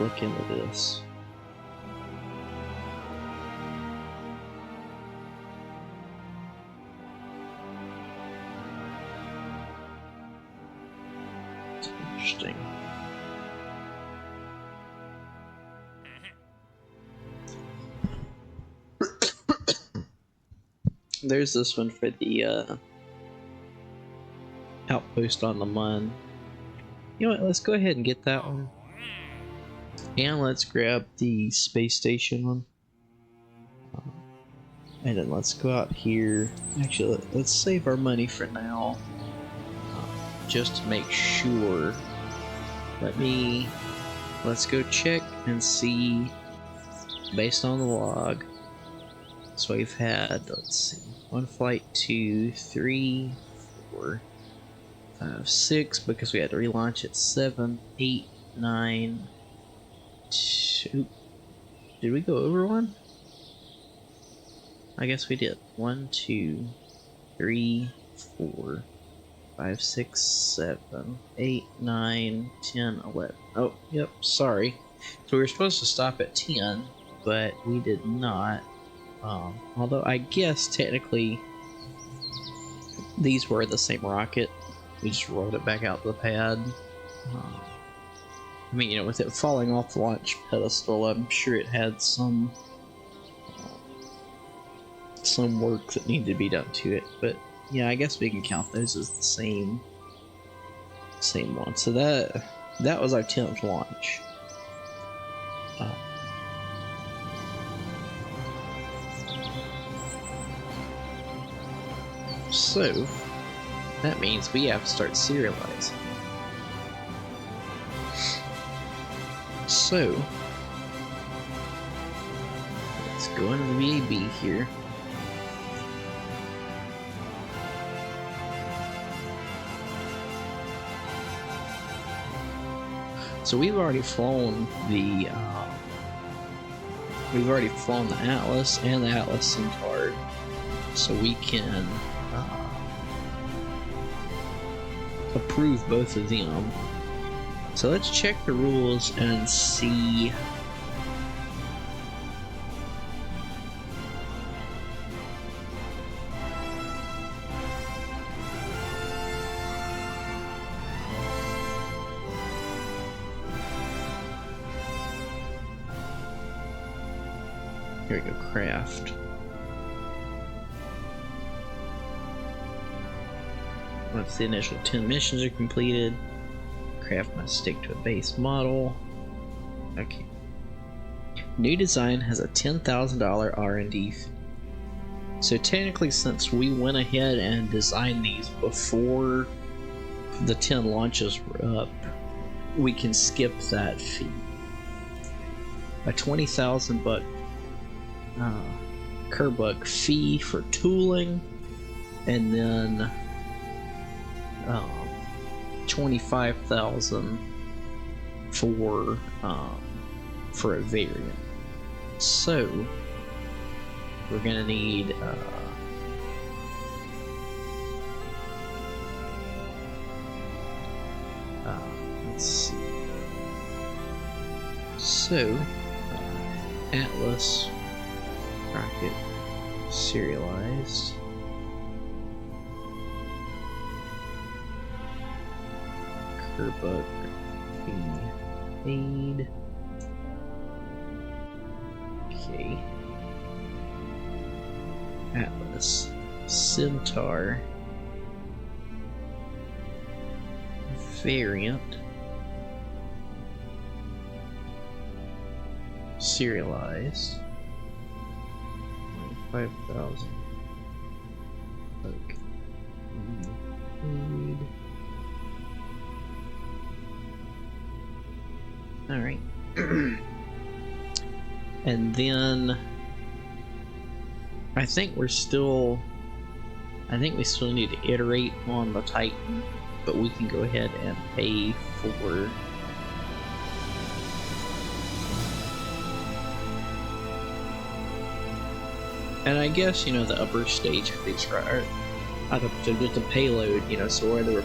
look into this. It's interesting. There's this one for the outpost on the Mun. You know what, let's go ahead and get that one. And let's grab the space station one. And then let's go out here. Actually, let's save our money for now. Just to make sure. Let's go check and see, based on the log. So we've had, let's see, 1 flight, 2, 3, 4, 5, 6, because we had to relaunch at 7, 8, 9, 2. Did we go over one? I guess we did. 1, 2, 3, 4, 5, 6, 7, 8, 9, 10, 11. Oh, yep, sorry. So we were supposed to stop at 10, but we did not. Although I guess technically these were the same rocket. We just rolled it back out to the pad. I mean, you know, with it falling off the launch pedestal, I'm sure it had some work that needed to be done to it. But yeah, I guess we can count those as the same one. So that was our 10th launch. So that means we have to start serializing. So let's go into the VAB here. So we've already flown the Atlas and the Atlas Centaur, so we can approve both of them. So let's check the rules and see. Here we go, craft. Once the initial 10 missions are completed, craft must stick to a base model. Okay. New design has a $10,000 R&D fee. So technically, since we went ahead and designed these before the 10 launches were up, we can skip that fee. A $20,000 Kerbuck fee for tooling, and then 25,000 for a variant. So we're gonna need let's see. So Atlas rocket serialized. Kerbuck made. Okay. Atlas Centaur variant serialized 25,000. Okay. All right. And then I think we still need to iterate on the Titan, but we can go ahead and pay for and I guess, you know, the upper stage of these are just a payload, you know, so whether we're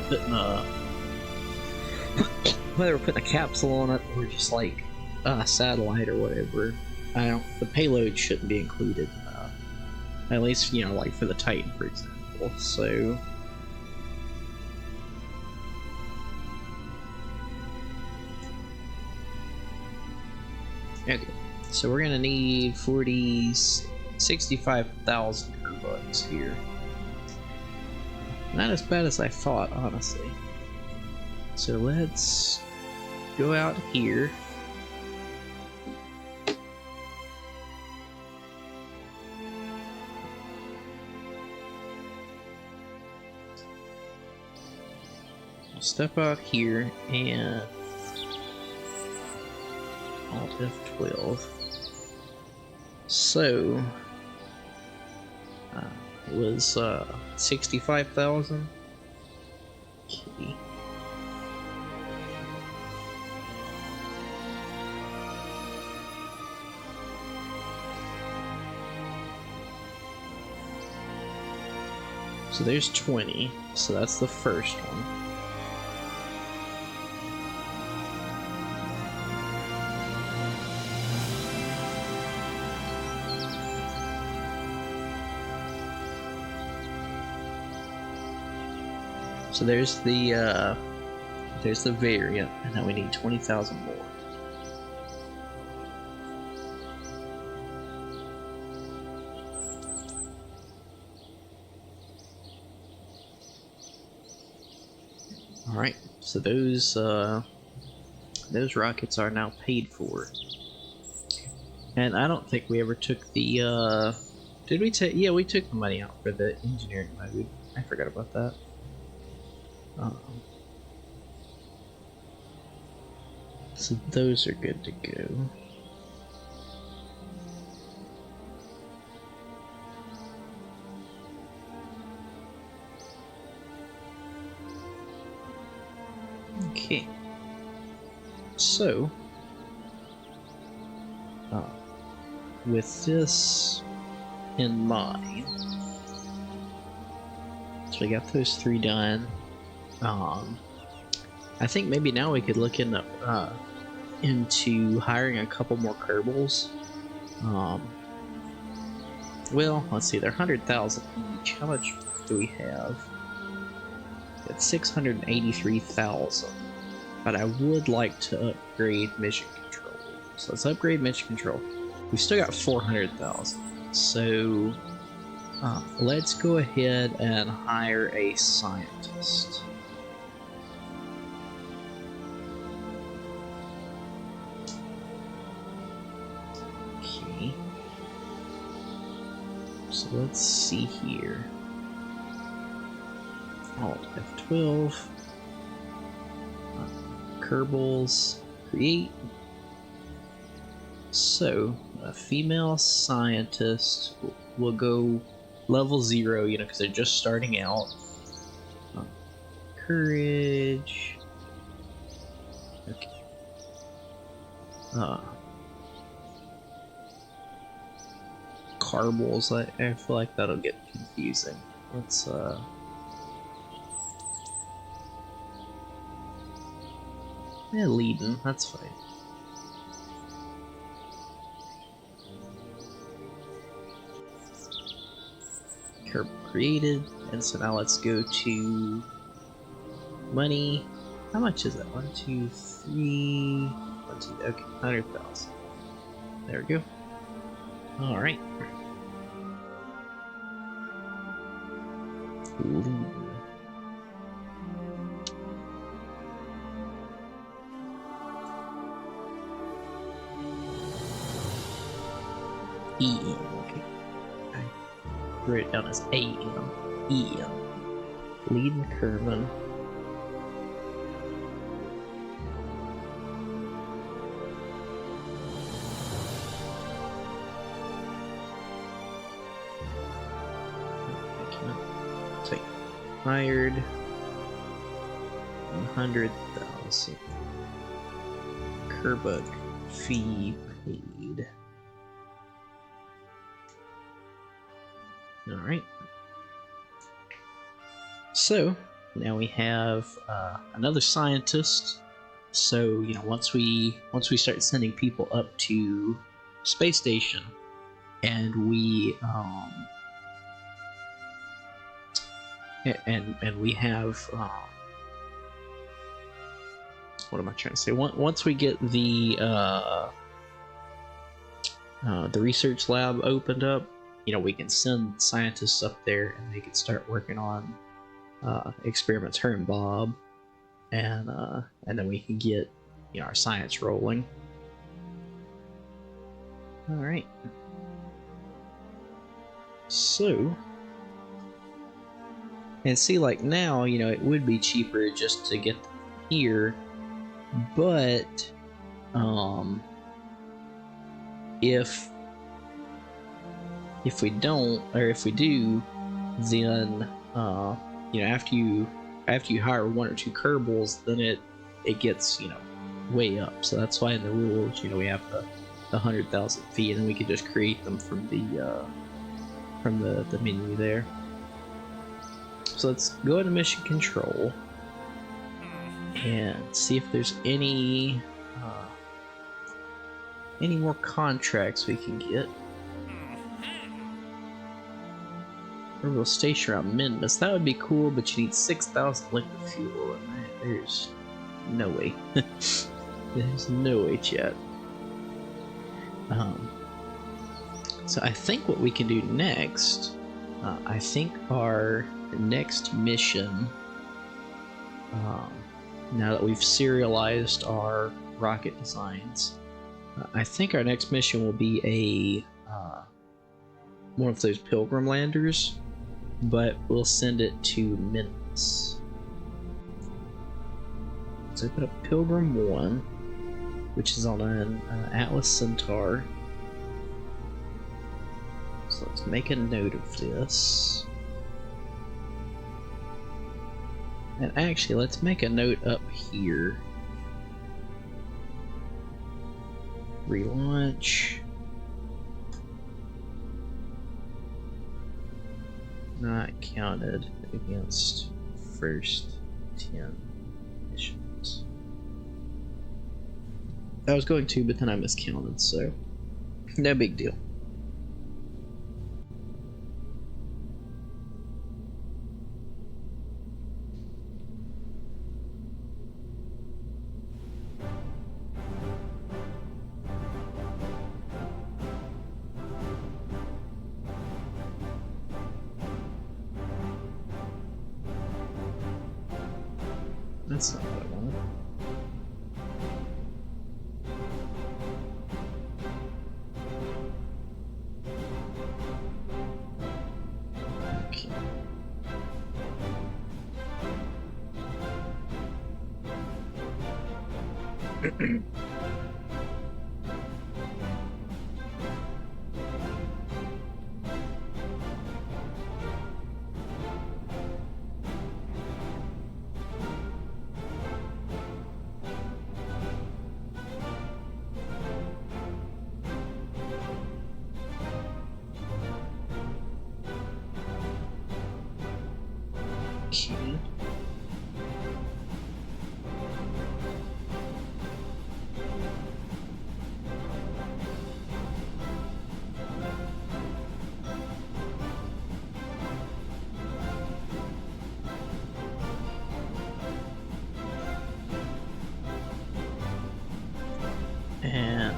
putting a capsule on it or just like a satellite or whatever, the payload shouldn't be included. At least, you know, like for the Titan, for example. So okay, so we're gonna need 65,000 Kerbucks here. Not as bad as I thought, honestly. So let's go out here. I'll step out here and Alt F12. So it was 65,000. Okay. So there's 20, so that's the first one. So there's the variant, and now we need 20,000 more. All right, so those rockets are now paid for, and I don't think we ever took the. Did we take? Yeah, we took the money out for the engineering mode. I forgot about that. So those are good to go. Okay. So, with this in mind, so we got those 3 done. I think maybe now we could look into hiring a couple more Kerbals. Well, let's see, they're 100,000 each. How much do we have? It's 683,000. But I would like to upgrade mission control. So let's upgrade mission control. We've still got 400,000. So let's go ahead and hire a scientist. Okay. So let's see here. Alt F12. Kerbals. Create. So, a female scientist will go level 0, you know, because they're just starting out. Courage. Okay. Kerbals, I feel like that'll get confusing. Let's, yeah, leading, that's fine. Created, and so now let's go to money. How much is that? 1, 2, 3, 1, 2, okay, 100,000. There we go. Alright. EM, okay. I wrote it down as AM. EM. Leading Kerman. Take hired 100,000. Kerbuk fee paid. Alright. So, now we have another scientist. So, you know, once we start sending people up to space station, and we and we have what am I trying to say? Once we get the research lab opened up, you know, we can send scientists up there and they can start working on experiments, her and Bob, and then we can get, you know, our science rolling. All right. So, and see, like now, you know, it would be cheaper just to get them here, but if we don't, or if we do, then you know, after you hire 1 or 2 Kerbals, then it gets, you know, way up. So that's why in the rules, you know, we have the 100,000 fee, and then we can just create them from the menu there. So let's go into mission control and see if there's any more contracts we can get. Or we'll station around Minmus. That would be cool, but you need 6,000 liquid fuel, and there's no way. There's no way, chat. So I think what we can do next, I think our next mission, now that we've serialized our rocket designs, I think our next mission will be a one of those Pilgrim landers, but we'll send it to Minmus. Let's open up Pilgrim 1, which is on an Atlas Centaur. So let's make a note of this. And actually, let's make a note up here. Relaunch. Not counted against first 10 missions. I was going to, but then I miscounted, so no big deal. That's not what I wanted. Okay. And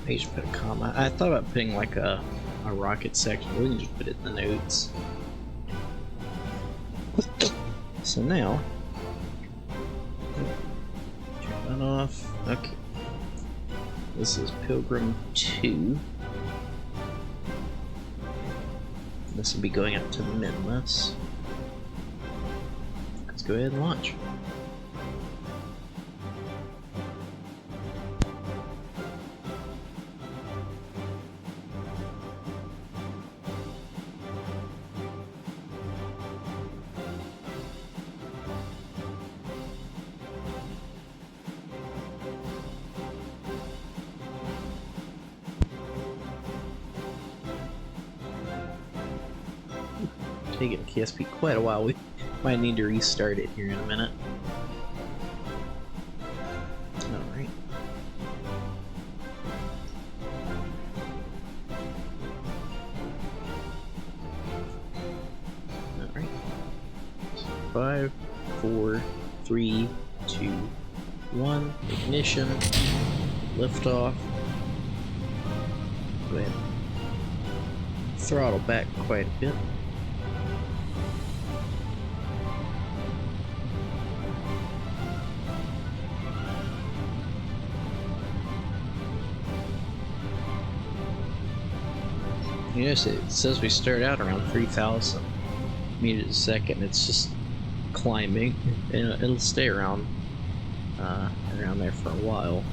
I should put a comma. I thought about putting like a rocket section, but we can just put it in the notes. So now, turn that off. Okay. This is Pilgrim 2. This will be going up to Minless. Let's go ahead and launch. Taking KSP quite a while. We might need to restart it here in a minute. Alright. Alright. 5, 4, 3, 2, 1. Ignition. Liftoff. Go ahead. Throttle back quite a bit. You notice it says we start out around 3,000 meters a second. It's just climbing, and it'll stay around there for a while.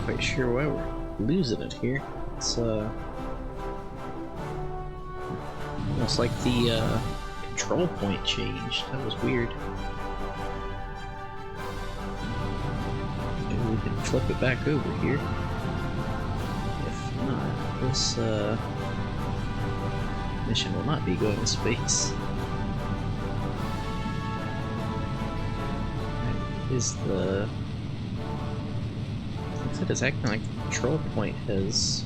Quite sure why we're losing it here. It's almost like the control point changed. That was weird. Maybe we can flip it back over here. If not, this mission will not be going to space. Is the it's acting like the control point has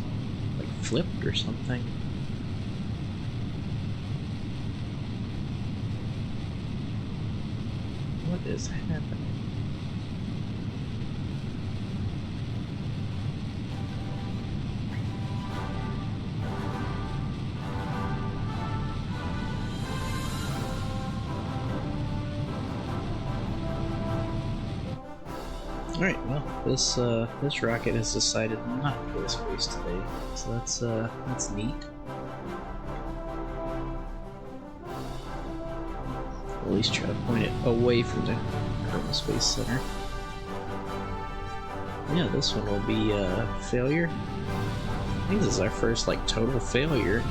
like flipped or something. What is happening? Alright, well, this rocket has decided not to go to space today, so that's neat. At least try to point it away from the Space Center. Yeah, this one will be a failure. I think this is our first like total failure.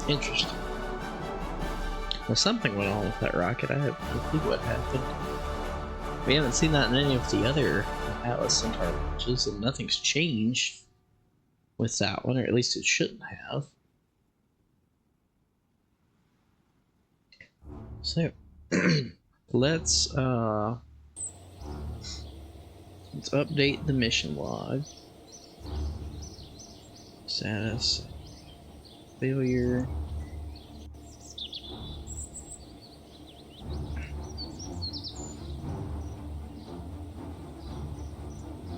Interesting. Well, something went on with that rocket. I have no clue what happened. We haven't seen that in any of the other Atlas Centaur launches, and nothing's changed with that one, or at least it shouldn't have. So, let's update the mission log. Status failure.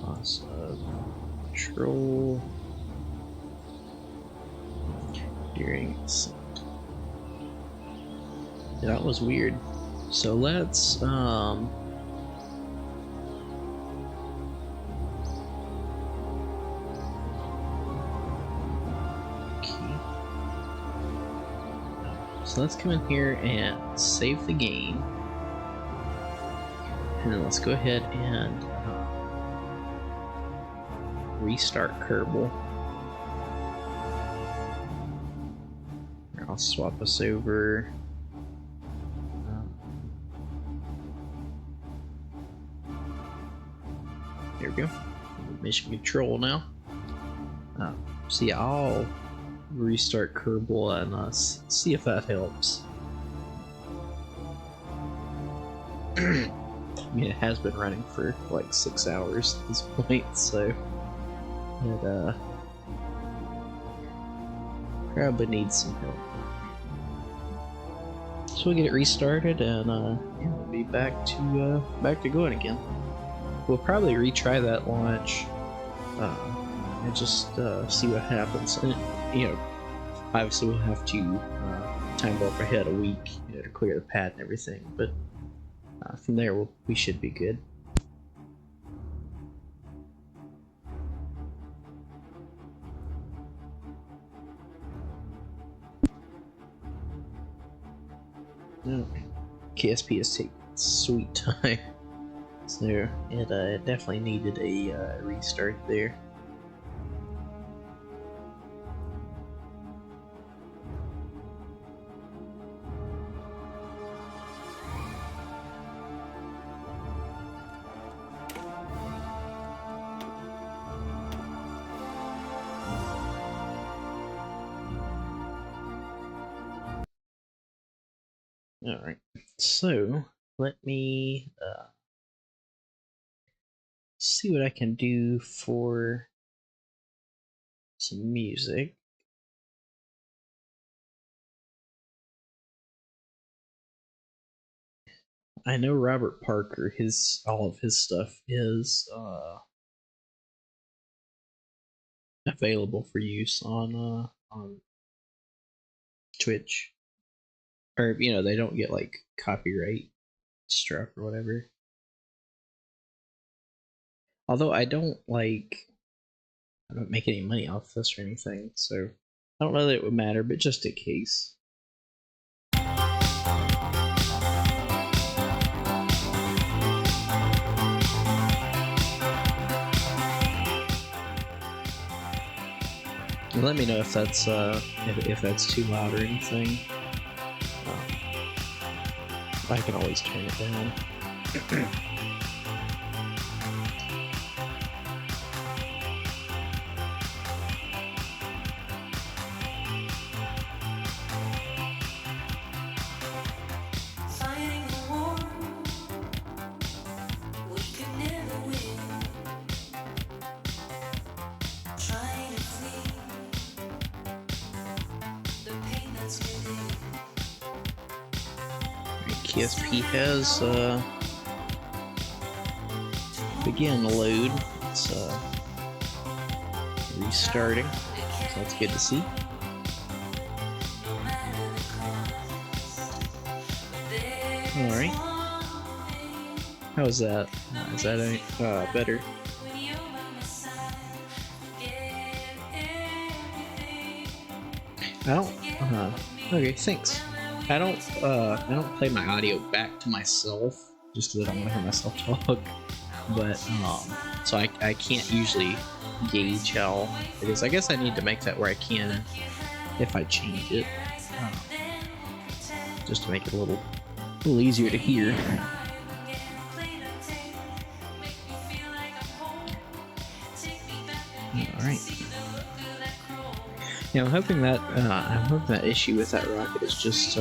Loss of control during ascent. Yeah, that was weird. So let's so let's come in here and save the game, and then let's go ahead and restart Kerbal. I'll swap us over. There we go. Mission control now. So yeah, I'll restart Kerbal and see if that helps. I mean, it has been running for like 6 hours at this point, so it probably needs some help. So we'll get it restarted, and yeah, we'll be back to going again. We'll probably retry that launch and just see what happens. And you know, obviously we'll have to time warp ahead a week, you know, to clear the pad and everything. But from there, we should be good. No, KSP is taking sweet time, so it definitely needed a restart there. Alright, so let me see what I can do for some music. I know Robert Parker, all of his stuff is available for use on Twitch. Or, you know, they don't get like copyright struck or whatever. Although I don't make any money off this or anything, so I don't know that it would matter, but just in case. Let me know if that's if that's too loud or anything. I can always turn it down. KSP has began the load. It's restarting, so that's good to see. Alright. How is that? Is that any better? I don't. Okay, thanks. I don't play my audio back to myself just because I don't want to hear myself talk. But so I can't usually gauge how it is. I guess I need to make that where I can if I change it. just to make it a little easier to hear. All right. Yeah, I'm hoping that issue with that rocket is just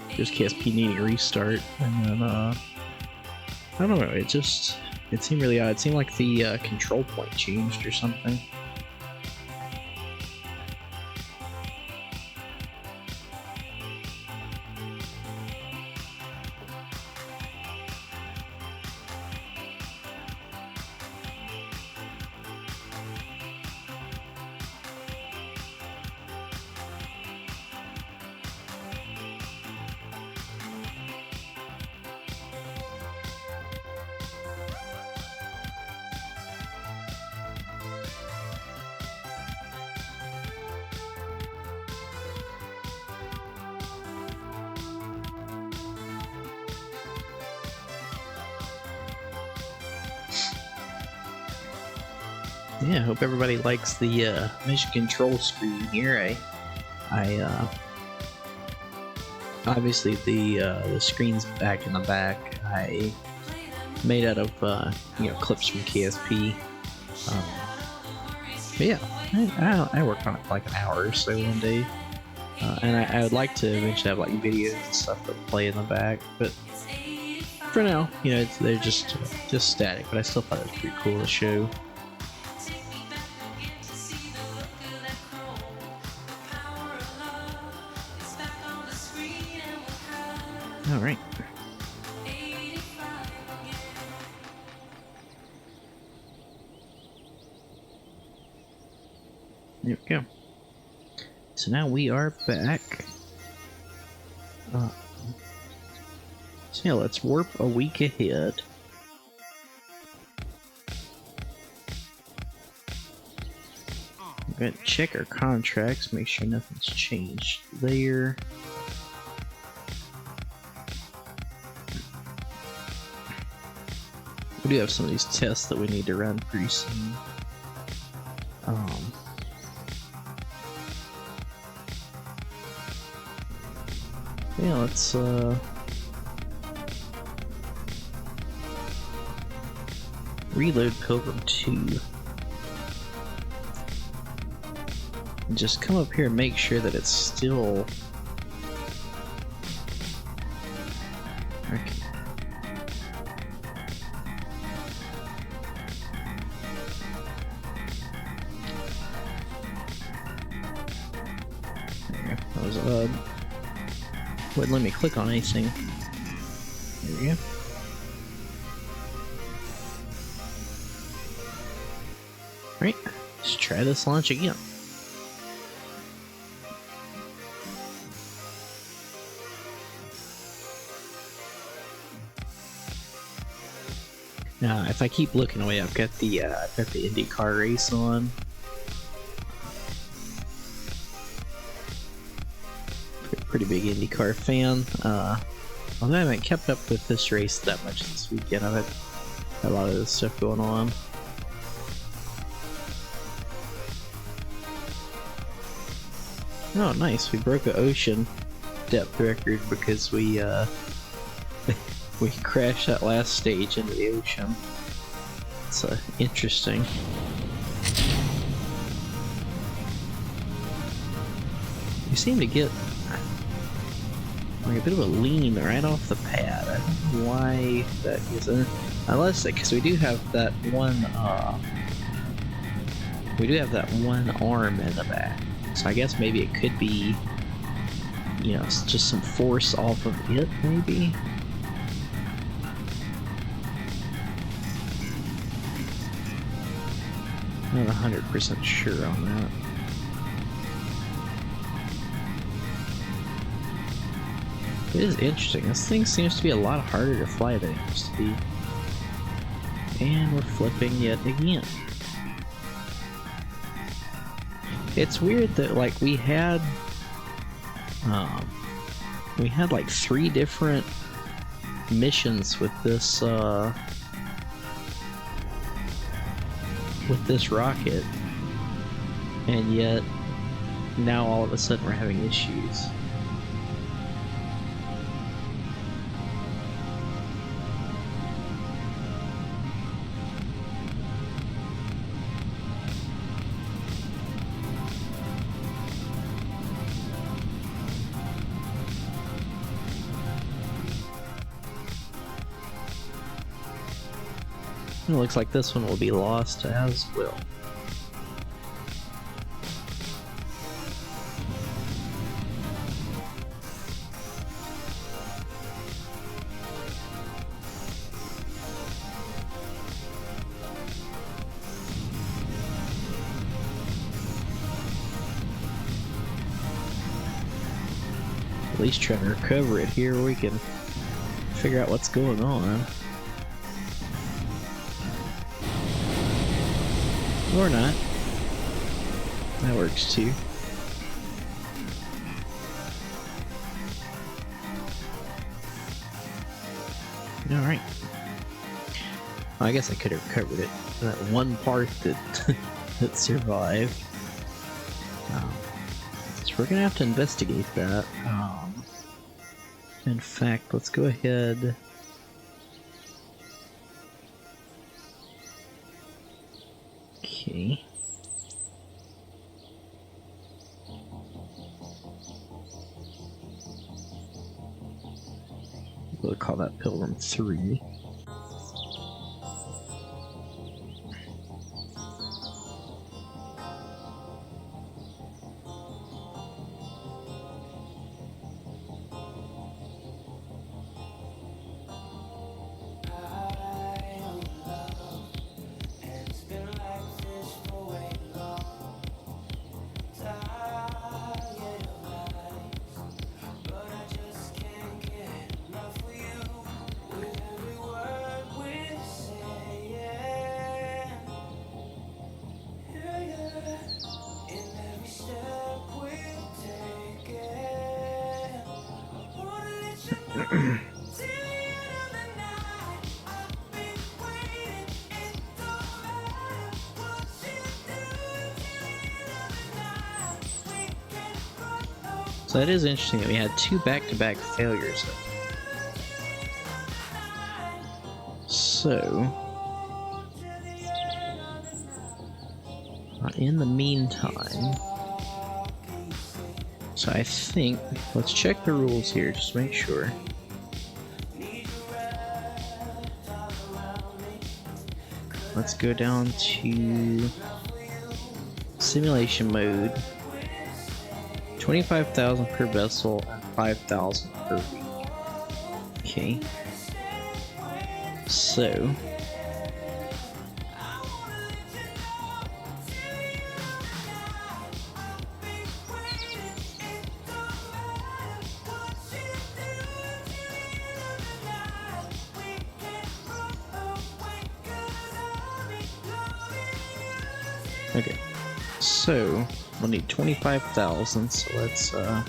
KSP needing a restart, and then I don't know. It seemed really odd. It seemed like the control point changed or something. Yeah, I hope everybody likes the mission control screen here. I obviously the screen's back in the back. I made out of clips from KSP. But yeah, I worked on it for like an hour or so one day, and I would like to eventually have like videos and stuff that play in the back. But for now, they're just static. But I still thought it was pretty cool to show. All right. There we go. So now we are back. So yeah, let's warp a week ahead. I'm going to check our contracts, make sure nothing's changed there. We do have some of these tests that we need to run pretty soon. Yeah, let's reload Pilgrim 2. And just come up here and make sure that it's still... Okay. That was odd. Wouldn't let me click on anything. There we go. Alright, let's try this launch again. Now, if I keep looking away, I've got the IndyCar race on. Pretty big IndyCar fan. Although I haven't kept up with this race that much this weekend. I've had a lot of this stuff going on. Oh, nice! We broke an ocean depth record because we we crashed that last stage into the ocean. It's interesting. You seem to get like a bit of a lean right off the pad. I don't know why that is. Unless, because we do have that one arm in the back. So I guess maybe it could be, just some force off of it, maybe. Not 100% sure on that. It is interesting. This thing seems to be a lot harder to fly than it used to be. And we're flipping yet again. It's weird that we had like 3 different missions with this rocket, and yet now all of a sudden we're having issues. It looks like this one will be lost as well. At least try to recover it here where we can figure out what's going on. Or not. That works too. Alright. Well, I guess I could have recovered it. That one part that that survived. So we're gonna have to investigate that. In fact, let's go ahead. Okay. We'll call that Pilgrim 3. So that is interesting that we had two back-to-back failures. So, in the meantime, so I think, let's check the rules here, just to make sure. Let's go down to simulation mode. 25,000 per vessel and 5,000 per week. Okay. So. Okay. So. We'll need 25,000, so let's go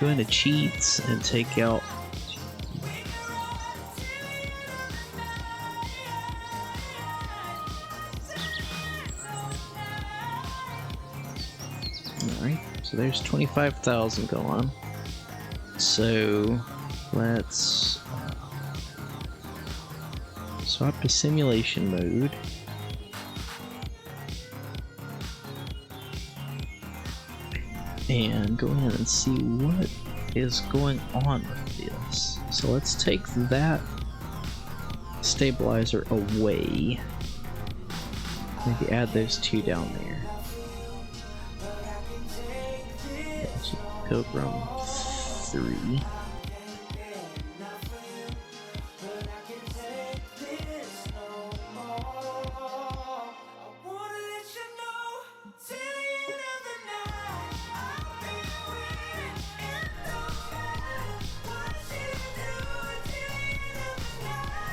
into cheats and take out alright, so there's 25,000 going on. So let's swap to simulation mode. And go ahead and see what is going on with this. So let's take that stabilizer away. Maybe add those two down there. That's Pilgrim 3.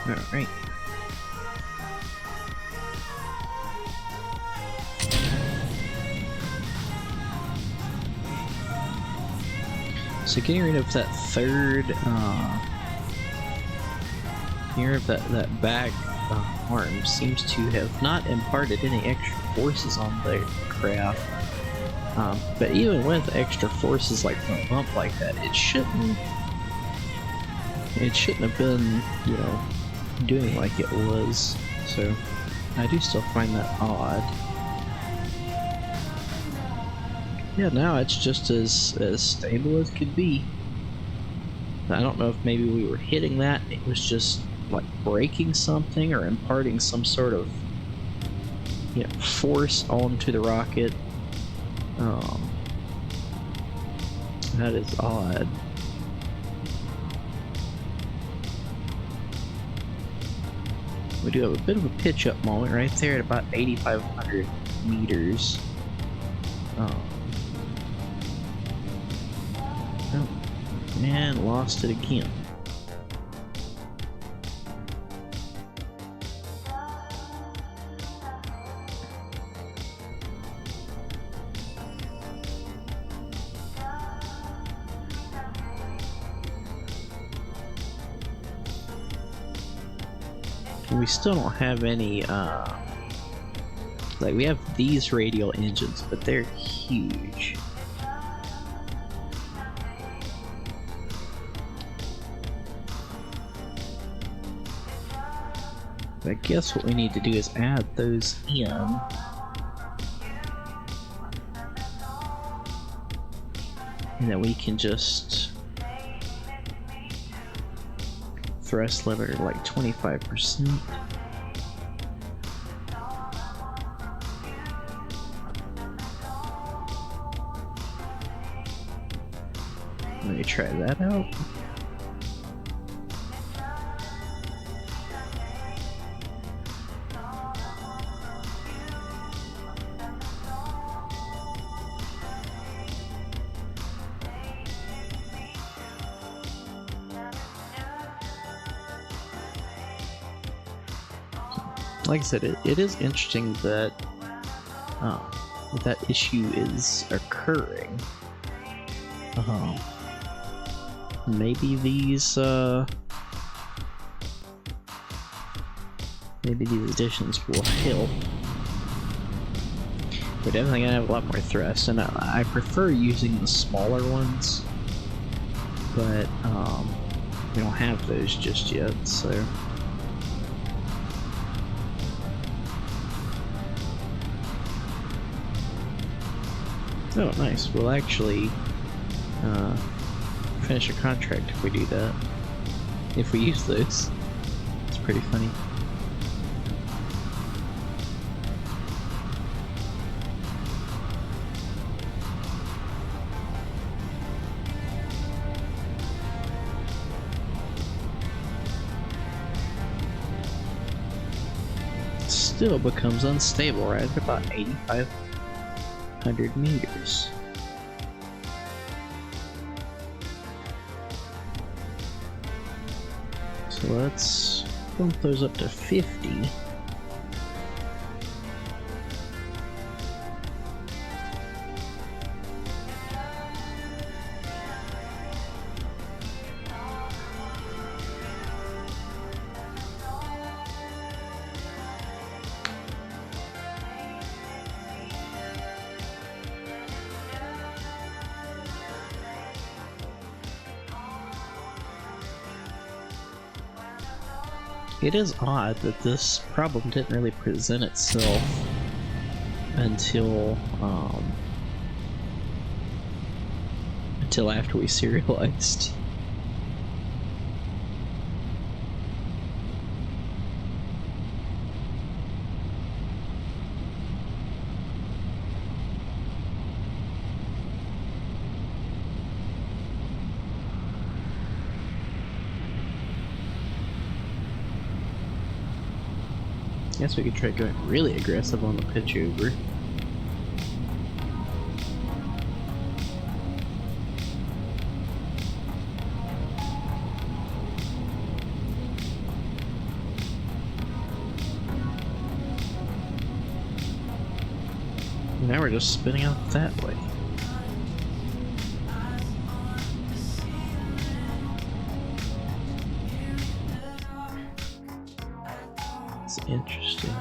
Alright. So getting rid of that third, getting rid of that back arm seems to have not imparted any extra forces on the craft. But even with extra forces like from a bump like that, it shouldn't have been, you know, doing like it was. So I do still find that odd. Yeah, now it's just as stable as could be. I don't know if maybe we were hitting that, it was just like breaking something or imparting some sort of, you know, force onto the rocket. That is odd. We do have a bit of a pitch up moment right there at about 8,500 meters. Oh, and lost it again. We still don't have any, like, we have these radial engines, but they're huge. I guess what we need to do is add those in. And then we can just thrust limiter like 25%. Let me try that out. Like I said, it is interesting that that issue is occurring. Maybe these additions will help. We're definitely gonna have a lot more thrust, and I prefer using the smaller ones, but we don't have those just yet, so. Oh, nice. We'll actually finish a contract if we do that. If we use those. It's pretty funny. Still becomes unstable right at about 8,500 meters. So let's bump those up to 50. It is odd that this problem didn't really present itself until after we serialized. Guess we could try going really aggressive on the pitch over. Now we're just spinning out that way. That's interesting.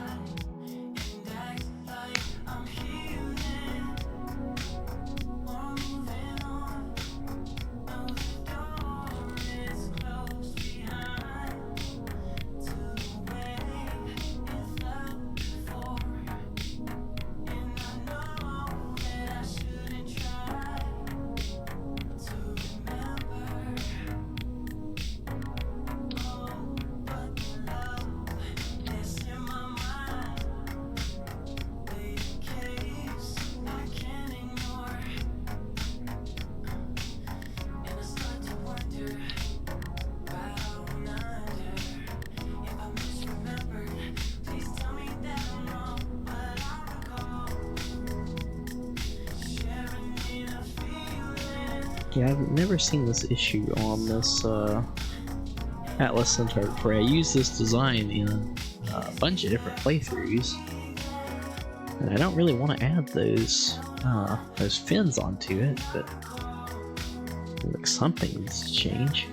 Yeah, I've never seen this issue on this Atlas Centaur before. I used this design in a bunch of different playthroughs, and I don't really want to add those fins onto it, but like something needs to change.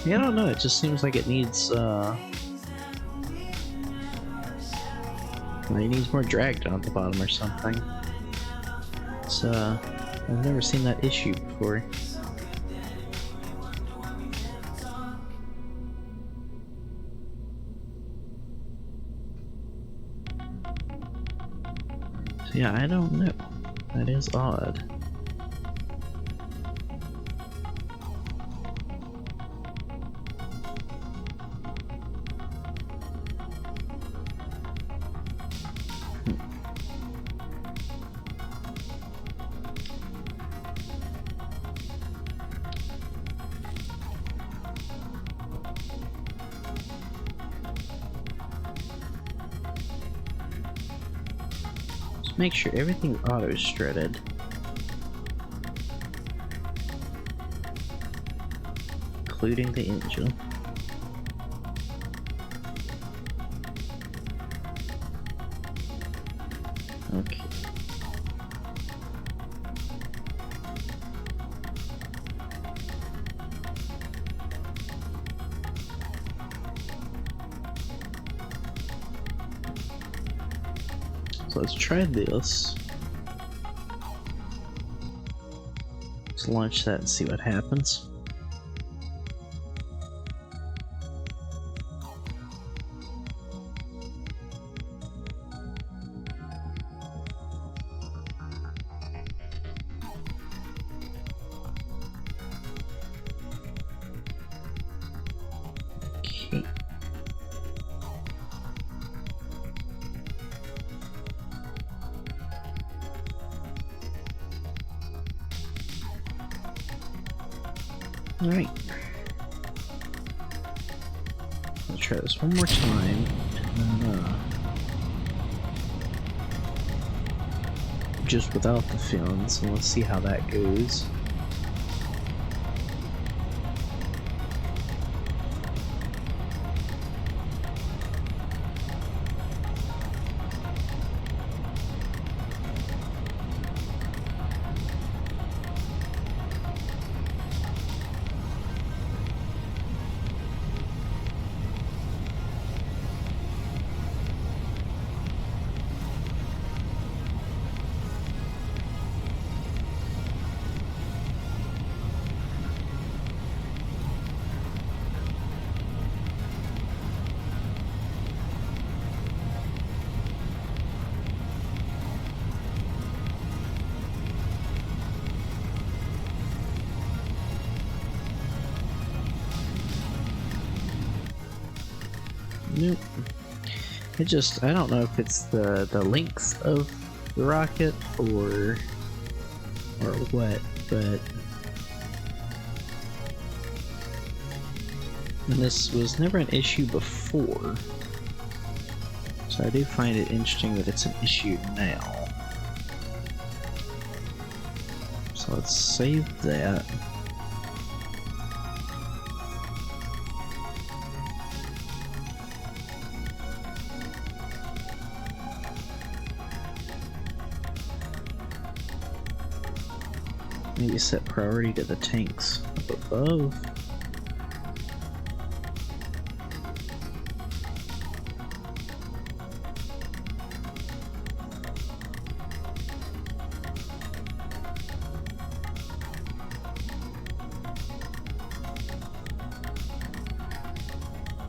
Yeah, I don't know, it just seems like it needs, it needs more drag down at the bottom or something. It's, I've never seen that issue before. So yeah, I don't know. That is odd. Make sure everything's auto-strutted. Including the engine. Okay. So let's try this. Let's launch that and see what happens. Okay. Alright. Let's try this one more time. Just without the fins, and let's see how that goes. Nope. I don't know if it's the length of the rocket or what, but this was never an issue before. So I do find it interesting that it's an issue now. So let's save that. Maybe set priority to the tanks up above.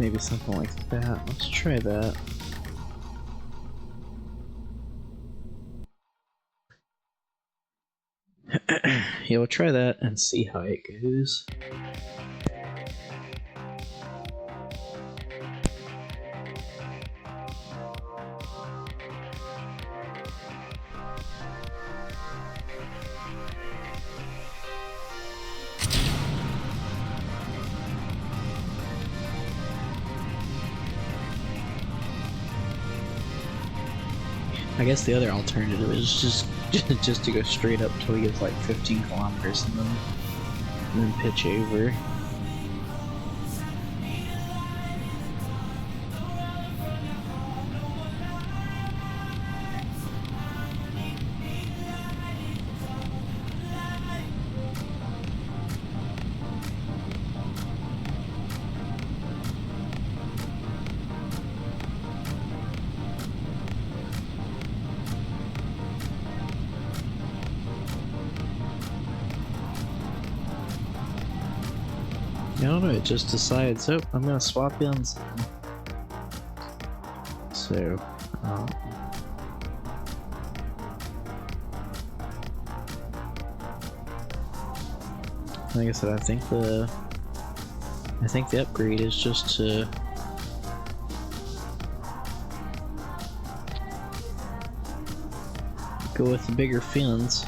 Maybe something like that. Let's try that. Yeah, we'll try that and see how it goes. I guess the other alternative is just to go straight up till he gets like 15 kilometers and then pitch over. I don't know, it just decides, oh, I'm gonna swap ends. So, like I said, I think the upgrade is just to go with the bigger fins.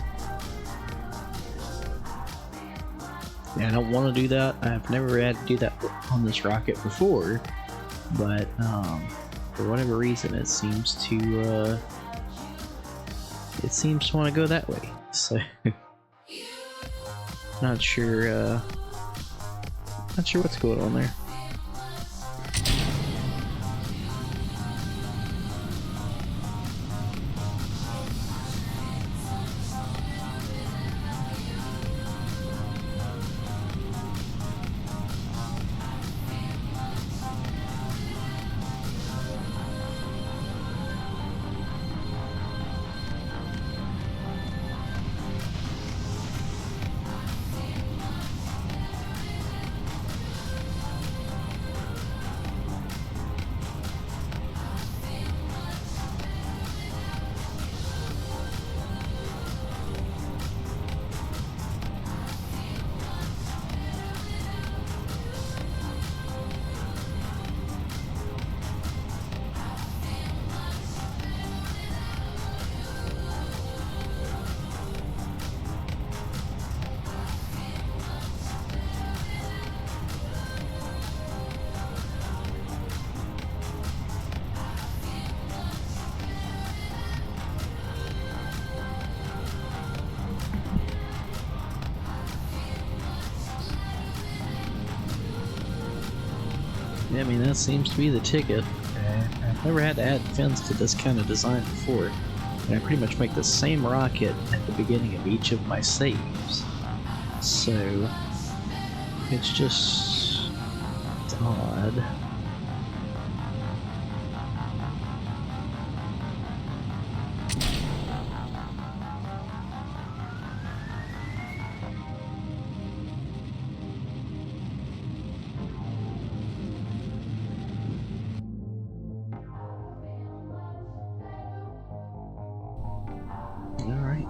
Yeah, I don't want to do that. I've never had to do that on this rocket before, but for whatever reason, it seems to want to go that way. So, not sure what's going on there. Yeah, I mean, that seems to be the ticket. I've never had to add fins to this kind of design before. And I pretty much make the same rocket at the beginning of each of my saves. So, it's just... it's odd. Alright.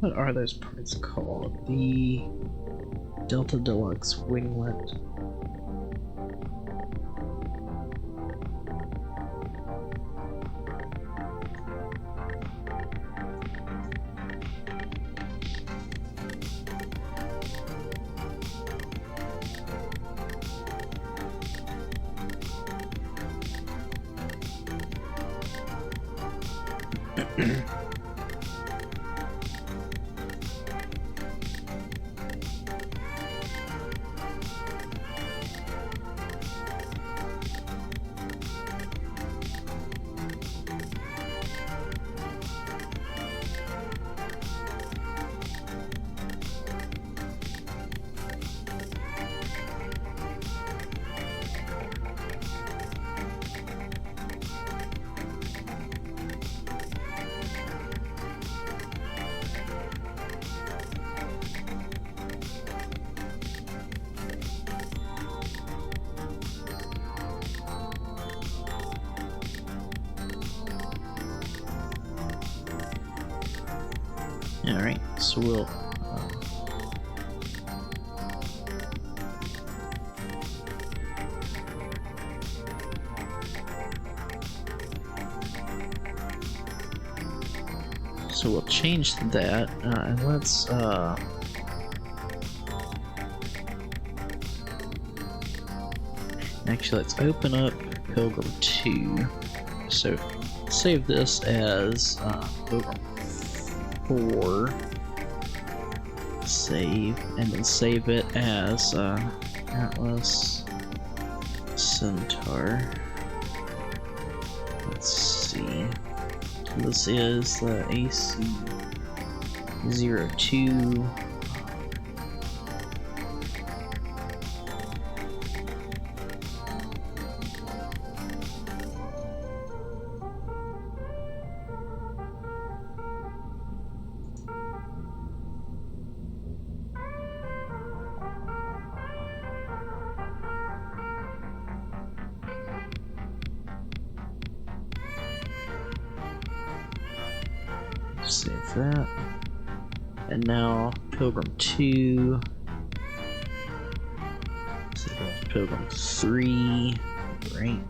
What are those parts called? The Delta Deluxe Winglet. Alright, so we'll... so we'll change that, and let's, actually, let's open up Pilgrim 2. So, save this as, Pilgrim 4. Save, and then save it as, Atlas Centaur. Let's see. This is the AC-02. Save that. And now Pilgrim 2. Pilgrim 3. Right.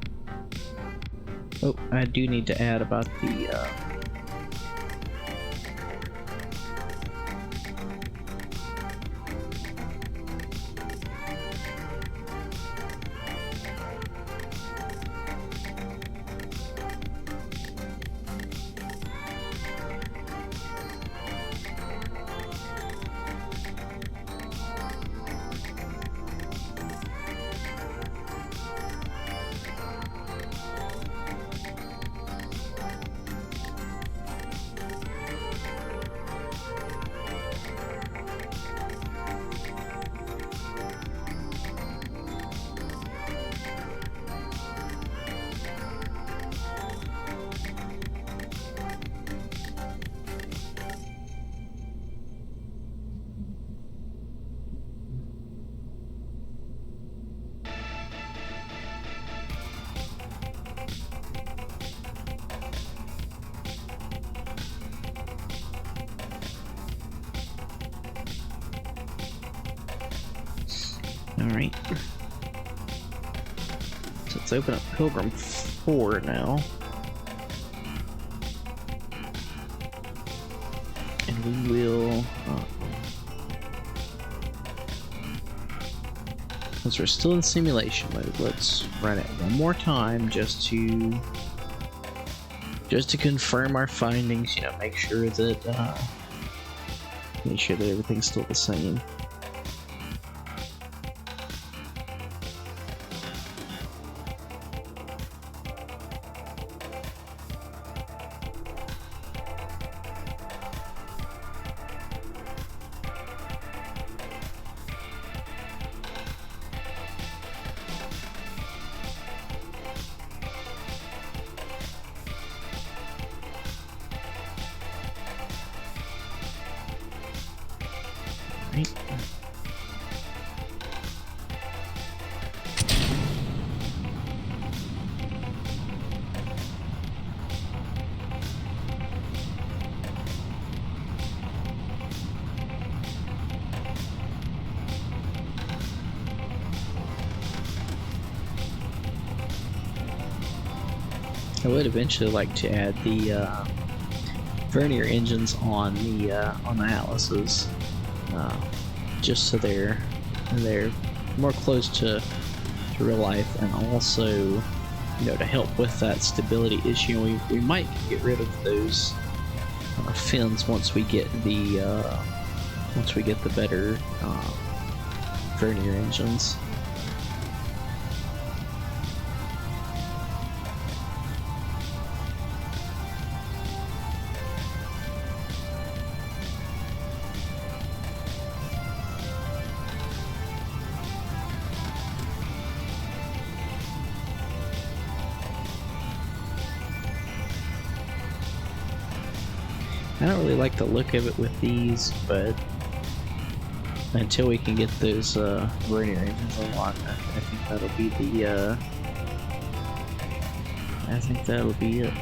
Oh, I do need to add about the Alright. So let's open up Pilgrim 4 now. And we will... since we're still in simulation mode, let's run it one more time just to confirm our findings, you know, make sure that everything's still the same. Right. I would eventually like to add the vernier engines on the Atlases, just so they're more close to real life, and also, you know, to help with that stability issue. We might get rid of those fins once we get the better vernier engines. I don't really like the look of it with these, but until we can get those vernier engines unlocked, I think that'll be the I think that'll be it.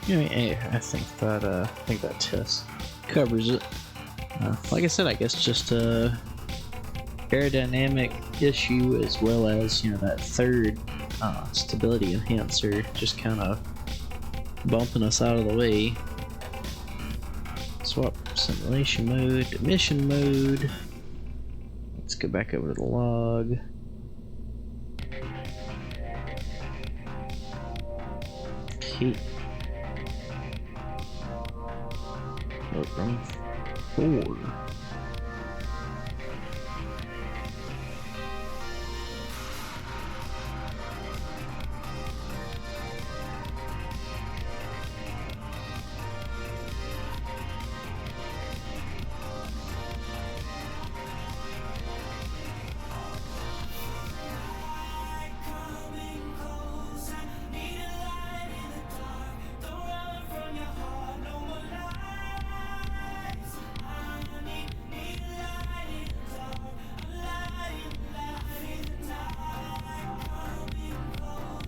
Yeah, I think that test covers it. Like I said, I guess just a aerodynamic issue, as well as, you know, that third stability enhancer just kind of bumping us out of the way. Swap simulation mode to mission mode. Let's go back over to the log. Okay. From 4.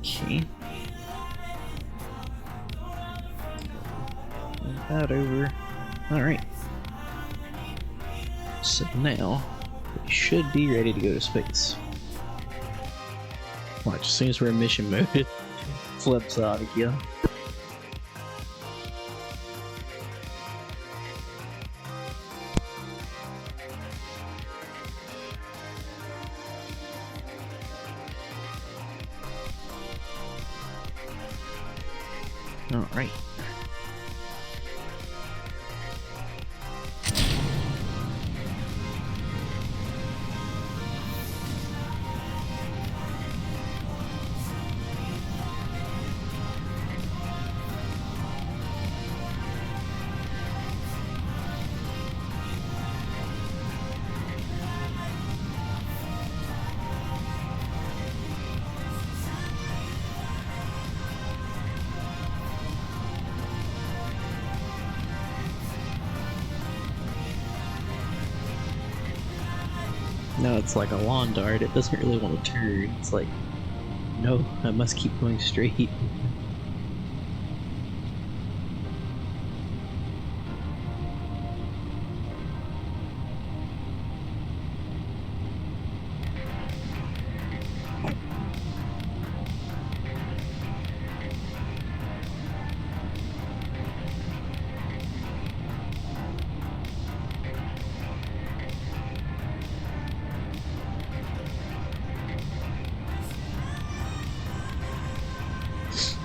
Okay. Move that over. Alright. So now, we should be ready to go to space. Watch, as soon as we're in mission mode, it flips out again. Alright. No, it's like a lawn dart. It doesn't really want to turn. It's like, no, I must keep going straight.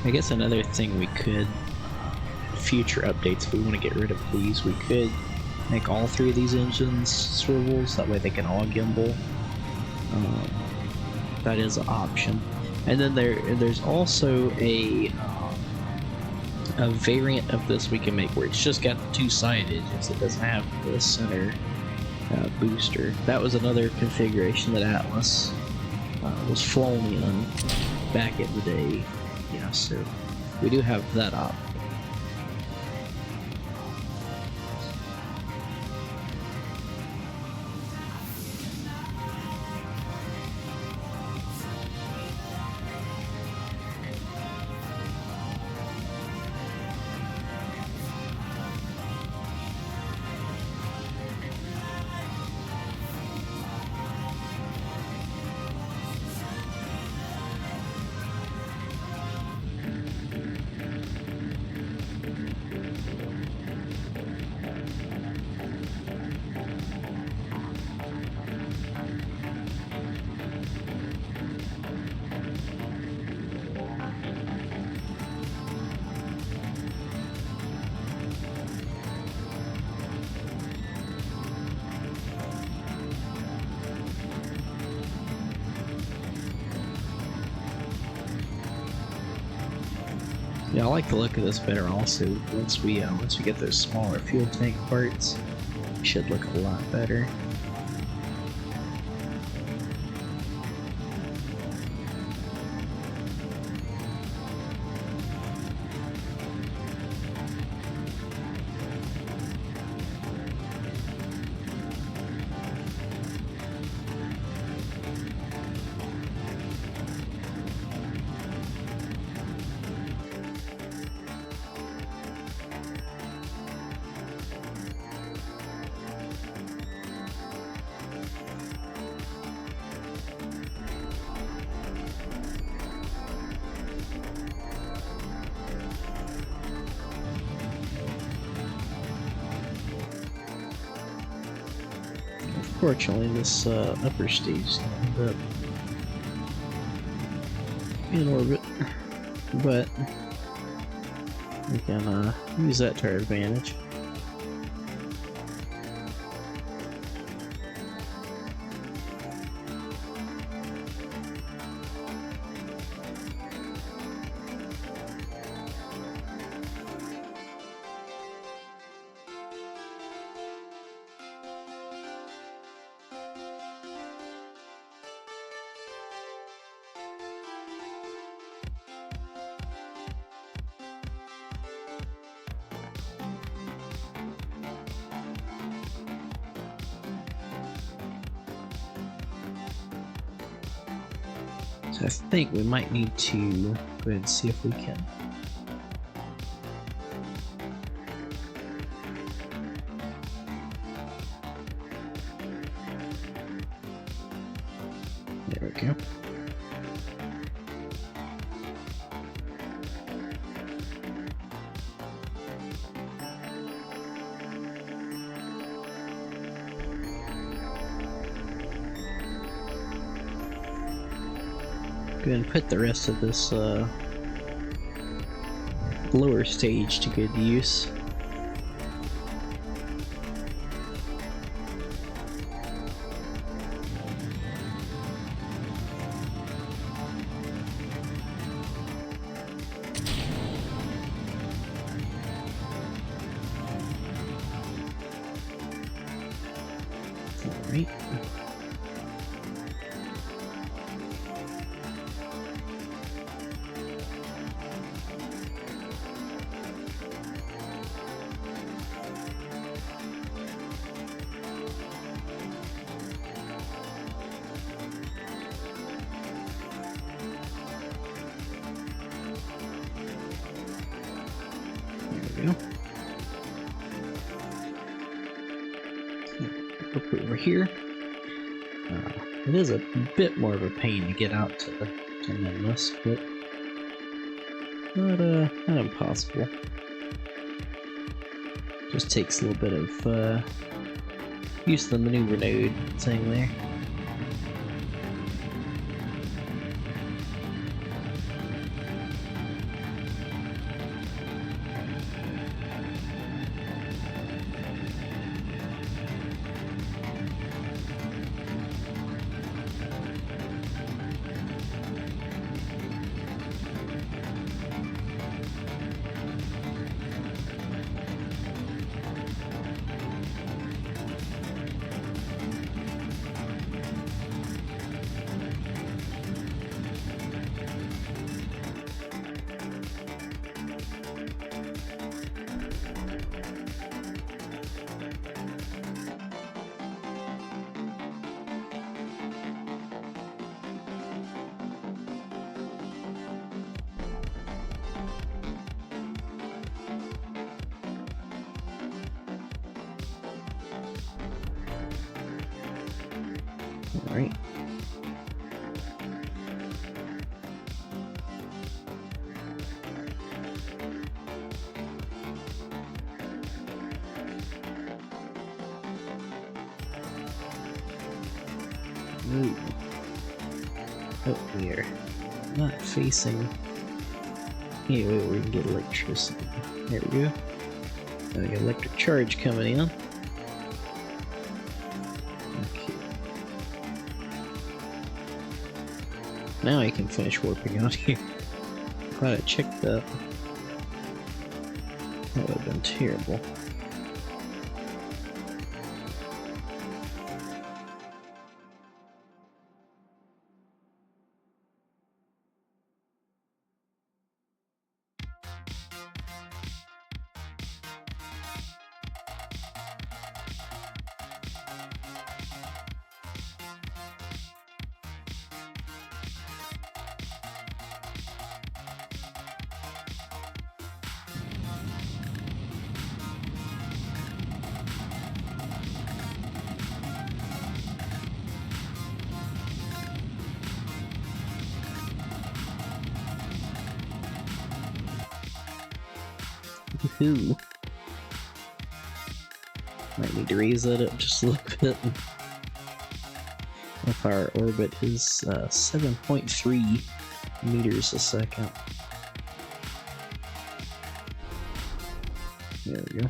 I guess another thing we could, future updates, if we want to get rid of these, we could make all three of these engines swivels, that way they can all gimbal. That is an option. And then there's also a variant of this we can make where it's just got the two side engines. It doesn't have the center booster. That was another configuration that Atlas was flown in back in the day. Yeah, so we do have that option. Yeah, I like the look of this better also. Once we get those smaller fuel tank parts, it should look a lot better. Unfortunately, this upper stage ended up in orbit, but we can use that to our advantage. So I think we might need to go ahead and see if we can. There we go. Go ahead and put the rest of this lower stage to good use. All right. over here. It is a bit more of a pain to get out to Nimbus, but not impossible. Just takes a little bit of use of the maneuver node thing there. Alright. Ooh. Oh, we are not facing. Here, we can get electricity. There we go. Now we got electric charge coming in. Okay. Now I can finish warping out here. Glad I checked that. That would have been terrible. Woohoo! Might need to raise that up just a little bit. If our orbit is 7.3 meters a second. There we go.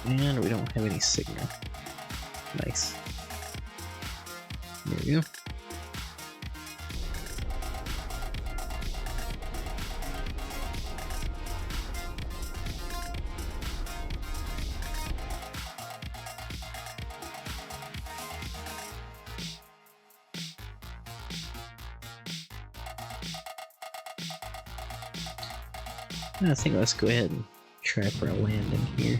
And we don't have any signal. Nice. There we go. I think let's go ahead and try for a landing here.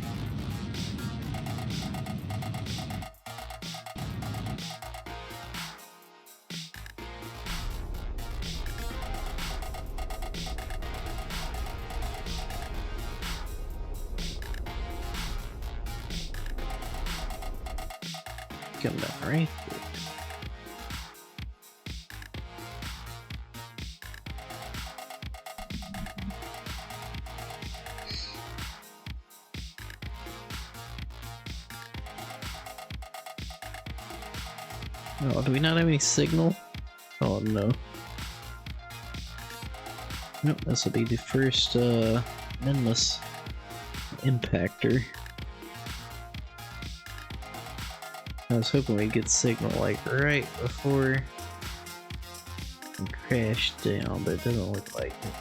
Come down right there. Oh, do we not have any signal? Oh no. Nope, this will be the first endless impactor. I was hoping we'd get signal like right before it crashed down, but it doesn't look like it.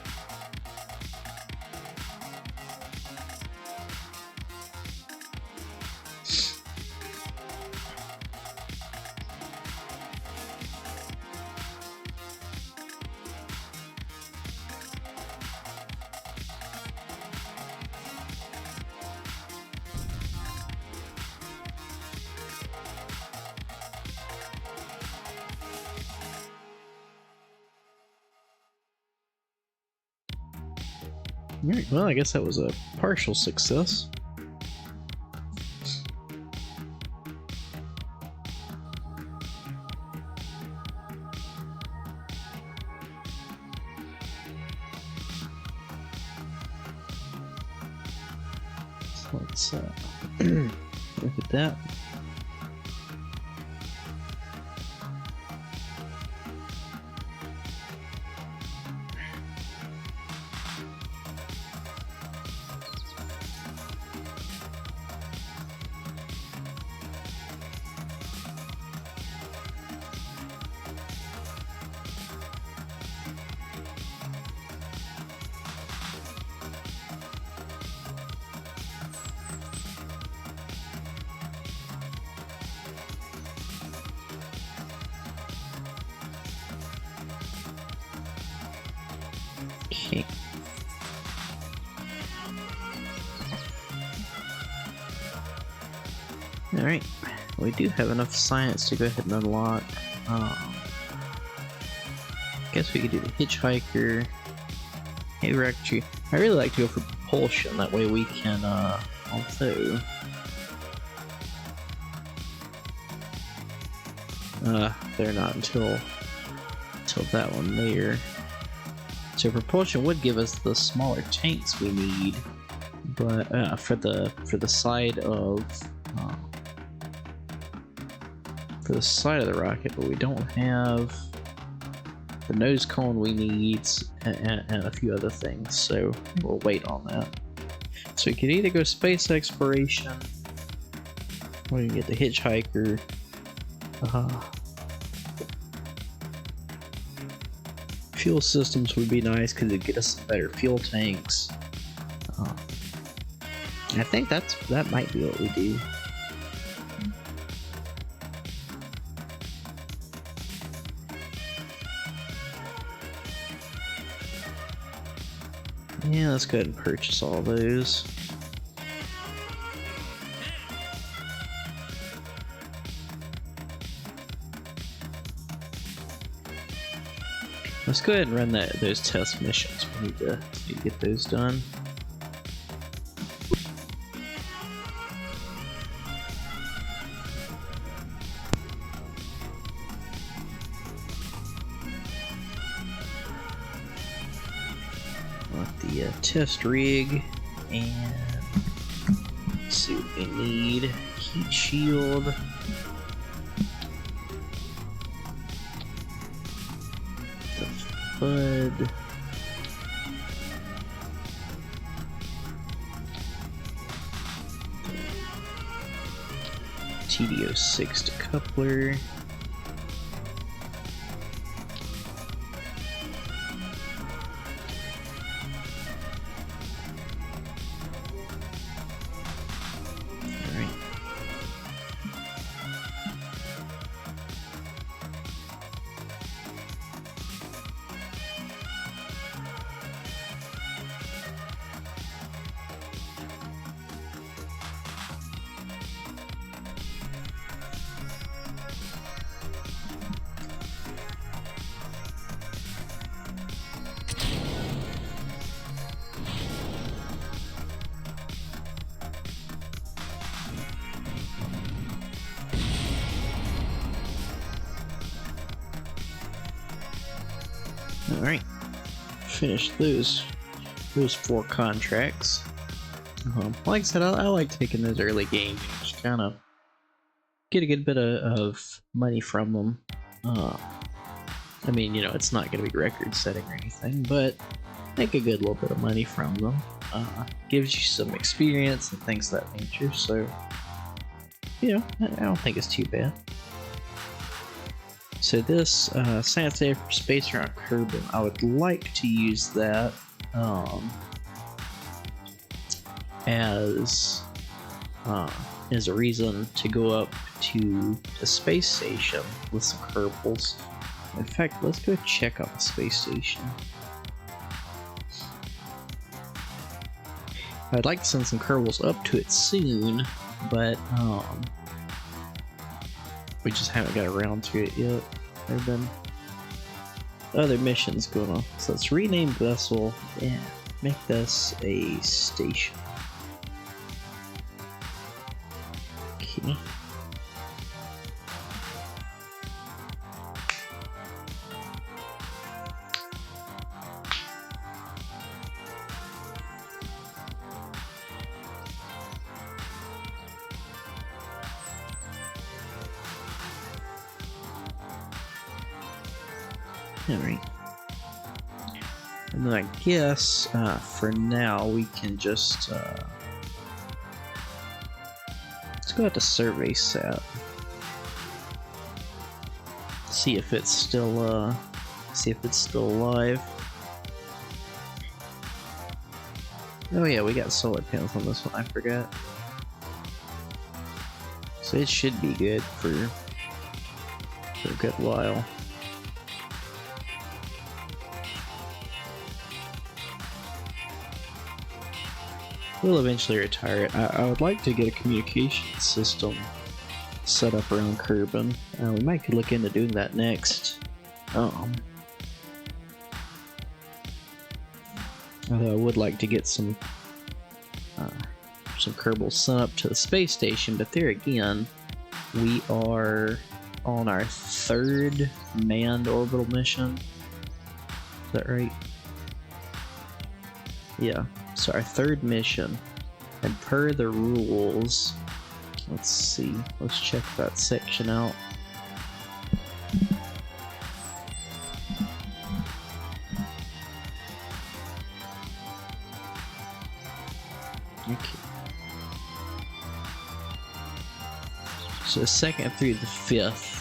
Alright, well, I guess that was a partial success. So let's look at that. Okay. Alright, we do have enough science to go ahead and unlock. Guess we could do the hitchhiker. Hey, we're actually, I really like to go for propulsion, that way we can, although... they're not until that one there. So propulsion would give us the smaller tanks we need, but for the side of the rocket, but we don't have the nose cone we need and a few other things, so we'll wait on that. So we could either go space exploration, or we can get the hitchhiker. Fuel systems would be nice because it'd get us some better fuel tanks. I think that might be what we do. Yeah, let's go ahead and purchase all those. Let's go ahead and run those test missions. We need to get those done. Want the test rig, and let's see what we need. Heat shield. Bud. TD06 decoupler. Alright. Alright, finish those 4 contracts. Like I said, I like taking those early games, just kind of get a good bit of money from them. I mean, you know, it's not going to be record setting or anything, but make a good little bit of money from them. Gives you some experience and things of that nature, so you know, I don't think it's too bad. So this science data for space around Kerbin, I would like to use that as a reason to go up to the space station with some Kerbals. In fact, let's go check out the space station. I'd like to send some Kerbals up to it soon, but we just haven't got around to it yet. There have been other missions going on. So let's rename vessel and make this a station. Okay. Alright. And then I guess for now we can just let's go out to survey sat. See if it's still alive. Oh yeah, we got solar panels on this one, I forgot. So it should be good for a good while. We'll eventually retire it. I would like to get a communication system set up around Kerbin. We might could look into doing that next. Although I would like to get some Kerbals sent up to the space station, but there again, we are on our 3rd manned orbital mission. Is that right? Yeah. So our 3rd mission, and per the rules, let's see, let's check that section out. Okay. So the 2nd through the 5th,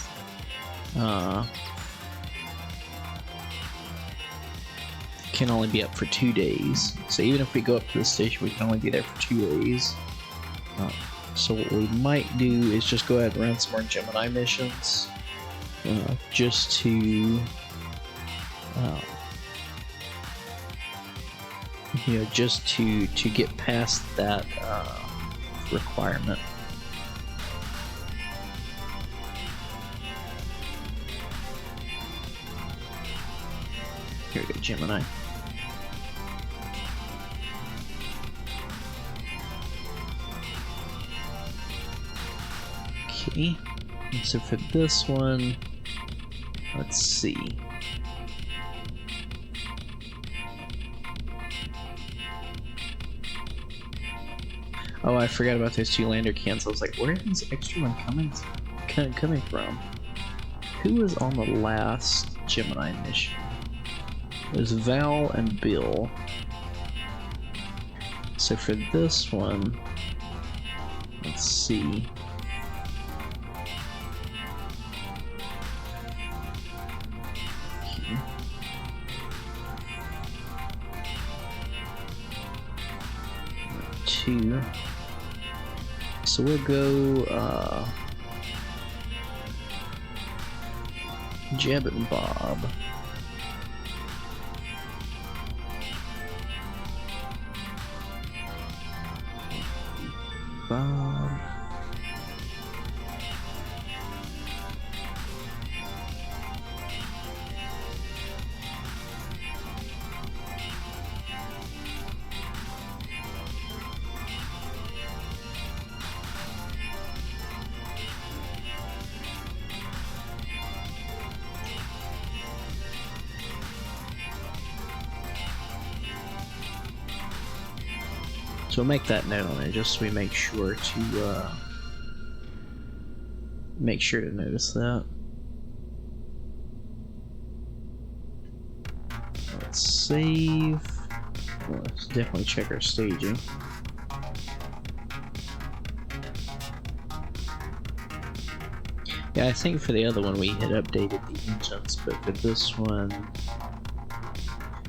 can only be up for 2 days. So even if we go up to the station, we can only be there for 2 days. So what we might do is just go ahead and run some more Gemini missions, just to, just to get past that requirement. Here we go, Gemini. Okay, and so for this one, let's see. Oh, I forgot about those 2 lander cans. I was like, where are these extra ones coming from? Who was on the last Gemini mission? It was Val and Bill. So for this one, let's see. Okay. 2. So we'll go Jeb and Bob. Bob. So we'll make that note on there just so we make sure to notice that. Let's save. Let's definitely check our staging. Yeah, I think for the other one we had updated the engines, but for this one,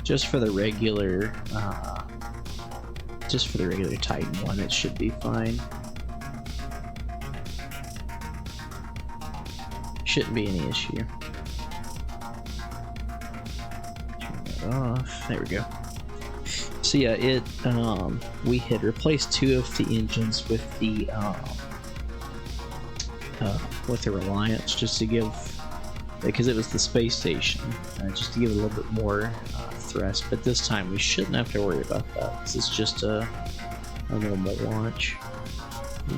just for the regular Titan one, it should be fine. Shouldn't be any issue. Turn that off. There we go. So yeah, we had replaced 2 of the engines with the Reliance, just to give, because it was the space station, just to give it a little bit more thrust. But this time we shouldn't have to worry about that, because it's just a normal launch.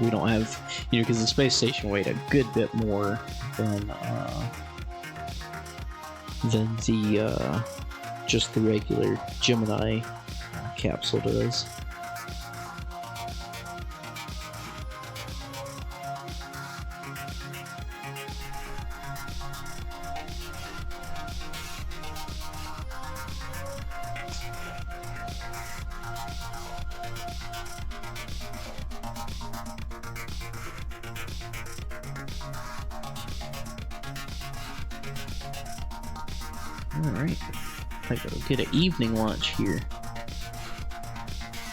We don't have, because the space station weighed a good bit more than the just the regular Gemini capsule does. Alright, I gotta get an evening launch here.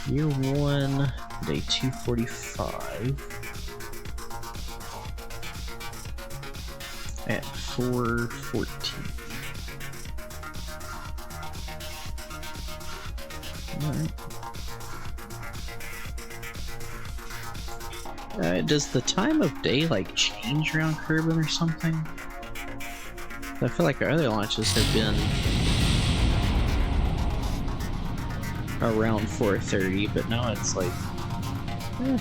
Year 1, day 245 at 4:14. Alright. Does the time of day like change around Kerbin or something? I feel like our other launches have been around 4:30, but now it's like, I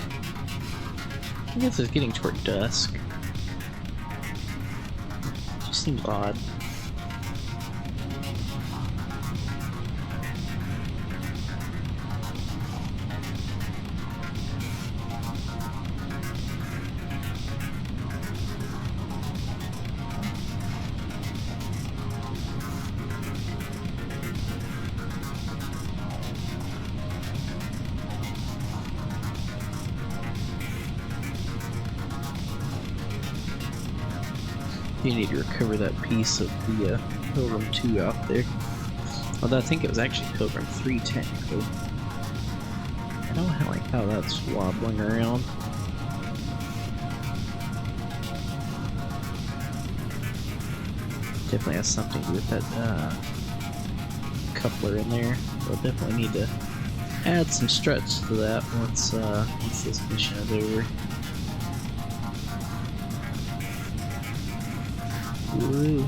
guess it's getting toward dusk. It just seems odd. You need to recover that piece of the Pilgrim 2 out there. Although I think it was actually Pilgrim 3 technically. I don't like how that's wobbling around. Definitely has something to do with that coupler in there. We'll definitely need to add some struts to that once this mission is over. Ooh.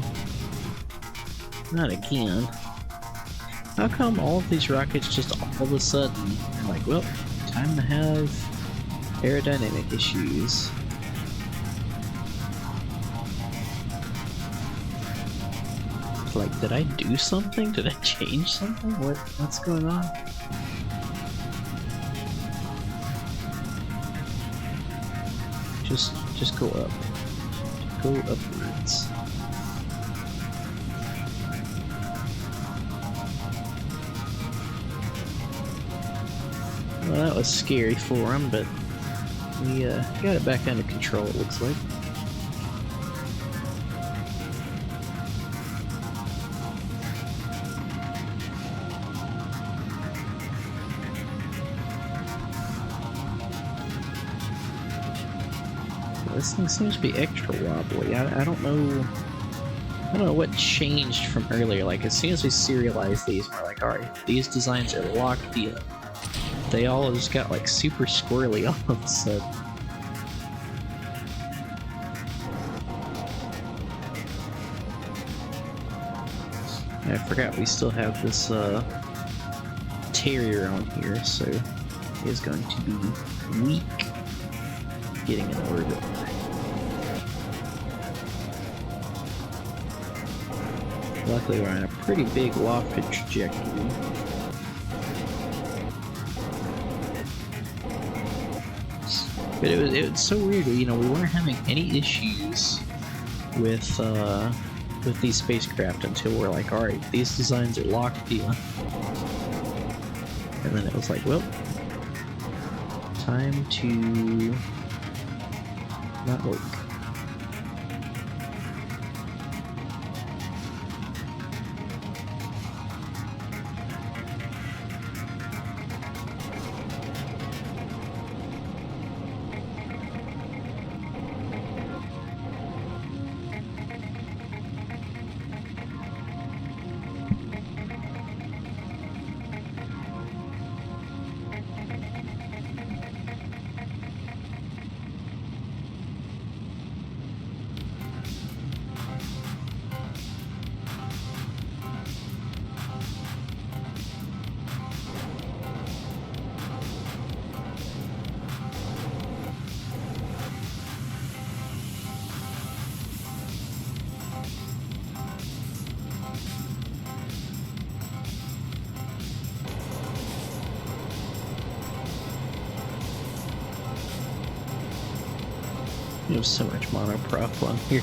Not again. How come all of these rockets just all of a sudden are like, well, time to have aerodynamic issues? Like, did I do something? Did I change something? What's going on? Just go up. Go upwards. Well, that was scary for him, but we got it back under control, it looks like. This thing seems to be extra wobbly. I don't know what changed from earlier. Like, as soon as we serialized these, we're like, alright, these designs are locked in. They all just got like super squirrely all of a sudden. I forgot we still have this Terrier on here, so he is going to be weak getting in orbit. Luckily we're on a pretty big lofted trajectory. But it was so weird, we weren't having any issues with these spacecraft until we're like, alright, these designs are locked in. And then it was like, well, time to not work. You have so much monoprop on here.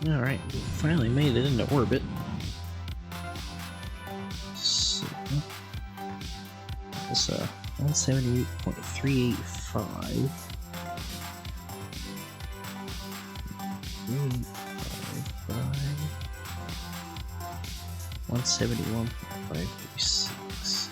Alright, finally made it into orbit. So, it's 178.385. 171.536.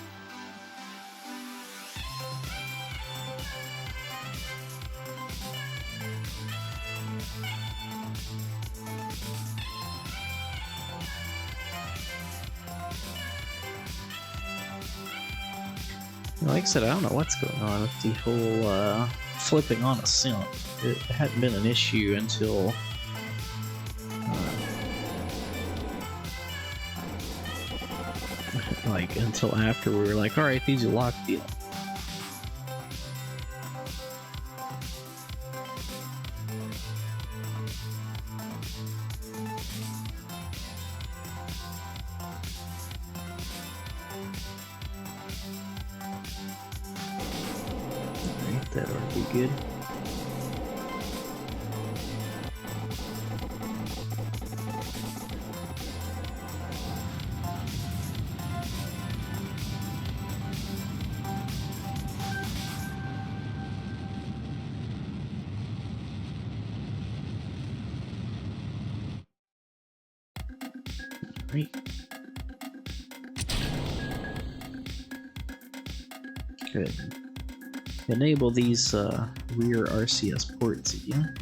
Like I said, I don't know what's going on with the whole flipping on ascent. It hadn't been an issue until until after we were like, all right, these are locked in. Alright, that ought to be good. Right. Good. Enable these rear RCS ports again.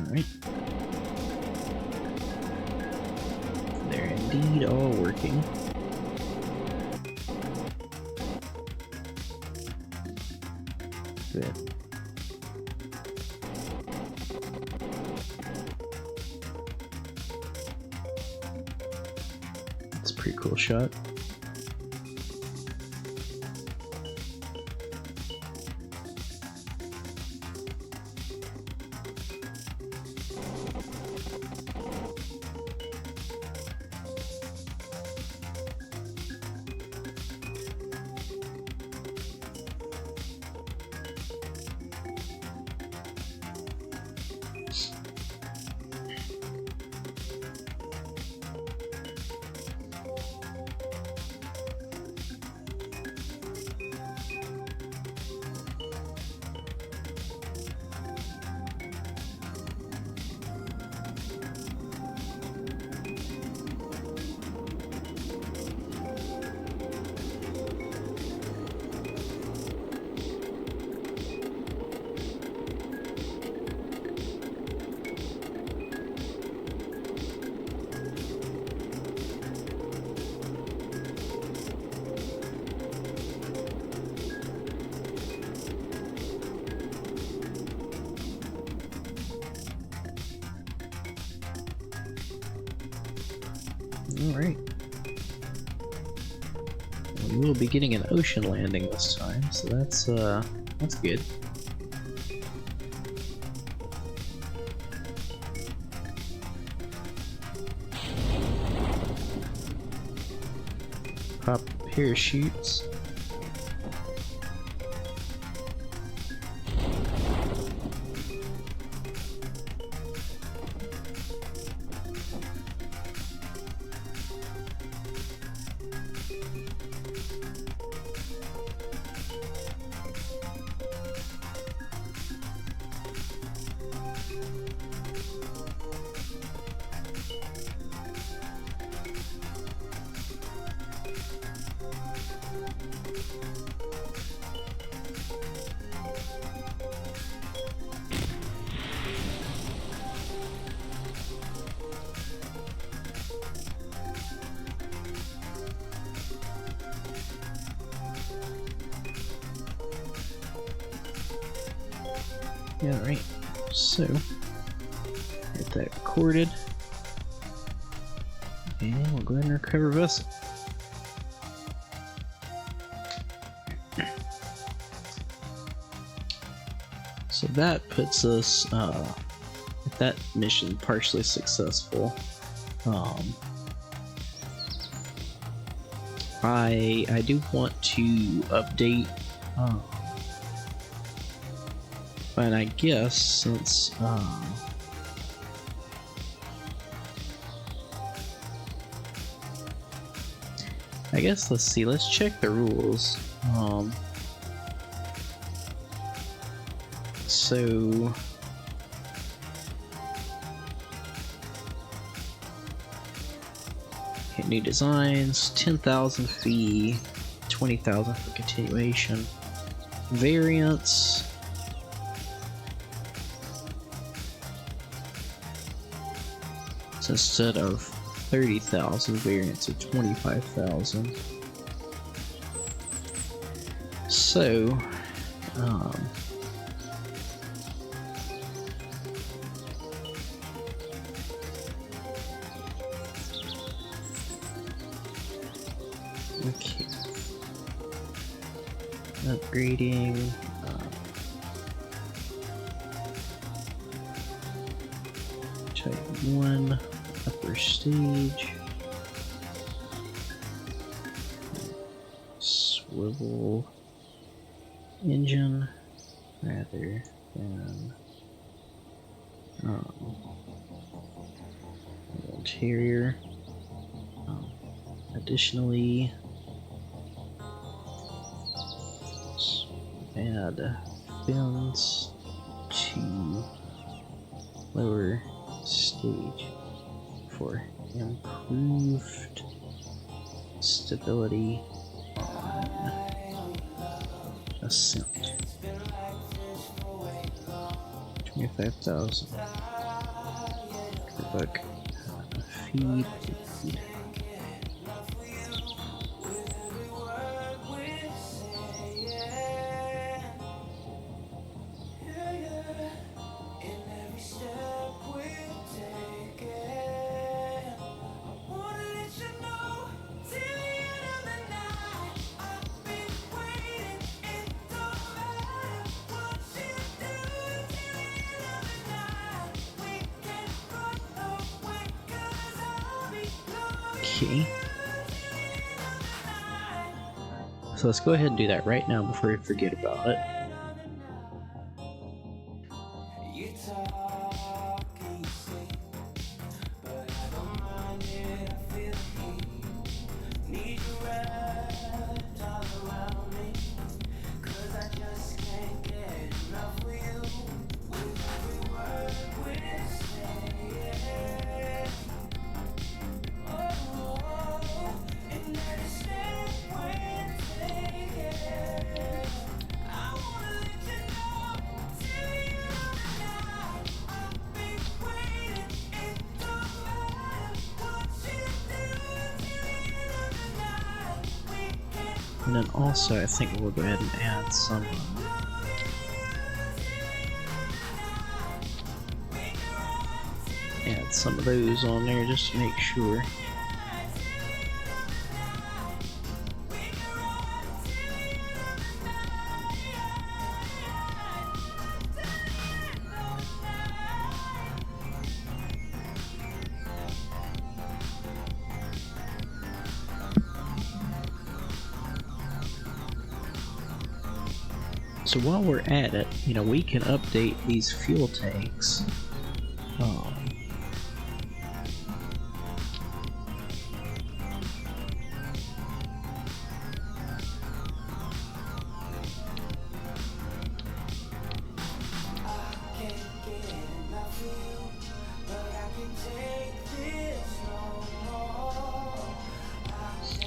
Alright. They're indeed all working. Good. That's a pretty cool shot. Alright. We will be getting an ocean landing this time, so that's good. Pop parachutes. Yeah, right. So, get that recorded. And we'll go ahead and recover vessel. So that puts us, with that mission partially successful. I do want to update, but I guess since I guess let's see, let's check the rules. So okay, new designs, 10,000 fee, 20,000 for continuation. Variants. So instead of 30,000 variants of 25,000. So, okay. Upgrading. Type 1. Upper stage. Swivel engine rather than interior. Additionally, let's add fins to lower stage for improved stability on ascent. 25,000. Look, feed. Okay. So let's go ahead and do that right now before we forget about it. And then also, I think we'll go ahead and add some of those on there just to make sure. So while we're at it, you know, we can update these fuel tanks.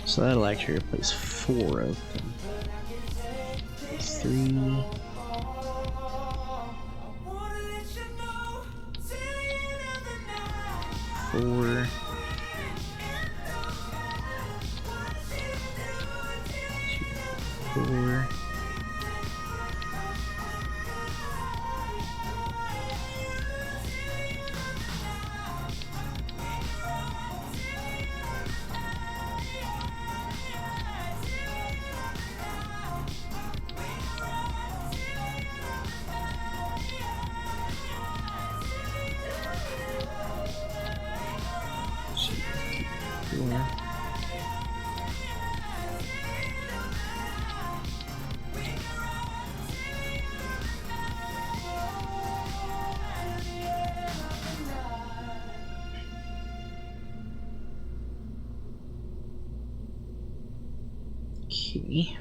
So that'll actually replace 4 of them. 3. 4. 4. 4. Okay.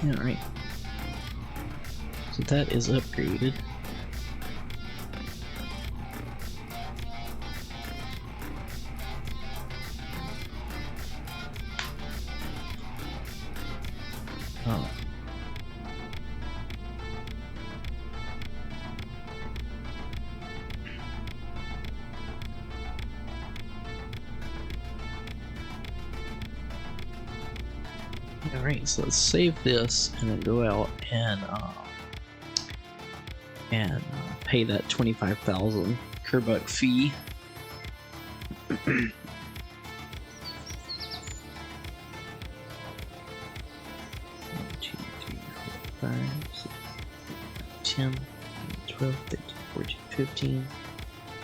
Alright. So that is upgraded. Oh. Alright, so let's save this and then go out and pay that 25,000 Kerbuck fee. 1, 2, 3, 4, 5, 6, 10, 12, 13, 14, 15,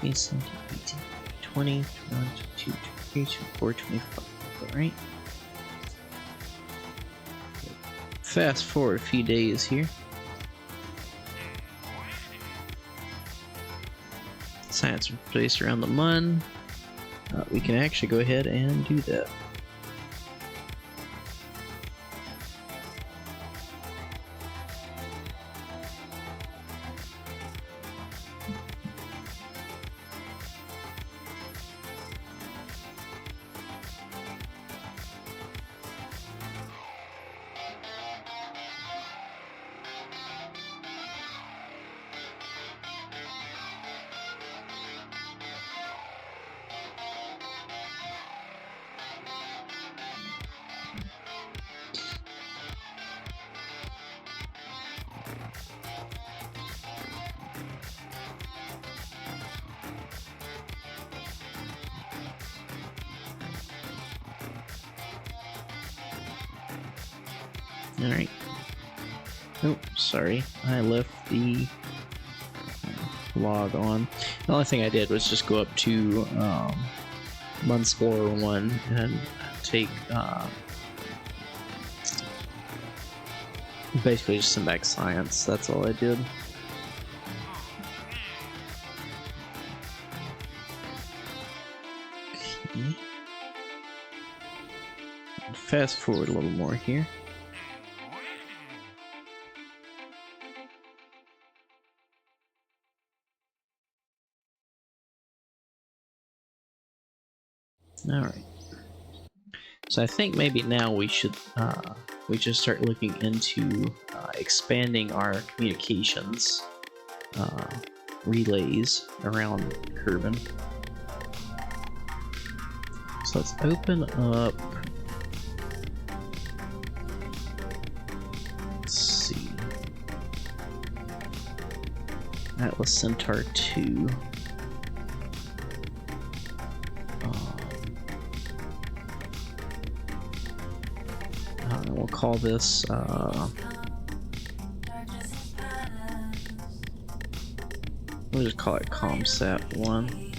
16, 18, 20, 21, 22, 23, 24, 25. Alright. Fast forward a few days here. Science placed around the mun. We can actually go ahead and do that. Alright. Oh, sorry. I left the log on. The only thing I did was just go up to Mun Explorer 1 and take basically just send back science. That's all I did. Okay. Fast forward a little more here. Alright. So I think maybe now we should start looking into expanding our communications relays around Kerbin. So let's open up. Let's see. Atlas Centaur 2. We'll call this we'll just call it ComSat 1.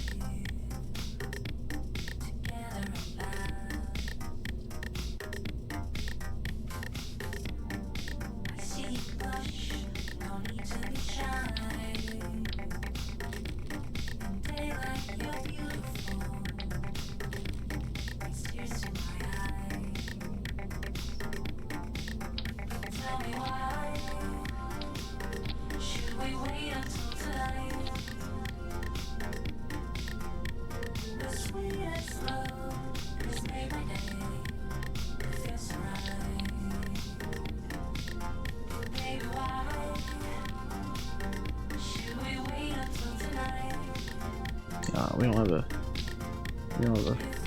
We don't have a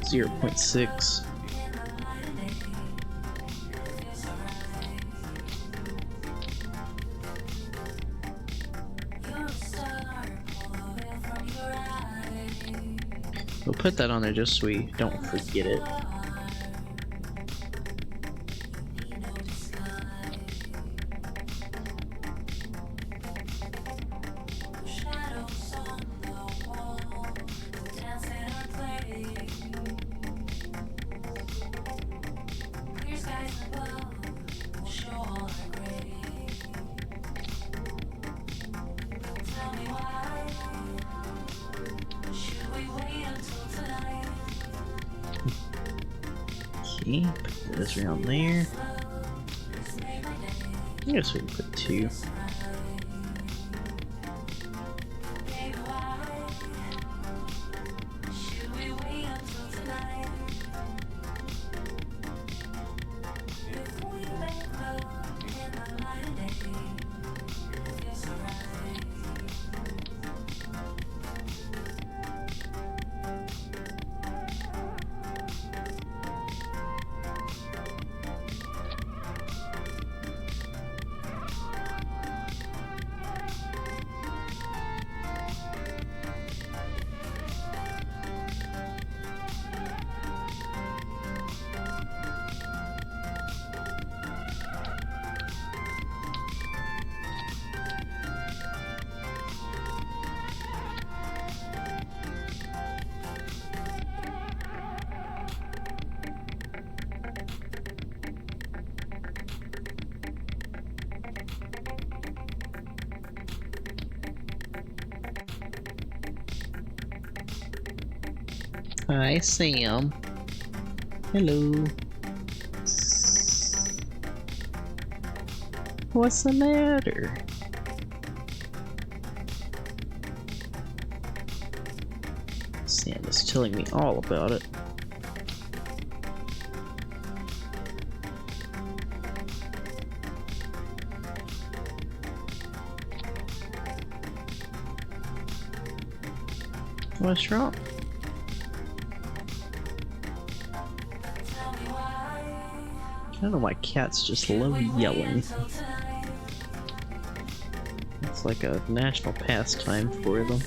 0.6. We'll put that on there just so we don't forget it. Okay, put this around there. I guess we can put 2. Hi, Sam. Hello. What's the matter? Sam is telling me all about it. What's wrong? I don't know why cats just love yelling. It's like a national pastime for them.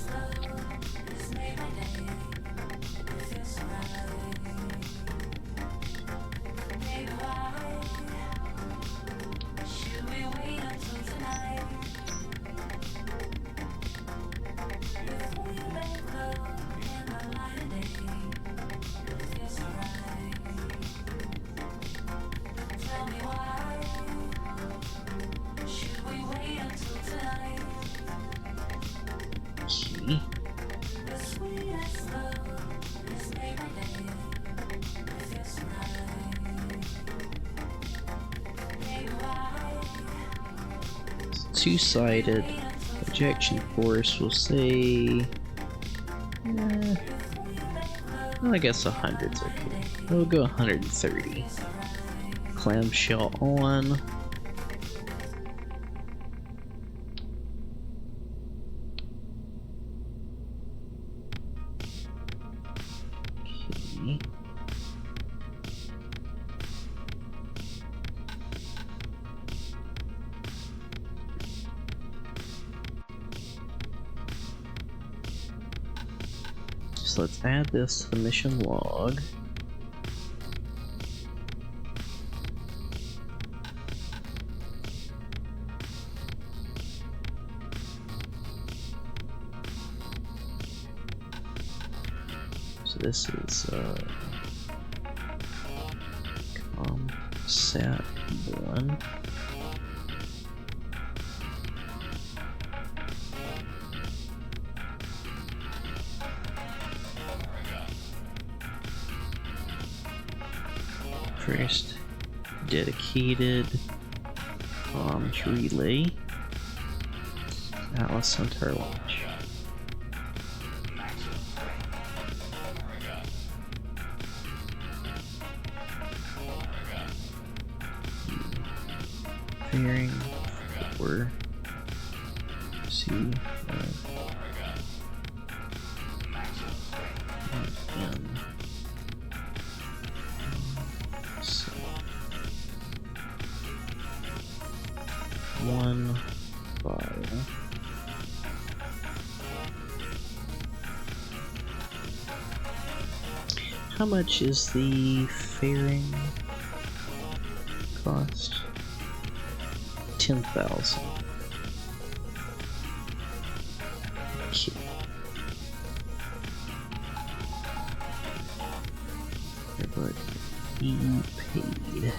Okay. Two-sided ejection force, we'll say, well, I guess 100's okay. We'll go 130. Clamshell on. Okay. So let's add this to the mission log. So this is ComSat 1. First, dedicated comms relay. Atlas Centaur launch. Fairing 4 C and so 1 file. How much is the fairing cost? 10,000. Okay. But he paid.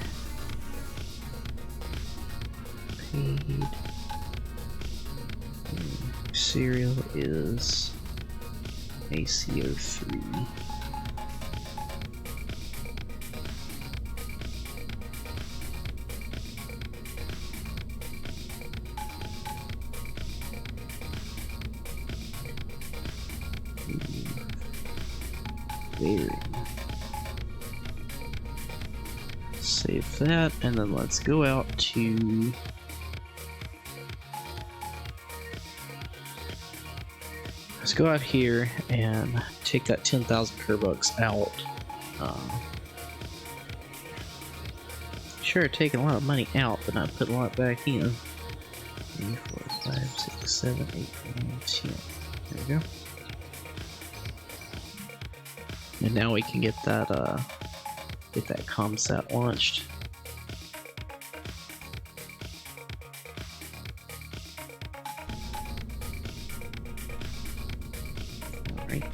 Serial is ACO3. Very. Save that, and then let's go out to here and take that 10,000 Kerbucks out. Sure, taking a lot of money out, but not putting a lot back in. 3, 4, 5, 6, 7, 8, 9, 10. There we go. And now we can get that ComSat launched. Alright.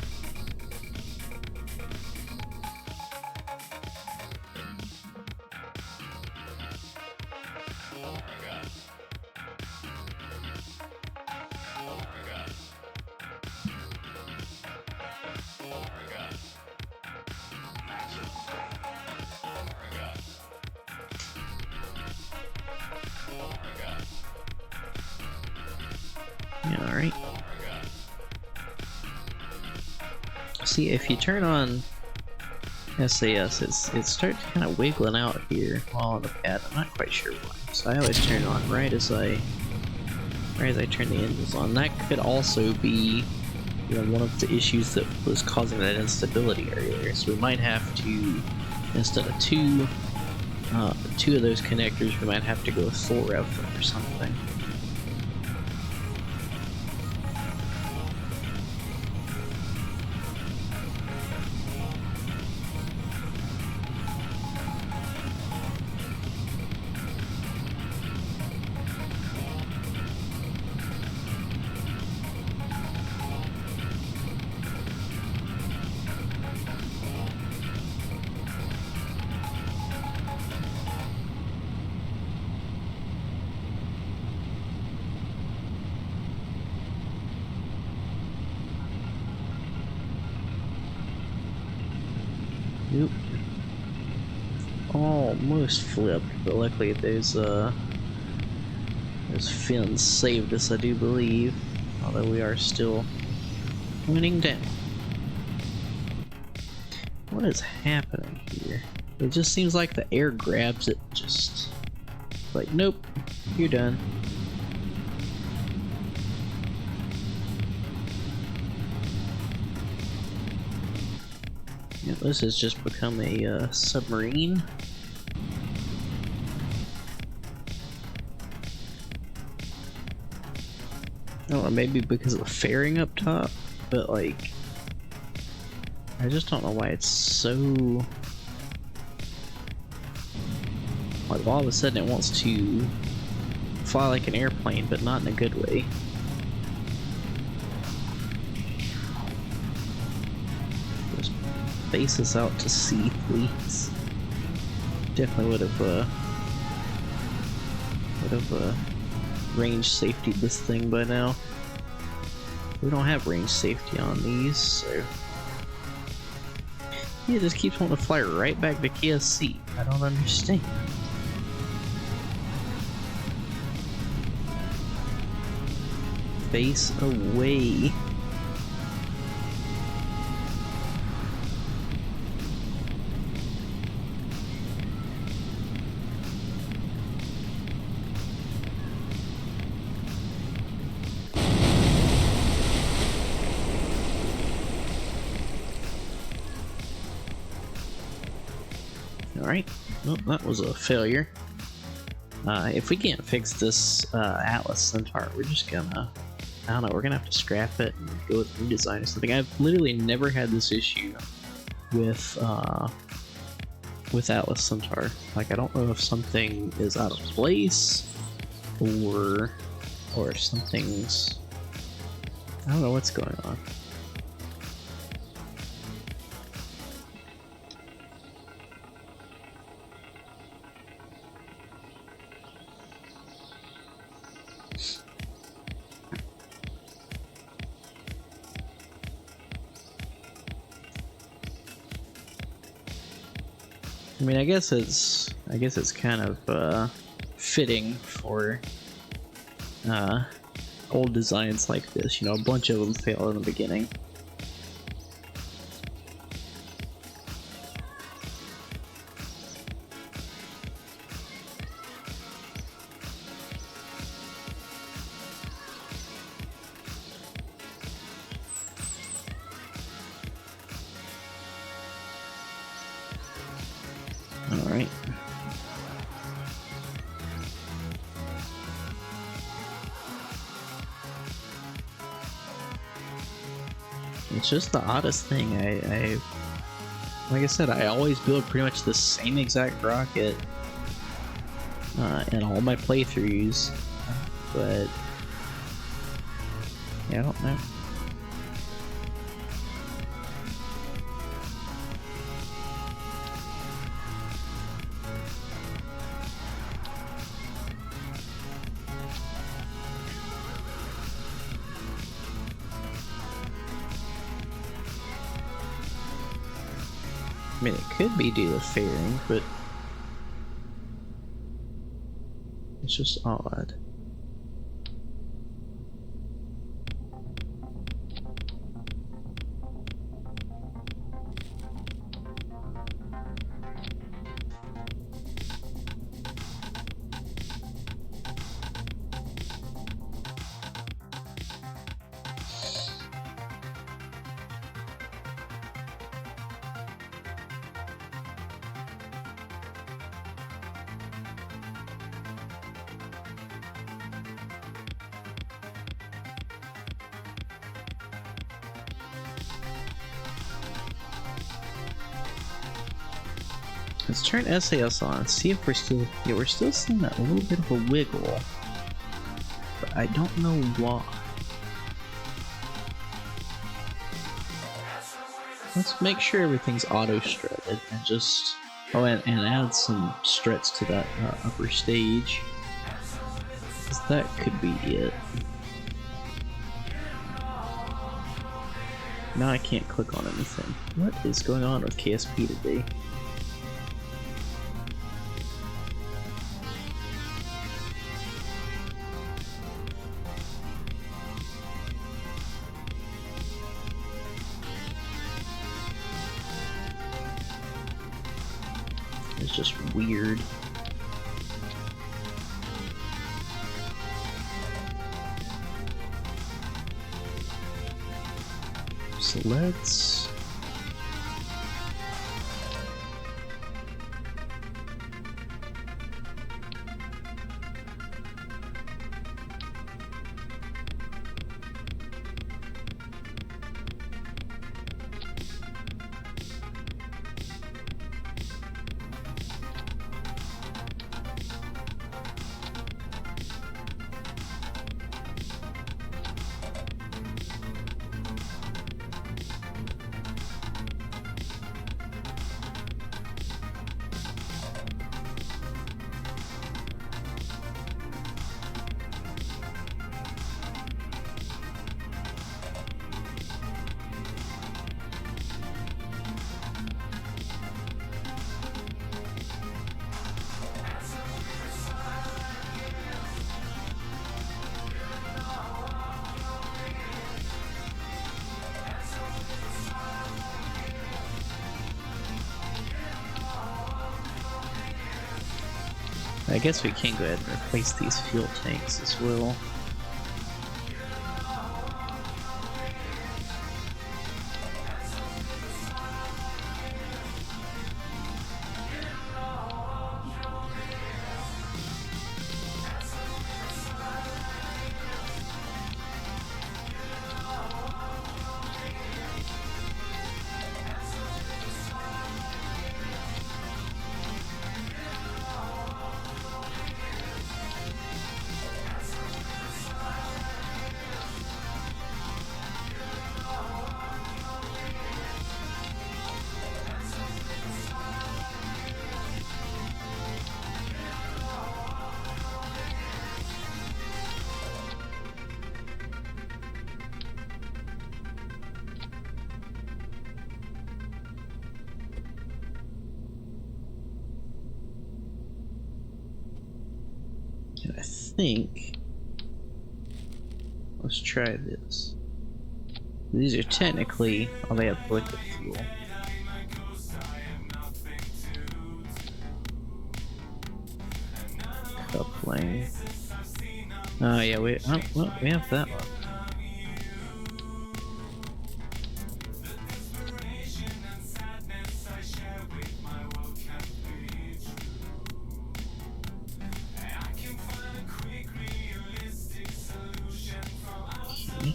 Yeah, alright. See, if you turn on SAS, it starts kind of wiggling out here while on the pad. I'm not quite sure why. So I always turn it on right as I turn the engines on. That could also be, you know, one of the issues that was causing that instability earlier. So we might have to, instead of two of those connectors, we might have to go with 4 of them or something. Nope. Almost flipped, but luckily those fins saved us, I do believe. Although we are still winning down. What is happening here? It just seems like the air grabs it, just like, nope, you're done. Yeah, this has just become a submarine. I don't know, maybe because of the fairing up top, but like, I just don't know why it's so... like, all of a sudden it wants to fly like an airplane, but not in a good way. Just base us out to sea, please. Definitely would have range safety this thing by now. We don't have range safety on these, so he just keeps wanting to fly right back to KSC. I don't understand. Face away. Alright, well, that was a failure. If we can't fix this Atlas Centaur, we're just gonna, I don't know, we're gonna have to scrap it and go with a new design or something. I've literally never had this issue with Atlas Centaur. Like, I don't know if something is out of place or something's, I don't know what's going on. I mean, I guess it's kind of fitting for old designs like this. You know, a bunch of them fail in the beginning. Alright. It's just the oddest thing. Like I said, I always build pretty much the same exact rocket in all my playthroughs, but yeah, I don't know. I mean, it could be due to fairing, but it's just odd. Let's turn SAS on. See if we're still. Yeah, we're still seeing that little bit of a wiggle, but I don't know why. Let's make sure everything's auto-strutted and just... Oh, and add some struts to that upper stage. Because that could be it. Now I can't click on anything. What is going on with KSP today? It's just weird. So let's... I guess we can go ahead and replace these fuel tanks as well. And I think... Let's try this. These are technically... Oh, they have liquid fuel. Coupling. Oh yeah, we well, we have that one. Okay.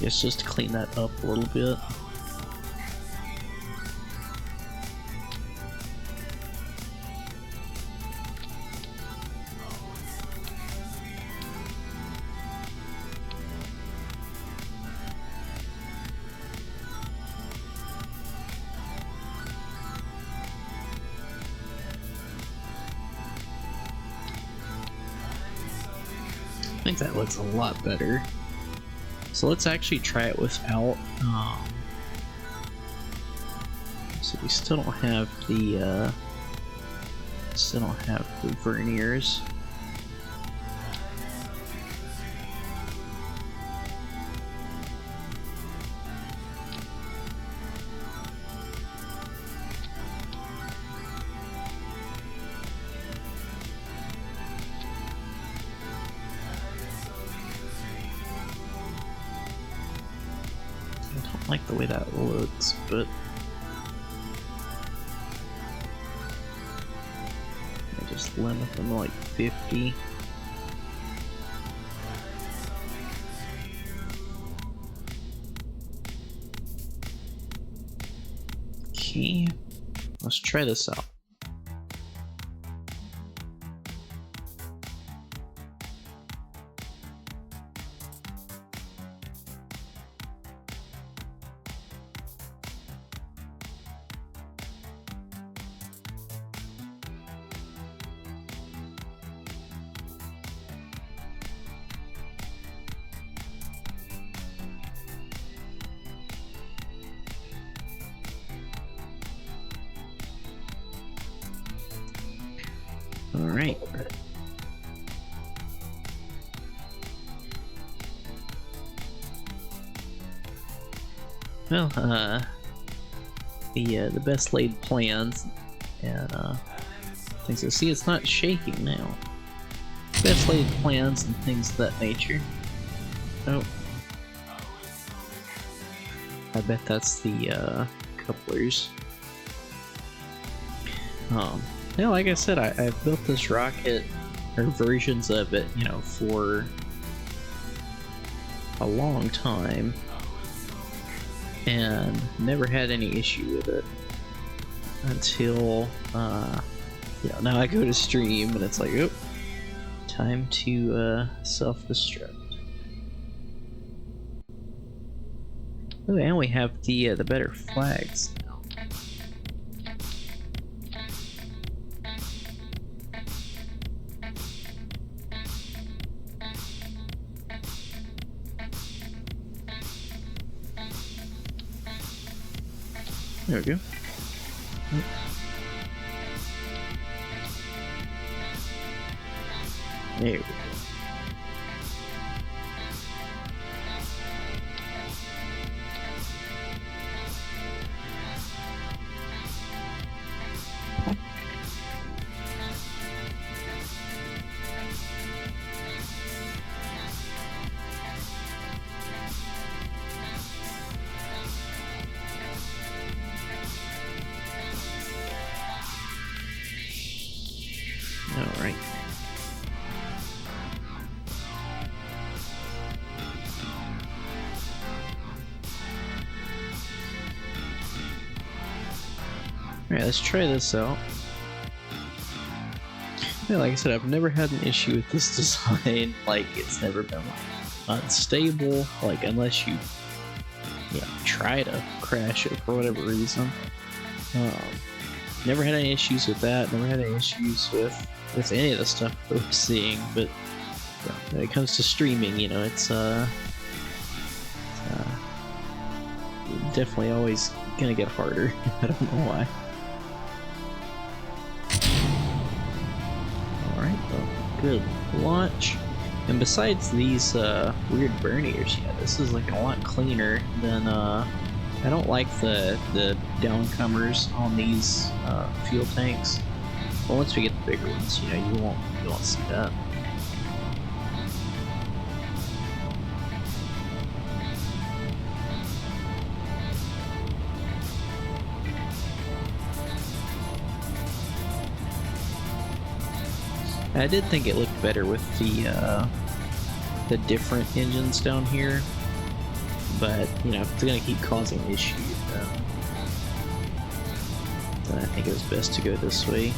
Guess just to clean that up a little bit. think that looks a lot better. So let's actually try it without. So we still don't have the verniers. I don't like the way that looks, but I just limit them to like 50. Okay, let's try this out. Alright. Well, the best laid plans and things. So see, it's not shaking now. Best laid plans and things of that nature. Oh, I bet that's the couplers. Yeah, like I said, I've built this rocket, or versions of it, you know, for a long time, and never had any issue with it until, you know, now I go to stream and it's like, oh, time to self-destruct. Oh, and we have the better flags now. There we go. There we go. Alright. Alright, let's try this out. Yeah, like I said, I've never had an issue with this design. Like, it's never been unstable, like, unless you know, try to crash it for whatever reason. Never had any issues with that, never had any issues with any of the stuff that we're seeing, but yeah, when it comes to streaming, you know, it's definitely always gonna get harder. I don't know why. Alright, well, good launch. And besides these weird verniers, yeah, this is like a lot cleaner than I don't like the downcomers on these fuel tanks. Well, once we get the bigger ones, you know, you won't see that. I did think it looked better with the different engines down here, but you know, if it's gonna keep causing issues, then I think it was best to go this way.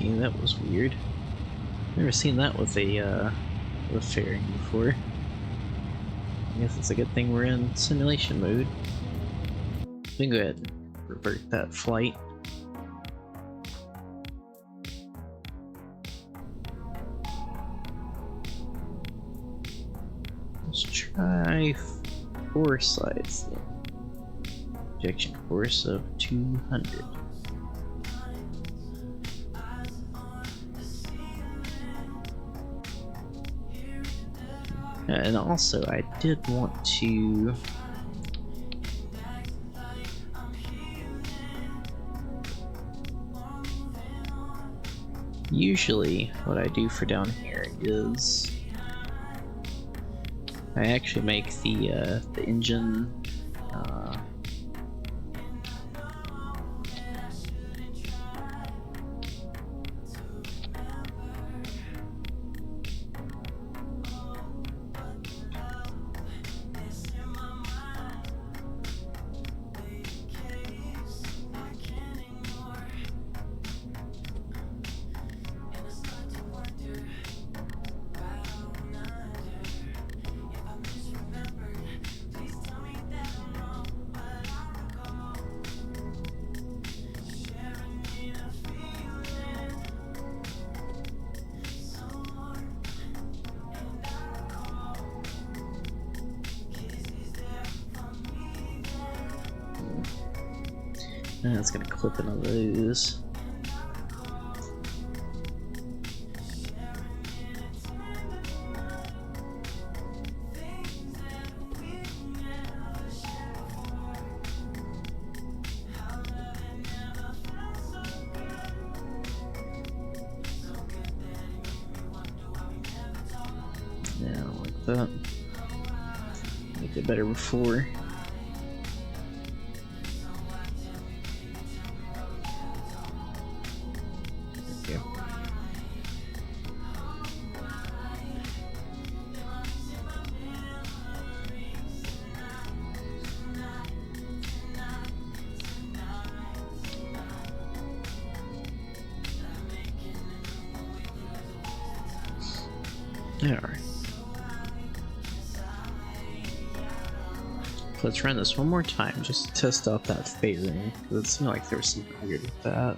Okay, that was weird. Never seen that with a fairing before. I guess it's a good thing we're in simulation mode. We can go ahead and revert that flight. Let's try four sides then. Ejection force of 200. And also, I did want to usually what I do for down here is I actually make the engine and it's gonna clip into those. Yeah, I don't like that. Make it better before. There we go. Alright. Let's run this one more time just to test out that fairing, because it seemed like there was something weird with that.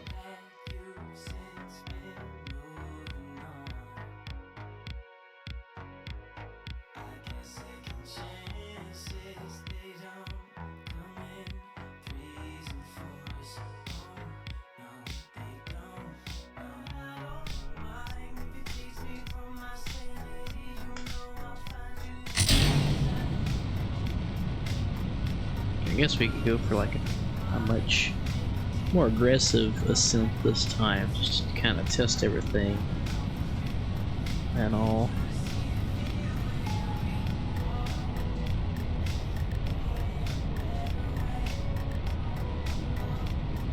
I guess we could go for like a much more aggressive ascent this time, just to kind of test everything and all.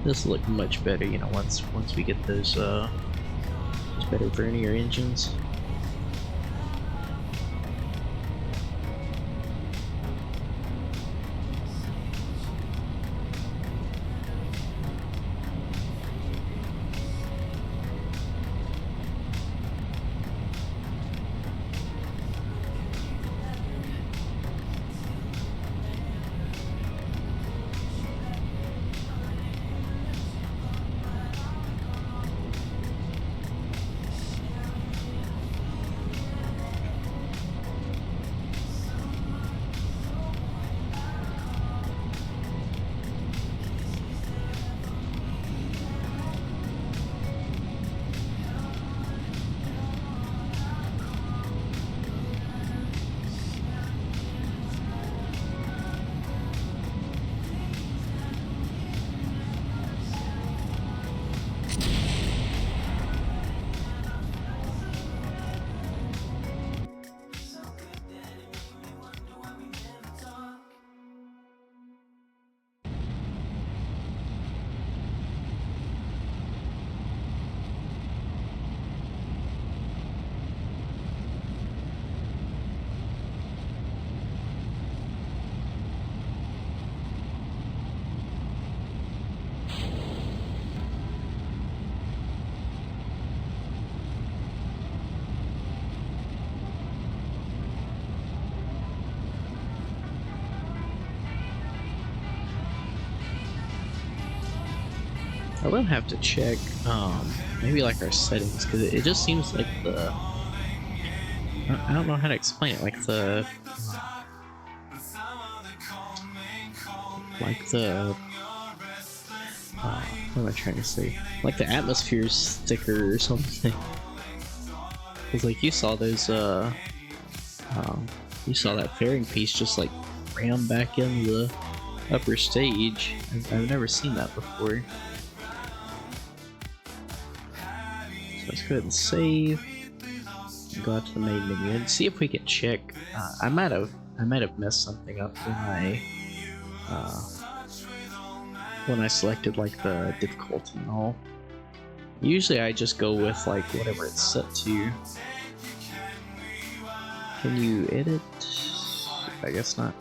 This will look much better, you know, once we get those better vernier engines. will have to check, maybe like our settings, because it just seems like I don't know how to explain it, what am I trying to say? Like the atmosphere's thicker or something. Because like you saw those, you saw that fairing piece just like ram back into the upper stage. I've never seen that before. So let's go ahead and save. Go out to the main menu and see if we can check. I might have messed something up when I selected like the difficulty and all. Usually I just go with like whatever it's set to. Can you edit? I guess not.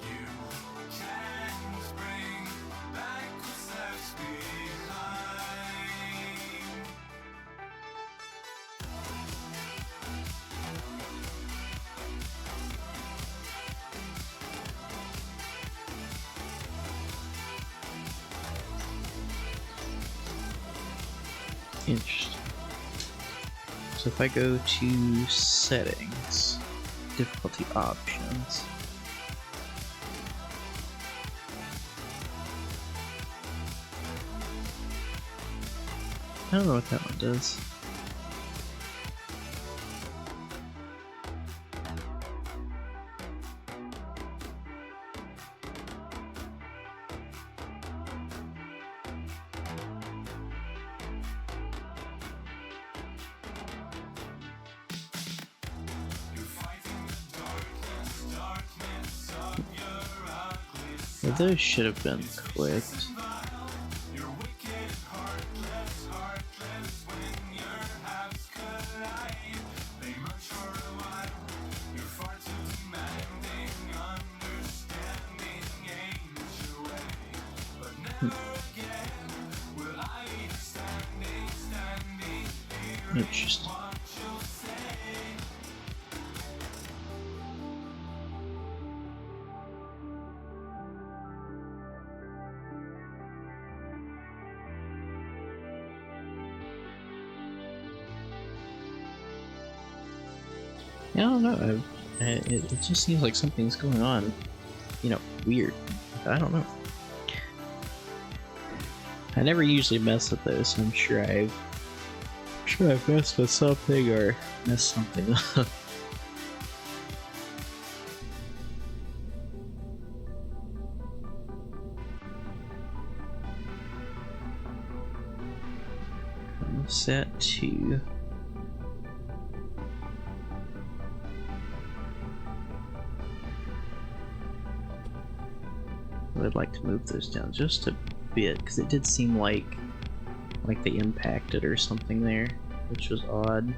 Interesting. So if I go to settings, difficulty options, I don't know what that one does. Well, those should have been clicked. Interesting. I don't know. It just seems like something's going on. You know, weird. I don't know. I never usually mess with those, so I'm sure I've messed with something or messed something up. Set to I'd like to move those down just a bit because it did seem like they impacted or something there, which was odd.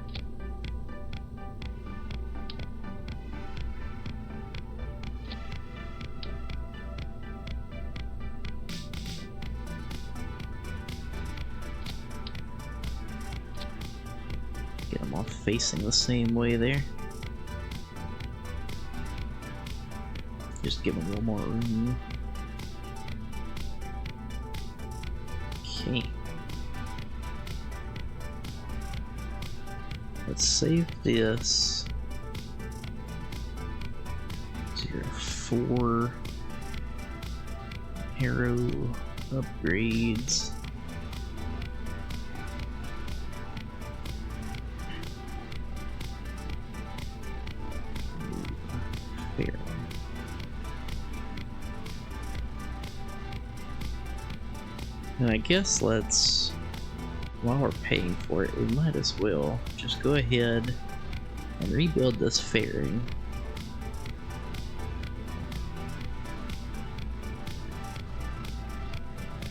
Get them all facing the same way there. Just give them a little more room. Okay. Let's save this. 04 arrow upgrades. Fair. And I guess let's, while we're paying for it, we might as well just go ahead and rebuild this fairing.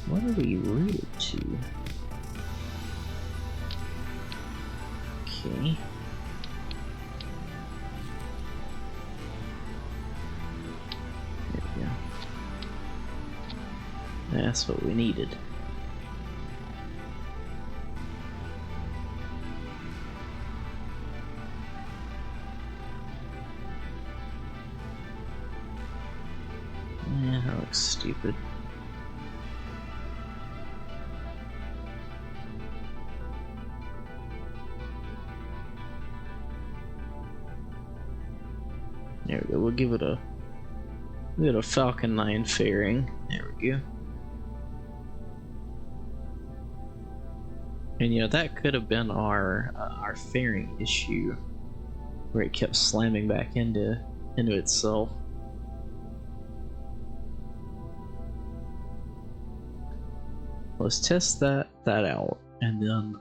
What are we rooted to? Okay. There we go. That's what we needed. Yeah, that looks stupid. There we go. We'll give it a Falcon 9 fairing. There we go. And you know, that could have been our fairing issue, where it kept slamming back into itself. Let's test that out, and then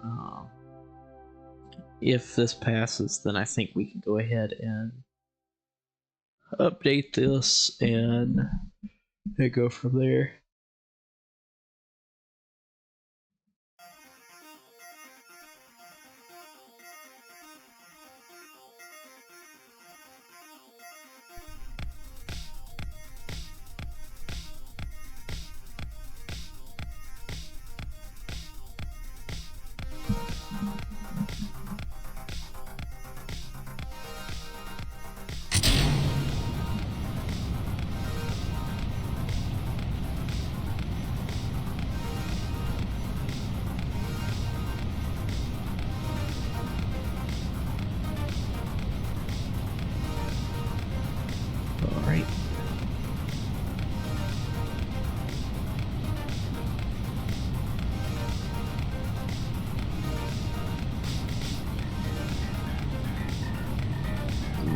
if this passes, then I think we can go ahead and update this and go from there. Alright.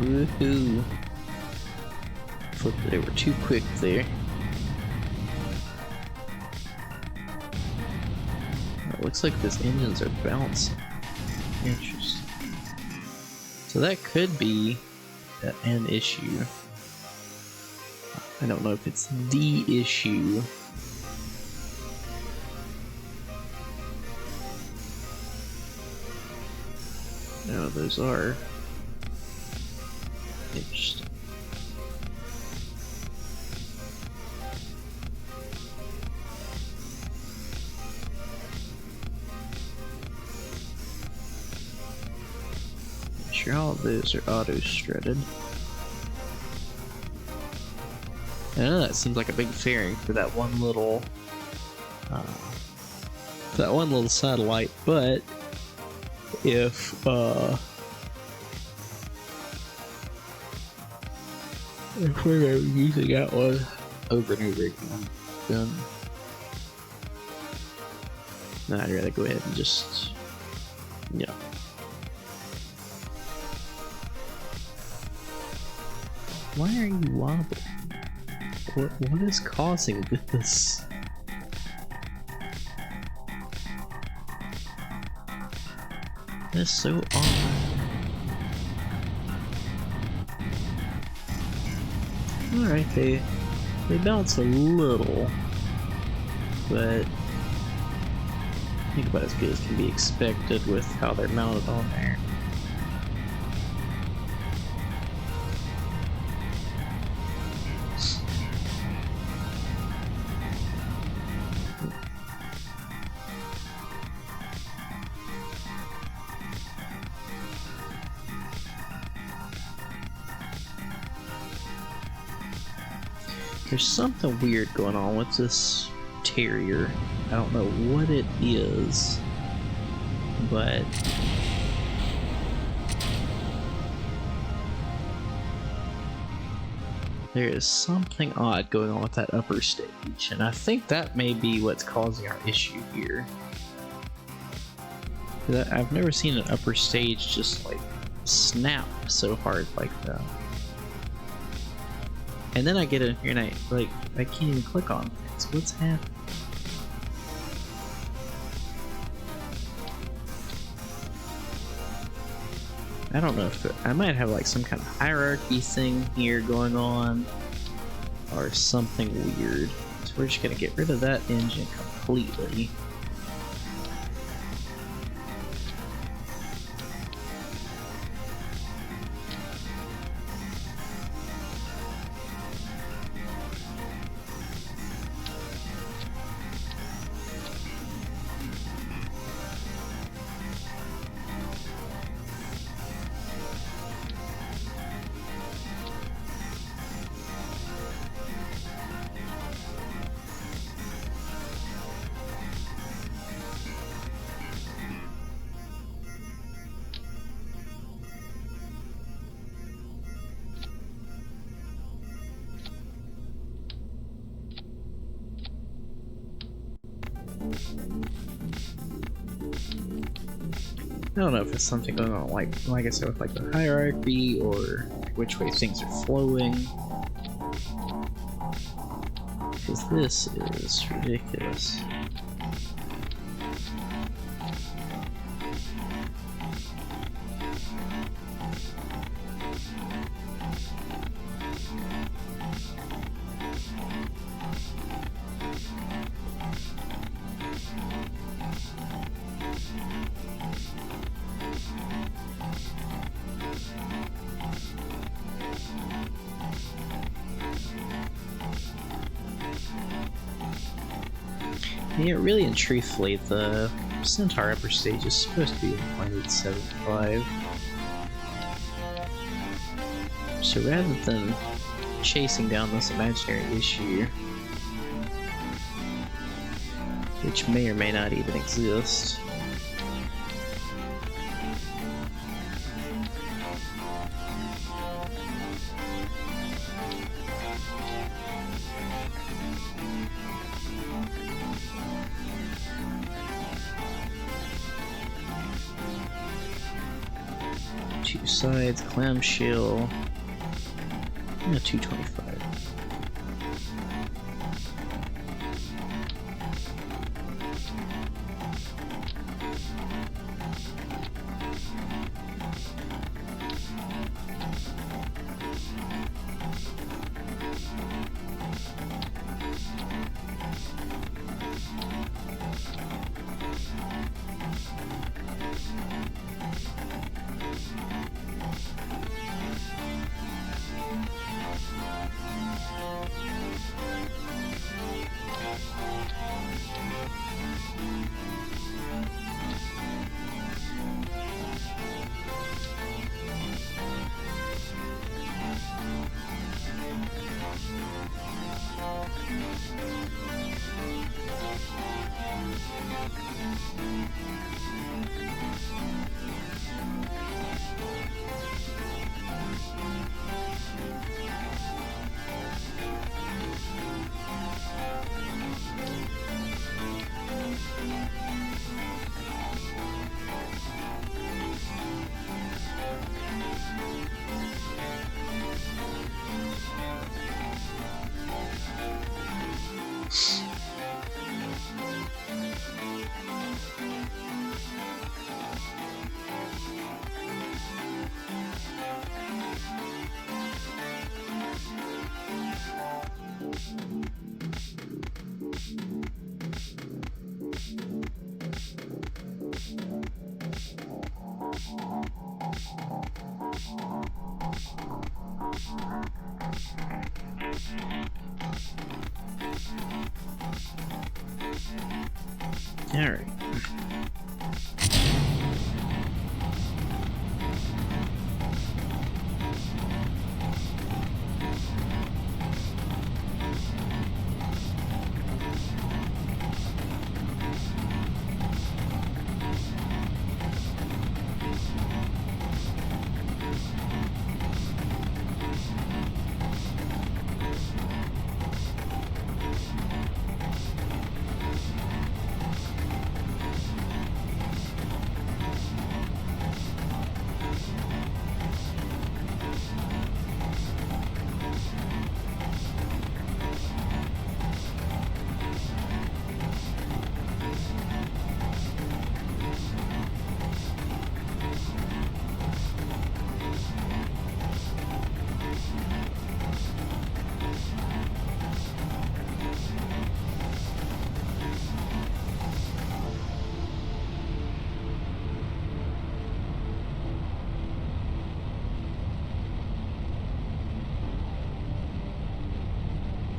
Woohoo. They were too quick there. It looks like these engines are bouncing. Interesting. So that could be an issue. I don't know if it's the issue. No, those are interesting. Make sure all of those are auto-strutted. I know that seems like a big fairing for that one little satellite, but if we're using that one over and over again, then I'd rather go ahead and just, yeah. Why are you wobbling? What is causing this? That's so odd. Alright, they bounce a little, but I think about as good as can be expected with how they're mounted on there. There's something weird going on with this Terrier. I don't know what it is, but there is something odd going on with that upper stage, and I think that may be what's causing our issue here. I've never seen an upper stage just like snap so hard like that. And then I get in here and I can't even click on things. What's happening? I don't know if I might have like some kind of hierarchy thing here going on, or something weird. So we're just gonna get rid of that engine completely. don't know if it's something going on, like I said, with like the hierarchy or which way things are flowing. Because this is ridiculous. Yeah, really and truthfully, the Centaur upper stage is supposed to be 1.875. So rather than chasing down this imaginary issue, which may or may not even exist, two sides, clamshell, yeah, 225. Alright.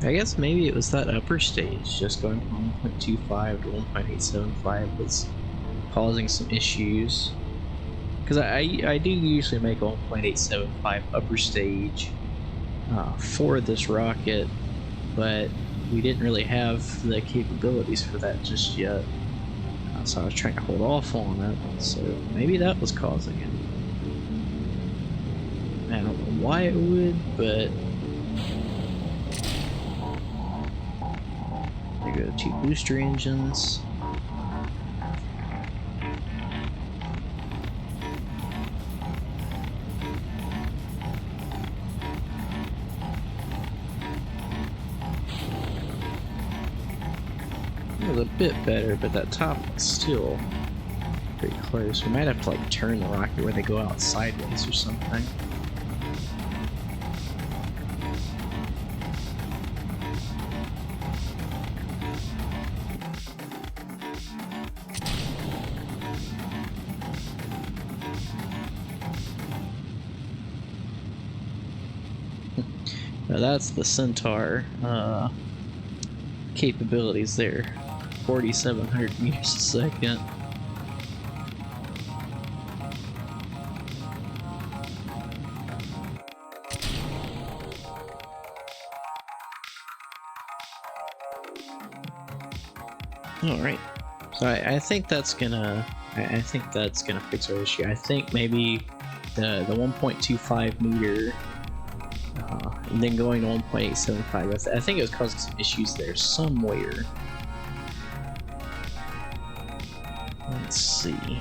I guess maybe it was that upper stage, just going from 1.25 to 1.875 was causing some issues. Because I do usually make a 1.875 upper stage for this rocket, but we didn't really have the capabilities for that just yet. So I was trying to hold off on it, so maybe that was causing it. I don't know why it would, but there go 2 booster engines. a bit better, but that top is still pretty close. We might have to like turn the rocket where they go out sideways or something. Now that's the Centaur capabilities there. 4,700 meters a second. Alright. So I think that's gonna fix our issue. I think maybe the 1.25 meter and then going to 1.875. I think it was causing some issues there somewhere. Let's see.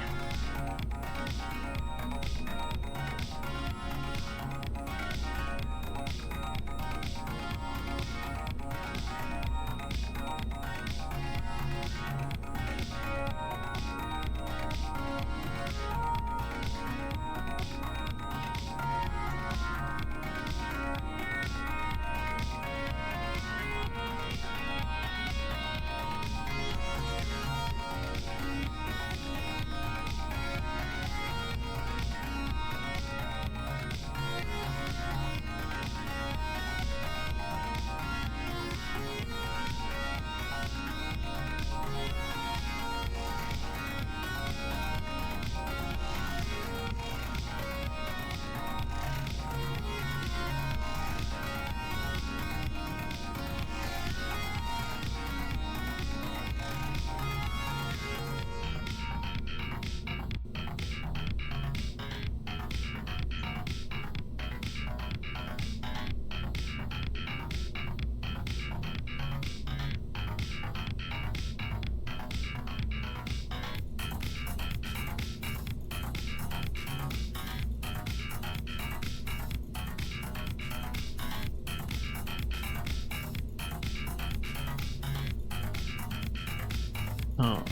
Oh.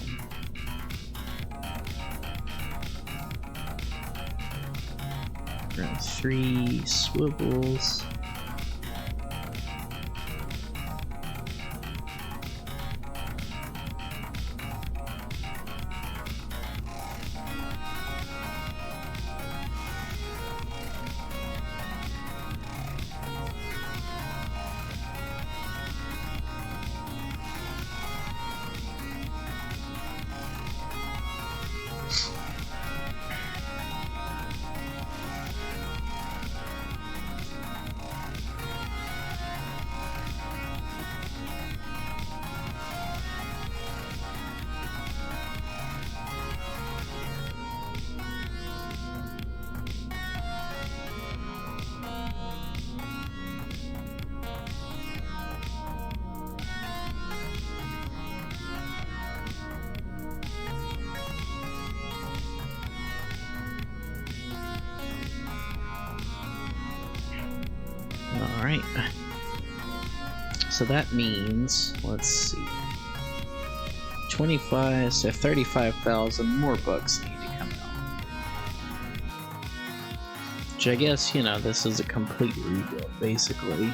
Around 3 swivels. Alright. So that means, let's see, 25, so 35,000 more bucks need to come out. Which I guess, you know, this is a complete rebuild, basically.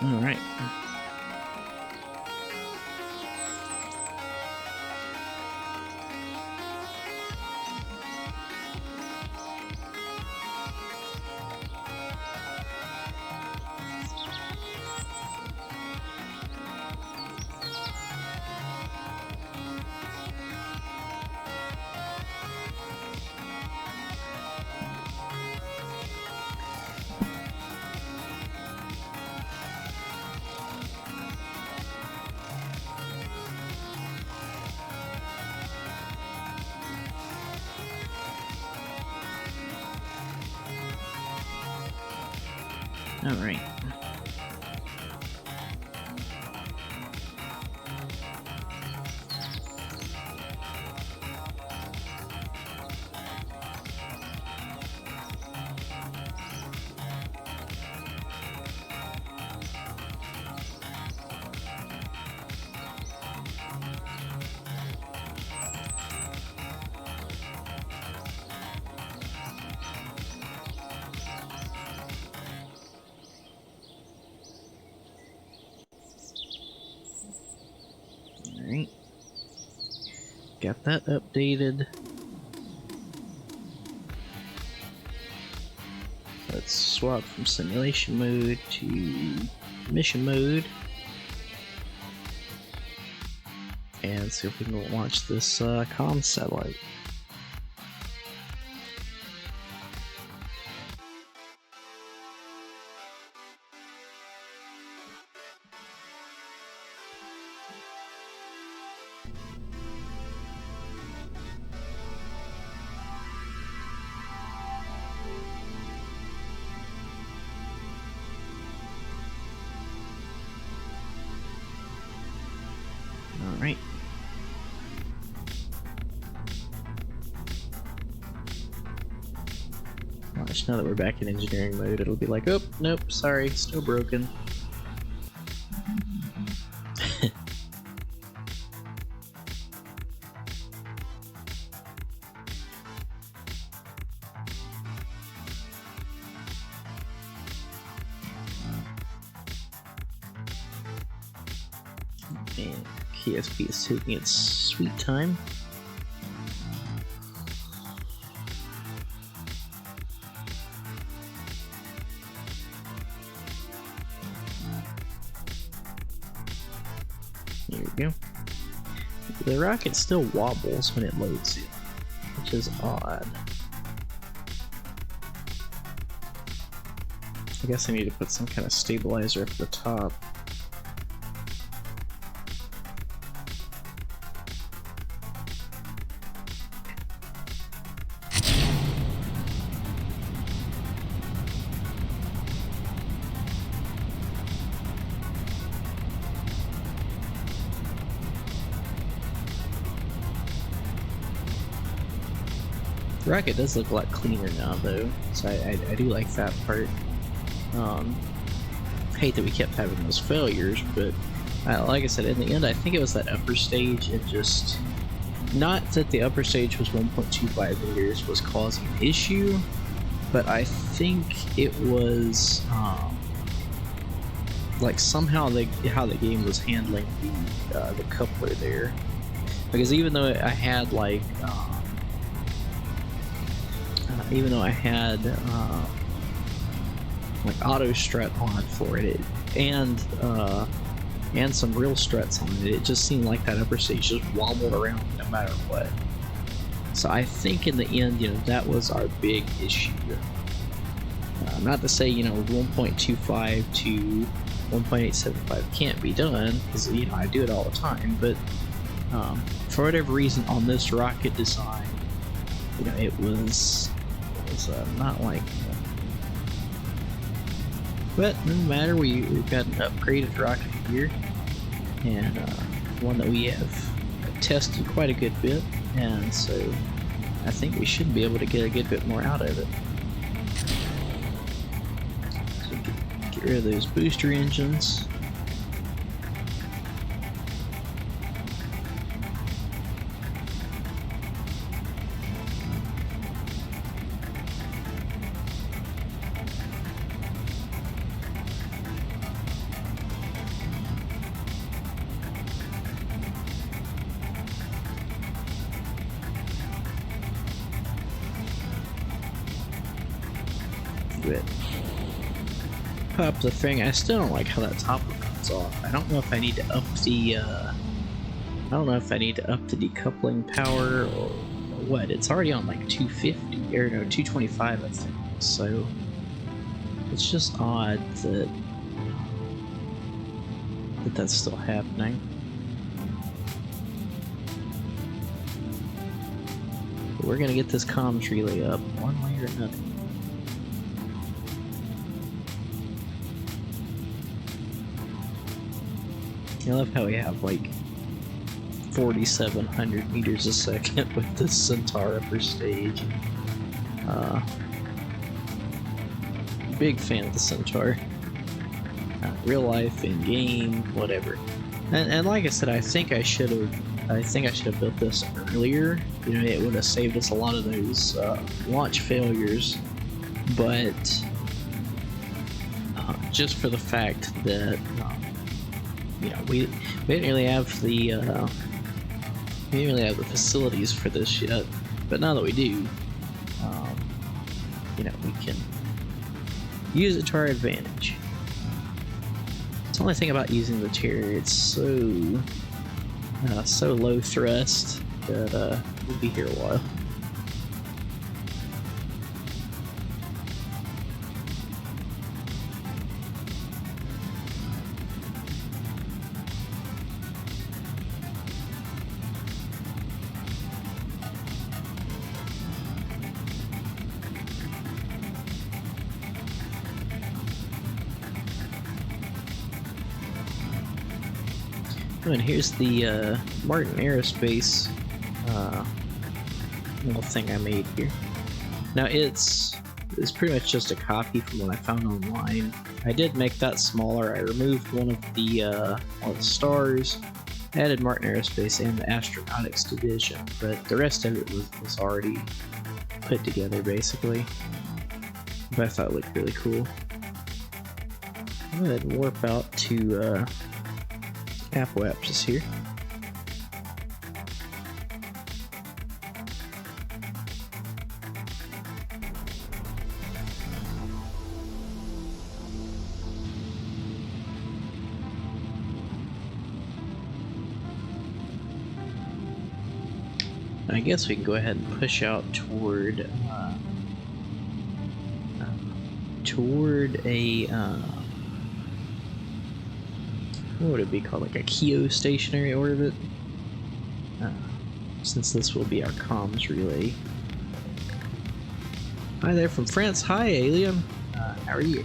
All right. Alright. Alright. Got that updated. Let's swap from simulation mode to mission mode. And see if we can launch this comm satellite. Alright. Watch, now that we're back in engineering mode, it'll be like, oh, nope, sorry, still broken. And KSP is taking its sweet time. There we go. The rocket still wobbles when it loads it, which is odd. I guess I need to put some kind of stabilizer up the top. The rocket does look a lot cleaner now, though, so I do like that part. Hate that we kept having those failures, but like I said, in the end, I think it was that upper stage, and just not that the upper stage was 1.25 meters was causing an issue, but I think it was like somehow how the game was handling the coupler there, because even though I had like like auto strut on for it, and some real struts on it, it just seemed like that upper stage just wobbled around no matter what. So I think in the end, that was our big issue. Not to say 1.25 to 1.875 can't be done, because I do it all the time, but for whatever reason on this rocket design, it was not like that. But no matter, we've got an upgraded rocket here, and one that we have tested quite a good bit, and so I think we should be able to get a good bit more out of it. So get rid of those booster engines. Pop the thing. I still don't like how that top one comes off. I don't know if I need to up the decoupling power or what. It's already on like 250 or no 225, I think. So it's just odd that that's still happening. But we're gonna get this comms relay up one way or another. I love how we have like 4,700 meters a second with the Centaur upper stage. Big fan of the Centaur. Real life, in game, whatever. And like I said, I think I should have built this earlier. You know, it would have saved us a lot of those launch failures. But just for the fact that you know, we didn't really have the facilities for this yet. But now that we do, you know, we can use it to our advantage. It's the only thing about using the Terrier, it's so low thrust that we'll be here a while. And here's the Martin Aerospace little thing I made here. Now it's pretty much just a copy from what I found online. I did make that smaller. I removed one of the stars, added Martin Aerospace and the astronautics division, but the rest of it was already put together basically. But I thought it looked really cool. I'm gonna go ahead and warp out to Apoapsis here. I guess we can go ahead and push out toward a what would it be called, like a geostationary orbit, since this will be our comms relay. Hi there from France. Hi, alien. How are you?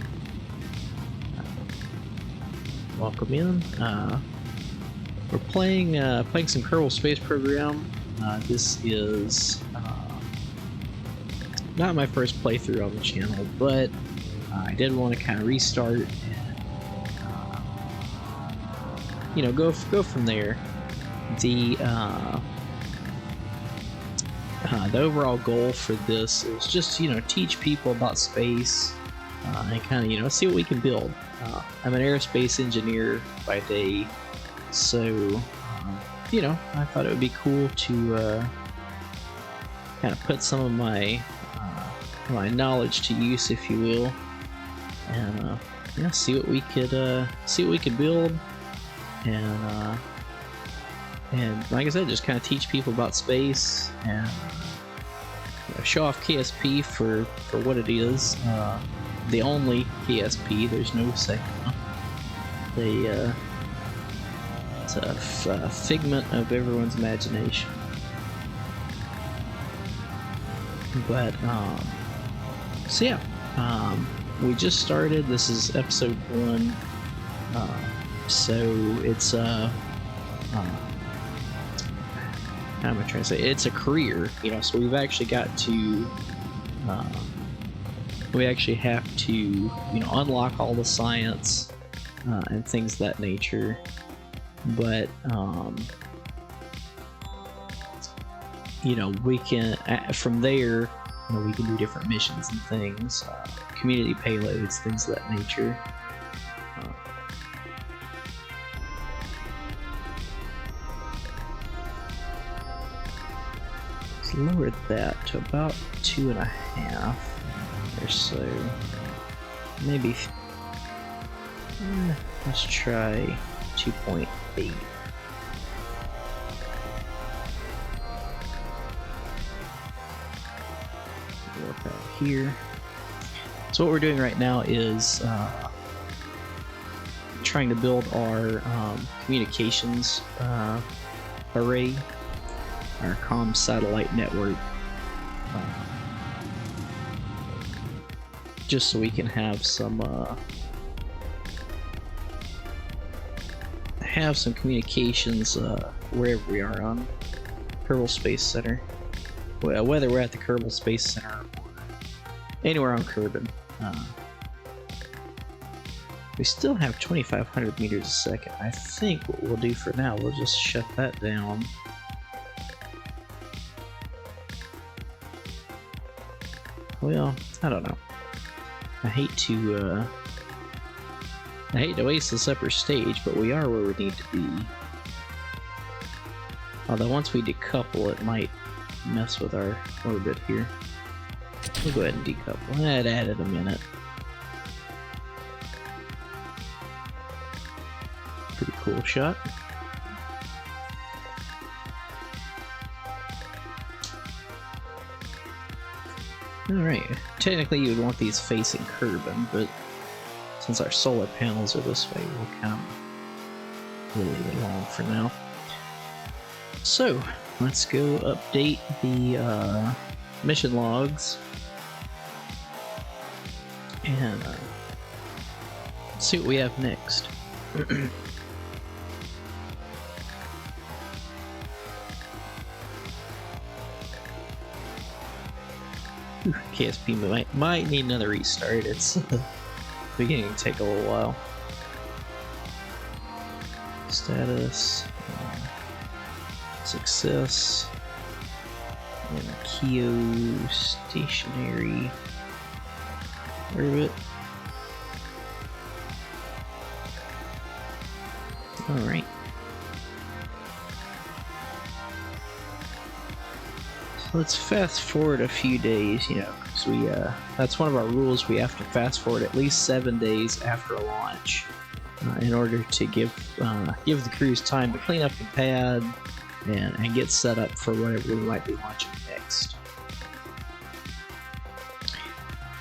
Welcome in. We're playing some Kerbal Space Program. This is not my first playthrough on the channel, but I did want to kind of restart and you know, go from there. The overall goal for this is just, you know, teach people about space and kind of, you know, see what we can build. I'm an aerospace engineer by day, so you know, I thought it would be cool to kind of put some of my knowledge to use, if you will, and yeah, see what we could build, and like I said, just kind of teach people about space and you know, show off KSP for what it is. The only KSP. There's no second one. It's a figment of everyone's imagination. But so yeah, we just started. This is episode 1. So it's how am I trying to say? It's a career, you know. So we've actually got to, we actually have to, you know, unlock all the science and things of that nature. But you know, we can from there, you know, we can do different missions and things, community payloads, things of that nature. Let's lower that to about 2.5 or so. Maybe. Let's try 2.8. Warp out here. So what we're doing right now is trying to build our communications array, our comm satellite network, just so we can have some have some communications wherever we are on Kerbal Space Center. Well, whether we're at the Kerbal Space Center or anywhere on Kerbin. We still have 2,500 meters a second. I think what we'll do for now, we'll just shut that down. Well, I don't know. I hate to waste this upper stage, but we are where we need to be. Although once we decouple, it might mess with our orbit here. We'll go ahead and decouple. That added a minute. Pretty cool shot. Alright, technically you would want these facing Kerbin, but since our solar panels are this way, we'll leave it alone for now. So, let's go update the mission logs and see what we have next. KSP might need another restart. It's beginning to take a little while. Status, success, and geostationary orbit. Alright. So let's fast forward a few days, you know, because that's one of our rules. We have to fast forward at least 7 days after a launch in order to give the crews time to clean up the pad and get set up for whatever we might be launching next.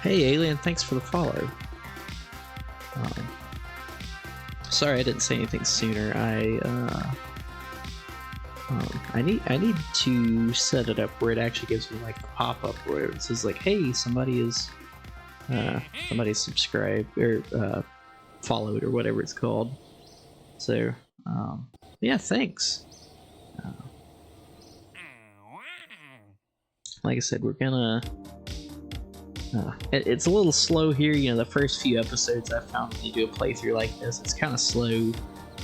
Hey Alien, thanks for the follow. Sorry I didn't say anything sooner. I need to set it up where it actually gives me like a pop-up where it says like, hey, somebody subscribed or followed or whatever it's called. So yeah, thanks. Like I said, we're gonna it's a little slow here, you know. The first few episodes I found when you do a playthrough like this, it's kind of slow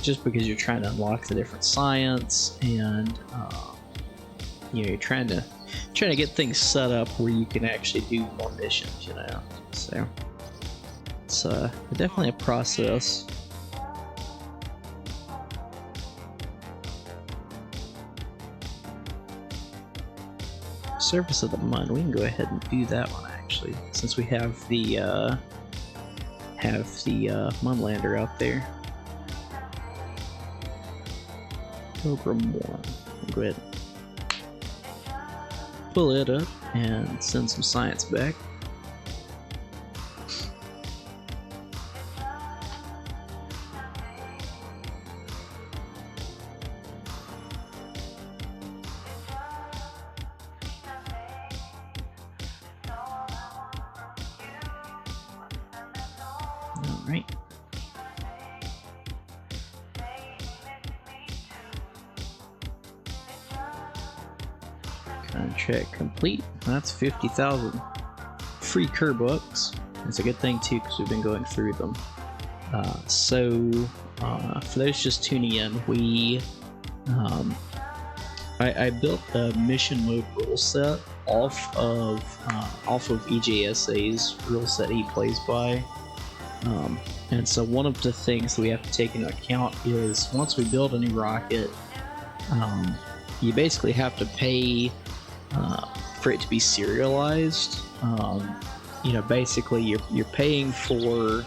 just because you're trying to unlock the different science and you know, you're trying to get things set up where you can actually do more missions, you know. So it's definitely a process. Surface of the Mun, we can go ahead and do that one actually, since we have the Mun lander out there. Program 1. We'll go ahead and pull it up and send some science back. Alright. Contract complete. That's 50,000 free Kerbucks. It's a good thing too, because we've been going through them. For those just tuning in, I built the mission mode rule set off of EJSA's rule set he plays by. And so one of the things that we have to take into account is once we build a new rocket, you basically have to pay for it to be serialized. You know, basically you're paying for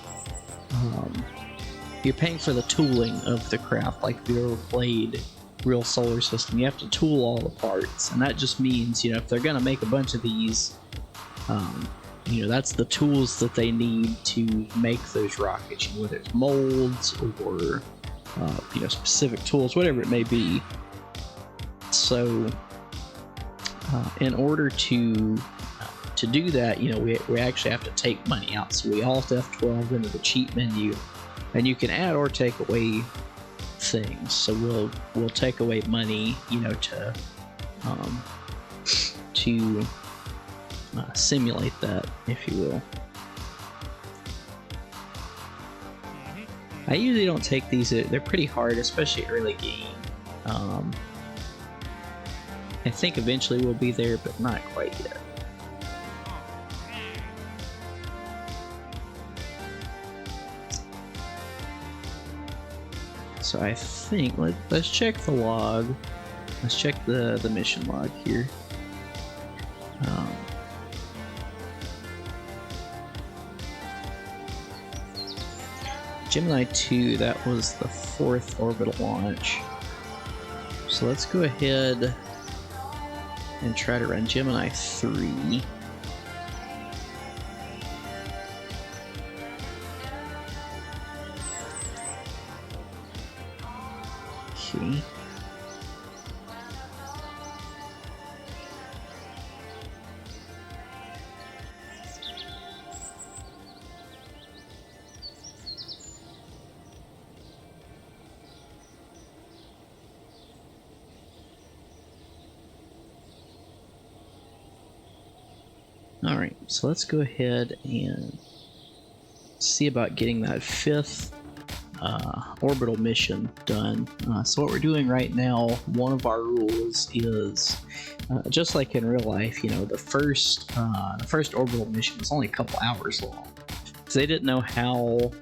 the tooling of the craft. Like if you've ever played real solar system, you have to tool all the parts, and that just means, you know, if they're gonna make a bunch of these, you know, that's the tools that they need to make those rockets, you know, whether it's molds or you know, specific tools, whatever it may be. So in order to do that, you know, we actually have to take money out. So we alt F12 into the cheat menu, and you can add or take away things. So we'll take away money, you know, to simulate that, if you will. I usually don't take these, they're pretty hard, especially early game. I think eventually we'll be there, but not quite yet. So I think, let's check the log. Let's check the mission log here. Gemini 2, that was the 4th orbital launch. So let's go ahead and try to run Gemini 3. Okay. Alright, so let's go ahead and see about getting that 5th orbital mission done. So what we're doing right now, one of our rules is, just like in real life, you know, the first orbital mission was only a couple hours long. So they didn't know how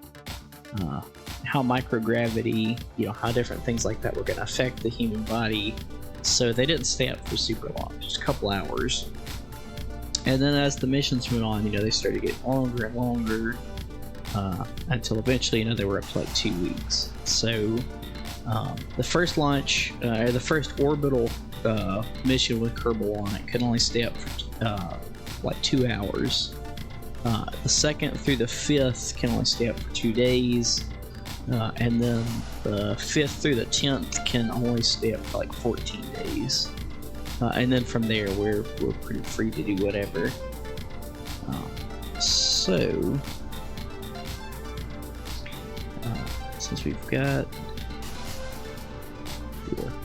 microgravity, you know, how different things like that were going to affect the human body. So they didn't stay up for super long, just a couple hours. And then as the missions went on, you know, they started getting longer and longer until eventually, you know, they were up to like 2 weeks. So the first launch, or the first orbital mission with Kerbal on it could only stay up for like 2 hours. The 2nd through the 5th can only stay up for 2 days. And then the 5th through the 10th can only stay up for like 14 days. And then from there, we're pretty free to do whatever. Since we've got,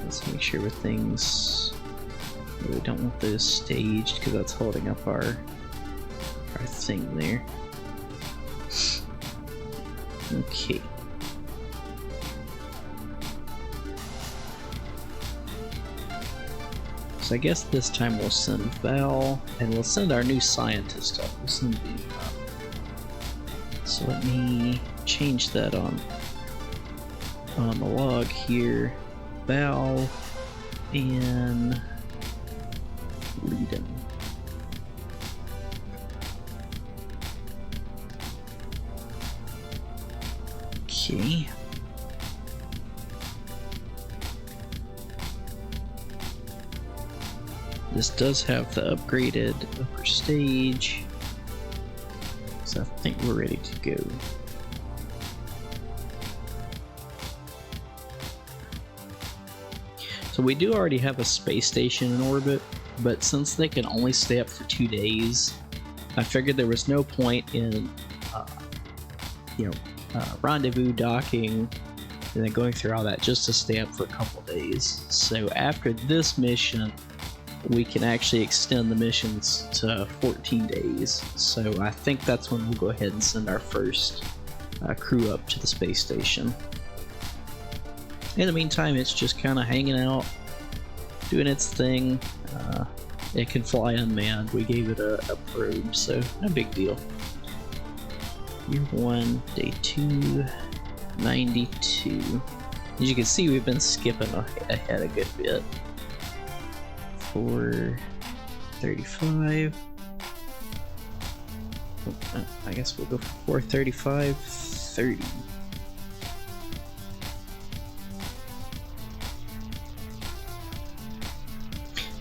let's make sure everything's. We don't want those staged because that's holding up our thing there. Okay. So I guess this time we'll send Val, and we'll send our new scientist up. We'll send the, so let me change that on the log here. Val and Leadon. Okay. This does have the upgraded upper stage, so I think we're ready to go. So we do already have a space station in orbit, but since they can only stay up for 2 days, I figured there was no point in, rendezvous docking and then going through all that just to stay up for a couple days. So after this mission, we can actually extend the missions to 14 days. So I think that's when we'll go ahead and send our first crew up to the space station. In the meantime, it's just kind of hanging out, doing its thing. It can fly unmanned. We gave it a probe, so no big deal. Year 1, day 2, 92. As you can see, we've been skipping ahead a good bit. 435. I guess we'll go for 435, 30.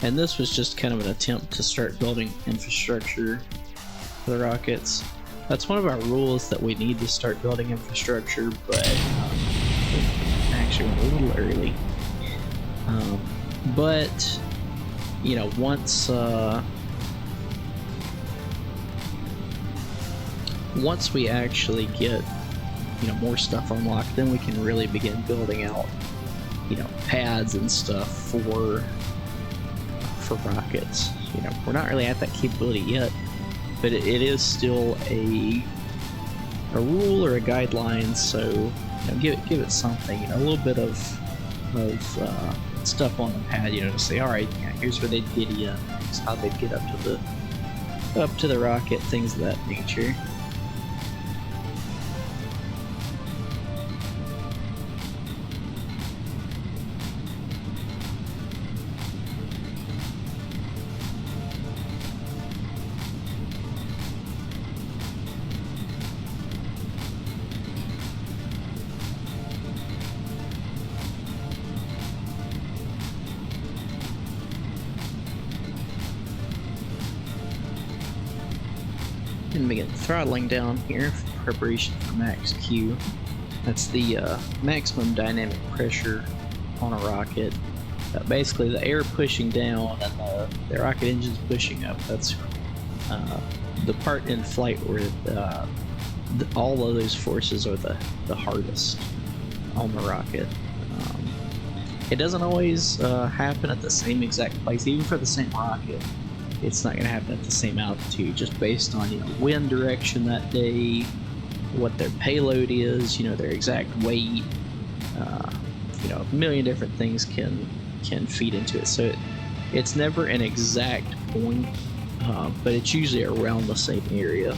And this was just kind of an attempt to start building infrastructure for the rockets. That's one of our rules, that we need to start building infrastructure, but actually went a little early. But you know, once we actually get more stuff unlocked, then we can really begin building out, pads and stuff for rockets. We're not really at that capability yet, but it is still a rule or a guideline. So give it something, a little bit of stuff on the pad, to say, all right, here's where they'd get in, here's how they'd get up to the rocket, things of that nature. And begin throttling down here for preparation for max Q. That's the maximum dynamic pressure on a rocket. Basically, the air pushing down and the rocket engines pushing up. That's the part in flight where all of those forces are the hardest on the rocket. It doesn't always happen at the same exact place, even for the same rocket. It's not going to happen at the same altitude, just based on wind direction that day, what their payload is, their exact weight. A million different things can feed into it. So it's never an exact point, but it's usually around the same area.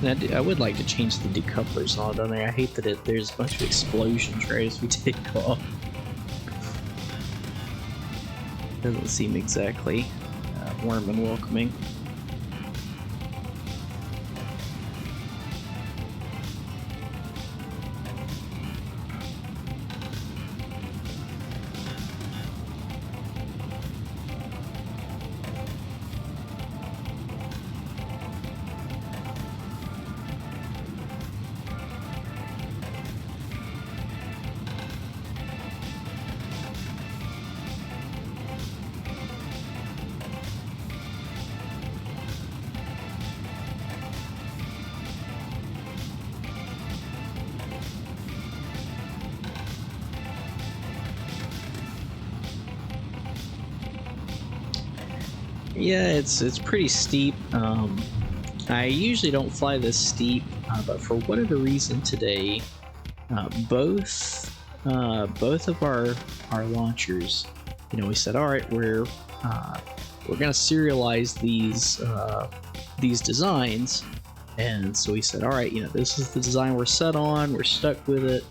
And I would like to change the decouplers and all down there. I hate that there's a bunch of explosions right as we take off. Doesn't seem exactly warm and welcoming. Yeah, it's pretty steep. I usually don't fly this steep, but for whatever reason today, both of our launchers, we said, all right, we're gonna serialize these designs, and so we said, all right, this is the design we're set on, we're stuck with it,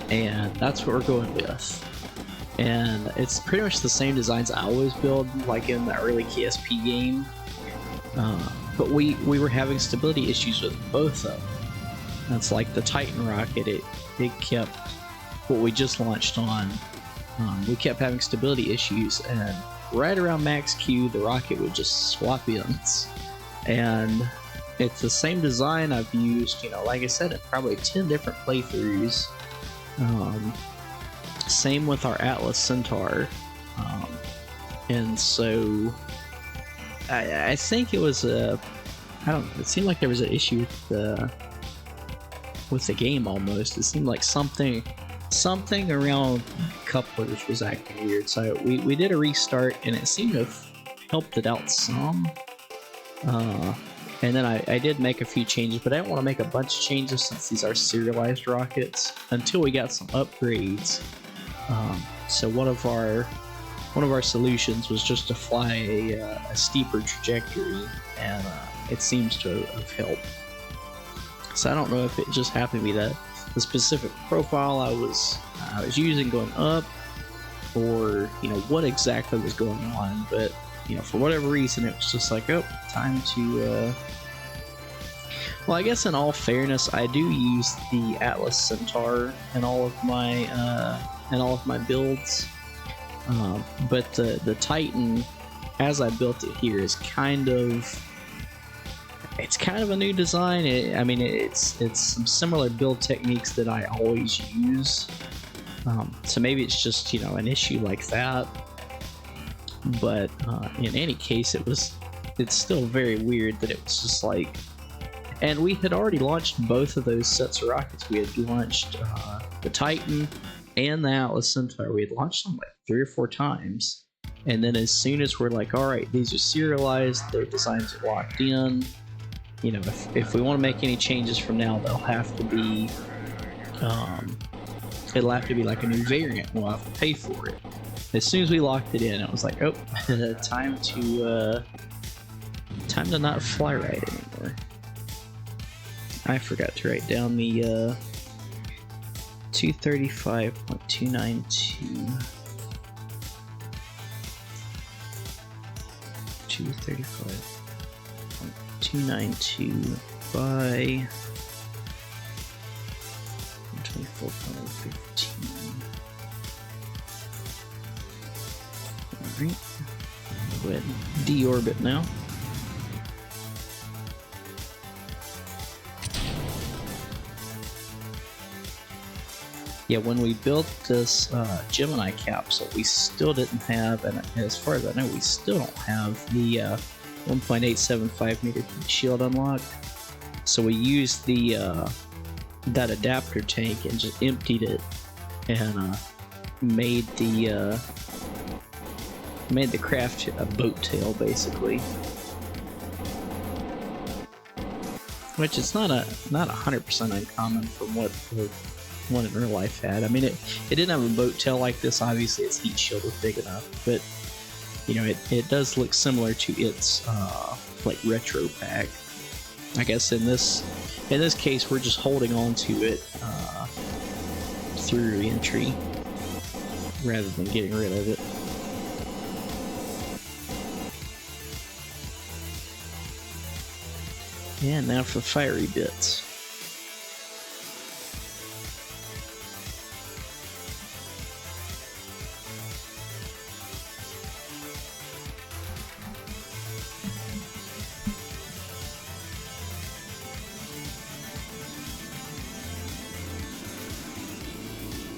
and that's what we're going with. And it's pretty much the same designs I always build, like in the early KSP game. But we were having stability issues with both of them. That's like the Titan rocket. It kept what we just launched on. We kept having stability issues, and right around max Q, the rocket would just swap ends. And it's the same design I've used, like I said, in probably 10 different playthroughs. Same with our Atlas Centaur, and so I think it was it seemed like there was an issue with the game almost. It seemed like something around couplers was acting weird, so we did a restart, and it seemed to have helped it out some. And then I did make a few changes, but I didn't want to make a bunch of changes since these are serialized rockets until we got some upgrades. So one of our solutions was just to fly a steeper trajectory, and it seems to have helped. So I don't know if it just happened to be that the specific profile I was using going up, or what exactly was going on. But for whatever reason, it was just like, oh, time to. Well, I guess in all fairness, I do use the Atlas Centaur in all of my builds, but the Titan, as I built it here, is kind of it's kind of a new design. I mean, it's some similar build techniques that I always use. So maybe it's just, you know, an issue like that. But in any case, it's still very weird that it was just like, and we had already launched both of those sets of rockets. We had launched the Titan and the Atlas Centaur. We had launched them like 3 or 4 times. And then as soon as we're like, all right, these are serialized, their designs are locked in, you know, if we want to make any changes from now, they'll have to be, it'll have to be like a new variant. We'll have to pay for it. As soon as we locked it in, it was like, oh, time to not fly right anymore. I forgot to write down the 235.292. 235.292 by 24.15. Alright. Go ahead and deorbit now. Yeah, when we built this Gemini capsule, we still didn't have, and as far as I know, we still don't have the 1.875 meter heat shield unlocked. So we used the that adapter tank and just emptied it and made the craft a boat tail, basically. Which is not 100% uncommon from what the one in real life had. I mean, it didn't have a boat tail like this. Obviously, its heat shield was big enough, but you know, it does look similar to its like retro pack. I guess in this case, we're just holding on to it through re-entry rather than getting rid of it. And now for the fiery bits.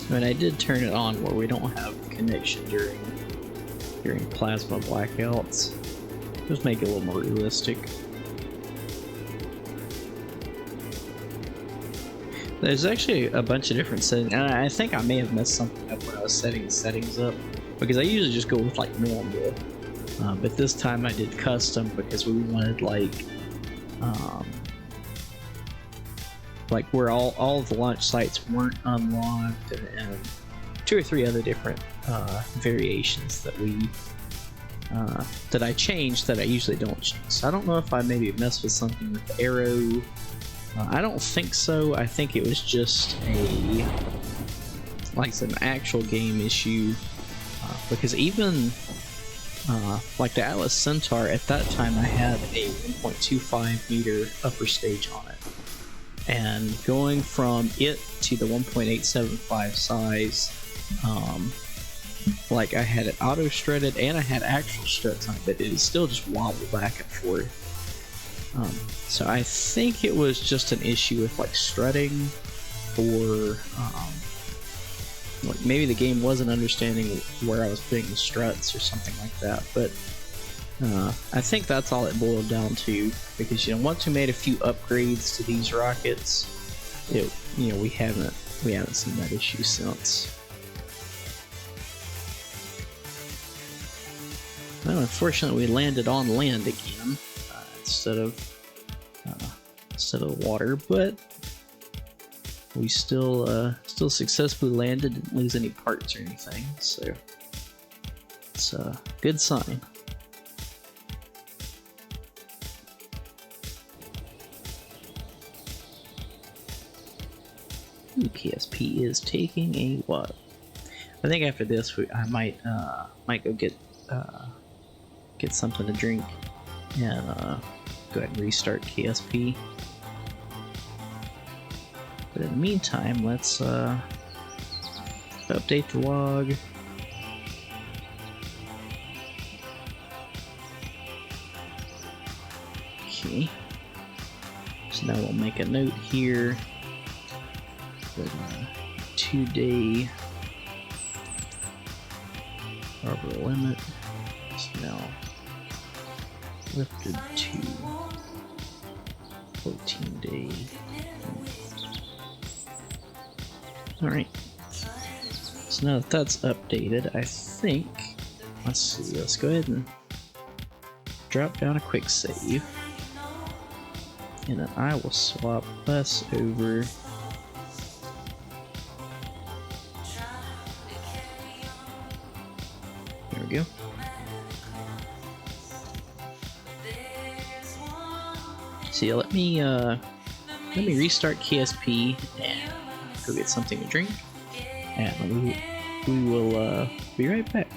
And I did turn it on where we don't have connection during plasma blackouts. Just make it a little more realistic. There's actually a bunch of different settings, and I think I may have messed something up when I was setting the settings up, because I usually just go with like normal, but this time I did custom because we wanted like where all of the launch sites weren't unlocked, and 2 or 3 other different variations that I changed that I usually don't change. So I don't know if I maybe messed with something with the arrow. I don't think so. I think it was just an actual game issue, because even like the Atlas Centaur, at that time I had a 1.25 meter upper stage on it, and going from it to the 1.875 size, like I had it auto strutted and I had actual struts on it, but it would still just wobble back and forth. So I think it was just an issue with like strutting, or like maybe the game wasn't understanding where I was putting the struts or something like that. But I think that's all it boiled down to, because you know, once we made a few upgrades to these rockets, we haven't seen that issue since. Well, unfortunately, we landed on land again instead of water, but we still successfully landed, didn't lose any parts or anything, so it's a good sign. KSP is taking a while. I think after this I might go get something to drink and go ahead and restart KSP. But in the meantime, let's update the log. Okay. Now we'll make a note here that 2-day harbor limit is now lifted to 14-day. Alright. So now that that's updated, I think, let's see, let's go ahead and drop down a quick save. And then I will swap us over. There we go. So yeah, let me restart KSP and go get something to drink, and we will be right back.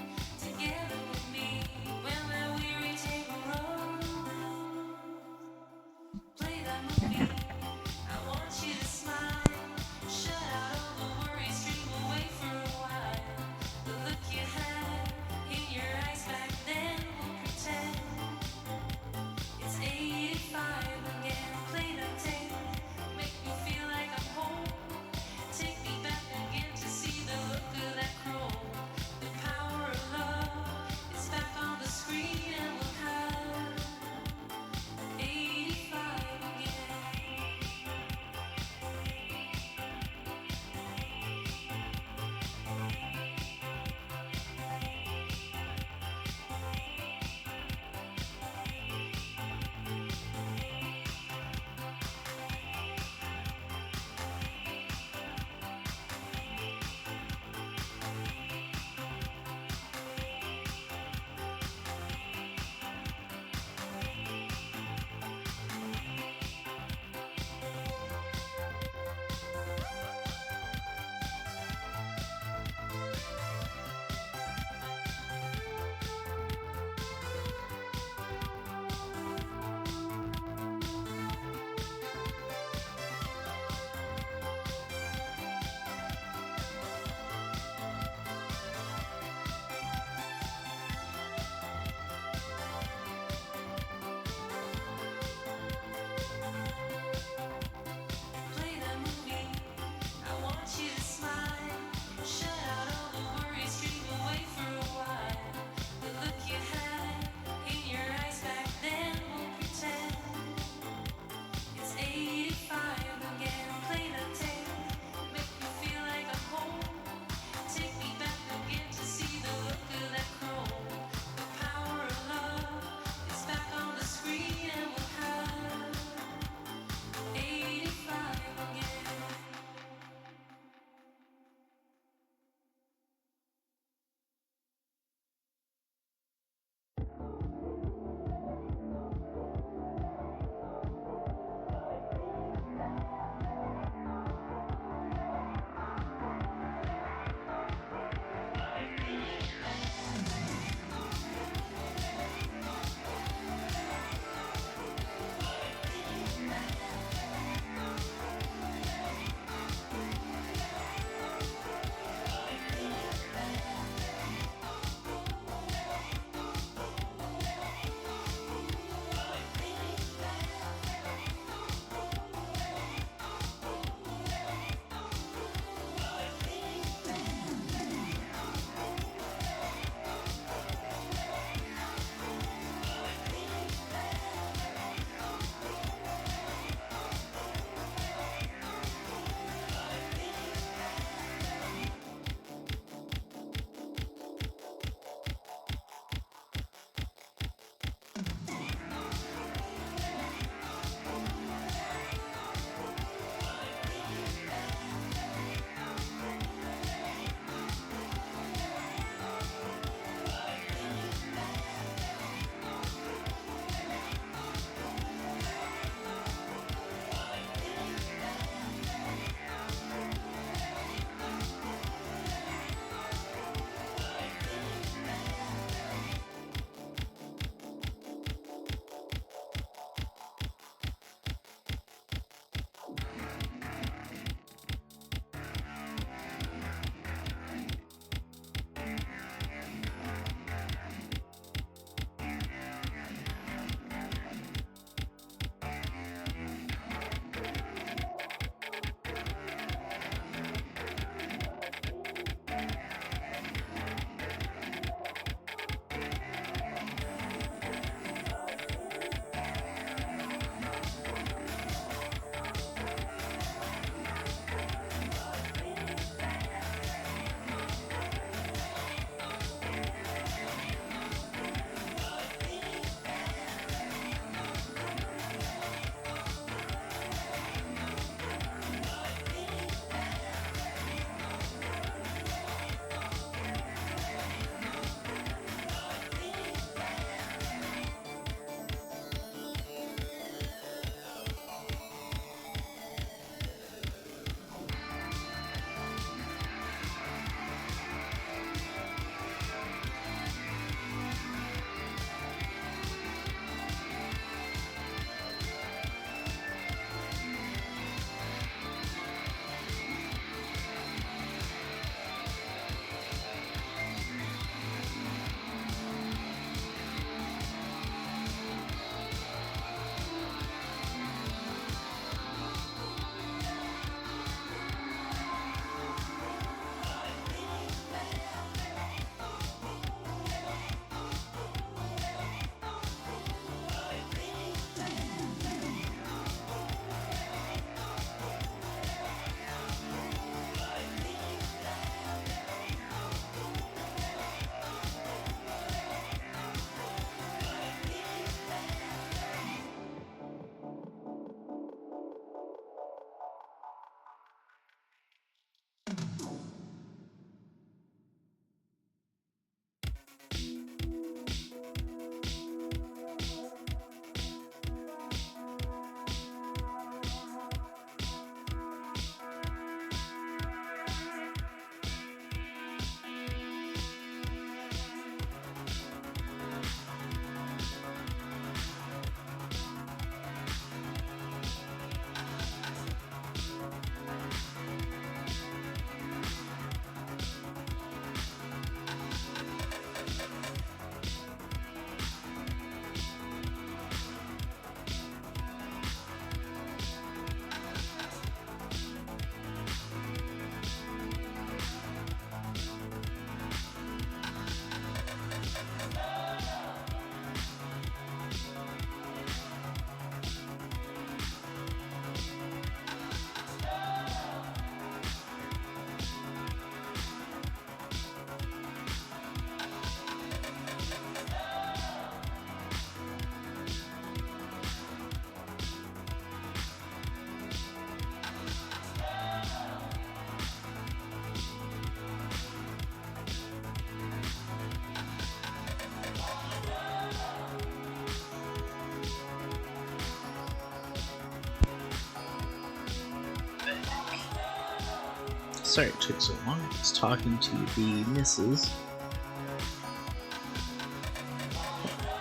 Sorry it took so long. I was talking to the missus.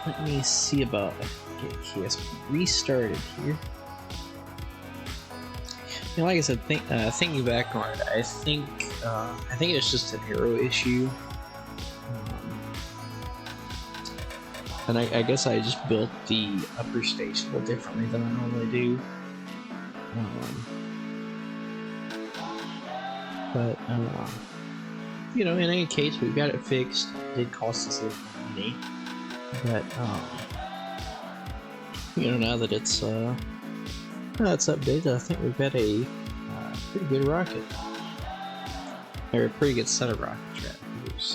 Let me see about get KSP restarted here. You know, like I said, thinking back on it, I think it's just an arrow issue. And I guess I just built the upper stage a little differently than I normally do. But you know, in any case, we've got it fixed. It did cost us a little money, but you know, now that it's updated, I think we've got a pretty good rocket, or a pretty good set of rockets. Right?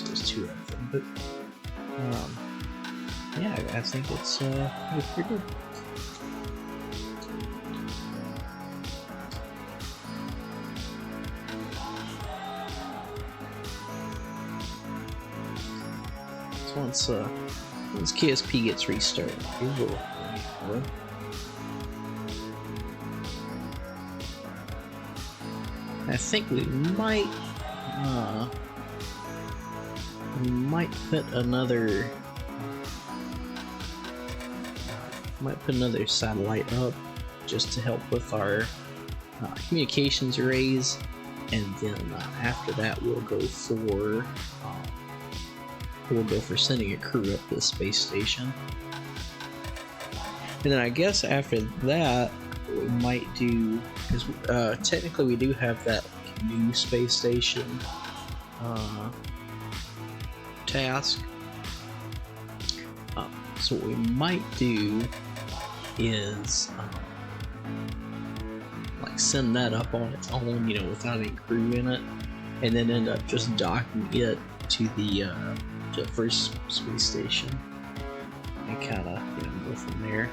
There's two of them, but yeah, I think it's pretty good. So once KSP gets restarted, we will. I think we might put another satellite up just to help with our communications arrays, and then after that we'll go for sending a crew up to the space station. And then I guess after that, what we might do, because technically we do have that new space station task. So what we might do is like send that up on its own, you know, without any crew in it, and then end up just docking it to the first space station and kind of, you know, go from there.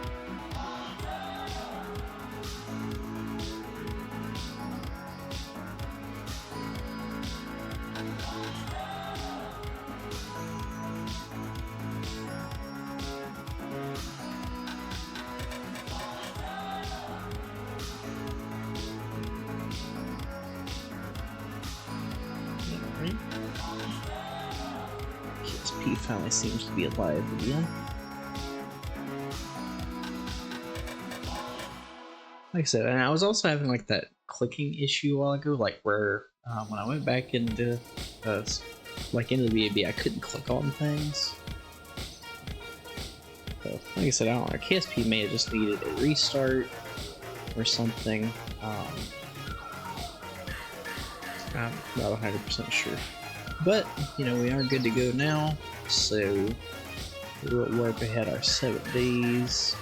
KSP finally seems to be alive again. Like I said, and I was also having like that clicking issue a while ago, like where when I went back into into the VAB, I couldn't click on things. So, like I said, I don't know. KSP may have just needed a restart or something. I'm not 100% sure. But, you know, we are good to go now, so we'll warp ahead our 7 days.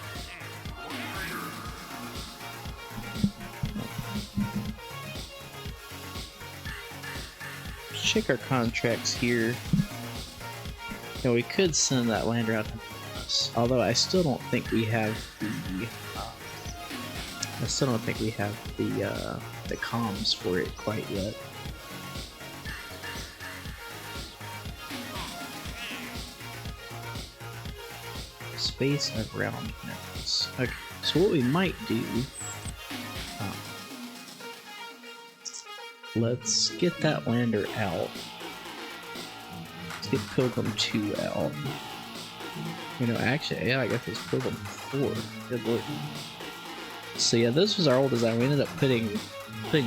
Check our contracts here. You know, we could send that lander out to us, although I still don't think we have the comms for it quite yet. Space around Memphis. Okay, so what we might do, let's get that lander out. Let's get Pilgrim 2 out. You know, actually, yeah, I guess it's Pilgrim 4. Good lord. So yeah, this was our old design. We ended up putting the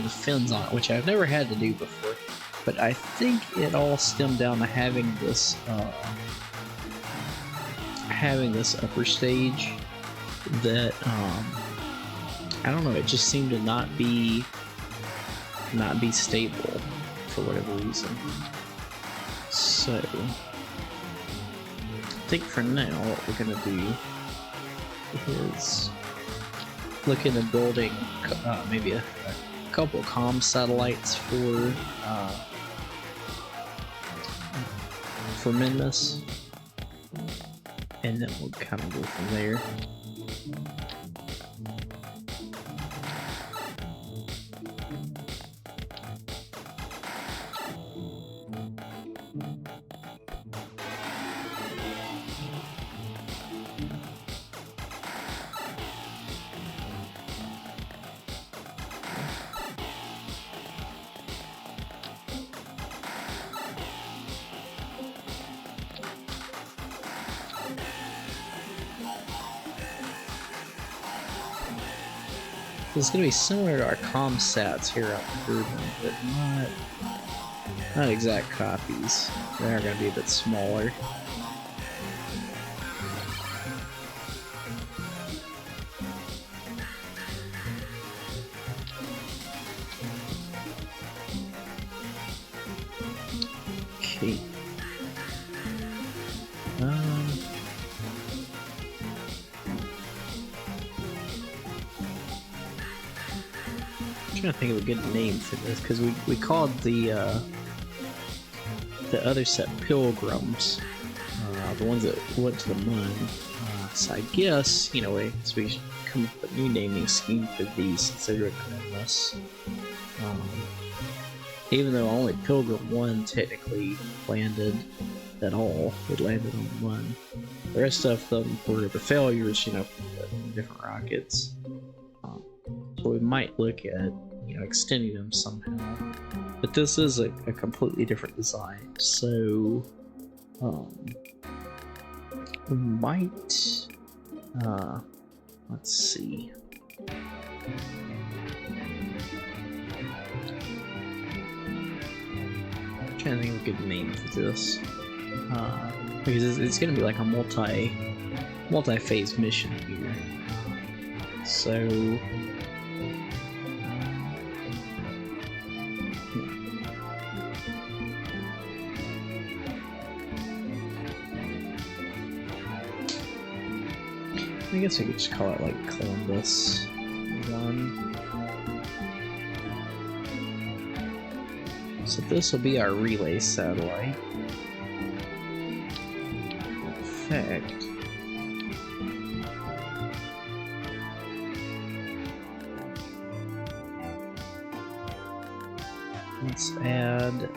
fins on it, which I've never had to do before. But I think it all stemmed down to having this upper stage that I don't know, it just seemed to not be stable for whatever reason. So I think for now what we're gonna do is look into building maybe a couple comm satellites for Minmus, and then we'll kind of go from there. So it's gonna be similar to our comsats here on Urban, but not exact copies. They are gonna be a bit smaller. Okay. I'm trying to think of a good name for this because we called the other set Pilgrims, the ones that went to the Mun. So I guess we should come up with a new naming scheme for these since they're doing this. Even though only Pilgrim 1 technically landed at all, it landed on 1. The rest of them were the failures, from the different rockets. So we might look at, extending them somehow. But this is a completely different design, so we might, let's see. I'm trying to think of a good name for this, because it's going to be like a multi-phase mission here. So I guess I could just call it like Columbus 1. So this will be our relay satellite. In fact, let's add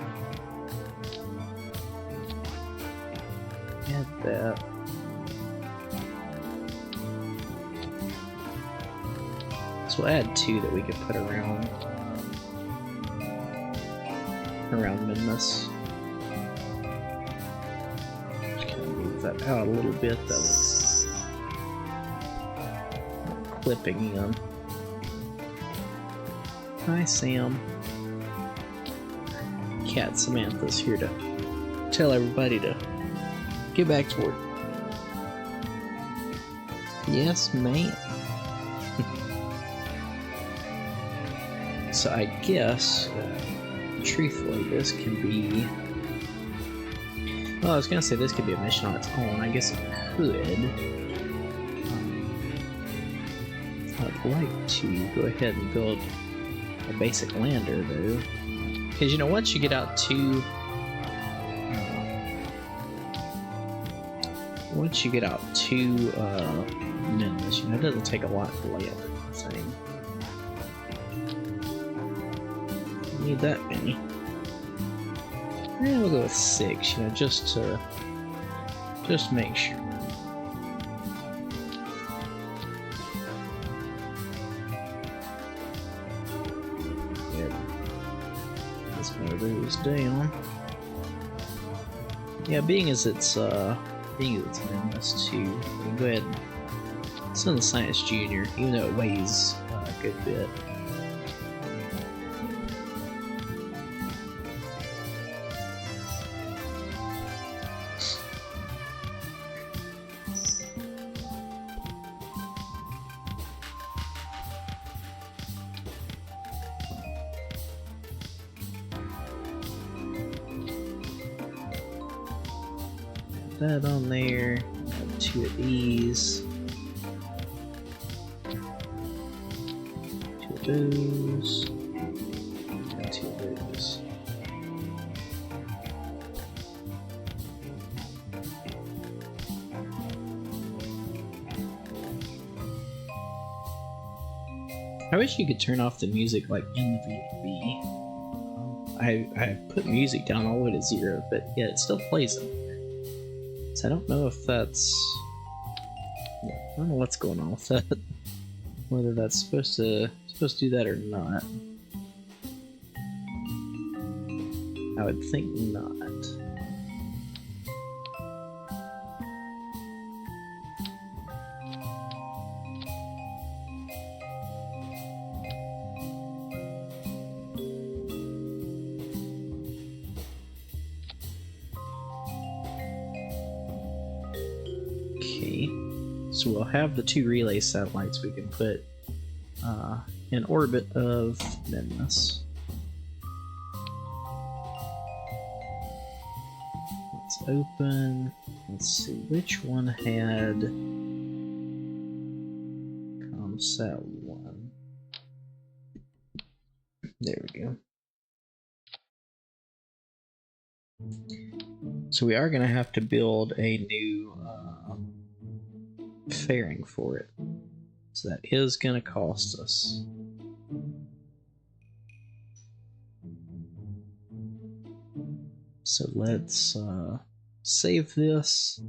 that. So we'll add 2 that we could put around Minmus. Just kind of move that out a little bit. That looks clipping in. Hi, Sam. Cat Samantha's here to tell everybody to get back to work. Yes, ma'am. So I guess, truthfully, this can be... Well, I was going to say this could be a mission on its own. I guess it could. I'd like to go ahead and build a basic lander, though. Because, once you get out to... Minmus, it doesn't take a lot to land anything. Need that many. And we'll go with 6, just to make sure. Yep. Let's move those down. Yeah, being as it's Minmus too, we can go ahead and send the Science Junior, even though it weighs a good bit. That on there, add 2 of these, 2 of those, and 2 of those. I wish you could turn off the music like in the VFB. I put music down all the way to 0, but yeah, it still plays it. So I don't know if that's... I don't know what's going on with that. Whether that's supposed to do that or not. I would think not. So we'll have the 2 relay satellites we can put in orbit of Nimbus. Let's open. Let's see which one had ComSat 1. There we go. So we are going to have to build a new fairing for it. So that is going to cost us. So let's save this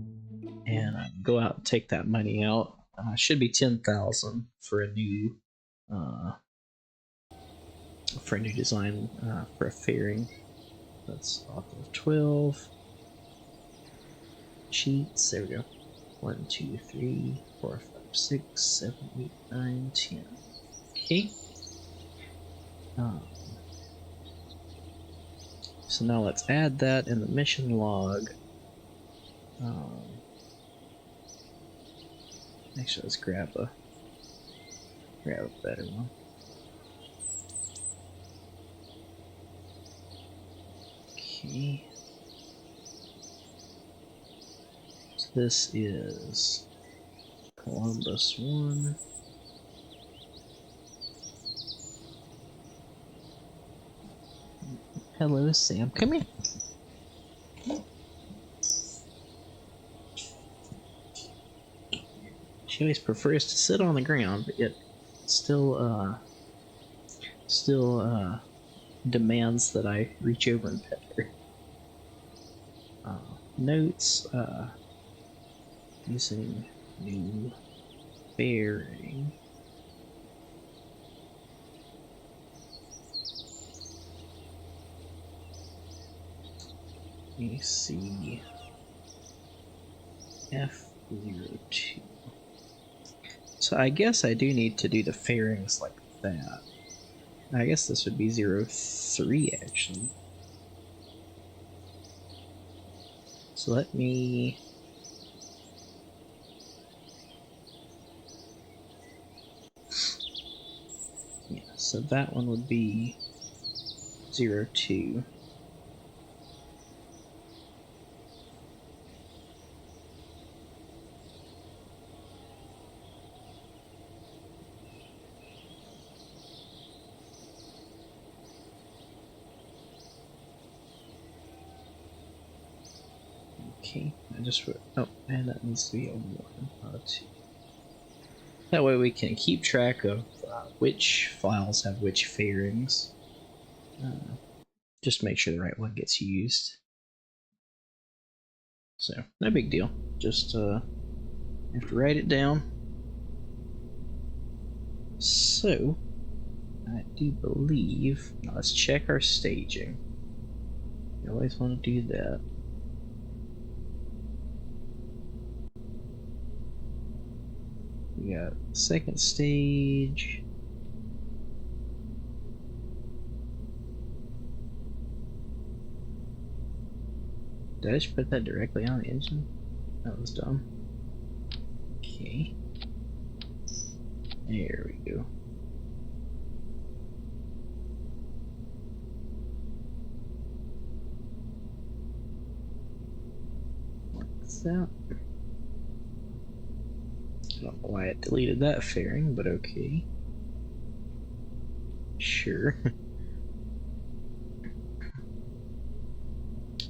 and go out and take that money out. Should be 10,000 for a new design for a fairing. That's off of 12. Cheats. There we go. 1, 2, 3, 4, 5, 6, 7, 8, 9, 10. Okay. So now let's add that in the mission log. Actually, let's grab a better one. Okay. So this is Columbus 1. Hello, Sam. Come here. She always prefers to sit on the ground, but yet still demands that I reach over and pet her. Notes, using new bearing. Let me see. F02. So I guess I do need to do the fairings like that. I guess this would be 03 actually. So let me... Yeah, so that one would be 02. Okay, I just wrote, oh, and that needs to be a 1, not a 2. That way we can keep track of which files have which fairings. Just make sure the right one gets used. So, no big deal. Just have to write it down. So, I do believe, now let's check our staging. You always want to do that. We got second stage. Did I just put that directly on the engine? That was dumb. Okay. There we go. What's that? I don't know why it deleted that fairing, but okay. Sure.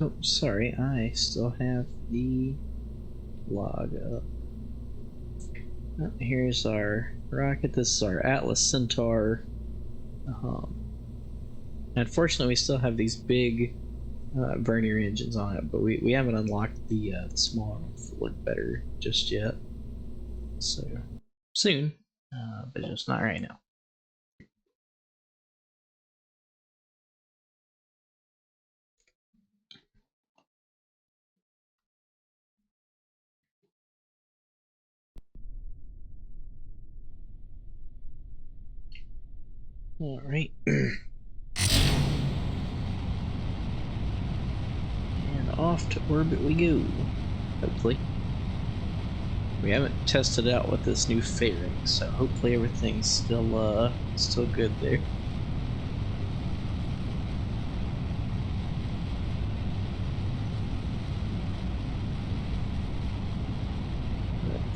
Oh, sorry, I still have the log up. Oh, here's our rocket. This is our Atlas Centaur. Unfortunately, we still have these big Vernier engines on it, but we haven't unlocked the smaller ones that look better just yet. So, soon, but just not right now. All right. And off to orbit we go, hopefully. We haven't tested it out with this new fairing, so hopefully everything's still good there.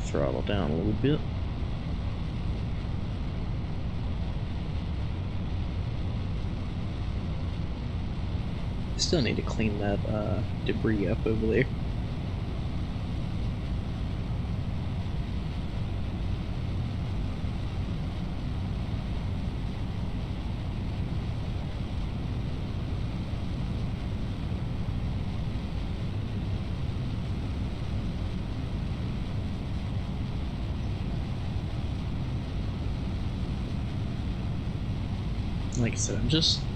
Throttle down a little bit. Still need to clean that debris up over there. Like I said,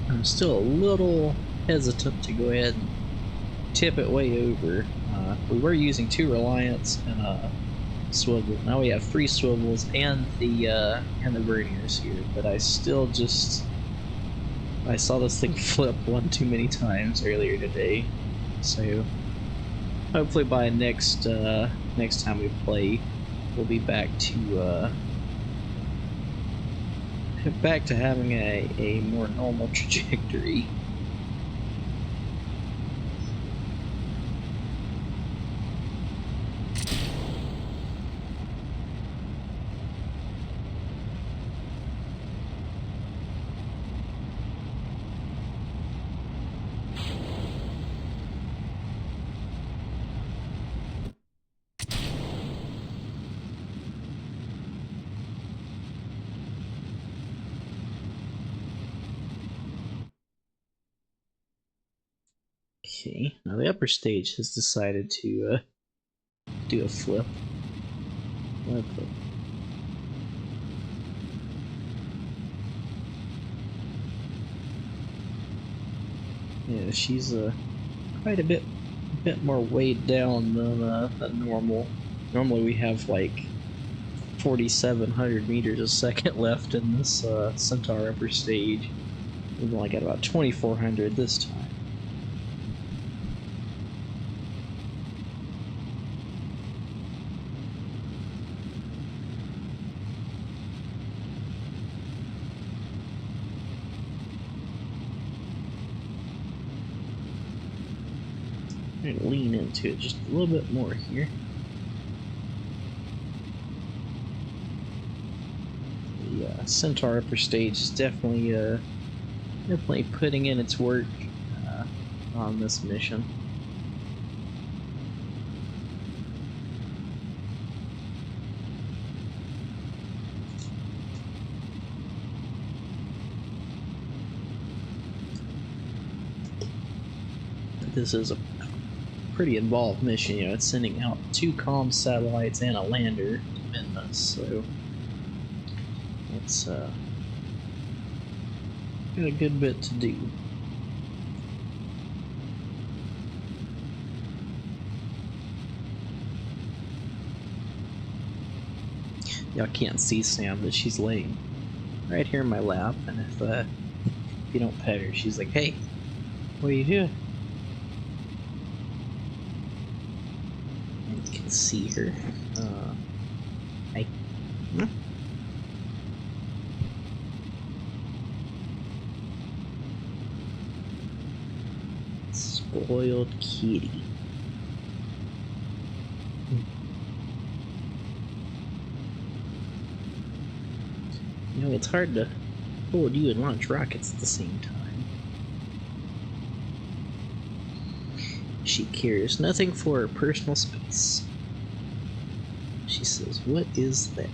I'm still a little hesitant to go ahead and tip it way over. We were using 2 Reliance and a swivel. Now we have 3 swivels and the verniers here, but I still I saw this thing flip one too many times earlier today. So hopefully by next time we play, we'll be back to having a more normal trajectory. Okay, now the upper stage has decided to do a flip. Yeah, she's quite a bit more weighed down than normal. Normally we have like 4,700 meters a second left in this Centaur upper stage. We've only got about 2,400 this time. I'm gonna lean into it just a little bit more here. The Centaur upper stage is definitely putting in its work on this mission. This is a pretty involved mission. You know, it's sending out 2 comm satellites and a lander to Minmus, so it's got a good bit to do. Y'all can't see Sam, but she's laying right here in my lap, and if you don't pet her, she's like, "Hey, what are you doing?" And you can see her. Hey. Spoiled kitty. You know, it's hard to hold you and launch rockets at the same time. She cares nothing for her personal space. She says, "What is that?"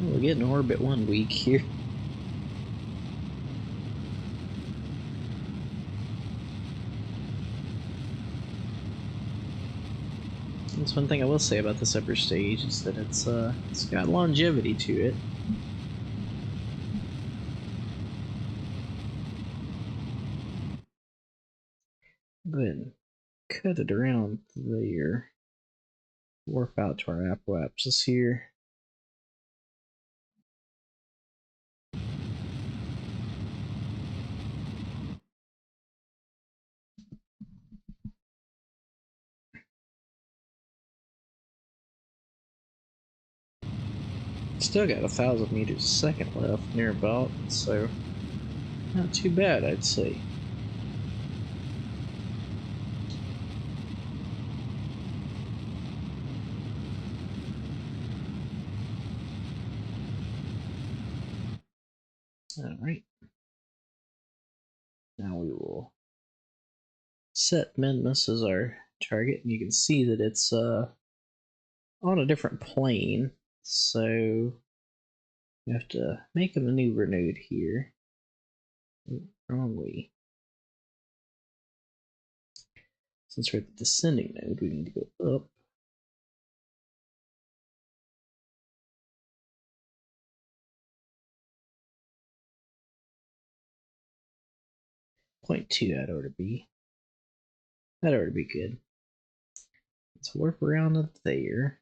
We're getting orbit 1 week here. That's one thing I will say about this upper stage is that it's got longevity to it. Go ahead and cut it around there. Warp out to our apoapsis here. Still got 1,000 meters a second left near about, so not too bad, I'd say. Alright. Now we will set Menmus as our target, and you can see that it's on a different plane, so we have to make a maneuver node here. Wrong way. Since we're at the descending node, we need to go up. Point 2 that ought to be. That ought to be good. Let's warp around up there.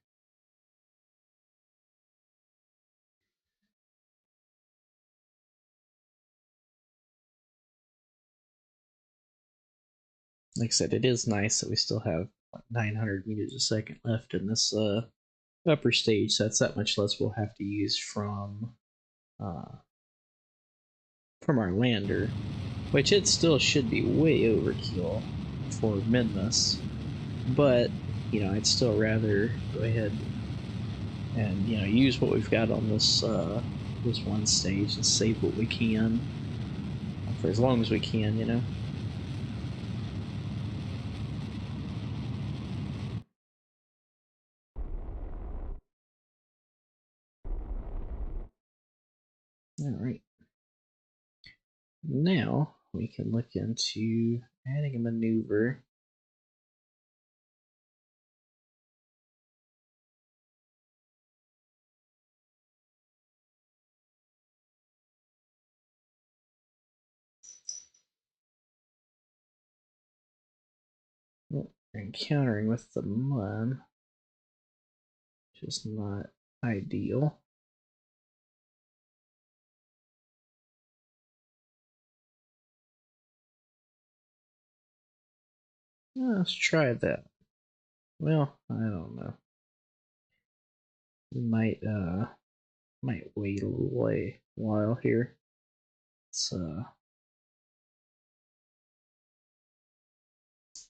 Like I said, it is nice that we still have like 900 meters a second left in this upper stage. So that's that much less we'll have to use from our lander, which it still should be way overkill for Minmus, but you know I'd still rather go ahead and use what we've got on this this one stage and save what we can for as long as we can, you know. All right. Now we can look into adding a maneuver. Well, encountering with the mud, which is not ideal. Let's try that. Well, I don't know. We might wait a while here. Let's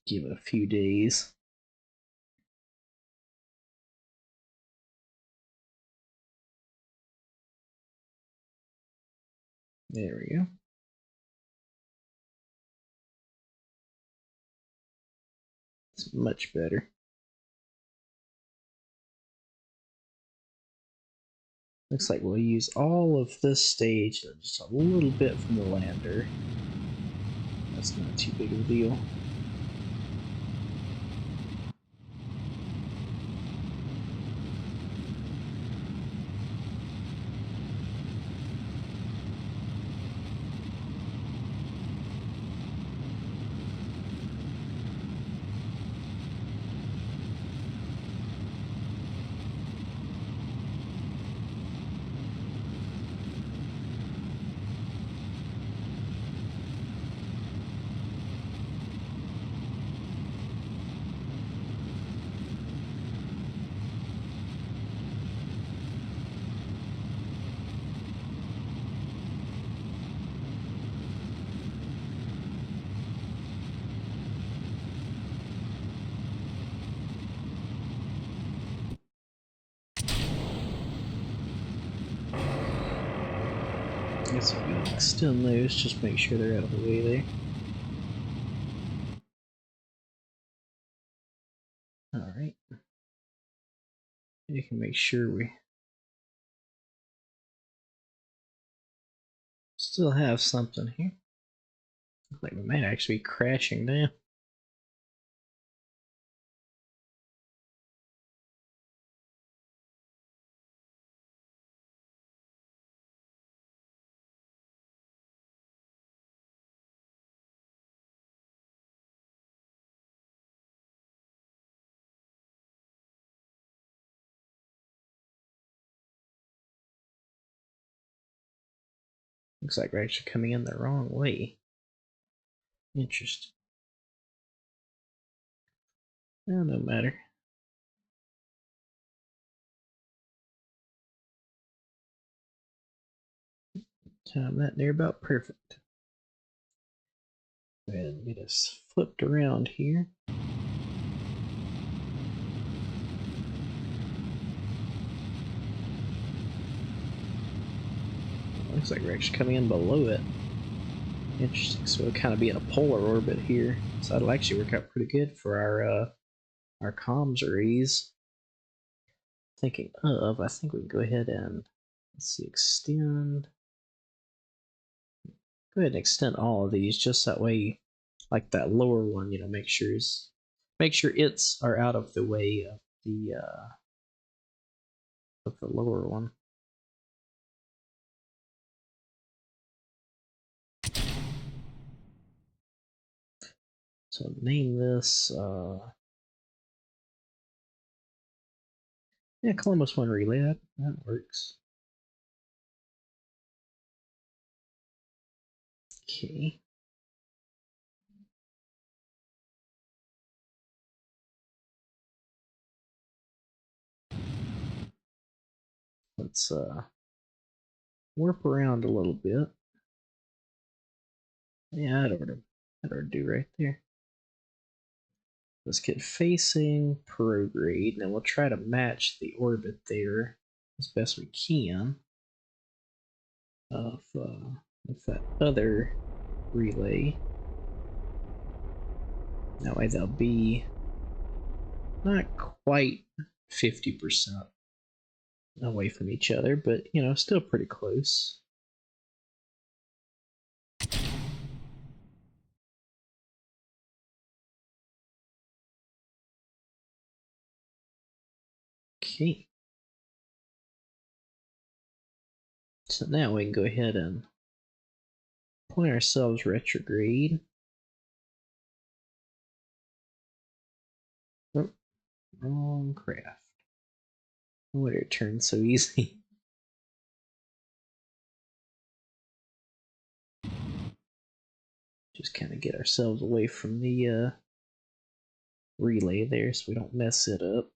give it a few days. There we go. It's much better. Looks like we'll use all of this stage and just a little bit from the lander. That's not too big of a deal. I guess if we extend those, just make sure they're out of the way there. Alright. You can make sure we still have something here. Looks like we might actually be crashing down. Looks like we're actually coming in the wrong way. Interesting. Well, no matter. Time that near about perfect. Go ahead and get us flipped around here. Looks like we're actually coming in below it. Interesting. So we'll kind of be in a polar orbit here. So that'll actually work out pretty good for our comms arrays. Thinking of, I think we can go ahead and let's see, extend. Go ahead and extend all of these just that way, like that lower one, you know, make sure it's are out of the way of the lower one. So name this yeah, Columbus 1 relay. That works. Okay. Let's warp around a little bit. Yeah, that ought to do right there. Let's get facing prograde, and then we'll try to match the orbit there as best we can of that other relay. That way they'll be not quite 50% away from each other, but you know, still pretty close. Okay. So now we can go ahead and point ourselves retrograde. Oh, wrong craft. No wonder it turned so easy. Just kind of get ourselves away from the relay there so we don't mess it up.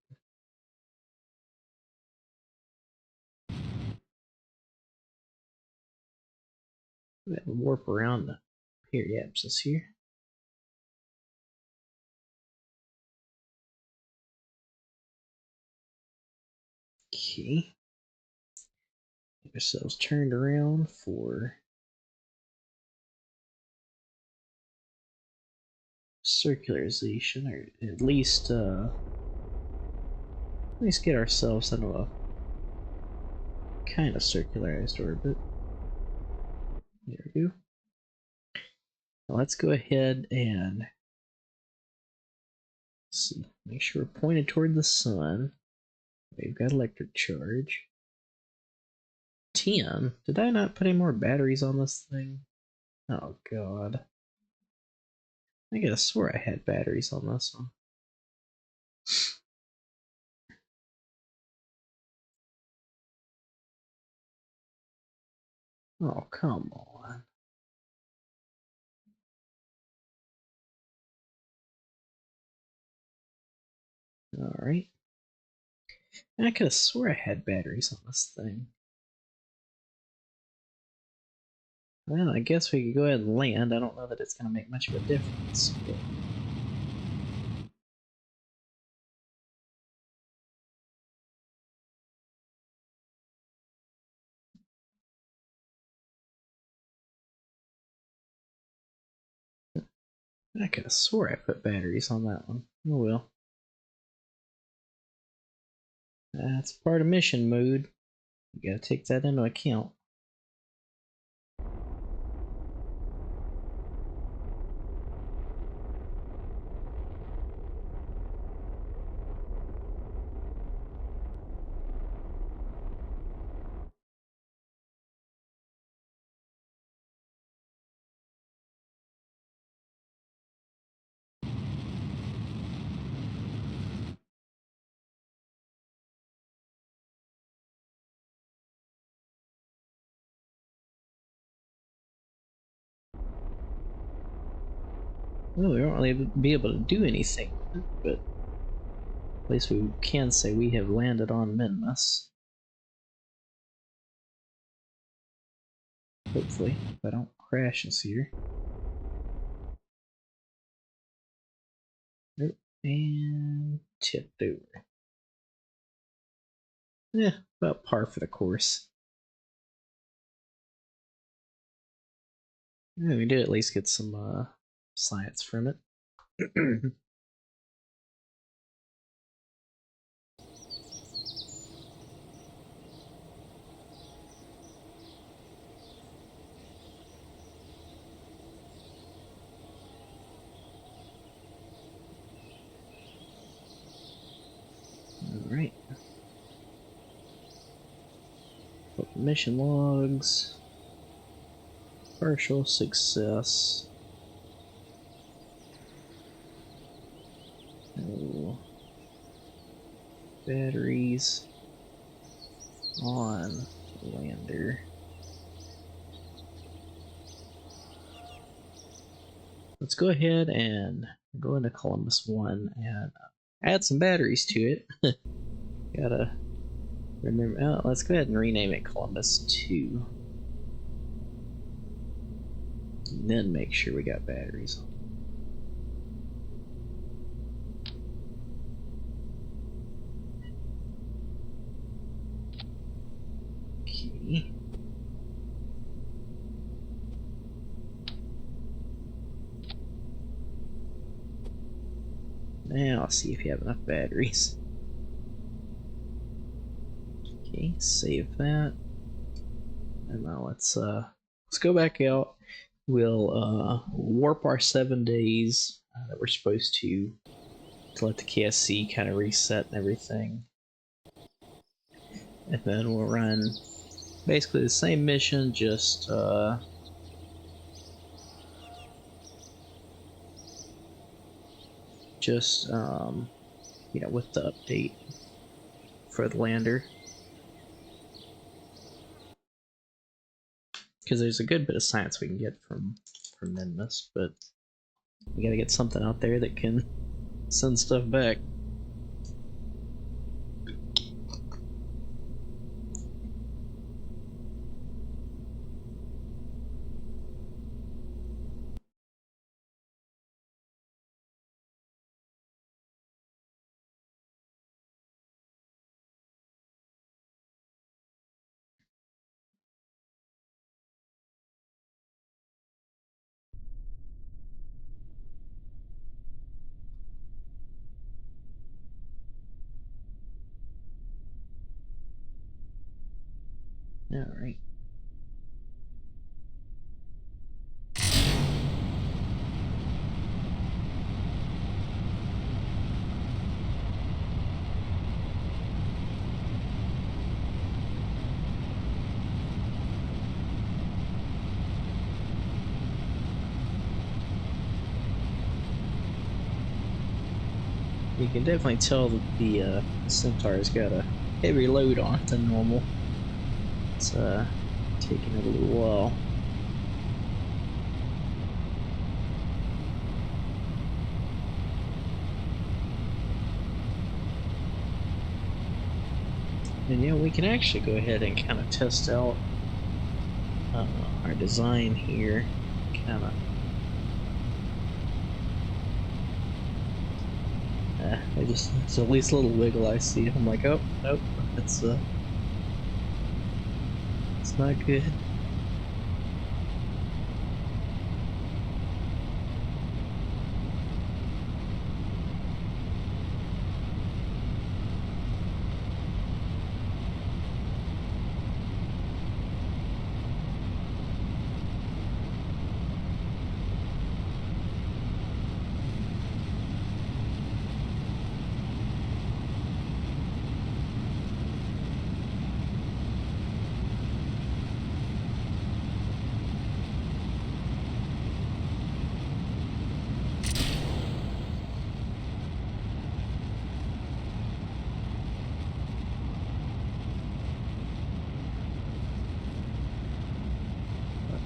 Go ahead and warp around the periapsis here. Okay. Get ourselves turned around for circularization, or at least get ourselves into a kind of circularized orbit. There we go. Now let's go ahead and see. Make sure we're pointed toward the sun. We've got electric charge. 10. Did I not put any more batteries on this thing? Oh god. I could have swore I had batteries on this one. Oh, come on. Alright. I could have swore I had batteries on this thing. Well, I guess we could go ahead and land. I don't know that it's going to make much of a difference. But... I could have swore I put batteries on that one. Oh well. That's part of mission mode. You gotta take that into account. Well, we won't really be able to do anything, but at least we can say we have landed on Minmus. Hopefully, if I don't crash this here. Nope. And tipped over. Yeah, about par for the course. Yeah, we did at least get some science from it. Alright. Mission logs. Partial success. Oh. Batteries on lander. Let's go ahead and go into Columbus 1 and add some batteries to it. Gotta remember. Oh, let's go ahead and rename it Columbus 2. And then make sure we got batteries on. Okay. Now I'll see if you have enough batteries. Okay, save that. And now let's go back out. We'll warp our 7 days that we're supposed to let the KSC kind of reset and everything. And then we'll run basically the same mission, just you know, with the update for the lander. Because there's a good bit of science we can get from Minmus, but we gotta get something out there that can send stuff back. Alright. You can definitely tell that the Centaur's got a heavier load on it than normal. It's taking it a little while. And yeah, we can actually go ahead and kind of test out our design here. Kind of. It's at least a little wiggle I see. I'm like, oh, nope, it's not good.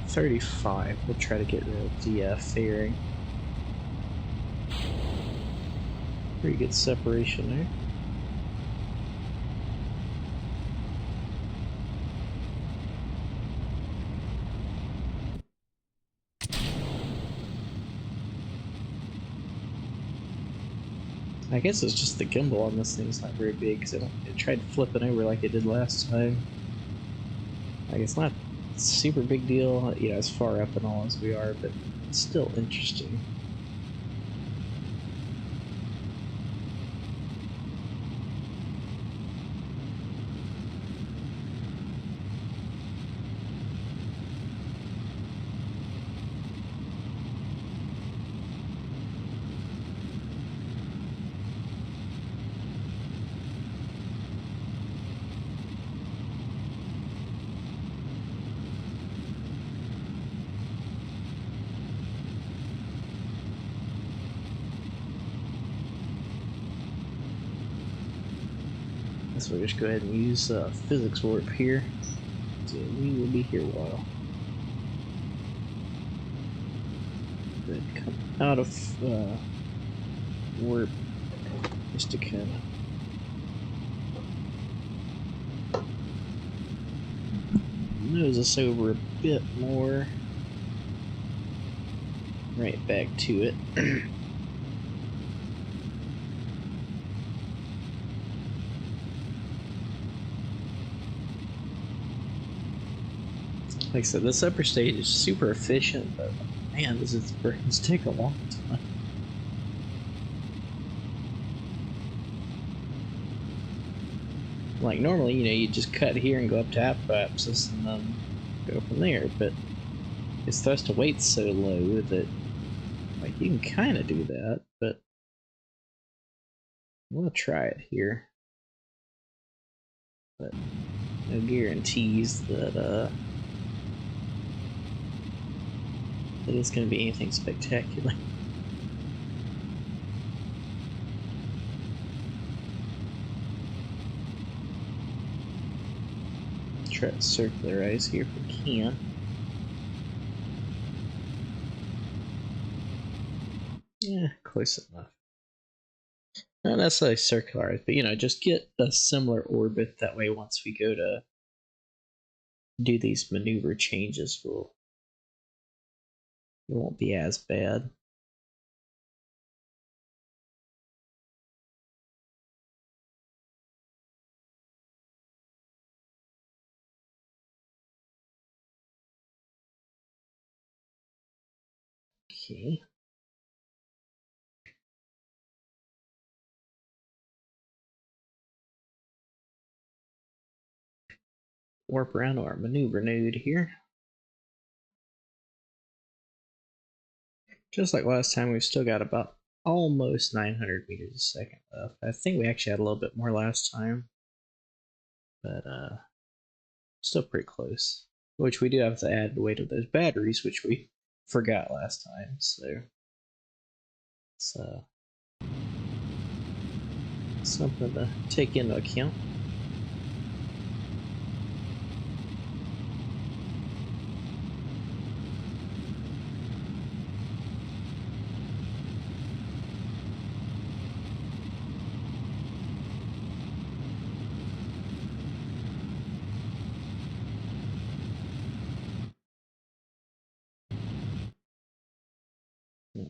$35. We'll try to get rid of the fairing. Pretty good separation there. I guess it's just the gimbal on this thing's not very big because it tried flipping over like it did last time. Like, it's not a super big deal, you know, as far up and all as we are, but it's still interesting. So we'll just go ahead and use physics warp here. So we will be here a while. Then come out of warp just to kind of nose us over a bit more. Right back to it. Like I said, this upper stage is super efficient, but man, does its burns take a long time. Like normally, you know, you just cut here and go up to apoapsis and then go from there, but its thrust to weight's so low that like you can kind of do that, but I'm gonna try it here. But no guarantees that it's gonna be anything spectacular. Try to circularize here if we can. Yeah, close enough. Not necessarily circularize, but you know, just get a similar orbit. That way, once we go to do these maneuver changes, it won't be as bad. Okay. Warp around to our maneuver node here. Just like last time, we've still got about almost 900 meters a second left. I think we actually had a little bit more last time, but still pretty close. Which we do have to add the weight of those batteries, which we forgot last time, so it's something to take into account.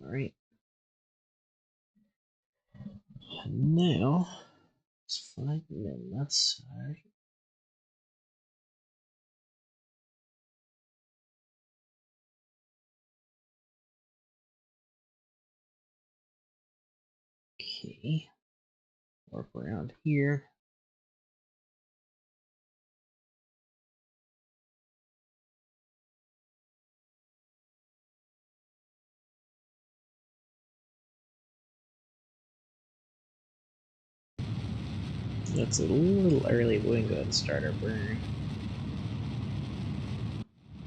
Alright. Now, let's find them in that side. Okay. Warp around here. That's a little early, but we can go ahead and start our burn.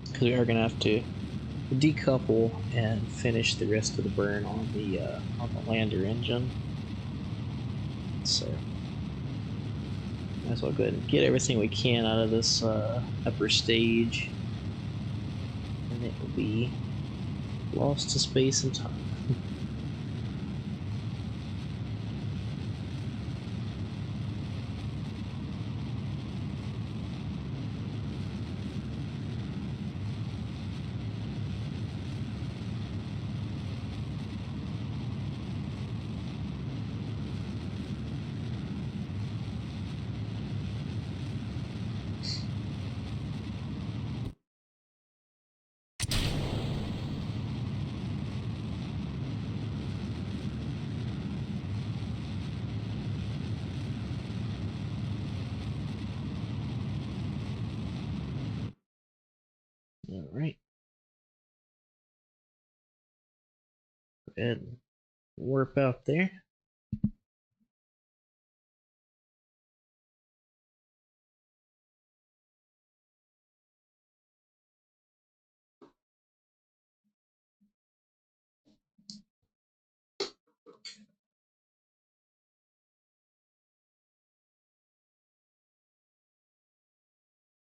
Because we are going to have to decouple and finish the rest of the burn on the lander engine. So, might as well go ahead and get everything we can out of this upper stage. And it will be lost to space and time. Alright. Go ahead and warp out there.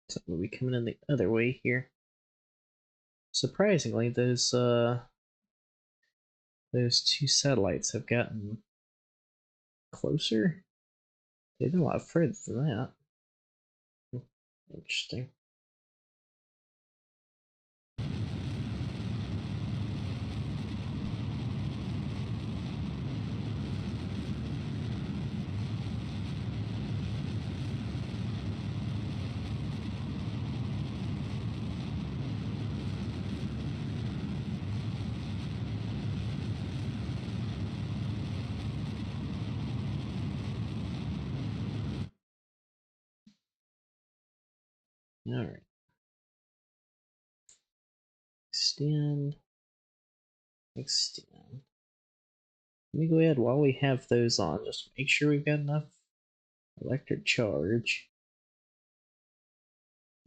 So we'll be coming in the other way here. Surprisingly, those two satellites have gotten closer. They've been a lot further than that. Interesting. All right. Extend. Extend. Let me go ahead while we have those on. Just make sure we've got enough electric charge.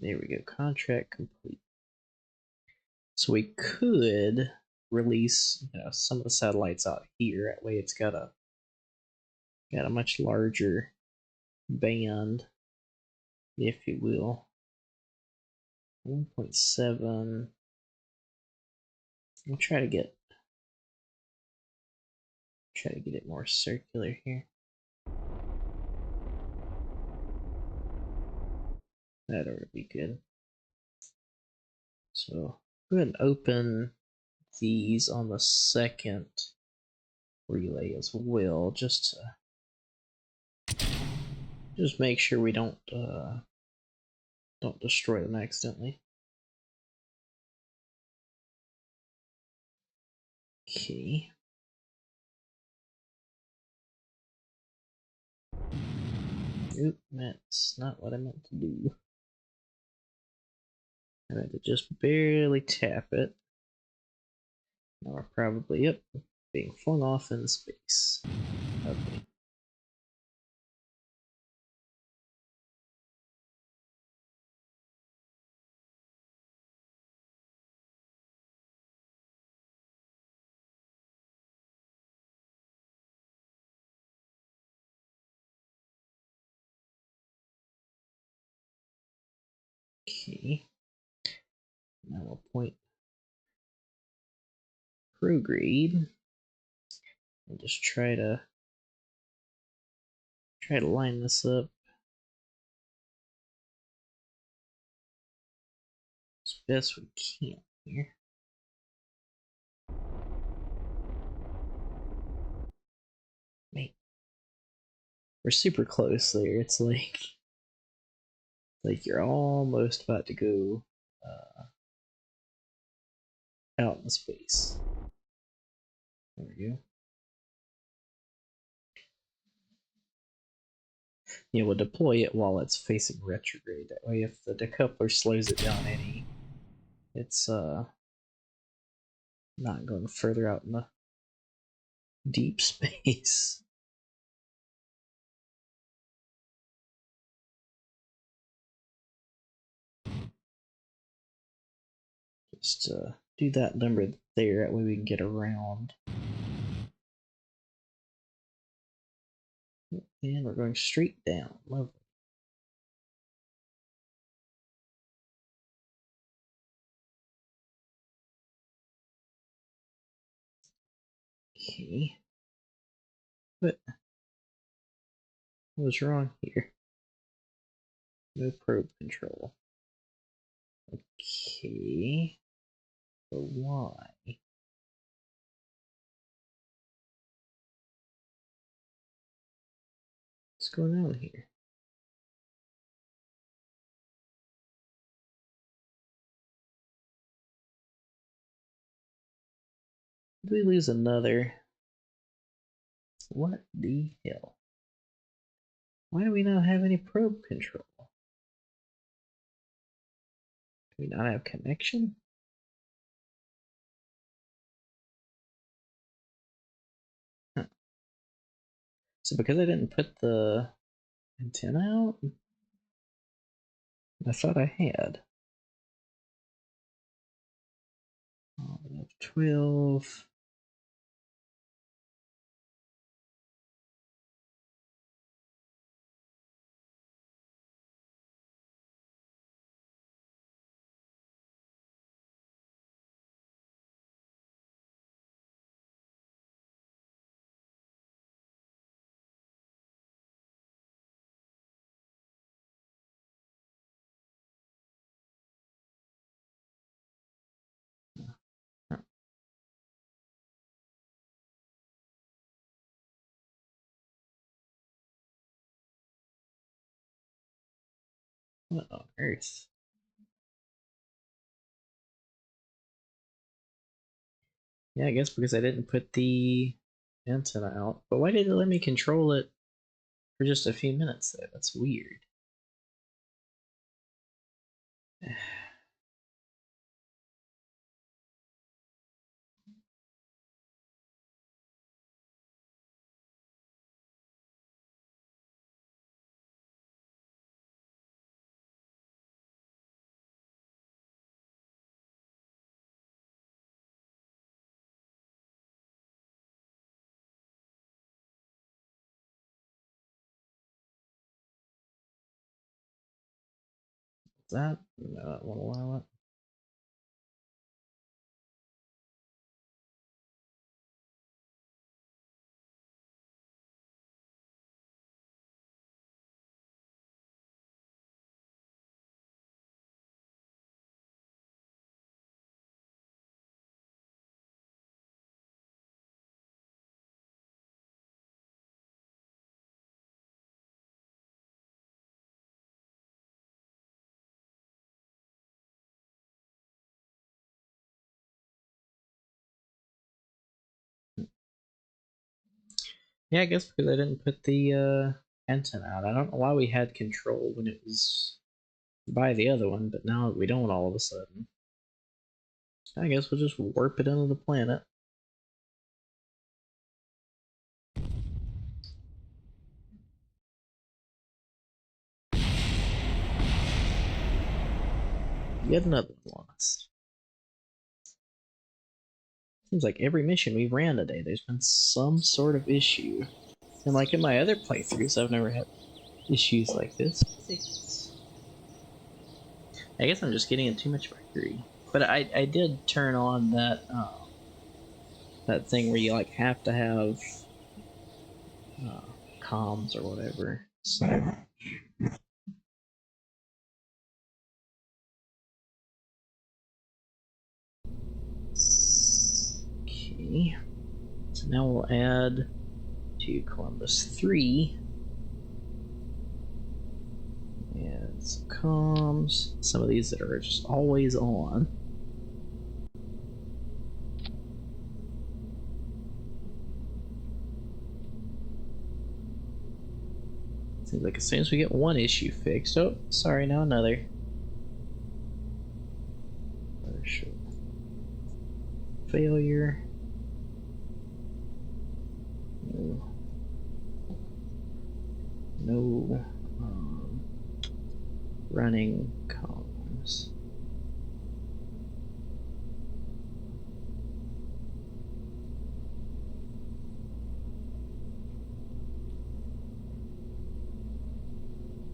There we go. Contract complete. So we could release, some of the satellites out here. That way, it's got a much larger band, if you will. 1.7. We'll try to get it more circular here. That ought to be good. So go ahead and open these on the second relay as well, just make sure we don't destroy them accidentally. Okay. Oop, that's not what I meant to do. I meant to just barely tap it. Now we're probably, being flung off in space. Okay. Okay. Now we'll point prograde and just try to line this up as best we can here. Wait. We're super close there. It's like you're almost about to go out in space. There we go. Yeah, we'll deploy it while it's facing retrograde. That way, if the decoupler slows it down any, it's not going further out in the deep space. Just do that number there. That way we can get around. And we're going straight down. Lovely. Okay. But what was wrong here? No probe control. Okay. But why? What's going on here? Did we lose another? What the hell? Why do we not have any probe control? Do we not have connection? So because I didn't put the antenna out, I thought I had. 12. What on earth? Yeah, I guess because I didn't put the antenna out. But why did it let me control it for just a few minutes there? That's weird. That? No, I won't allow it. Yeah, I guess because I didn't put the antenna out. I don't know why we had control when it was by the other one, but now we don't all of a sudden. I guess we'll just warp it into the planet. Yet another one lost. Seems like every mission we've ran today, there's been some sort of issue. And like in my other playthroughs, I've never had issues like this. I guess I'm just getting in too much mercury. But I did turn on that that thing where you like have to have comms or whatever. So okay. So now we'll add to Columbus 3. And some comms. Some of these that are just always on. Seems like as soon as we get one issue fixed. Oh, sorry, now another. Failure. No. Running comms.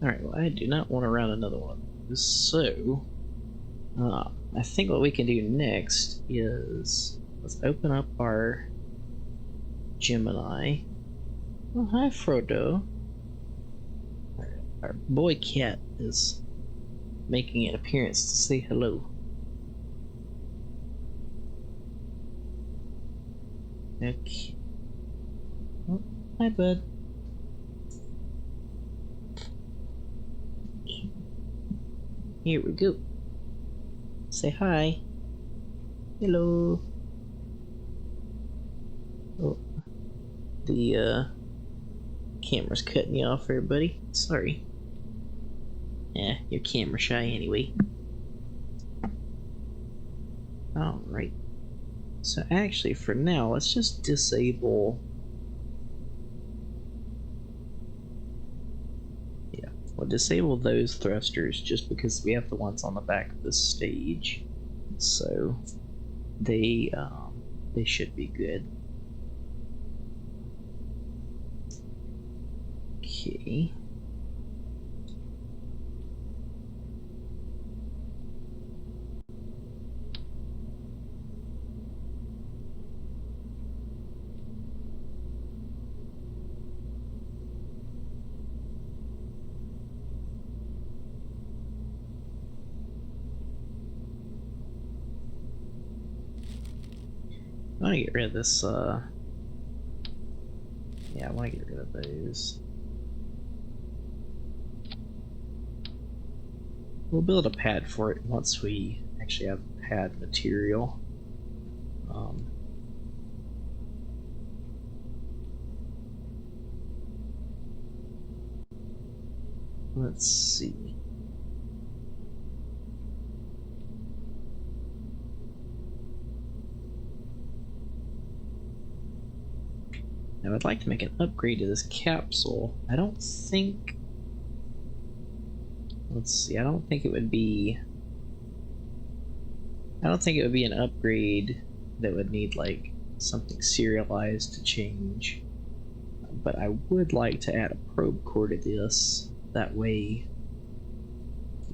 Alright, well, I do not want to run another one. So, I think what we can do next is let's open up our Gemini. Oh, hi, Frodo. Our boy cat is making an appearance to say hello. Okay. Oh, hi, bud. Here we go. Say hi. Hello. Oh, the camera's cutting you off there, buddy. Sorry. Yeah, you're camera shy anyway. Alright. So actually, for now, let's just disable We'll disable those thrusters just because we have the ones on the back of the stage, so they should be good. Okay. I want to get rid of this, yeah, I want to get rid of those. We'll build a pad for it once we actually have pad material. Let's see. Now I'd like to make an upgrade to this capsule. I don't think... Let's see, I don't think it would be an upgrade that would need like something serialized to change. But I would like to add a probe core to this. That way,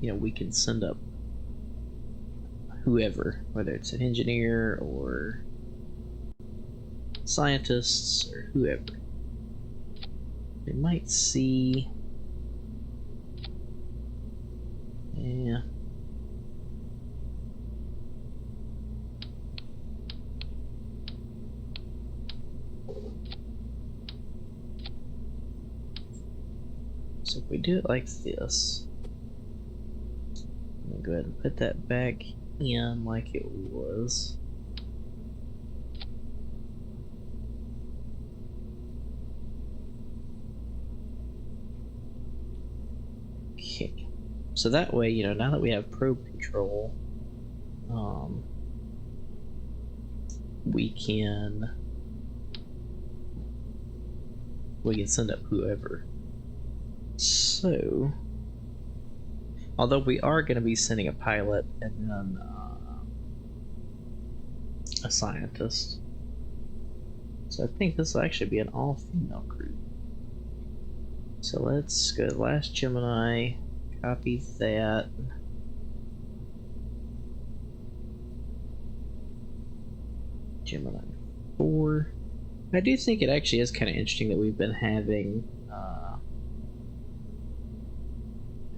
you know, we can send up whoever, whether it's an engineer or scientists or whoever. They might see... Yeah. So if we do it like this, I'm gonna go ahead and put that back in like it was. Okay. So that way, you know, now that we have probe control, we can send up whoever. So, although we are going to be sending a pilot and then a scientist, so I think this will actually be an all-female crew. So let's go to the last Gemini, copy that. Gemini 4. I do think it actually is kind of interesting that we've been having...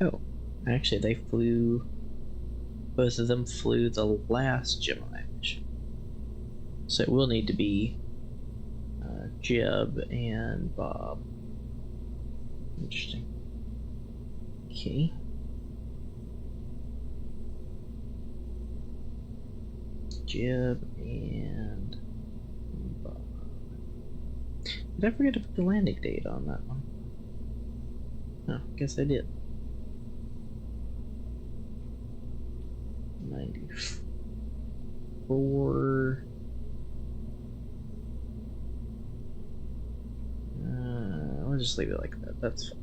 Oh, actually they flew... Both of them flew the last Gemini mission. So it will need to be Jeb and Bob. Interesting. Okay. Jeb and Bob. Did I forget to put the landing date on that one? Oh, guess I did. 94. I'll just leave it like that. That's fine.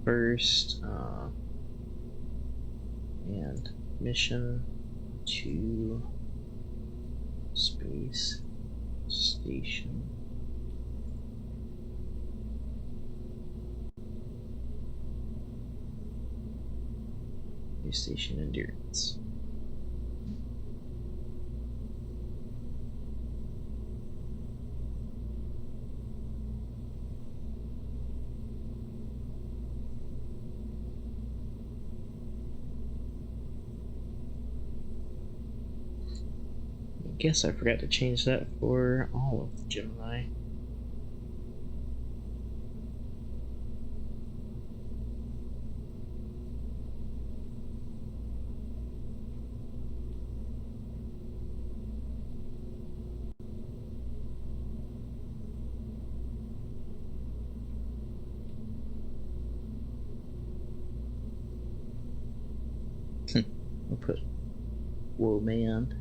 First, and mission to space station. Space station endurance. I guess I forgot to change that for all of the Gemini. I'll put, whoa, man.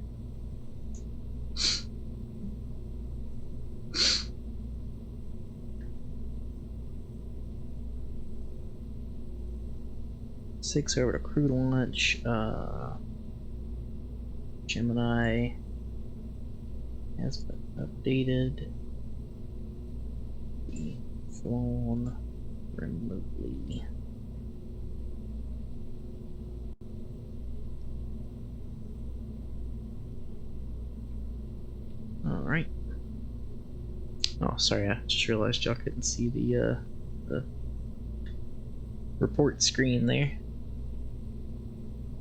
Six over to crew launch. Gemini has been updated. Be flown remotely. All right. Oh, sorry. I just realized y'all couldn't see the report screen there.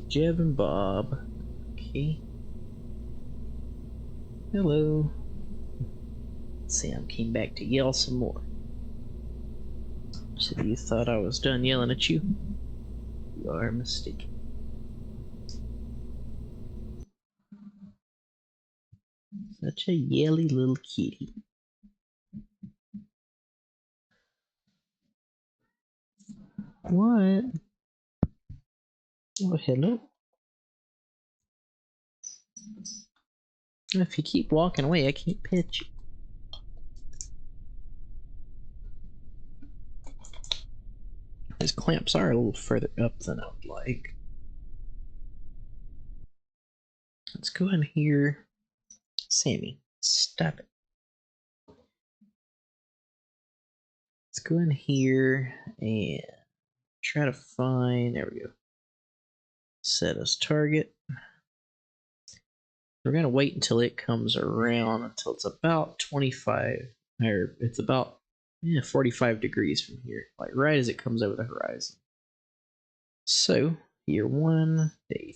Jeb and Bob. Okay. Hello. Sam came back to yell some more. So you thought I was done yelling at you? You are mistaken. Such a yelly little kitty. What? Oh, hello. If you keep walking away, I can't pet you. His clamps are a little further up than I would like. Let's go in here. Sammy, stop it. Let's go in here and try to find, there we go. Set as target. We're gonna wait until it comes around, until it's about 25, or it's about 45 degrees from here, like right as it comes over the horizon. So, year 1, day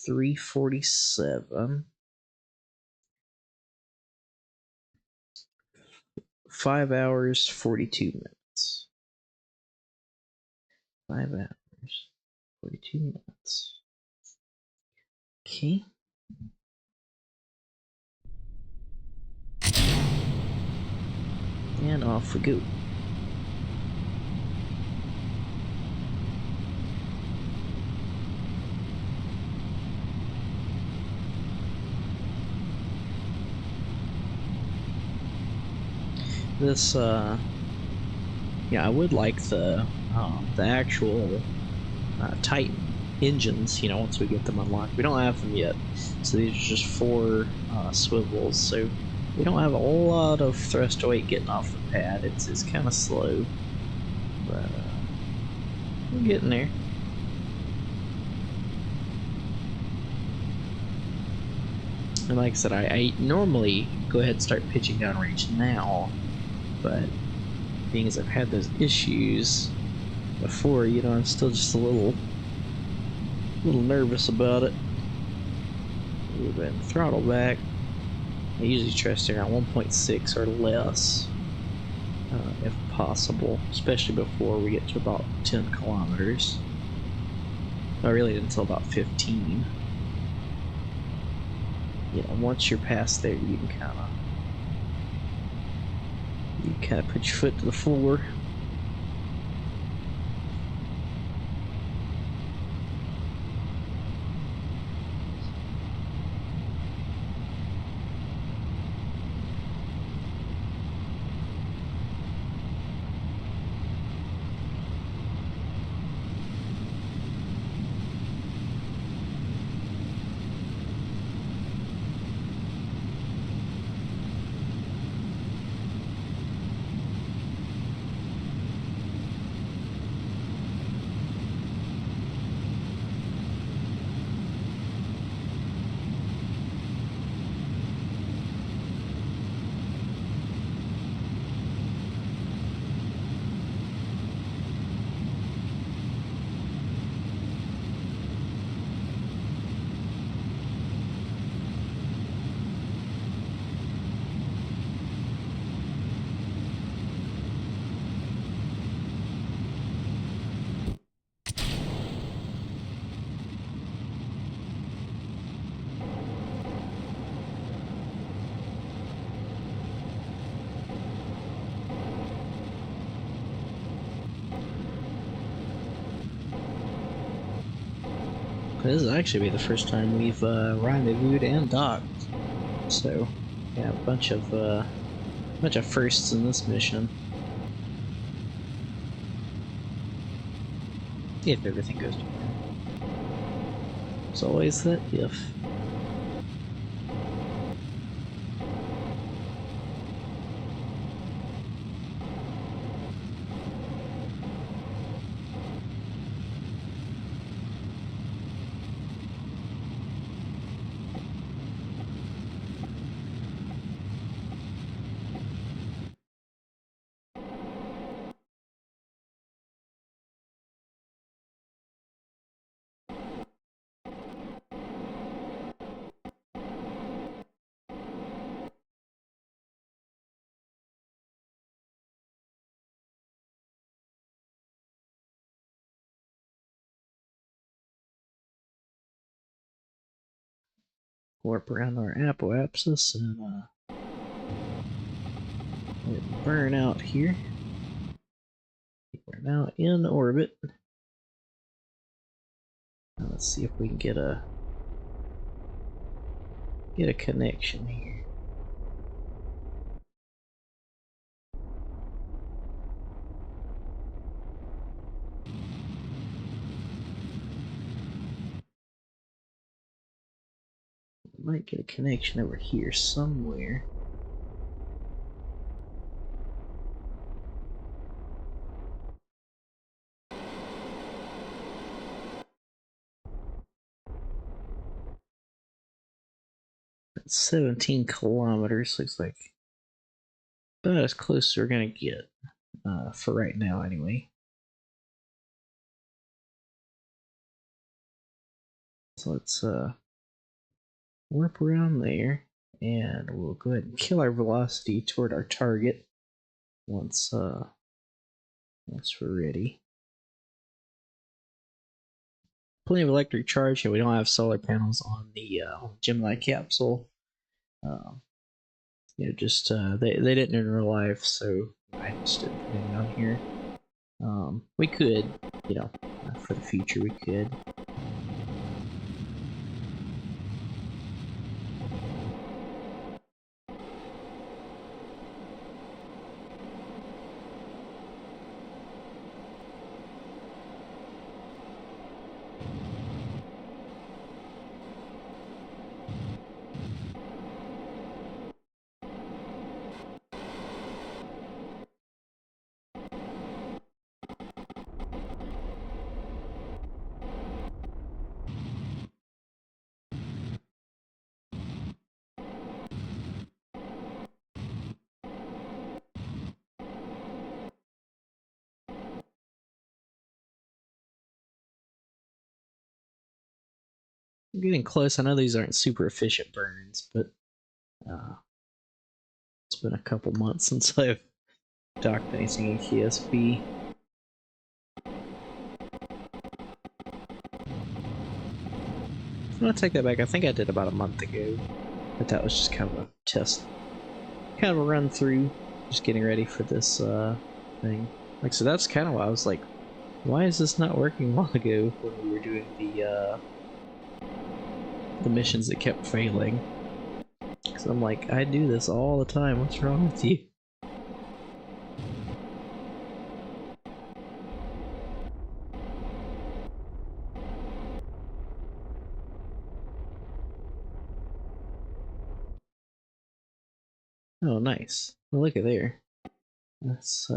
347. 5 hours, 42 minutes. 5 hours, 42 minutes. Okay. And off we go. This, yeah, I would like the actual Titan engines, you know, once we get them unlocked. We don't have them yet, so these are just 4 swivels, so we don't have a whole lot of thrust to weight getting off the pad. It's kind of slow, but we're getting there. And like I said, I normally go ahead and start pitching down range now, but being as I've had those issues before, you know, I'm still just a little nervous about it. We've been throttle back. I usually try to stay around 1.6 or less, if possible, especially before we get to about 10 kilometers. I really didn't until about 15. You know, once you're past there, you can kind of put your foot to the floor. This will actually be the first time we've rendezvoused and docked. So, yeah, a bunch of firsts in this mission. If everything goes to plan. There's always that if. Warp around our apoapsis and let it burn out here. We're now in orbit. Now let's see if we can get a connection here. Might get a connection over here somewhere. That's 17 kilometers, looks like about as close as we're gonna get, for right now anyway. So let's warp around there, and we'll go ahead and kill our velocity toward our target once we're ready. Plenty of electric charge, and we don't have solar panels on the Gemini capsule. Just they didn't in real life, so I just didn't put it on here. We could, for the future, we could. I'm getting close. I know these aren't super efficient burns, but it's been a couple months since I've docked anything in KSP. I'm gonna take that back. I think I did about a month ago, but that was just kind of a test, kind of a run through, just getting ready for this thing. Like, so that's kind of why I was like, why is this not working a while ago when we were doing the missions that kept failing? Because I'm like, I do this all the time. What's wrong with you? Oh, nice. Well, look at there. Let's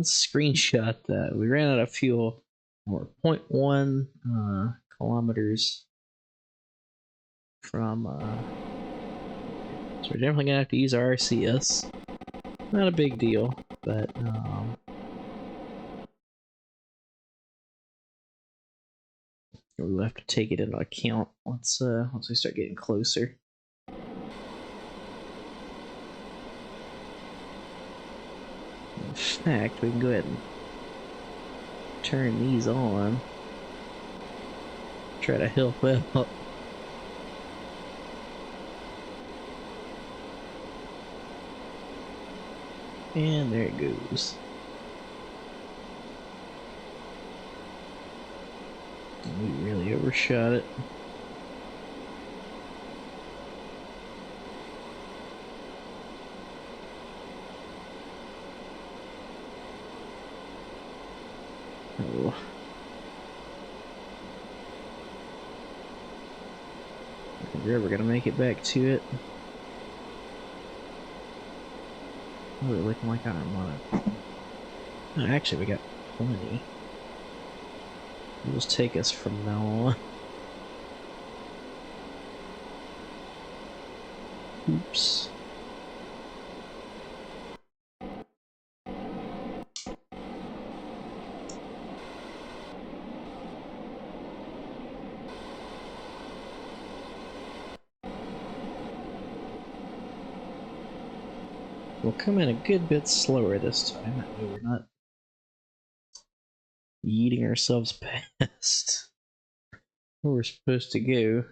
screenshot that. We ran out of fuel. We're 0.1 kilometers from so we're definitely gonna have to use our RCS. Not a big deal, but we'll have to take it into account once we start getting closer. In fact, we can go ahead and turn these on. Try to help out. And there it goes. We really overshot it. Oh. I think we're ever gonna make it back to it. Really looking like I don't want to. Oh, actually, we got plenty. It'll just take us from now on. Oops. We'll come in a good bit slower this time. That way we're not yeeting ourselves past where we're supposed to go.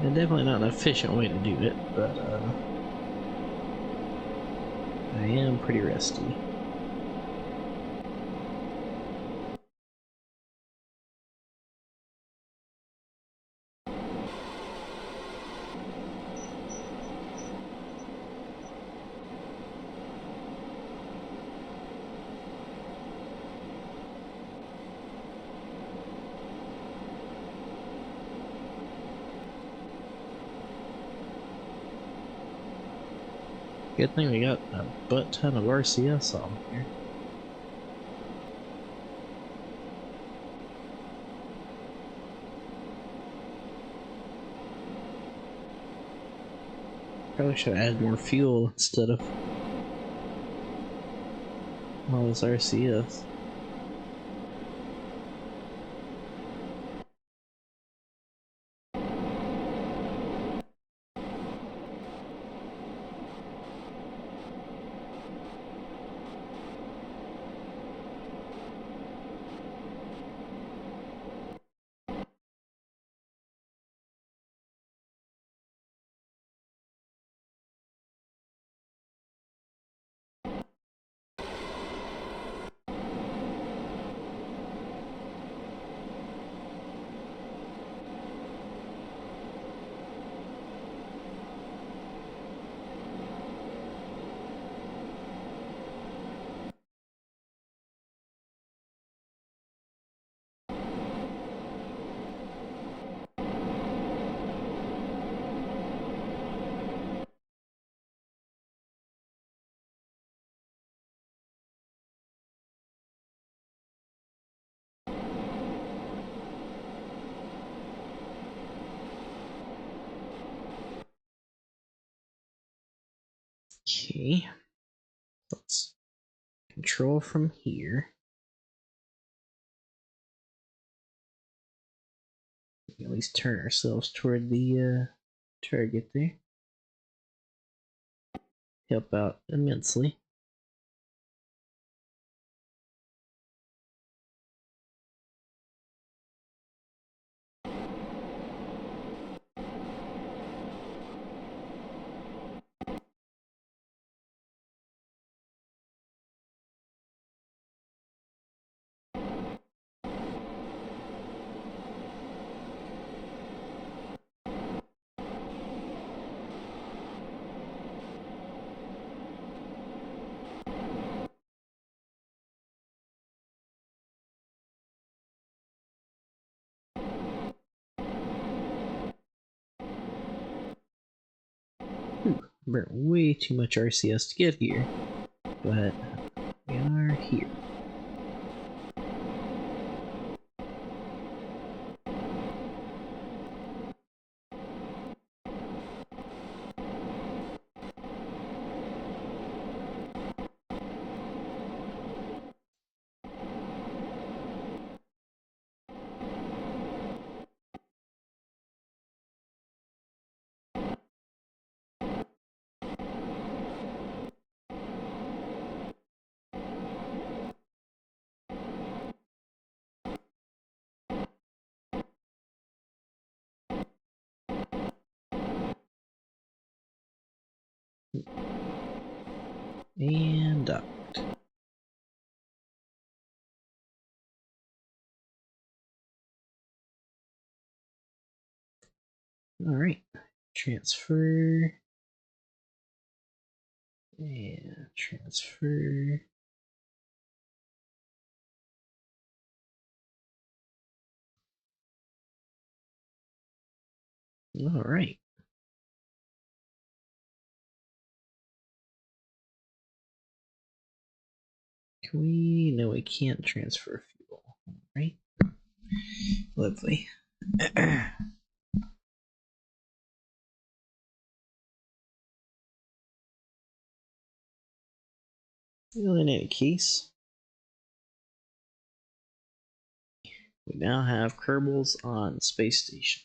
And definitely not an efficient way to do it, but I am pretty rusty. Good thing we got a butt ton of RCS on here. Probably should add more fuel instead of all this RCS. Okay, let's control from here. We can at least turn ourselves toward the target there. Help out immensely. Burnt way too much RCS to get here. but we are here. And docked. Alright, transfer. And transfer. Alright. Can we? No, we can't transfer fuel. Right? Lovely. Well, in any case, we now have Kerbals on space station.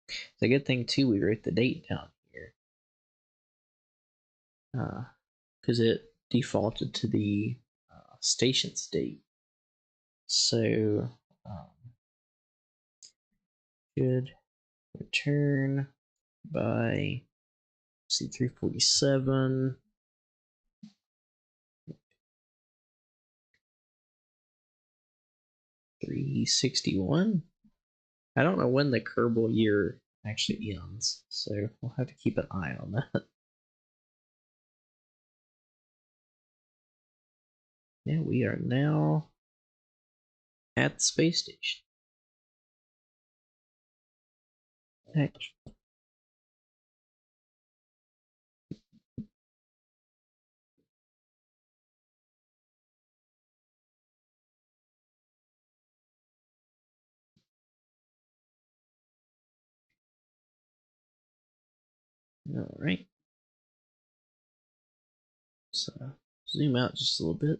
It's a good thing too we wrote the date down here, because it defaulted to the station's date. So should return by C347. $361. I don't know when the Kerbal year actually ends, so we'll have to keep an eye on that. Yeah, we are now at the space station. Next. All right. So zoom out just a little bit.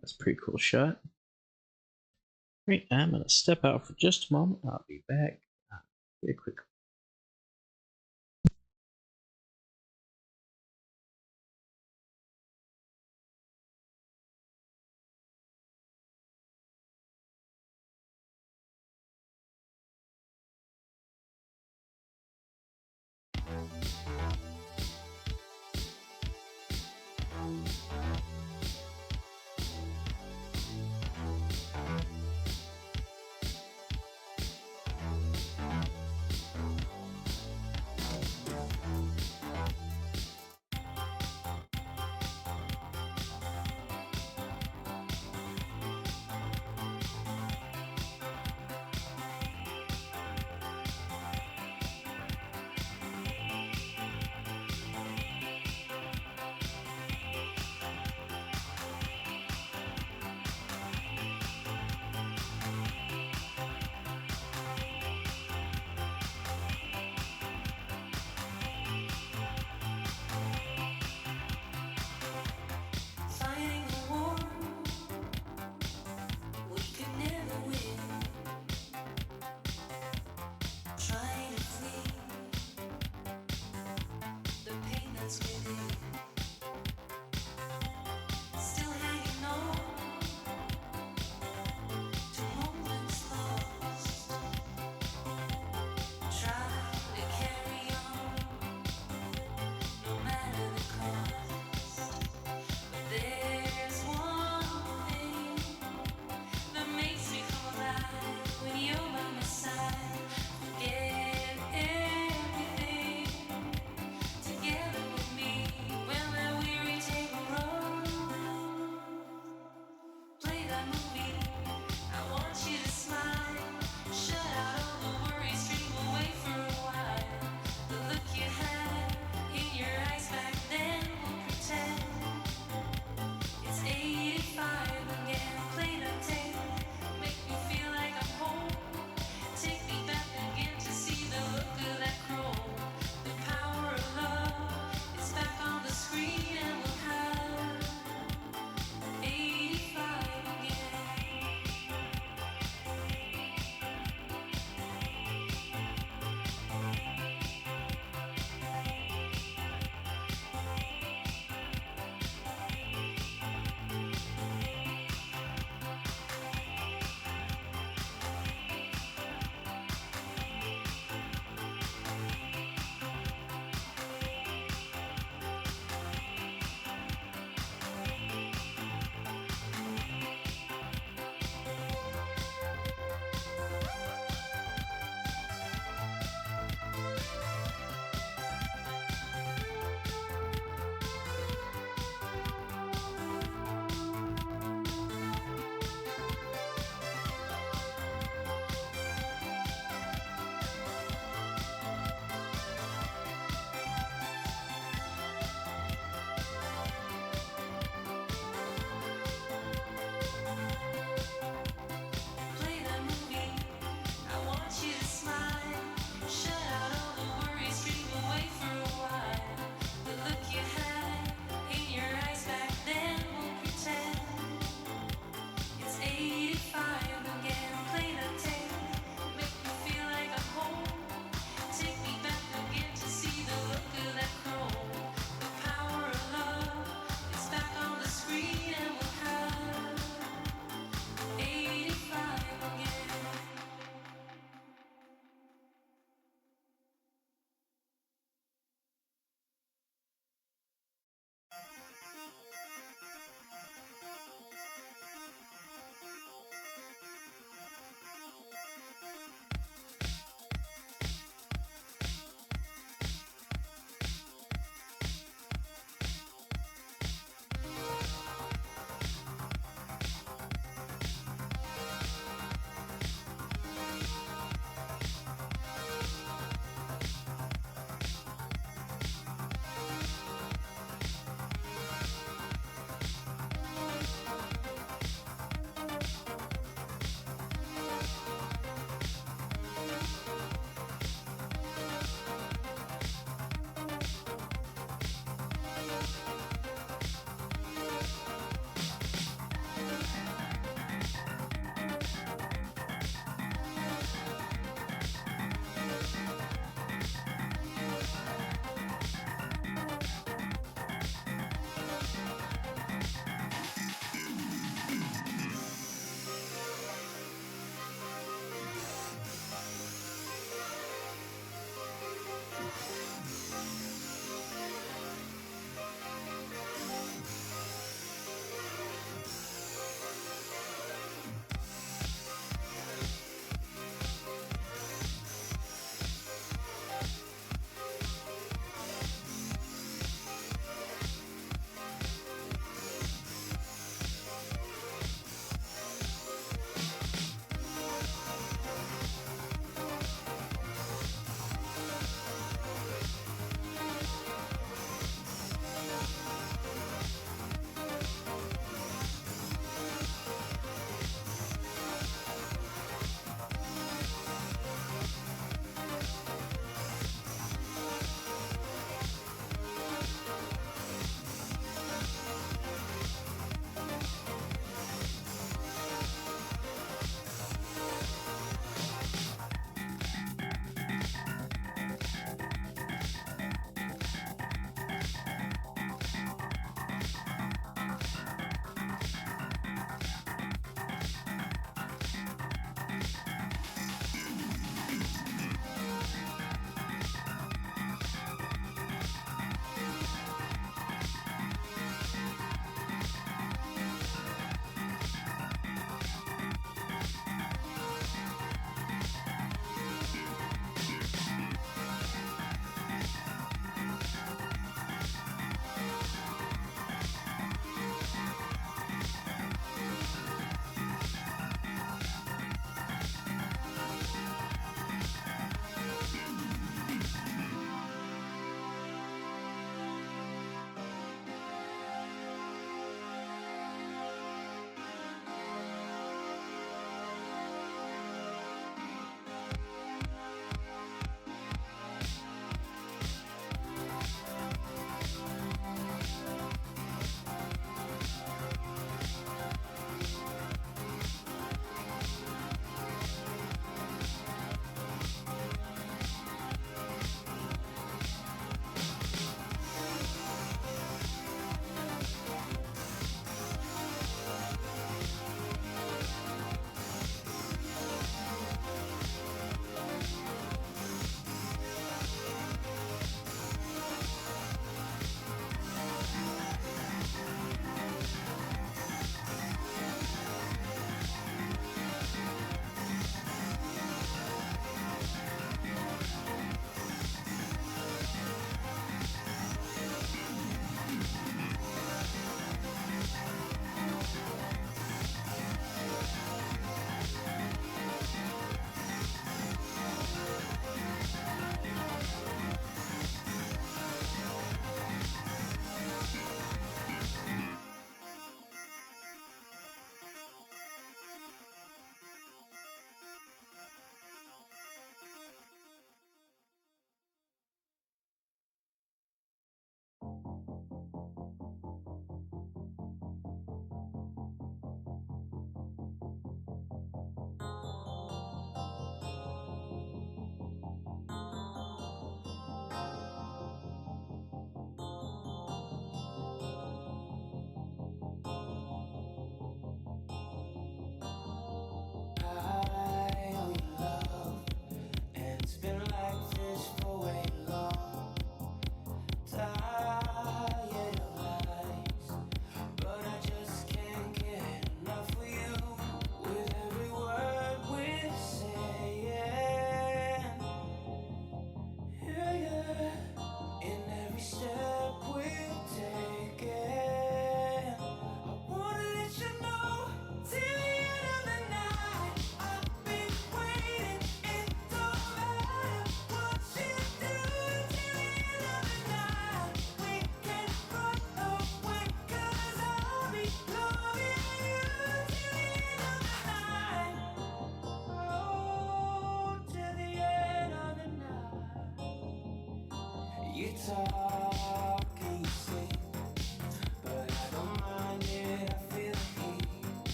That's a pretty cool shot. All right, I'm gonna step out for just a moment. I'll be back very quickly.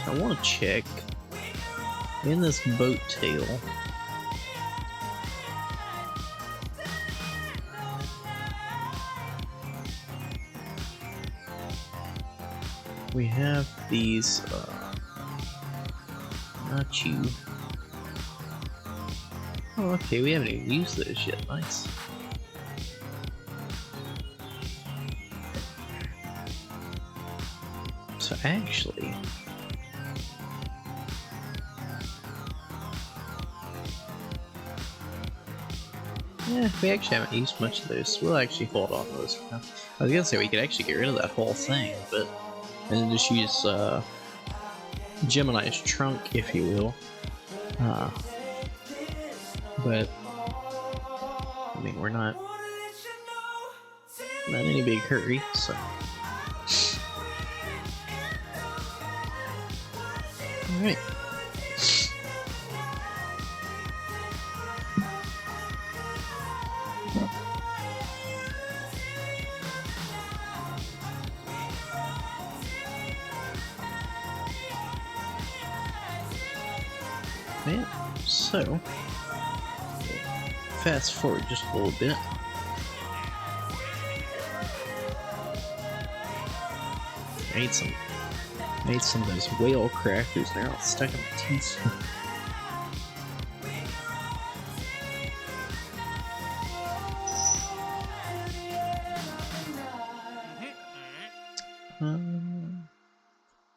I want to check in this boat tail. We have these, not you. Oh, okay, we haven't even used those yet, nice. So actually, yeah, we actually haven't used much of those. We'll actually hold on to those for now. I was gonna say we could actually get rid of that whole thing, but and then just use Gemini's trunk, if you will. But I mean, we're not in any big hurry, so. All right. Yeah, so fast forward just a little bit. Made some of those whale crackers. They're all stuck in my teeth.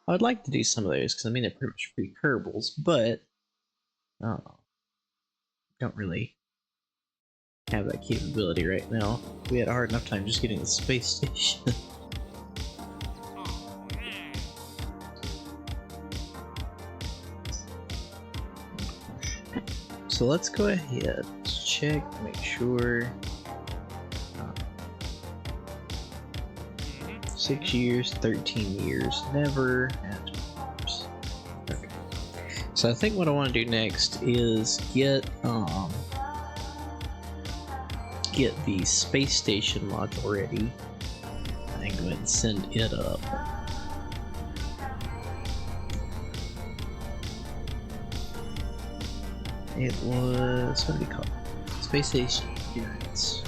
I'd like to do some of those because I mean they're pretty much free Kerbals, but don't really have that capability right now. We had a hard enough time just getting the space station. So let's go ahead, let's check, make sure. 6 years, 13 years, never, and 12 years. Okay. So I think what I want to do next is get the space station module ready, and go ahead and send it up. It was, what do we call it? Space station appearance.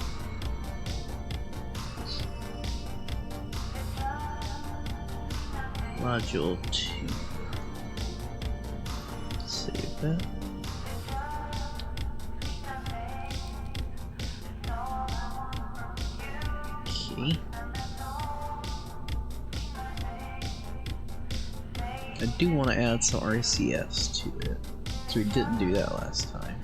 Module 2. Save that. Okay. I do want to add some RCS to it, so we didn't do that last time.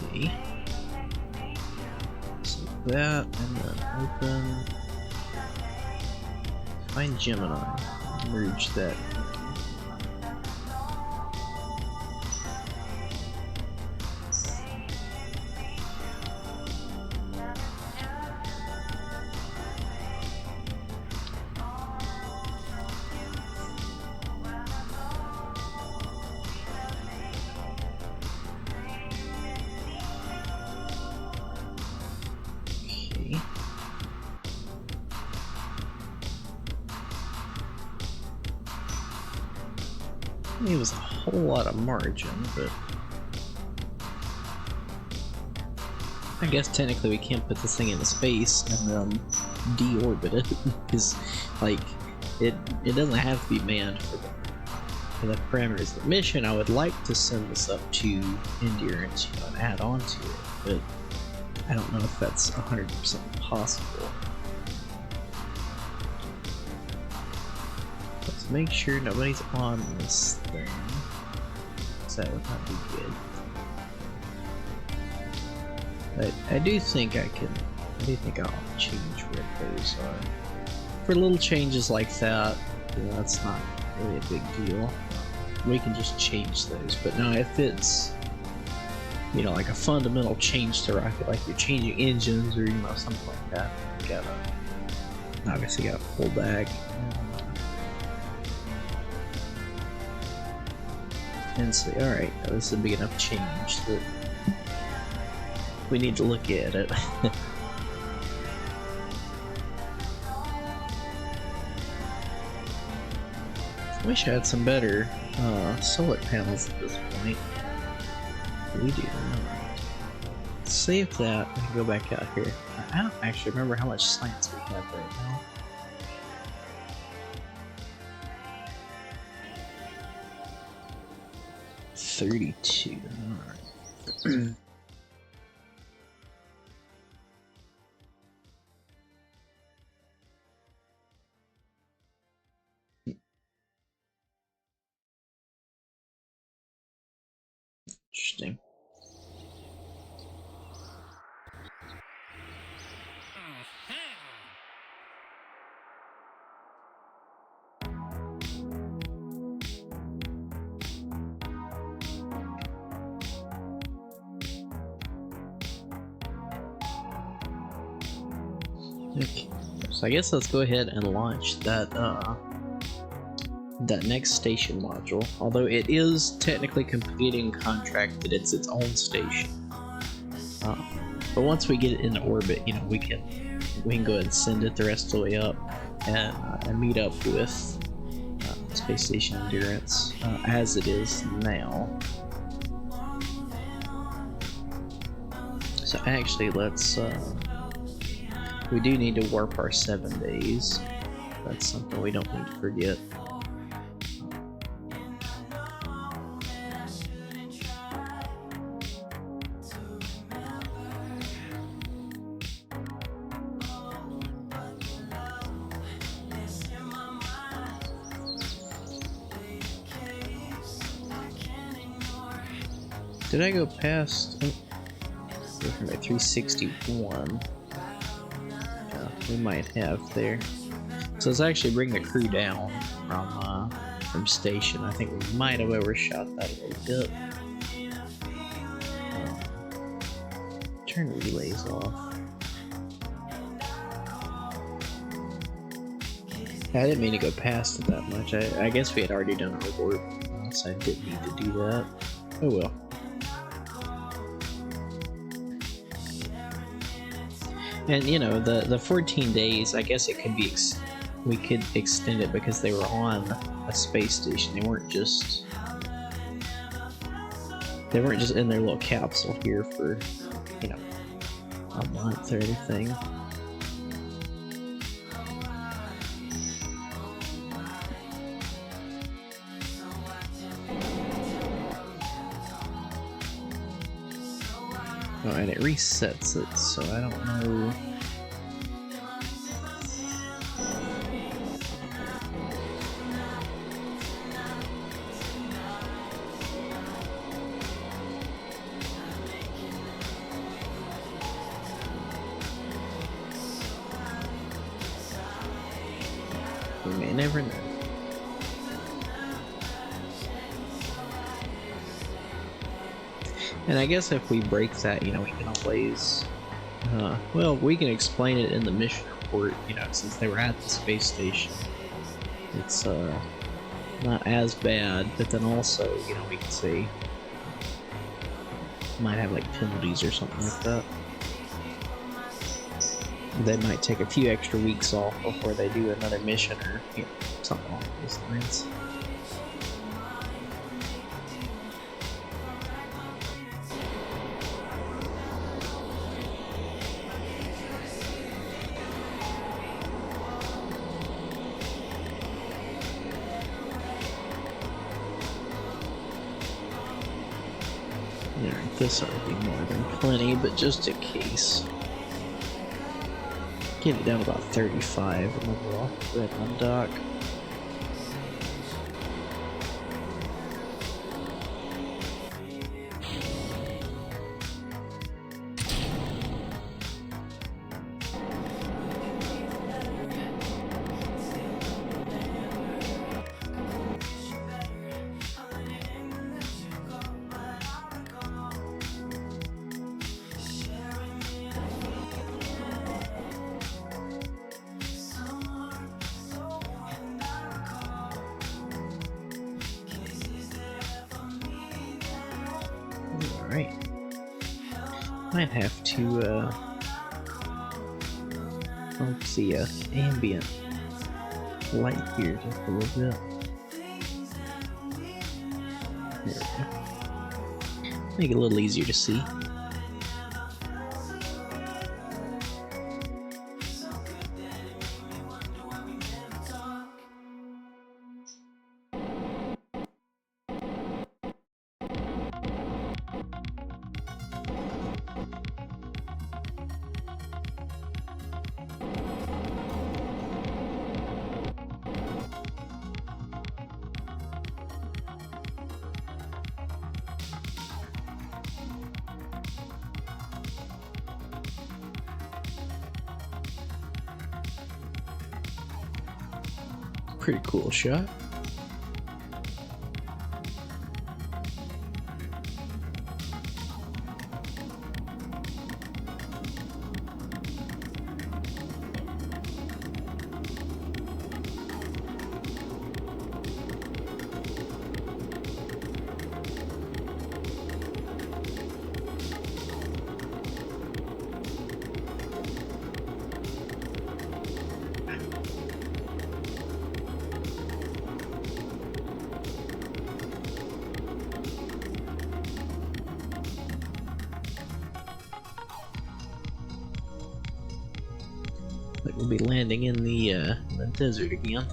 Okay. So that, and then open. Find Gemini. Merge that. It was a whole lot of margin, but I guess technically we can't put this thing into space and deorbit it because, like, it doesn't have to be manned for for the parameters of the mission, I would like to send this up to endurance, and add on to it, but I don't know if that's 100% possible. Let's make sure nobody's on this thing, so that would not be good. But I do think I'll change where those are. For little changes like that, that's not really a big deal. We can just change those. But no, if it's, like a fundamental change to rocket, like you're changing engines or something like that, you obviously gotta pull back and say, all right, this is a big enough change that we need to look at it. I wish I had some better solar panels at this point. We do not. Save that and go back out here. I don't actually remember how much slants we have right now. $32. Alright. Interesting. Okay, so I guess let's go ahead and launch that that next station module. Although it is technically completing contract that it's its own station. But once we get it into orbit, we can go ahead and send it the rest of the way up and meet up with Space Station Endurance as it is now. So actually, let's. We do need to warp our 7 days. That's something we don't need to forget. Did I go past? Looking at 361. Yeah, we might have there. So let's actually bring the crew down from station. I think we might have overshot that a little bit. Turn relays off. I didn't mean to go past it that much. I guess we had already done our warp, so I didn't need to do that. Oh well. And the 14 days, I guess it could be we could extend it because they were on a space station. They weren't just in their little capsule here for a month or anything. Oh, and it resets it, so I don't know. We may never know. And I guess if we break that, we can always, well, we can explain it in the mission report, since they were at the space station. It's, not as bad, but then also, we can say, might have, like, penalties or something like that. They might take a few extra weeks off before they do another mission or, something along those lines. Alright, this ought to be more than plenty, but just in case. Get it down to about 35 and then we'll red on dock. Alright. Might have to up the ambient light here just a little bit. There we go. Make it a little easier to see. Pretty cool shot. Like we'll be landing in the desert again.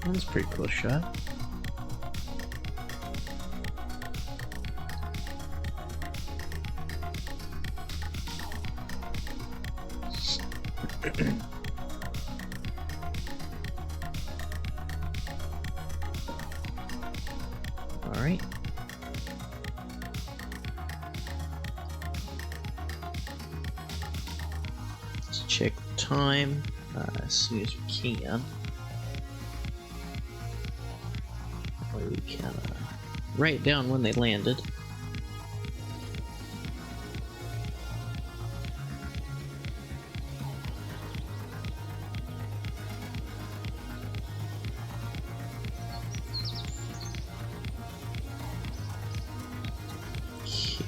That's a pretty cool shot. All right. Let's check the time as soon as we can. We can write down when they landed. Okay.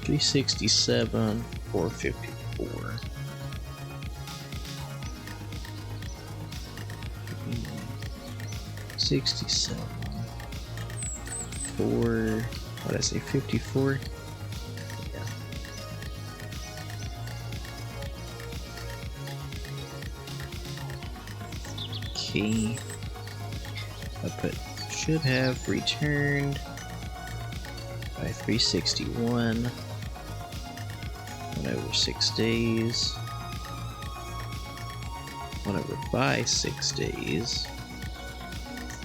367, 454. 67. What did I say, 54? Yeah. Okay. I put should have returned by 361. 1 over 6 days. 1 over by 6 days.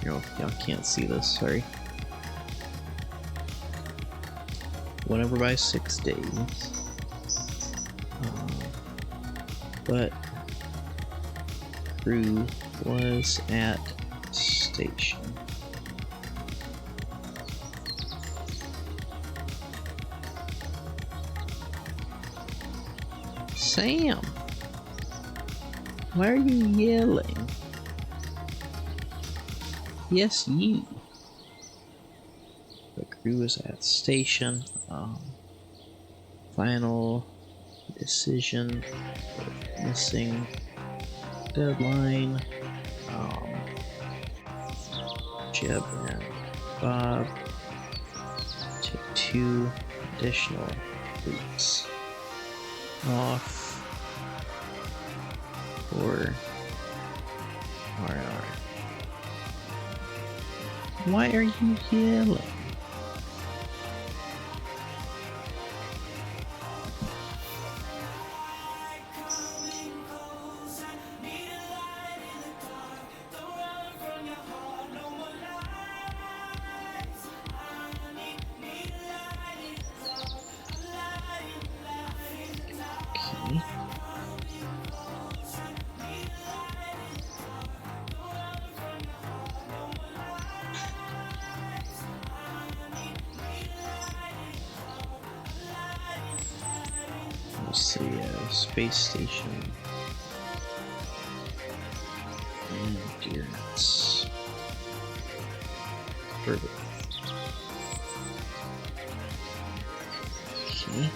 Y'all can't see this, sorry. 1 over by 6 days. But crew was at station. Sam, why are you yelling? Yes, you. Crew is at station. Final decision. Missing deadline. Jeb and Bob take 2 additional weeks off for RR. Why are you yelling? Okay. Let's see, space station. Endurance. Perfect. Okay.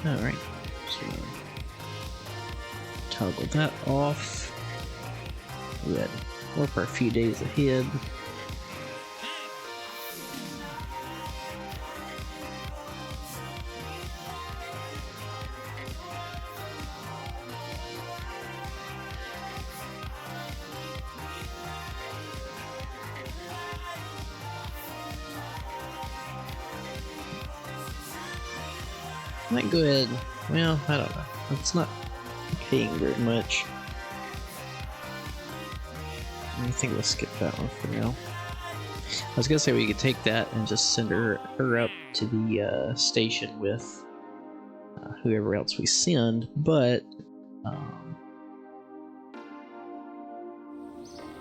Alright, so toggle that off. We had warp a few days ahead. Might go ahead. Well, I don't know. It's not paying very much. I think we'll skip that one for now. I was gonna say we could take that and just send her up to the station with whoever else we send, but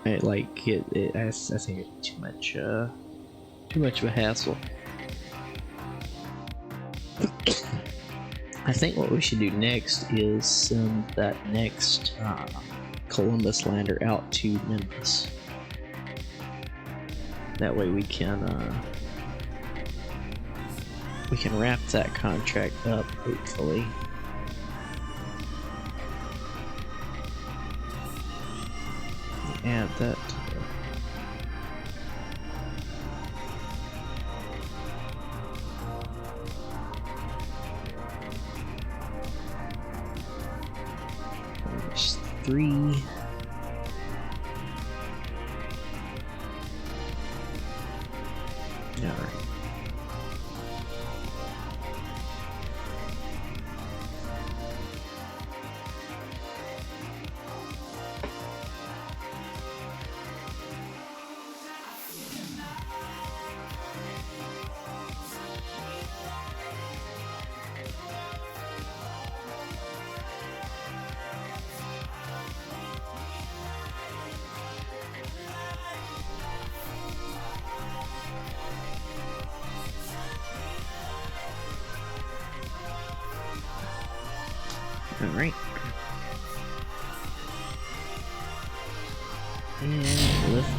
I think it's too much of a hassle. I think what we should do next is send that next Columbus lander out to Memphis. That way we can wrap that contract up, hopefully. Add that to the there's 3. All right. Alright. And lift.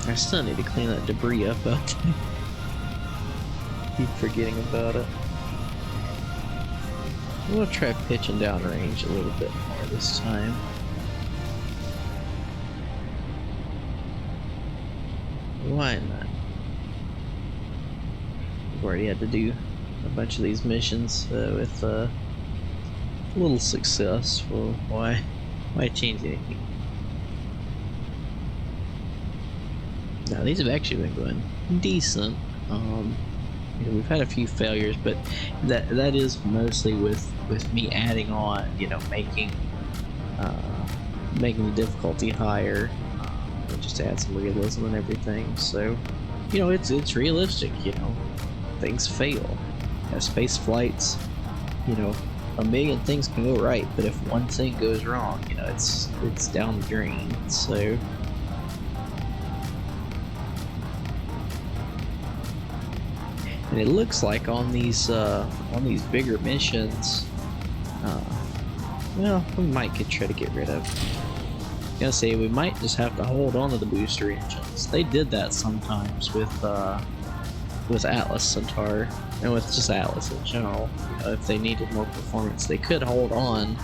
I still need to clean that debris up out there. Keep forgetting about it. I'm gonna try pitching down range a little bit more this time. Why not? We've already had to do a bunch of these missions with little success. Well, why change anything? Now these have actually been going decent. You know, we've had a few failures, but that is mostly with me adding on, you know, making the difficulty higher, just to add some realism and everything. So, you know, it's realistic. You know, things fail. Space flights, you know, a million things can go right, but if one thing goes wrong, you know, it's down the drain. So. And it looks like on these bigger missions, well, we might could try to get rid of. I was gonna say we might just have to hold on to the booster engines. They did that sometimes with Atlas Centaur and with just Atlas in general. You know, if they needed more performance, they could hold on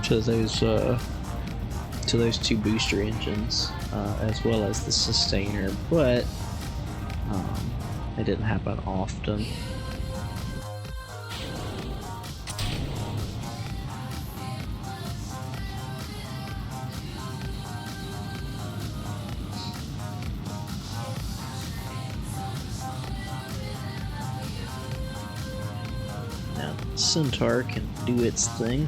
to those two booster engines as well as the sustainer, but. It didn't happen often. Now, Centaur can do its thing.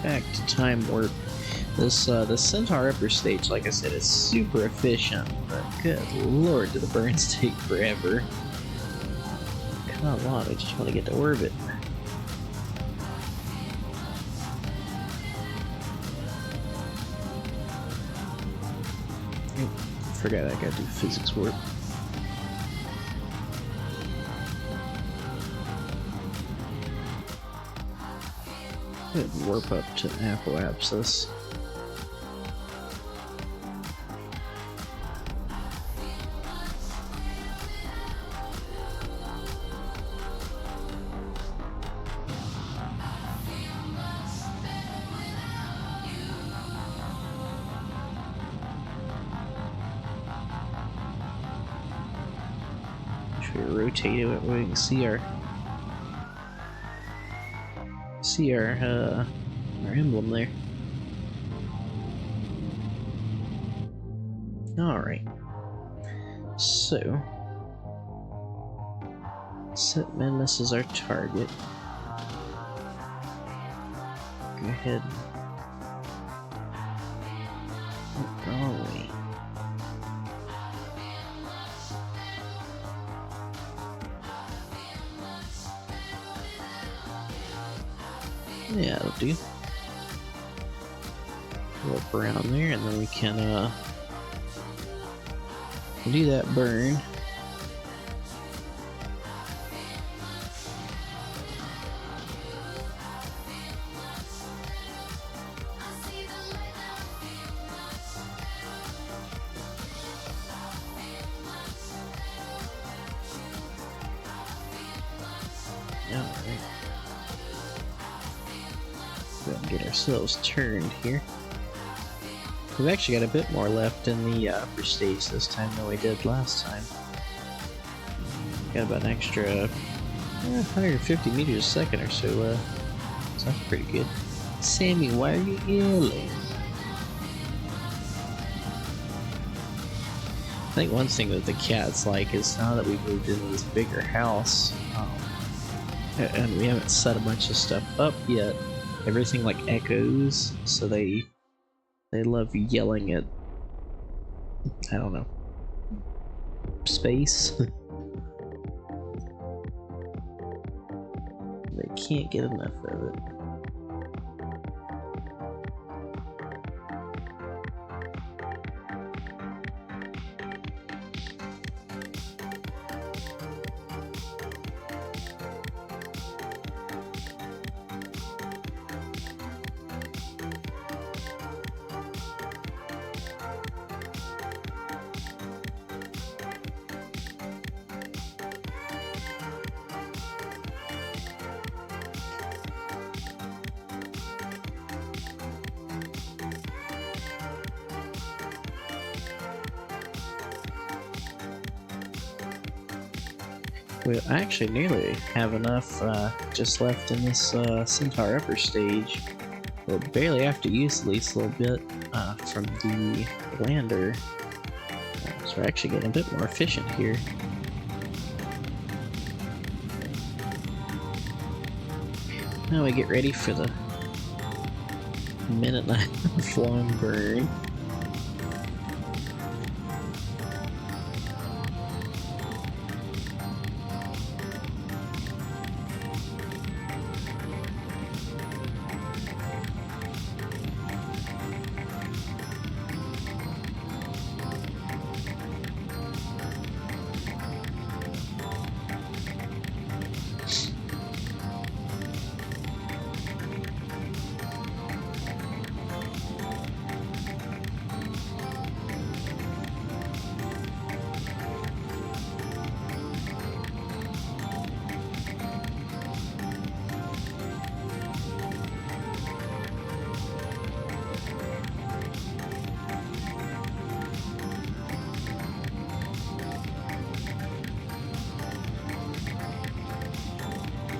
Back to time warp. This the Centaur upper stage, like I said, is super efficient, but good lord, do the burns take forever. Come on, I just want to get to orbit. Forgot I gotta do physics warp. Could warp up to Apoapsis. Should we rotate it? We can see our emblem there. Alright. So set Madness as our target. Go ahead. Wrong way. Yeah, that'll do. Warp around there, and then we can do that burn. Alright. Go ahead and get ourselves turned here. We've actually got a bit more left in the upper stage this time than we did last time. Got about an extra 150 meters a second or so. So that's pretty good. Sammy, why are you yelling? I think one thing that the cat's like is now that we've moved into this bigger house, and we haven't set a bunch of stuff up yet, everything like echoes, so they love yelling at, I don't know, space. They can't get enough of it. We actually nearly have enough just left in this Centaur upper stage we'll barely have to use the least little bit from the lander. So we're actually getting a bit more efficient here. Now we get ready for the minute and a half long burn.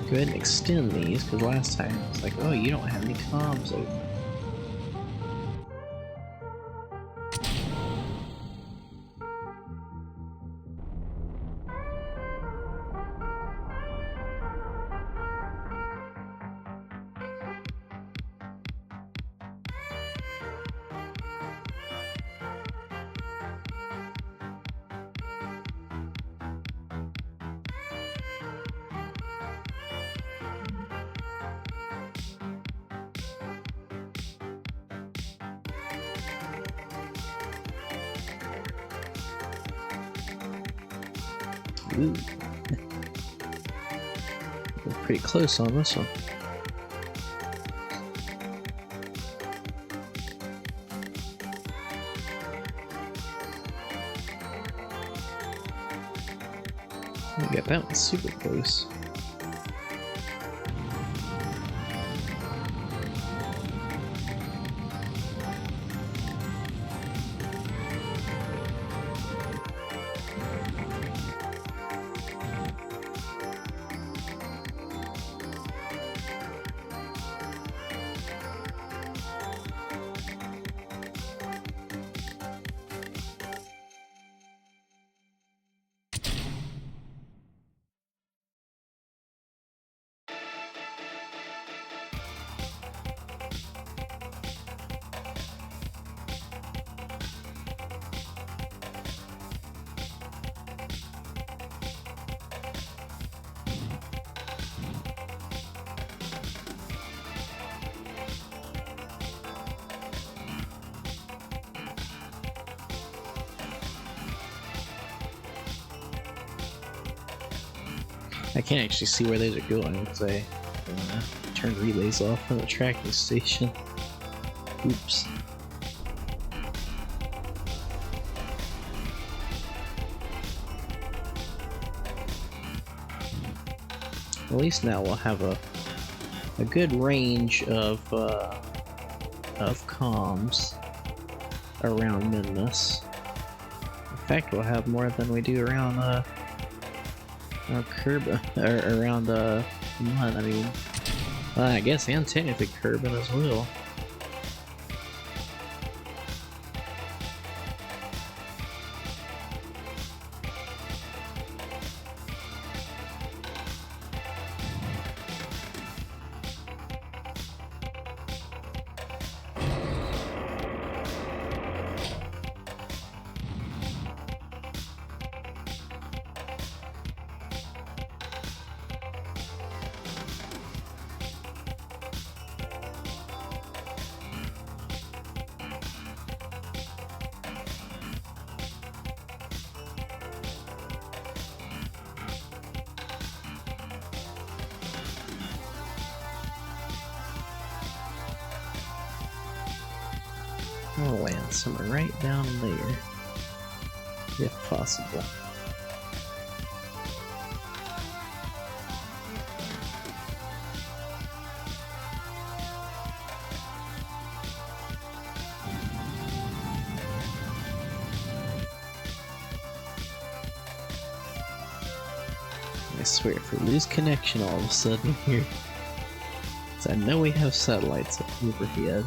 Go ahead and extend these, because last time it was like, oh, you don't have any comms open. Ooh. We're pretty close on this one. We got that one super close. I can't actually see where those are going because I turned relays off on the tracking station. Oops. At least now we'll have a good range of comms around Midness. In fact, we'll have more than we do around Kerbin, or around Mud. I mean, I guess, and technically Kerbin as well. I'll land somewhere right down there, if possible. I swear, if we lose connection all of a sudden here. So I know we have satellites up overhead.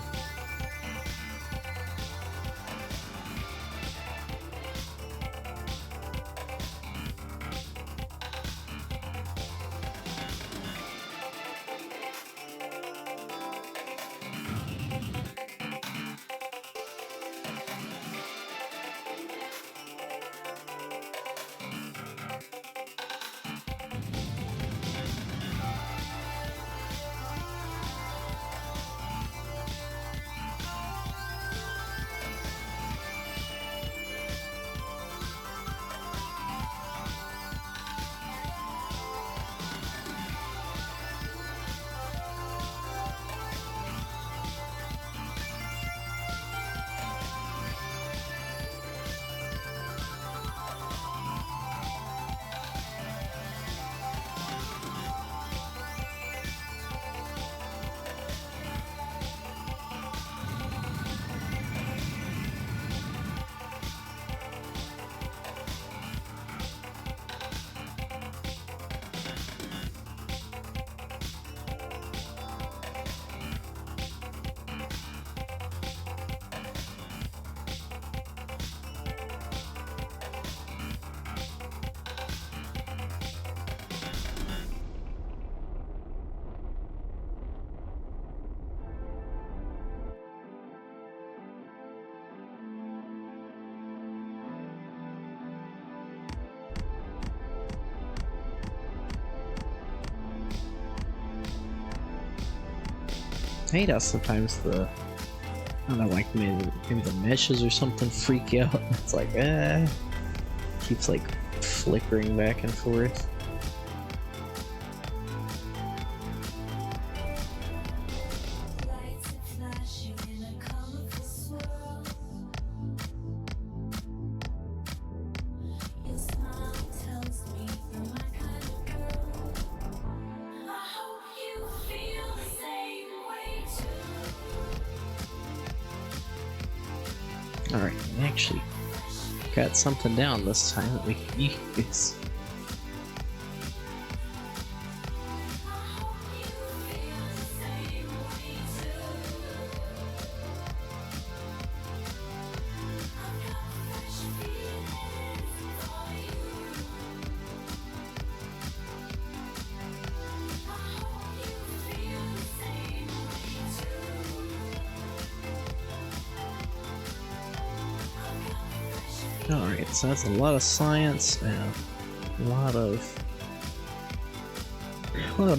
I hate how sometimes I don't know, like maybe the meshes or something freak out. It's like, keeps like flickering back and forth. Alright, we actually got something down this time that we can use. Alright, so that's a lot of science and a lot of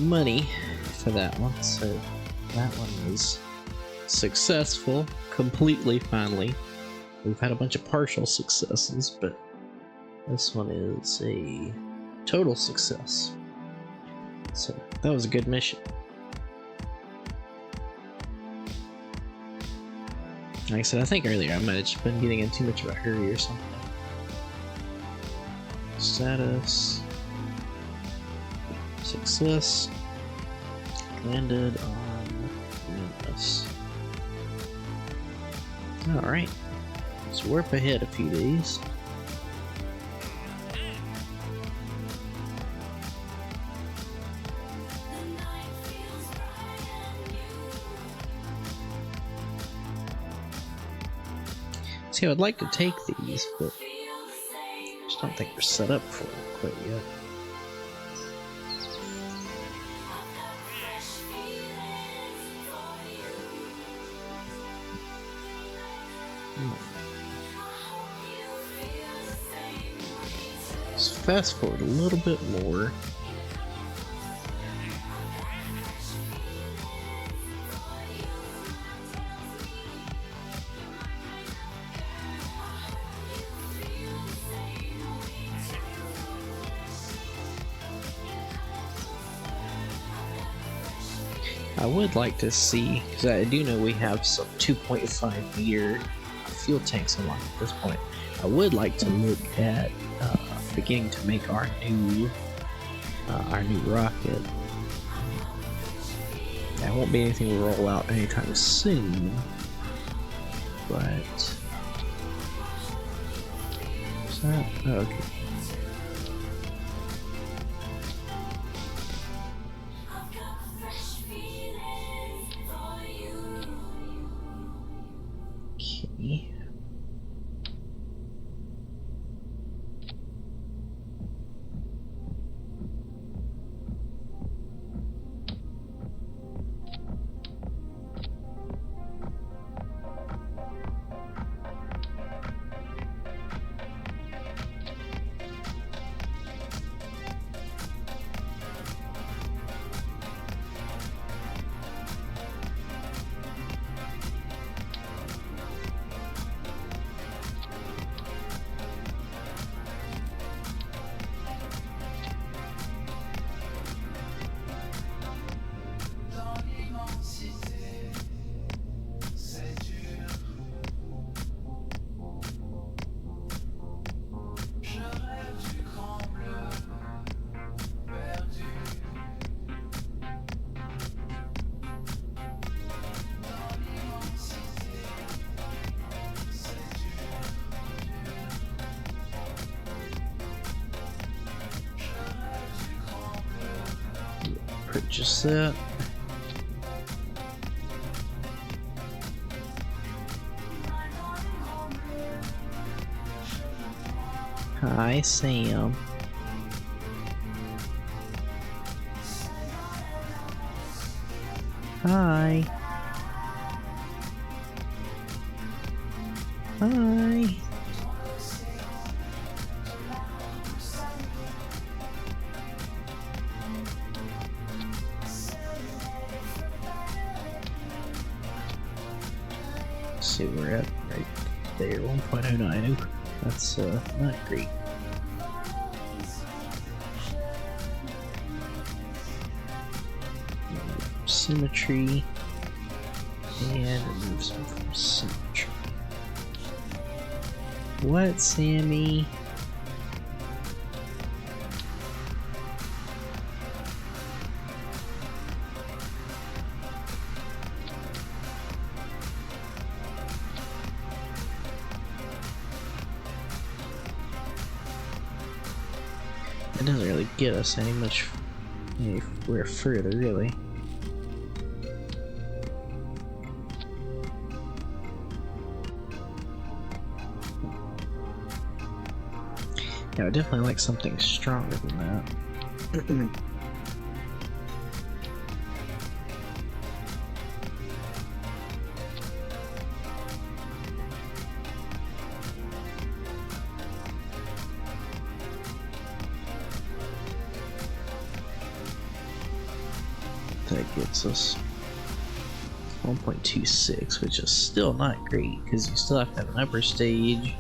money for that one. So that one was successful completely finally. We've had a bunch of partial successes, but this one is a total success. So that was a good mission. Like I said, I think earlier I might have just been getting in too much of a hurry or something. Status. Success. Landed on Venus. Alright. Let's warp ahead a few days. See, I would like to take these, but I just don't think they're set up for it quite yet. Let's fast forward a little bit more. I would like to see, because I do know we have some 2.5 meter fuel tanks unlocked at this point. I would like to look at beginning to make our new rocket. That won't be anything we roll out anytime soon, but is that okay? Okay. Purchase that. Hi, Sam. Hi. Hi. Let's see, we're at right there, 1.09. That's not great. Symmetry, and remove some from symmetry. What, Sammy? It doesn't really get us anywhere further, really. Yeah, I definitely like something stronger than that. That gets us 1.26, which is still not great because you still have to have an upper stage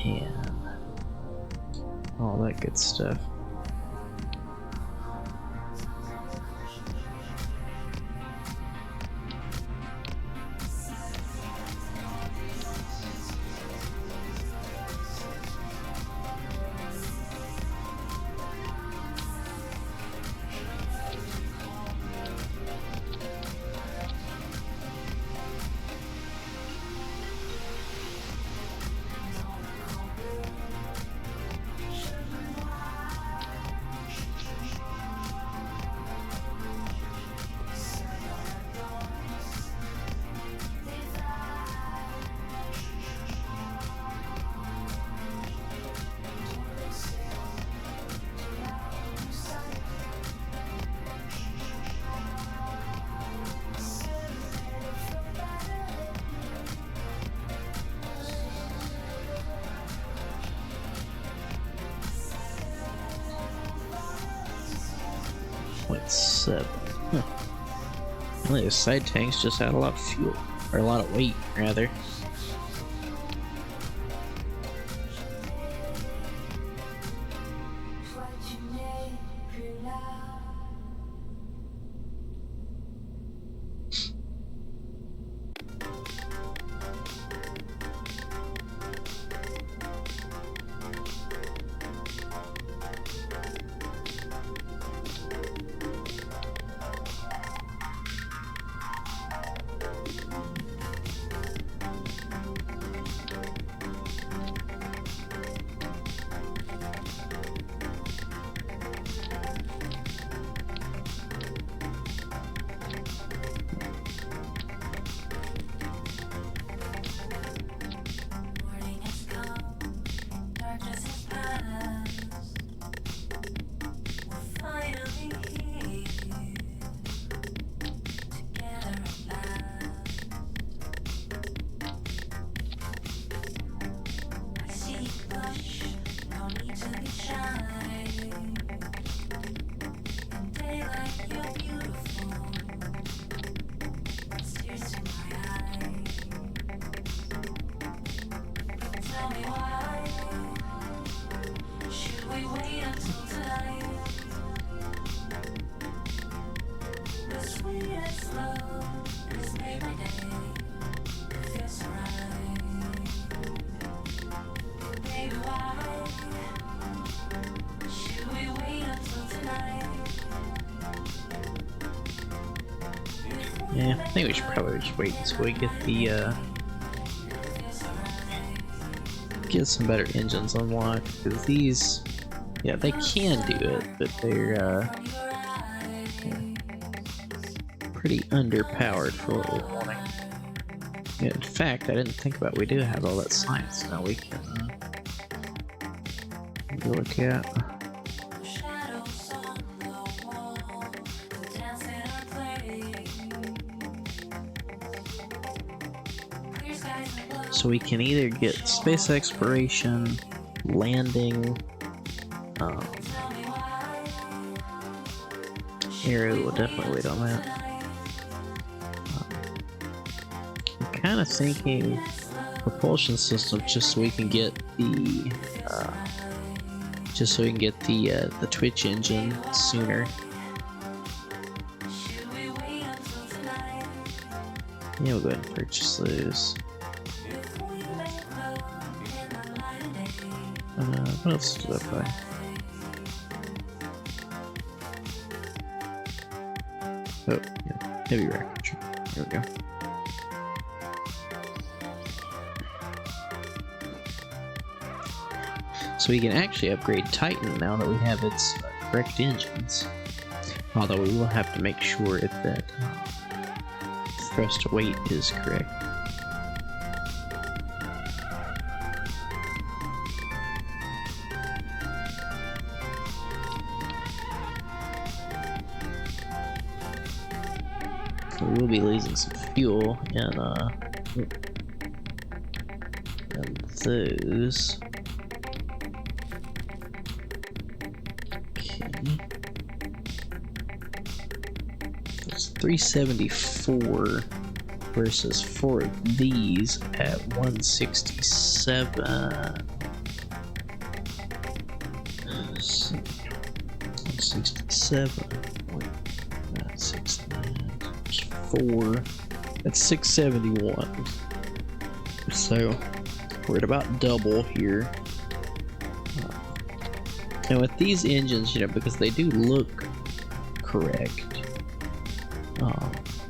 and all that good stuff. .7. Huh. Only the side tanks just had a lot of fuel, or a lot of weight, rather. Yeah, I think we should probably just wait until we get the get some better engines unlocked, because these, yeah, they can do it, but they're pretty underpowered for what we're wanting. Yeah, in fact, I didn't think about, we do have all that science now we can look at. So we can either get space exploration, landing, Arrow will definitely wait on that. I'm kind of thinking propulsion system, just so we can get the the Twitch engine sooner. Yeah, we'll go ahead and purchase those. What else did I buy? Oh, yeah, heavy rocket. There we go. So we can actually upgrade Titan now that we have its correct engines. Although we will have to make sure that thrust to weight is correct. We will be losing some fuel in those. Okay. It's 374 versus 4 of these at 167. Let's see. 167. 4. That's 671. So we're at about double here. And with these engines, you know, because they do look correct,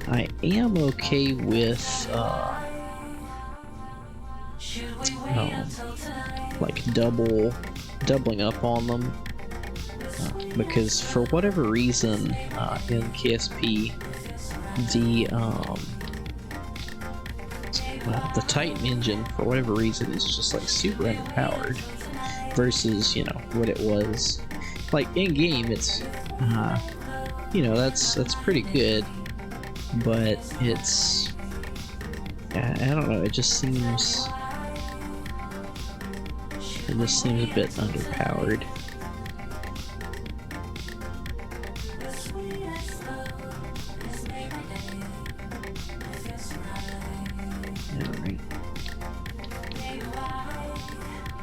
I am okay with like doubling up on them, because for whatever reason in KSP, the Titan engine, for whatever reason, is just like super underpowered versus, you know, what it was. Like in game, it's you know, that's pretty good, but it's, I don't know, it just seems a bit underpowered.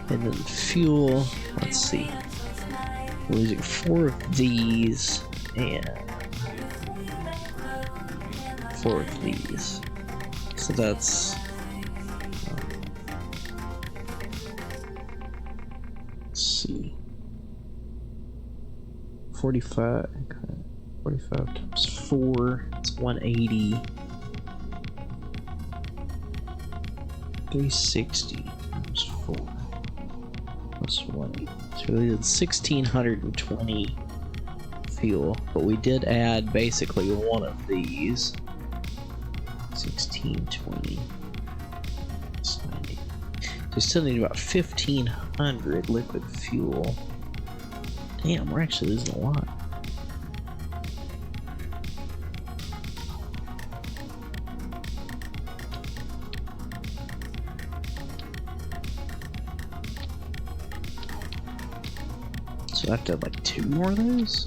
And then fuel, let's see, we're losing 4 of these and 4 of these, so that's let's see, 45 times 4, it's 180, 360 times 4 plus 180. So we did 1620 fuel, but we did add basically one of these. 1620. That's 90. So we still need about 1500 liquid fuel. Damn, we're actually losing a lot. So I have to have like 2 more of those?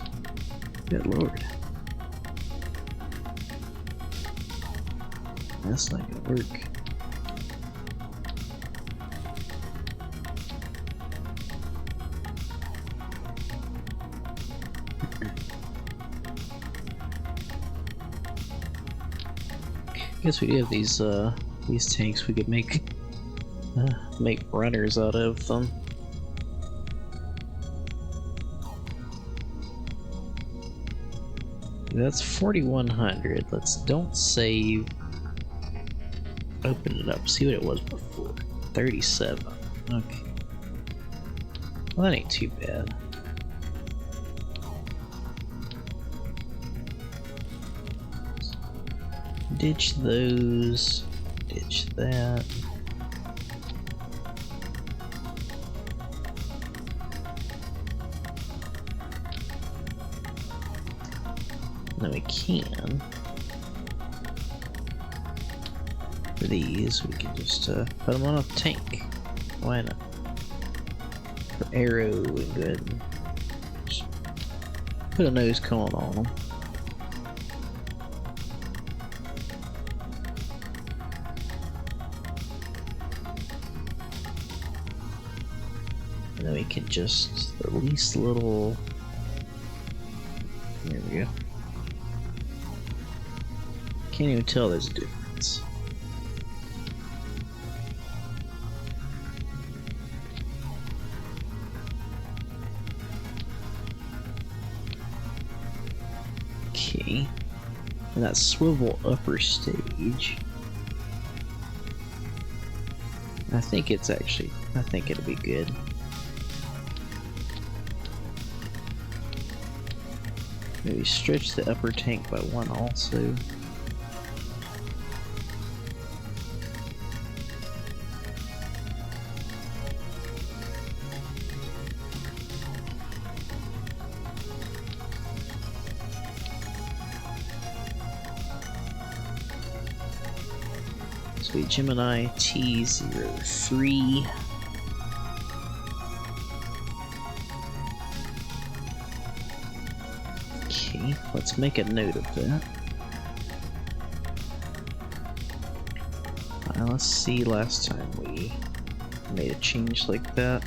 Good lord. That's not gonna work. guess we do have these tanks. We could make runners out of them. That's 4,100. Let's don't save. Open it up. See what it was before. 37. Okay. Well, that ain't too bad. Ditch those. Ditch that. Now we can. For these, we can just put them on a tank. Why not? For arrow, we go ahead and just put a nose cone on them. And then we can just the least little. There we go. Can't even tell there's a difference. Okay. And that swivel upper stage. I think it'll be good. Maybe stretch the upper tank by 1 also. Sweet Gemini T03. Okay, let's make a note of that. Let's see, last time we made a change like that.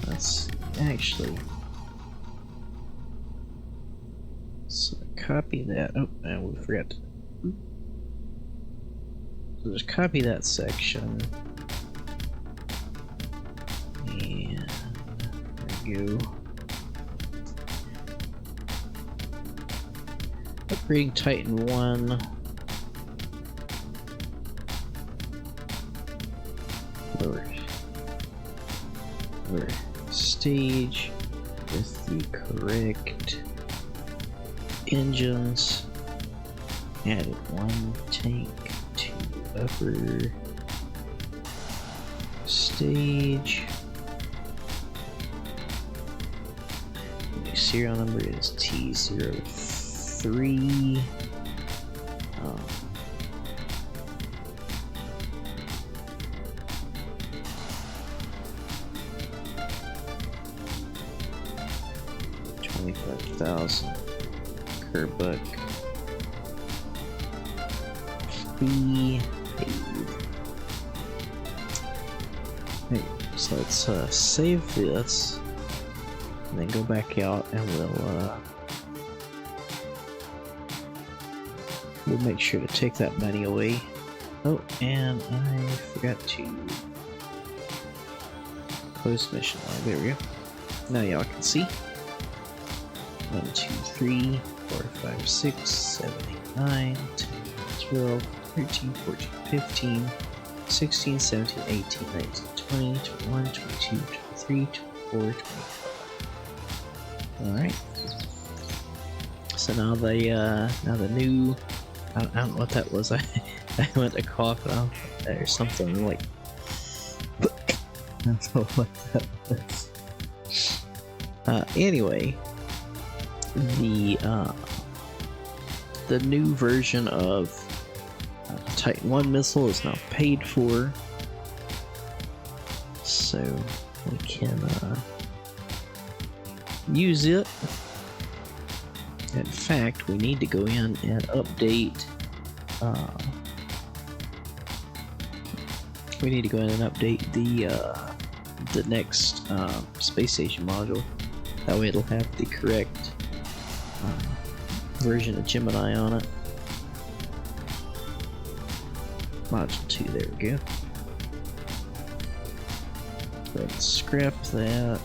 Let's actually copy that. Oh, and we forgot to. So just copy that section. And there we go. Upgrading Titan 1. Lower stage with the correct engines. Added 1 tank to upper stage. The serial number is T03. 25,000 Kerbuck fee paid. Hey, so let's save this and then go back out and we'll make sure to take that money away. Oh, and I forgot to close mission line. There we go. Now y'all can see. 1, 2, 3, 4, 5, 6, 7, 8, 9, 10, 12, 13, 14, 15, 16, 17, 18, 19, 20, 21, 22, 23, 24, 25. Alright. So now the new, I don't know what that was. I went to cough off or something like. I don't know what that was. Anyway. The new version of Titan 1 missile is now paid for, so we can use it. In fact, we need to go in and update. We need to go in and update the next space station module. That way, it'll have the correct version of Gemini on it. Module 2. There we go. Let's scrap that.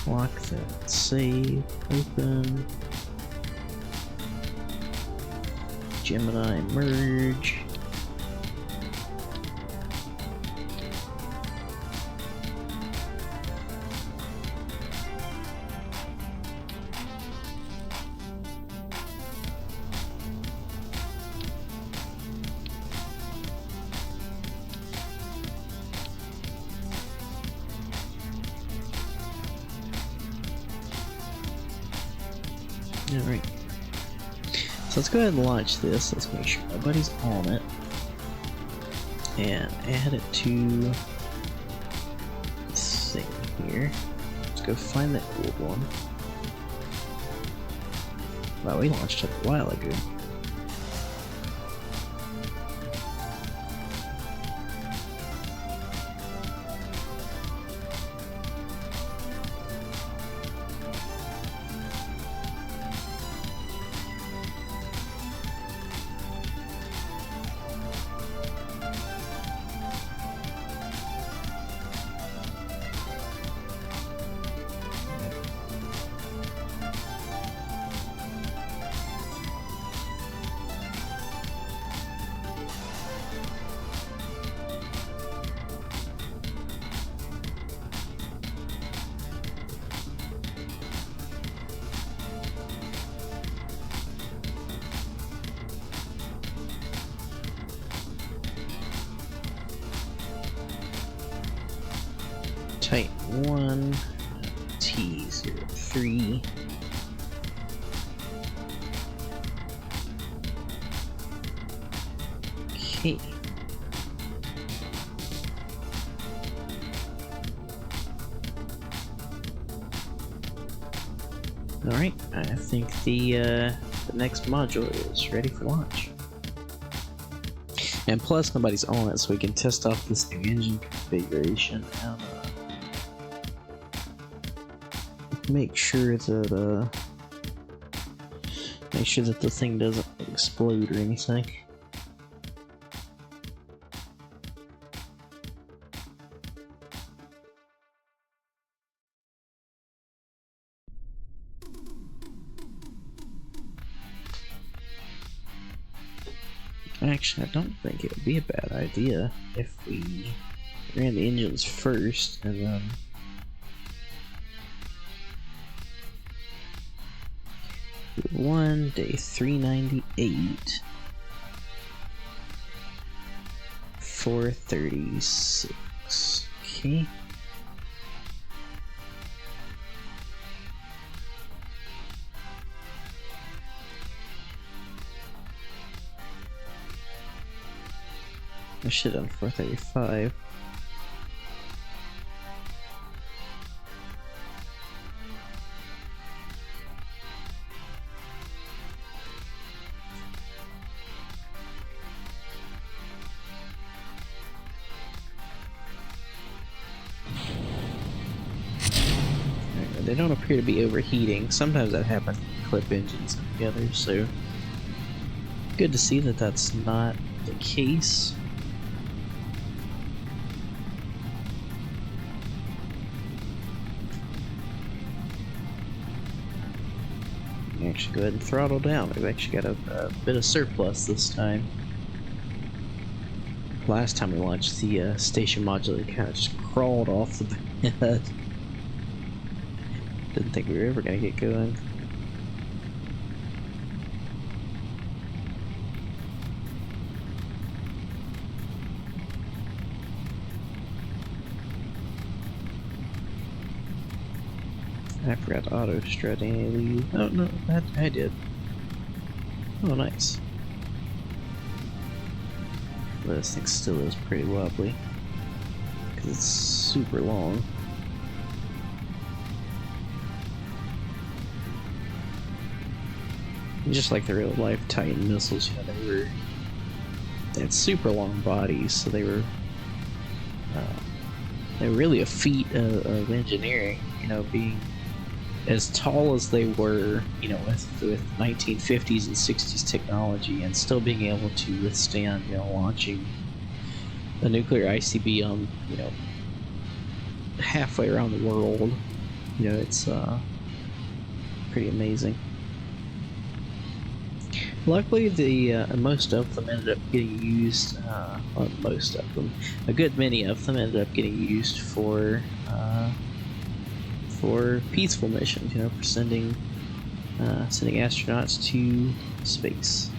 Lock that. Save. Open. Gemini merge. Alright. So let's go ahead and launch this. Let's make sure nobody's on it. And add it to this thing here. Let's go find the old one. Wow, we launched it a while ago. Titan 1, T03. Okay. Alright, I think the next module is ready for launch. And plus nobody's on it, so we can test off this new engine configuration and make sure that the thing doesn't explode or anything. Actually, I don't think it would be a bad idea if we ran the engines first and then day 398, 436. Okay. I should have done 435. They don't appear to be overheating. Sometimes that happens when you clip engines together, so good to see that that's not the case. Actually, go ahead and throttle down. We've actually got a bit of surplus this time. Last time we launched the station module, it kind of just crawled off the bed. Didn't think we were ever going to get going. I forgot to auto strut any of these. Oh no, I did. Oh, nice. But this thing still is pretty wobbly because it's super long. Just like the real life Titan missiles, you know, they had super long bodies, so they were really a feat of engineering, you know, being as tall as they were, you know, with 1950s and 60s technology, and still being able to withstand, you know, launching a nuclear ICBM, you know, halfway around the world. You know, it's pretty amazing. Luckily, most of them ended up getting used. Well, most of them, a good many of them ended up getting used for peaceful missions. You know, for sending astronauts to space.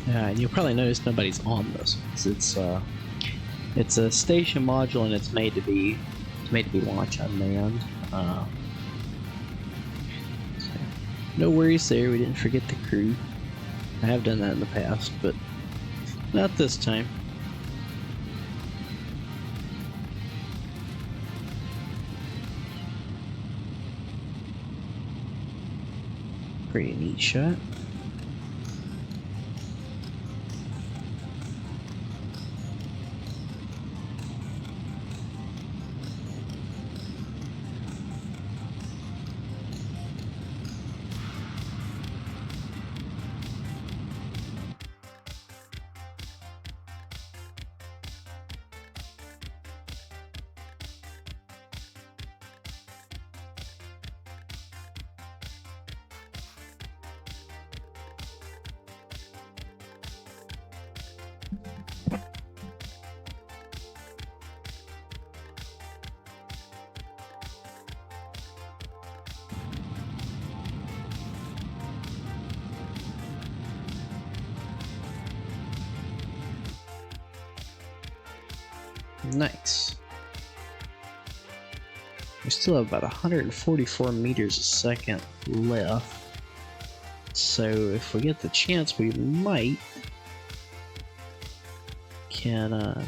And you'll probably notice nobody's on this. It's a station module, and it's made to be launch unmanned. So no worries there. We didn't forget the crew. I have done that in the past, but not this time. Pretty neat shot. Nice. We still have about 144 meters a second left. So if we get the chance, we might can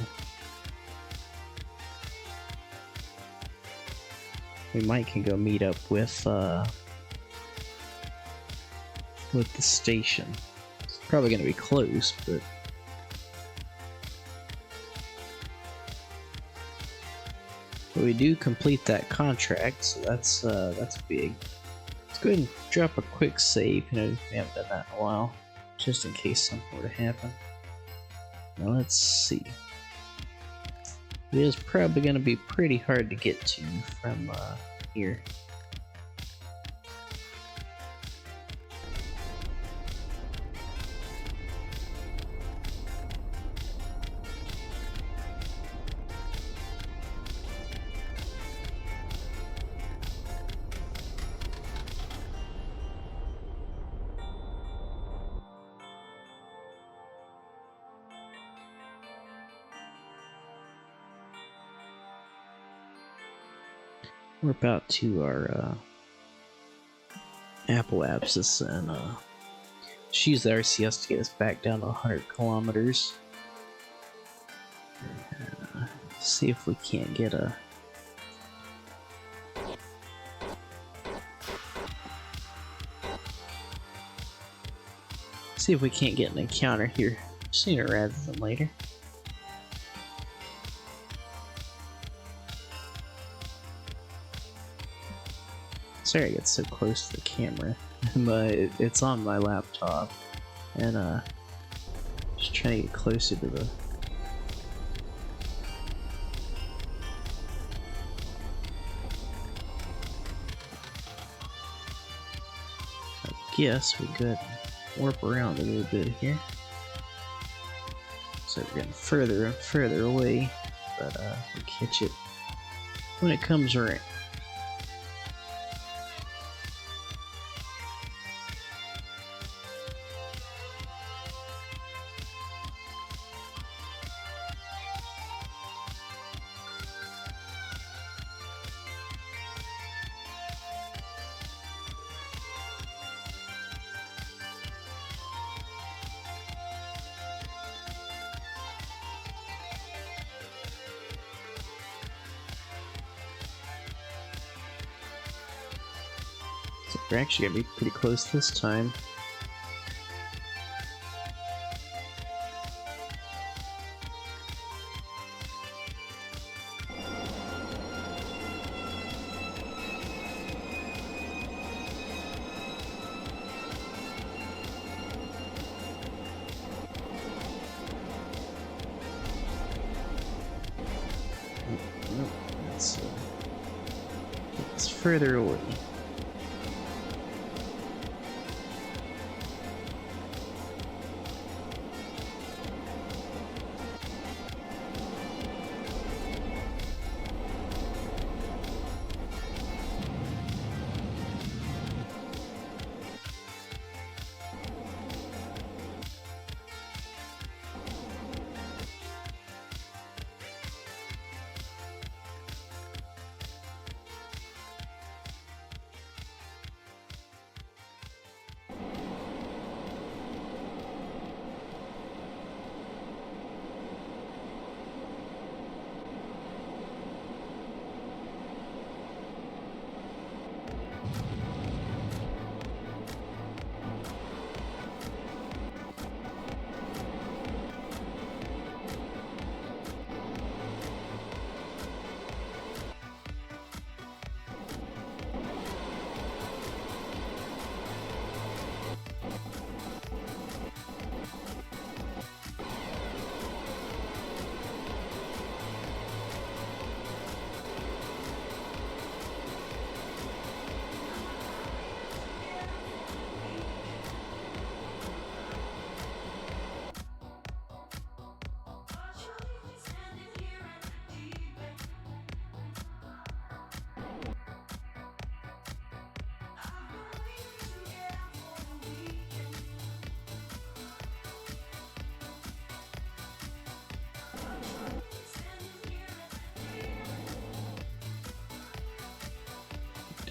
go meet up with the station. It's probably going to be close, but we do complete that contract, so that's big. Let's go ahead and drop a quick save. You know, we haven't done that in a while, just in case something were to happen. Now let's see. It is probably going to be pretty hard to get to from here. We're about to our Apple abscess, and just use the RCS to get us back down to 100 kilometers. See if we can't get a an encounter here sooner rather than later. Sorry I get so close to the camera, but it's on my laptop, and just trying to get closer to the I guess we could warp around a little bit here. So we're getting further and further away, but we'll catch it when it comes around. So we're actually gonna be pretty close this time. Nope, it's further away.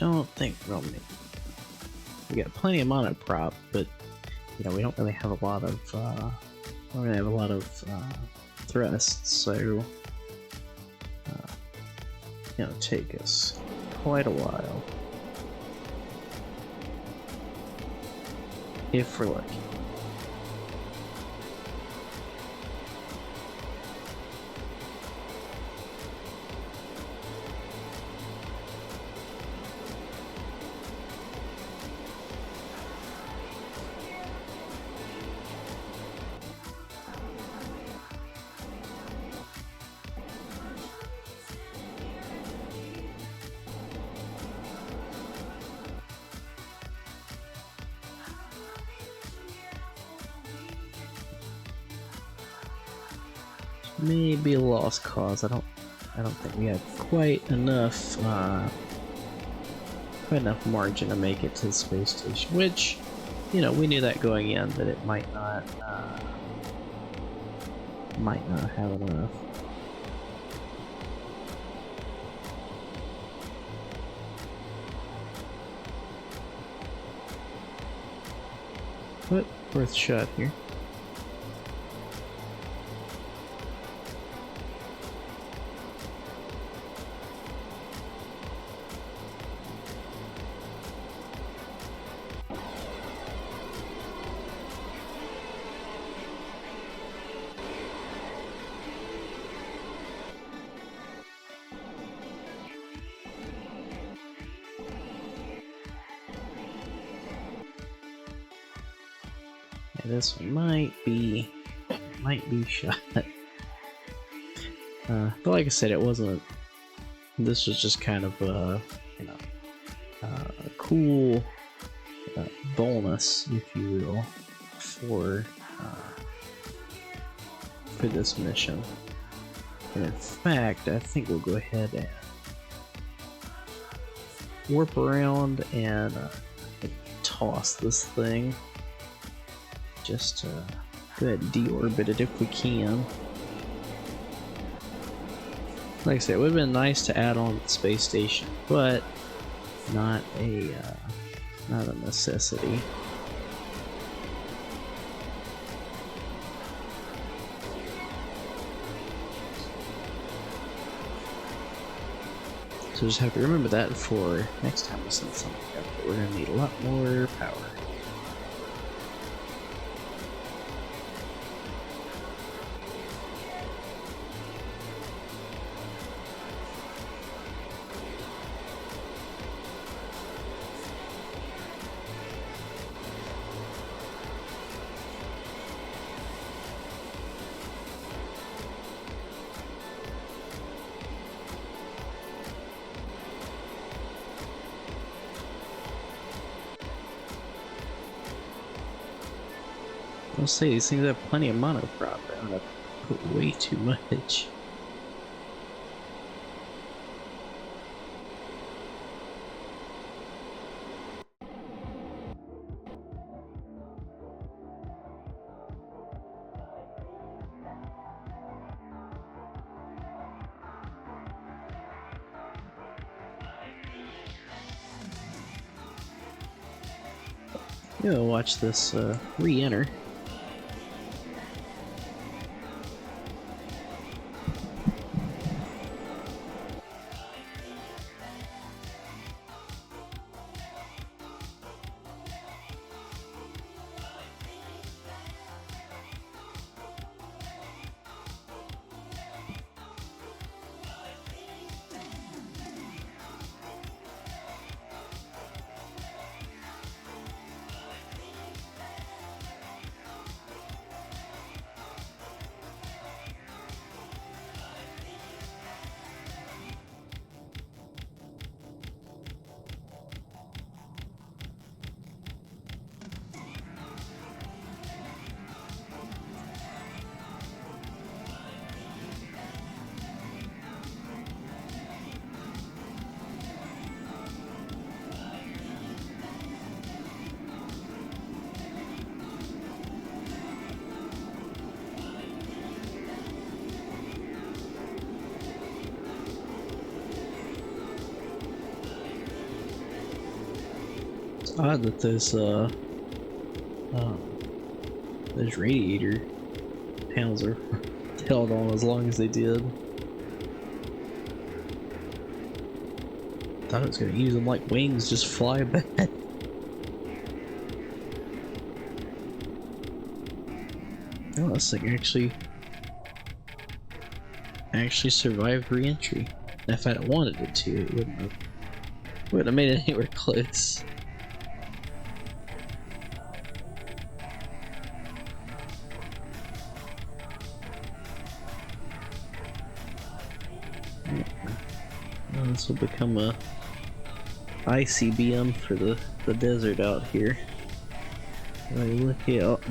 Don't think we'll make it. We got plenty of monoprop, but you know we don't really have a lot of thrusts, so it's gonna take us quite a while if we're lucky. Maybe a lost cause. I don't think we have quite enough margin to make it to the space station. Which, you know, we knew that going in that it might not have enough. But worth a shot here. This might be shot. But like I said, it wasn't. This was just kind of a cool bonus, if you will, for this mission. And in fact, I think we'll go ahead and warp around and toss this thing. Just go ahead and deorbit it if we can. Like I said, it would have been nice to add on the space station, but not a necessity. So just have to remember that for next time we send something up. But we're gonna need a lot more power. I'll say these things have plenty of monoprop, but I'm gonna put way too much. Yeah, watch this re-enter. It's odd that those radiator panels are held on as long as they did. Thought it was gonna use them like wings, just fly back. Oh, this thing actually survived re-entry. If I'd wanted it to, it wouldn't have made it anywhere close. Well, this will become a ICBM for the desert out here. Right, look out.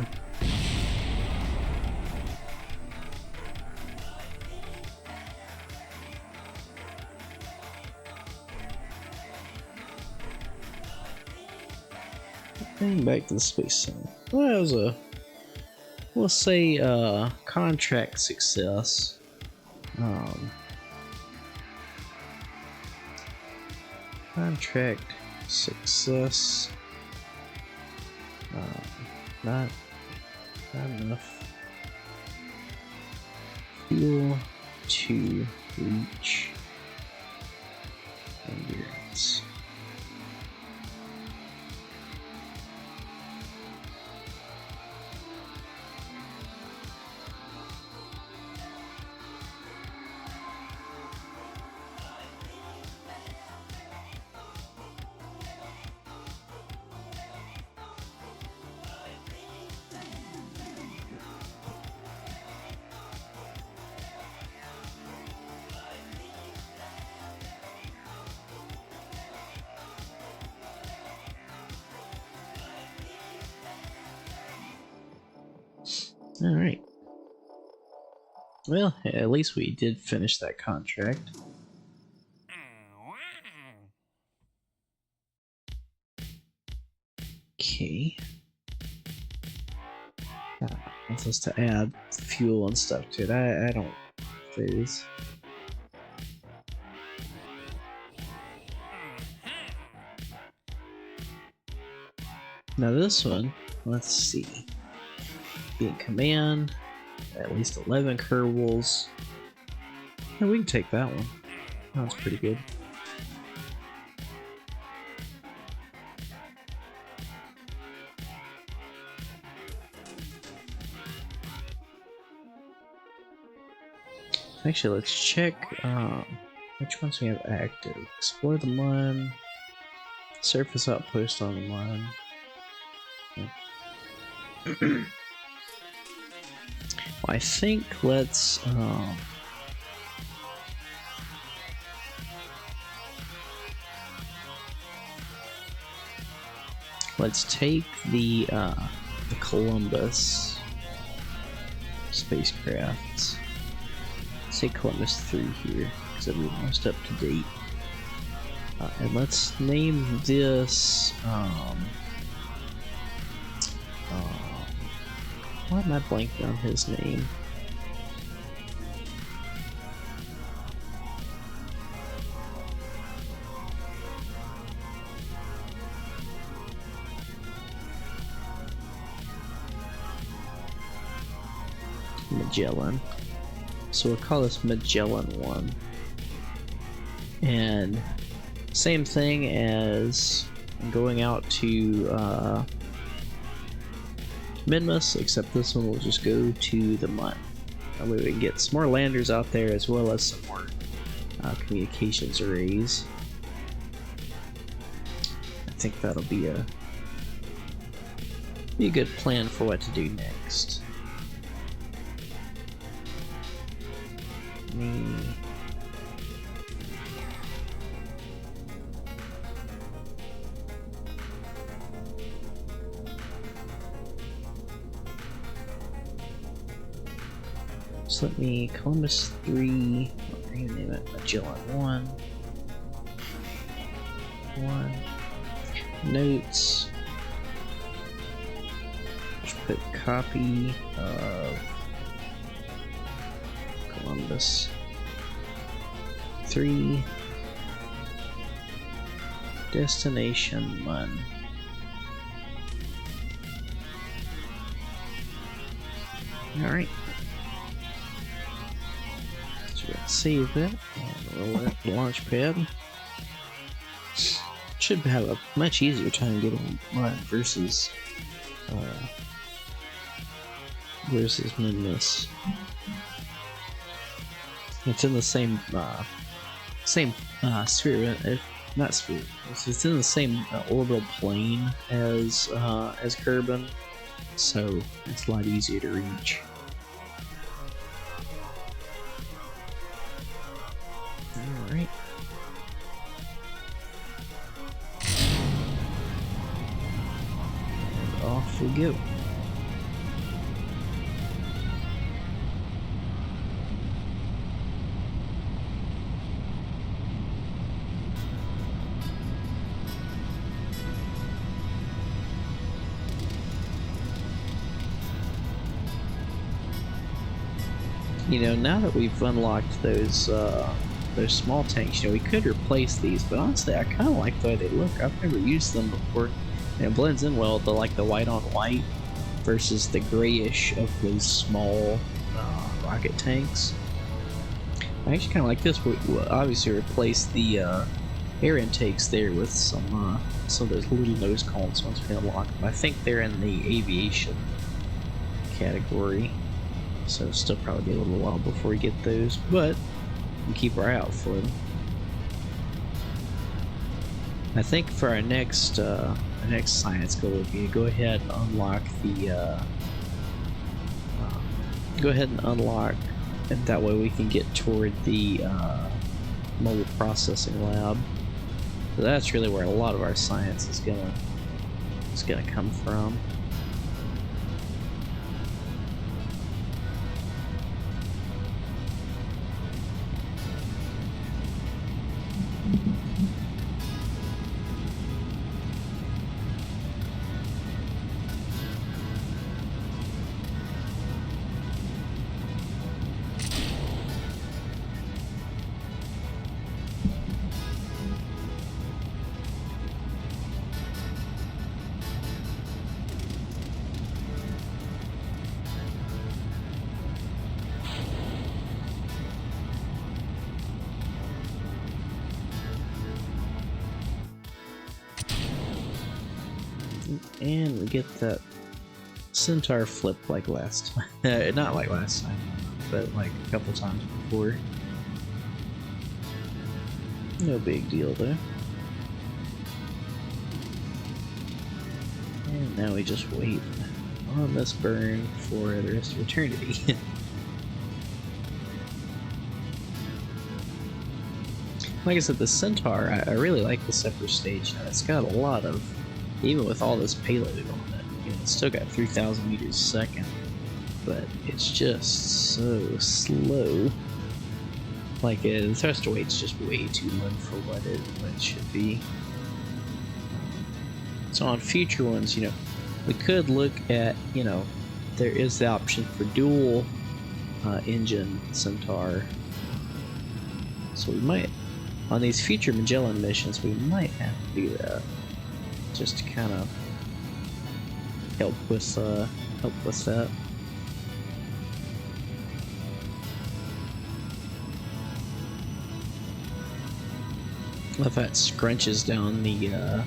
And back to the space center. Well, that was a, we'll say, contract success. Contract success. Not enough fuel to reach endurance. All right. Well, at least we did finish that contract. Okay. Wants us to add fuel and stuff to it. I don't phase. Now this one, let's see. Be in command, at least 11 Kerbals. Yeah, we can take that one. That's pretty good. Actually, let's check which ones we have active. Explore the mine. Surface outpost on the mine. Well, I think let's take the Columbus spacecrafts. Let's say Columbus 3 here, because it'll be most up to date. And let's name this why am I blanking on his name? Magellan. So we'll call this Magellan 1. And same thing as going out to Minmus, except this one will just go to the Mun. That way we can get some more landers out there as well as some more communications arrays. I think that'll be a good plan for what to do next. So let me Columbus 3, what are you gonna name it? Magellan 1. Notes. Just put copy of Columbus 3. Destination Mun. Alright. Save that and roll that launch pad. Should have a much easier time getting mine versus Minmus. It's in the same sphere, not sphere. It's in the same orbital plane as Kerbin, so it's a lot easier to reach. Alright. And off we go. You know, now that we've unlocked those small tanks, you know, we could replace these, but honestly, I kind of like the way they look. I've never used them before, and it blends in well with the white on white versus the grayish of those small rocket tanks. I actually kind of like this. We'll obviously replace the air intakes there with some of those little nose cones once we unlock them. I think they're in the aviation category. So it'll still probably be a little while before we get those, but we keep our eye out for them. I think for our next science goal would be to go ahead and unlock the and that way we can get toward the mobile processing lab. So that's really where a lot of our science is gonna come from. and we get that centaur flip like last time. Not like last time, but like a couple times before. No big deal though. And now we just wait on this burn for the rest of eternity. Like I said, the centaur, I really like this upper stage. It's got a lot of, even with all this payload on it, you know, it's still got 3,000 meters a second, but it's just so slow. Like, the thrust weight's just way too low for what it should be. So on future ones, you know, we could look at, you know, there is the option for dual engine centaur. So we might, on these future Magellan missions, we might have to do that, just to kind of help with that. If that scrunches down the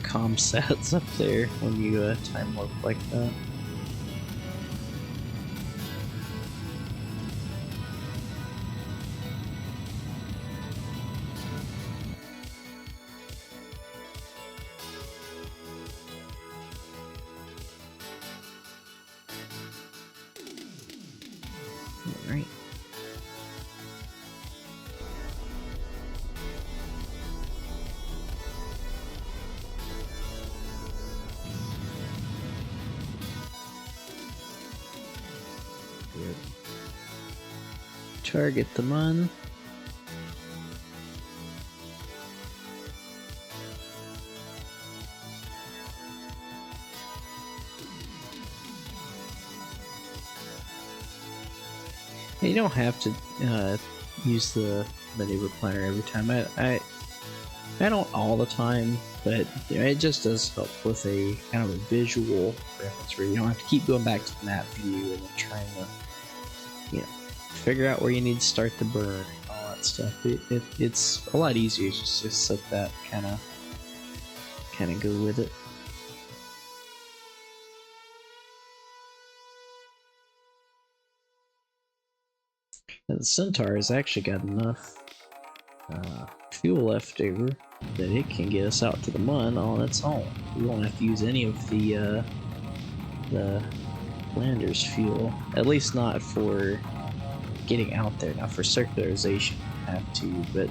comm sets up there when you time warp like that. All right. Good. Target the mun. You don't have to use the maneuver planner every time. I don't all the time, but it just does help with a kind of a visual reference where you don't have to keep going back to the map view and then trying to, you know, figure out where you need to start the burn and all that stuff. It's a lot easier to just set that kind of go with it. And the centaur has actually got enough fuel left over that it can get us out to the mun on its own. We won't have to use any of the lander's fuel, at least not for getting out there. Now for circularization we have to, but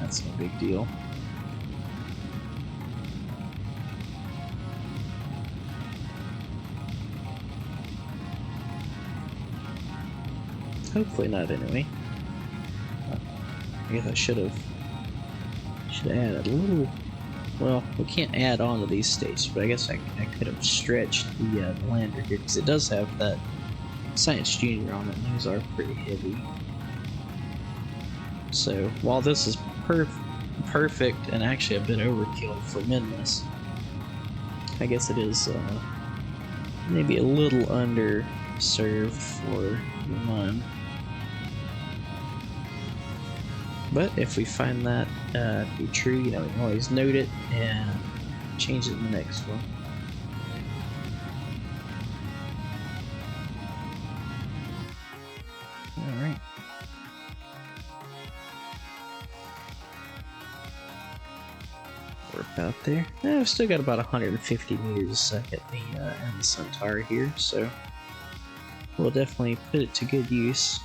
that's no big deal. Hopefully not, anyway. I guess I should have added a little. Well, we can't add on to these stages, but I guess I could have stretched the lander here, because it does have that Science Junior on it, and those are pretty heavy. So while this is perfect and actually a bit overkill for Minmus, I guess it is maybe a little underserved for Mun. But if we find that to be true, you know, we can always note it and change it in the next one. Alright. We're about there. I've still got about 150 meters a second in the Centaur here, so we'll definitely put it to good use.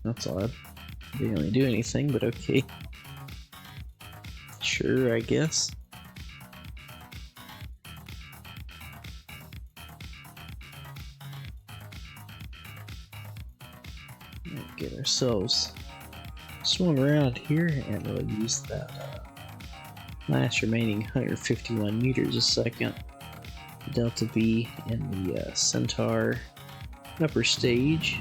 That's odd. Didn't really do anything, but okay. Sure, I guess. Get ourselves swung around here and we'll use that last remaining 151 meters a second Delta V in the Centaur upper stage.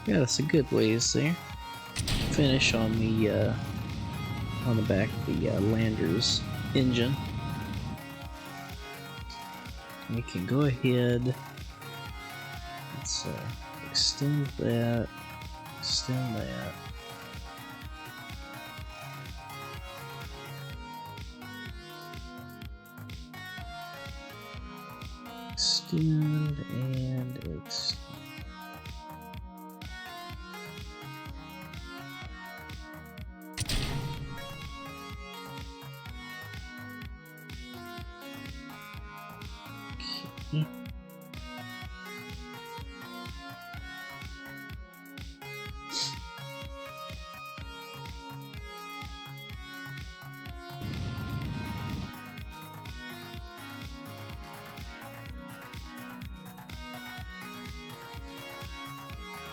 Got us a good ways there. Finish on the back of the Lander's engine. We can go ahead. Let's extend that. Extend that. Extend and extend. Okay.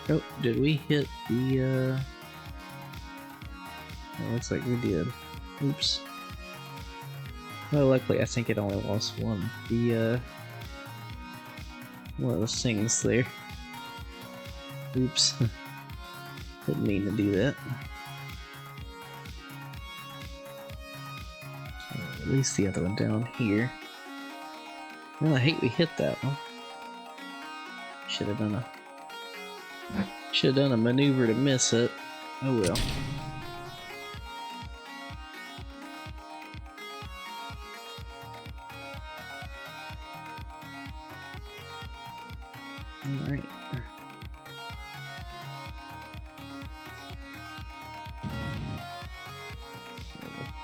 Oh, did we hit the, it looks like we did. Oops. Well, luckily I think it only lost one. The, one of those things there. Oops. Didn't mean to do that. At least the other one down here. Well, I hate we hit that one. Should have done a maneuver to miss it. Oh well. Alright.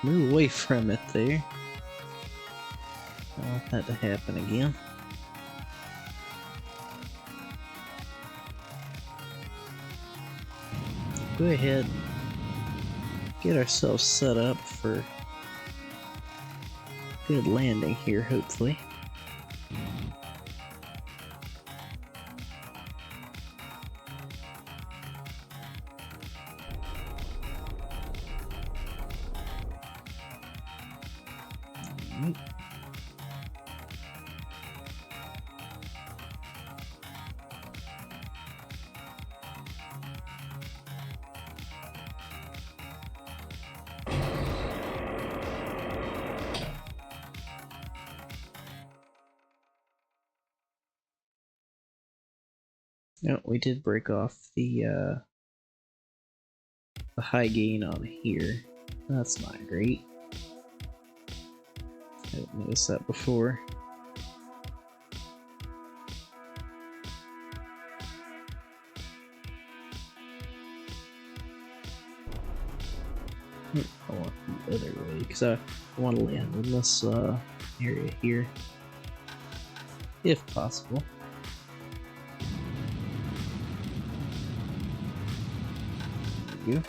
Move away from it there. I don't want that to happen again. Go ahead and get ourselves set up for good landing here, hopefully. Alright. No, we did break off the high gain on here. That's not great. I didn't notice that before. I want the other way because I want to land in this area here, if possible. There we go.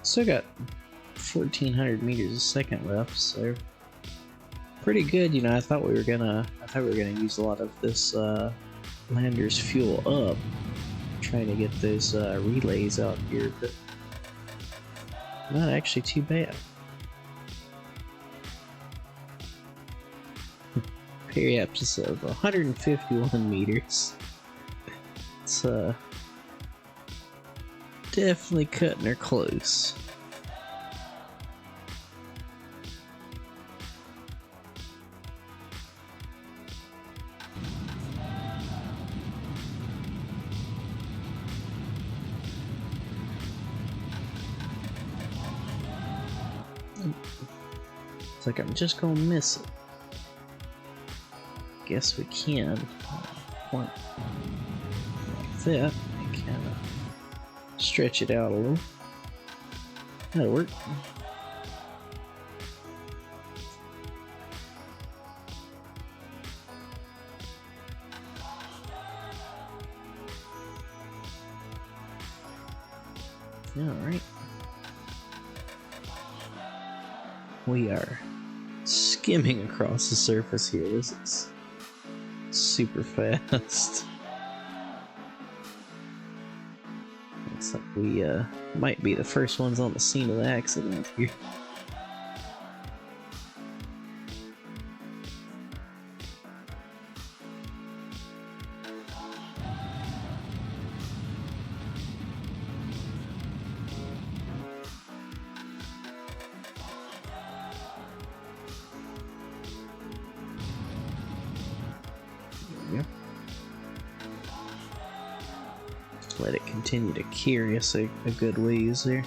Still got 1,400 meters a second left, so pretty good. You know, I thought we were gonna use a lot of this Lander's fuel up, trying to get those relays out here, but not actually too bad. Periapsis of 151 meters. It's definitely cutting her close. It's like I'm just gonna miss it. Guess we can point like that and kind of stretch it out a little. That'll work. Alright. We are skimming across the surface here. This is super fast. Looks like we might be the first ones on the scene of the accident here. let it continue to carry us a good ways there.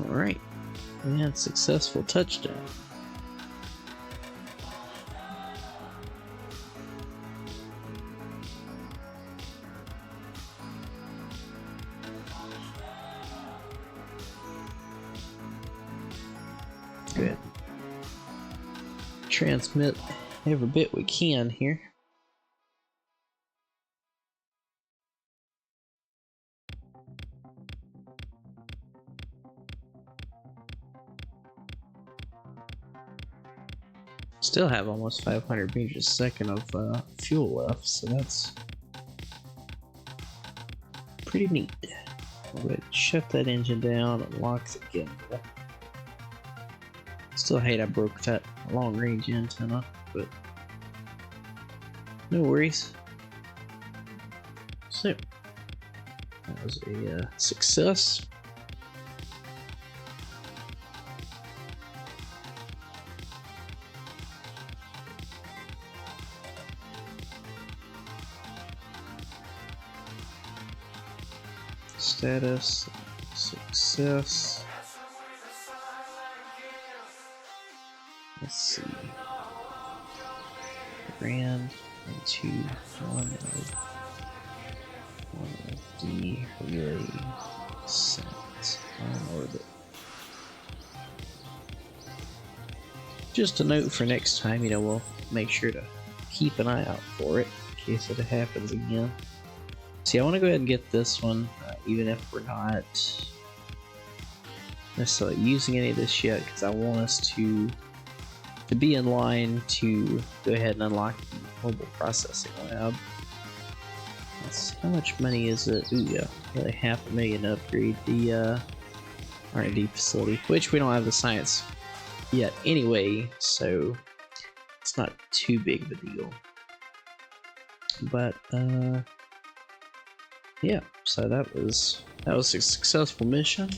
Alright, we had successful touchdown. Good. Transmit every bit we can here. Still have almost 500 meters a second of fuel left, so that's pretty neat. We'll go ahead and shut that engine down and lock the gimbal. Still hate I broke that long range antenna, but no worries. So, that was a success. Status, success. Let's see. Grand into one of the relay sets on orbit. Just a note for next time, we'll make sure to keep an eye out for it in case it happens again. See, I want to go ahead and get this one, even if we're not necessarily using any of this yet, because I want us to be in line to go ahead and unlock the mobile processing lab. Let's see, how much money is it? Ooh, yeah, nearly $500,000 to upgrade the R&D facility, which we don't have the science yet anyway, so it's not too big of a deal. But yeah, so that was a successful mission.